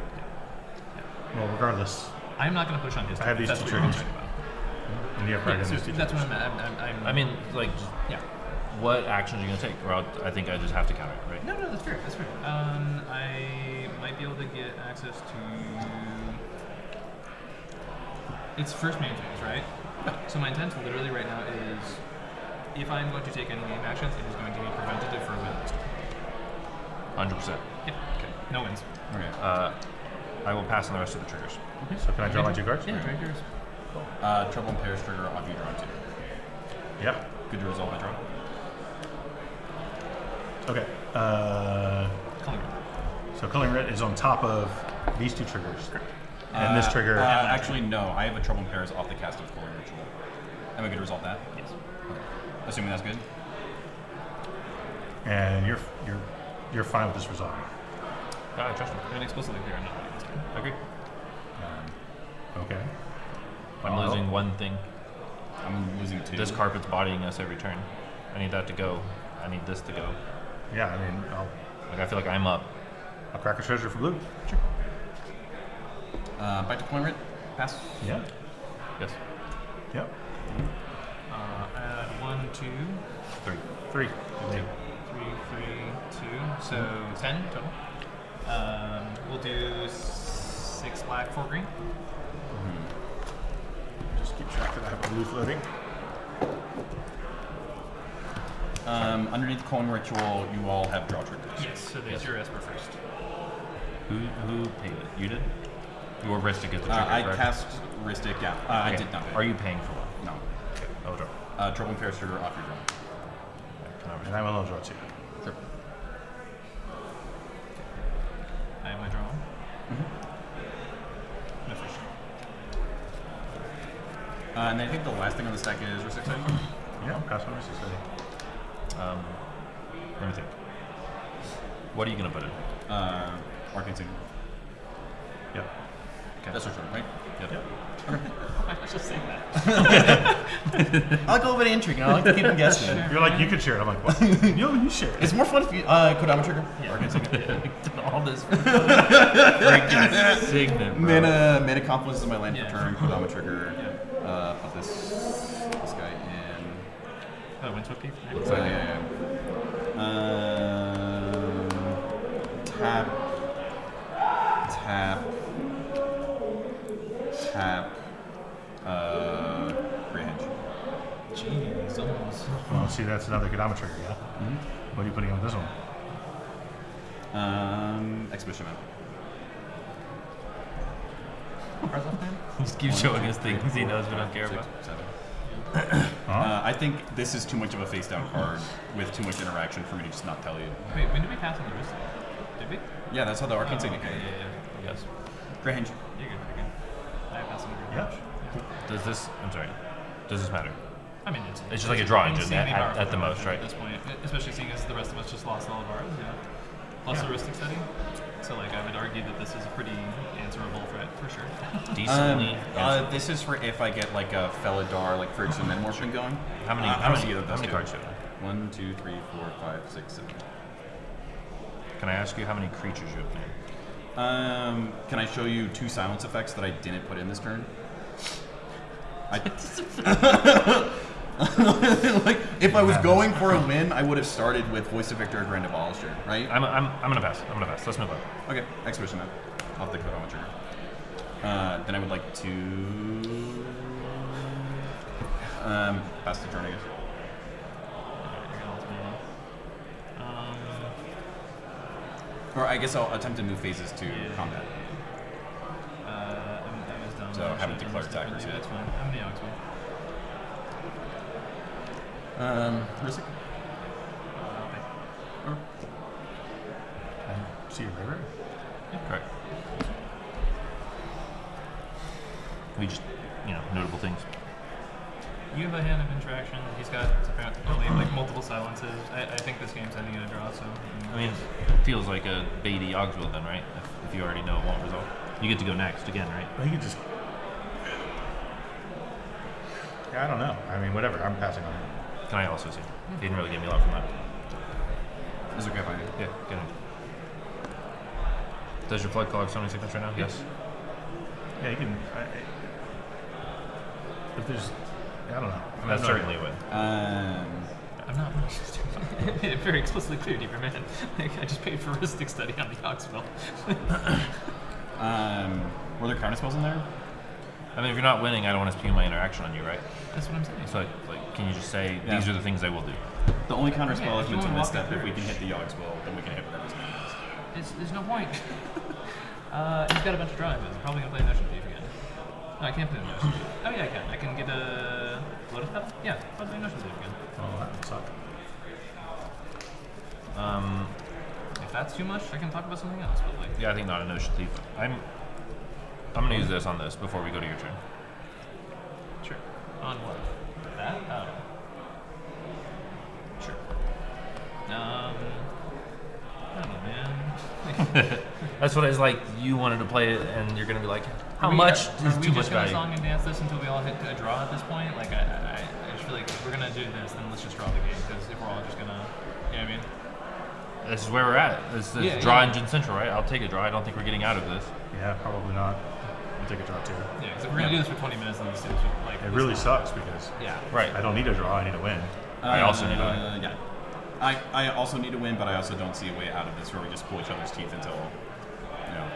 Well, regardless, I'm not going to push on his. I have these that's two what you're triggers. concerned about. And you have pride Yeah, in so these two that's what triggers. I'm I mean, like, yeah. what actions are you going to take? Or I think I just have to counter it, right? No, that's fair. That's fair. I might be able to get access to. It's first main phase, right? So my intent literally right now is, if I'm going to take any game actions, it is going to be preventative for a win list. 100%. Yeah. Okay. No wins. Okay. I will pass on the rest of the triggers. Okay. So can I draw my 2 cards? Yeah, trade yours. Trouble and Pairs trigger off you draw 2. Yeah. Good to resolve my draw. Okay. Culling So Culling Red is on top of these 2 triggers. And this trigger. Actually, no. I have a Trouble and Pairs off the cast of Culling Ritual. Am I good to resolve that? Yes. Okay. Assuming that's good. And you're fine with this resolving. I trust him. And explicitly clear, I'm not winning this turn. Agree. Okay. I'm Well, losing one thing. I'm losing 2. This carpet's bodying us every turn. I need that to go. I need this to go. Yeah, I mean, I feel like I'm up. I'll crack a treasure for blue. Sure. Back to Culling Pass. Yeah. Yes. Yep. Add 1, 2, 3. 3. 3, 2. So 10 total. We'll do 6 black, 4 green. Just keep track of that blue floating. Underneath Culling Ritual, you all have draw triggers. Yes, so there's your Esper first. Who paid it? You did? Or Ristic is the trigger, I correct? cast Ristic, yeah. I Okay. did not. Are you paying for one? No. Okay. I'll draw. Trouble and Pairs trigger off your draw. And I will draw 2. Sure. I have my draw. No fish. And then I think the last thing on the stack is Ristic Study. Yeah, pass on Ristic Study. Let me think. What are you going to put in? Arcane Signet. Yep. Okay. That's your turn, right? Yep. Okay. I was just saying that. I like a little bit of intrigue, and I like to keep them guessing. You're like, you could share it. I'm like, what? Yo, you share it. It's more fun if you Kodama trigger. Yeah. Arcane Signet. All this freaking Signet, bro. Mana Confluence is my land Yeah. for turn. Kodama trigger. Put this guy in. Oh, Windswept Keep? Yeah. Tap. Great Hedge. Jeez, almost. Well, see, that's another Kodama trigger, yeah? What are you putting on this one? Exhibition map. Just keep showing us things he knows we don't care about. 7. I think this is too much of a face down card with too much interaction for me to just not tell you. Wait, when did we pass on the wrist? Did we? Yeah, that's how the Arcane Signet okay, came. yeah. Yes. Great Henge. You're good, you're good. I passed on the wrist. Yeah. Does this, I'm sorry, does this matter? I mean, it's just like a draw engine insanely at powerful the most, draw right? engine At this point, especially seeing as the rest of us just lost all of ours, yeah. Plus the Ristic Study. So, like, I would argue that this is a pretty answerable threat for sure. Decently. This is for if I get like a Felidar, like Friction Metamorphin going. How many cards do you have? 1, 2, 3, 4, 5, 6, 7. Can I ask you how many creatures you have named? Can I show you 2 silence effects that I didn't put in this turn? Like, if I was going for a win, I would have started with Voice of Victor or Grand Abolisher, right? I'm gonna pass. I'm gonna pass. Let's move on. Okay, Exhibition map. I'll think about how much trigger. Then I would like to pass the turn, I guess. Or I guess I'll attempt to move phases to combat. That was dumb. So I haven't declared attackers yet. That's fine. How many Ox Ristic? See your river? Correct. We just, notable things. You have a hand of interaction. He's got apparently like multiple silences. I think this game's ending in a draw. So I mean, it feels like a Beatty Ogswell then, right? If you already know it won't resolve. You get to go next again, right? I think you just. Yeah, I don't know. I mean, whatever. I'm passing on it. Can I also see? He didn't really give me a lot from that. Is it okay if I do? Yeah, get him. Does your flood call have so many signatures right now? Yes. Yeah, you can. If there's. I don't know. That's certainly a win. I'm not. I made it very explicitly clear, deeper man. I just paid for heuristic study on the Oxville. Were there counter spells in there? I mean, if you're not winning, I don't want to spew my interaction on you, right? That's what I'm saying. So, like, can you just say these are the things I will do? The only counter spell Yeah, is if you mental wanna walk misstep. it If we through. can hit the Yogswell, then we can hit whatever's name is. There's no point. He's got a bunch of drives. I'm probably gonna play Notion Thief again. No, I can't play Notion Thief. Oh yeah, I can. I can get a Lotus Petal. Yeah, I'll play Notion Thief again. Oh, that would suck. If that's too much, I can talk about something else. But like, Yeah, I think not a Notion Thief. I'm gonna use this on this before we go to your turn. sure. On what? That? Oh. Sure. I don't know, man. That's what it's like. You wanted to play it, and you're gonna be like, how Are we- much are is we too just much gonna value? song and dance this until we all hit a draw at this point? Like, I just feel like if we're gonna do this, then let's just draw the game. Because if we're all just gonna, you know what I mean? This is where we're at. This is Yeah, draw yeah. engine central, right? I'll take a draw. I don't think we're getting out of this. Yeah, probably not. I'll take a draw too. Yeah, because if we're gonna do this for 20 minutes, then let's do this. Like, It really sucks because Yeah. Right. I don't need a draw. I need a win. I also need to win. Yeah. I also need to win, but I also don't see a way out of this where we just pull each other's teeth until,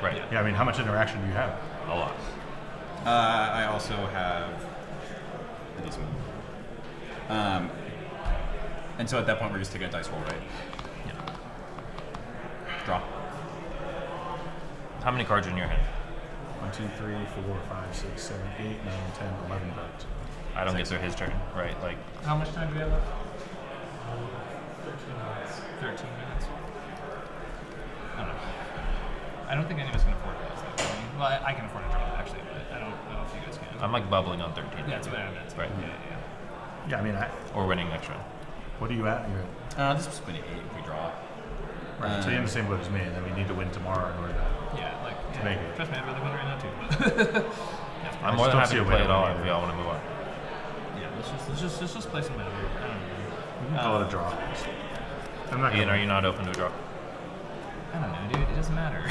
Right. Yeah, I mean, how much interaction do you have? A lot. I also have a decent one. And so at that point, we're just taking a dice roll, right? Yeah. Draw. How many cards are in your hand? 1, 2, 3, 4, 5, 6, 7, 8, 9, 10, 11 cards. I don't get through his turn, right? Like, How much time do we have left? 13 minutes. 13 minutes. I don't know. I don't think any of us can afford to lose that. Well, I can afford to draw, actually, but I don't know if you guys can. I'm like bubbling on 13. Yeah, that's what I meant. Right. Yeah. Yeah, I mean, Or winning next round. what are you at? You're at This was 8 if we draw. right. So you're in the same boat as me, and then we need to win tomorrow in order to. Yeah, like, To make it. Trust me, I'd rather win right now, too. I'm I more just than don't happy see to a way play to it all win if either. we all want to move on. Yeah, let's just play some meta. I don't know. We can call it a draw. I'm not Ian, gonna. are you not open to a draw? I don't know, dude. It doesn't matter.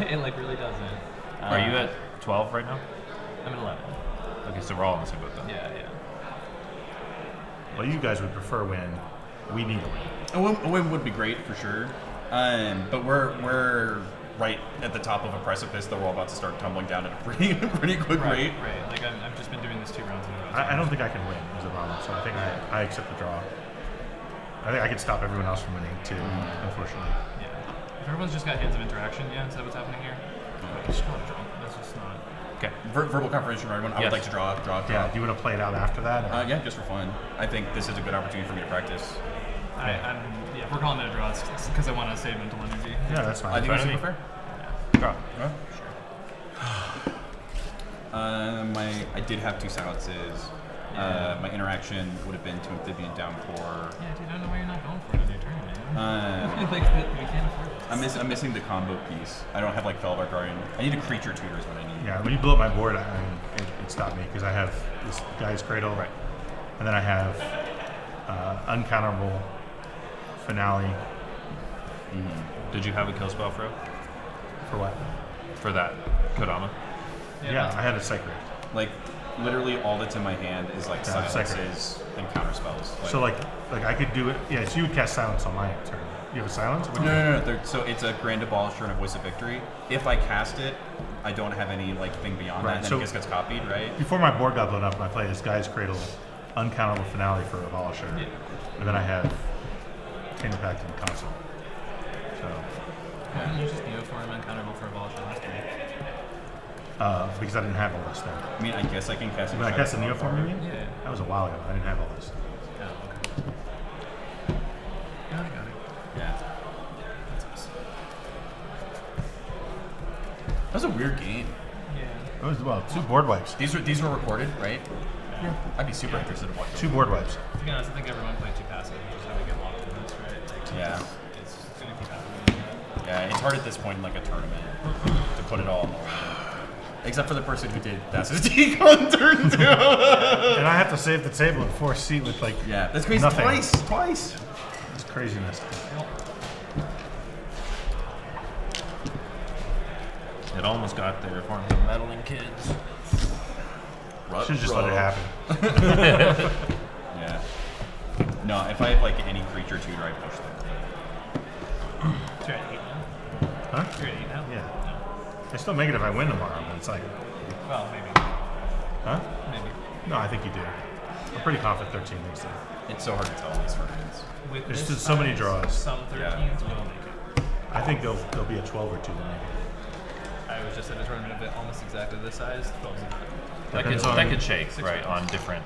It like really doesn't. Are you at 12 right now? I'm at 11. Okay, so we're all in the same boat then. Yeah. Well, you guys would prefer win. We need a win. A win would be great for sure. But we're right at the top of a precipice that we're all about to start tumbling down at a pretty quick rate. Right. Like I've just been doing this 2 rounds in a row. I don't think I can win is the problem. So I think I accept the draw. I think I could stop everyone else from winning too, unfortunately. Yeah. If everyone's just got hands of interaction, is that what's happening here? Just call it a draw. That's just not. Okay. Verbal confirmation for everyone. I would like to draw. Yeah. Do you want to play it out after that? or- Yeah, just for fun. I think this is a good opportunity for me to practice. If we're calling it a draw, it's because I want to save mental energy. Yeah, that's fine. I think Fine that's with super me. fair. Draw. I did have 2 silences. My interaction would have been to Amphibian Downpour. Yeah, dude, I don't know why you're not going for it on your turn, man. Like, we can't afford this. I'm missing the combo piece. I don't have like Felvar Guardian. I need a creature tutor is what I need. Yeah, when you blew up my board, it stopped me because I have this guy's cradle, Right. and then I have uncounterable finale. Did you have a kill spell for what? For that Kodama? Yeah, I had a Psychic. Like literally all that's in my hand is like Yeah, silences and counter spells. So like I could do it. Yeah, so you would cast silence on my turn. You have a silence? No. So it's a Grand Abolisher and a Voice of Victory. If I cast it, I don't have any like thing beyond that, and then it just gets copied, right? Before my board got blown up, I played this guy's cradle, uncountable finale for Abolisher, and then I have Chain Impact and Console. So. Why didn't you just Neo for him uncounterable for Abolisher last time? Because I didn't have all this stuff. I mean, I guess I can cast it. When I cast the Neoform, you mean? Yeah. That was a while ago. I didn't have all this. Oh, okay. Yeah, I got it. Yeah. That's awesome. That was a weird game. Yeah. Well, 2 board wipes. These were recorded, right? Yeah. I'd be super interested in watching. 2 board wipes. To be honest, I think everyone plays too passive, which is how they get locked in this, right? Yeah. It's gonna keep happening. Yeah, it's hard at this point in like a tournament to put it all on the line. Except for the person who did fastest decon on turn 2. And I have to save the table and force seat with like that's crazy. nothing. Twice. It's craziness. It almost got there for the meddling kids. Should just let it happen. Yeah. No, if I have like any creature tutor, I push them. You're at 8 now? Huh? You're at 8 now? Yeah. I still make it if I win tomorrow, but it's like. Well, maybe. Huh? Maybe. No, I think you do. I'm pretty confident 13 makes it. It's so hard to tell in these tournaments. With There's this just so many size, draws. Some 13s will make it. I think there'll be a 12 or 2 that make it. I was just at a tournament of it almost exactly this size. 12's That could shake, right, on different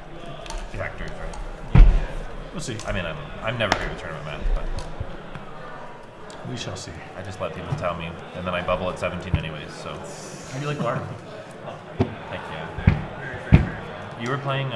factors, right? We'll see. I mean, I'm never here to tournament math, but we shall see. I just let people tell me, and then I bubble at 17 anyways. So How do you like Lardo? Heck yeah. You were playing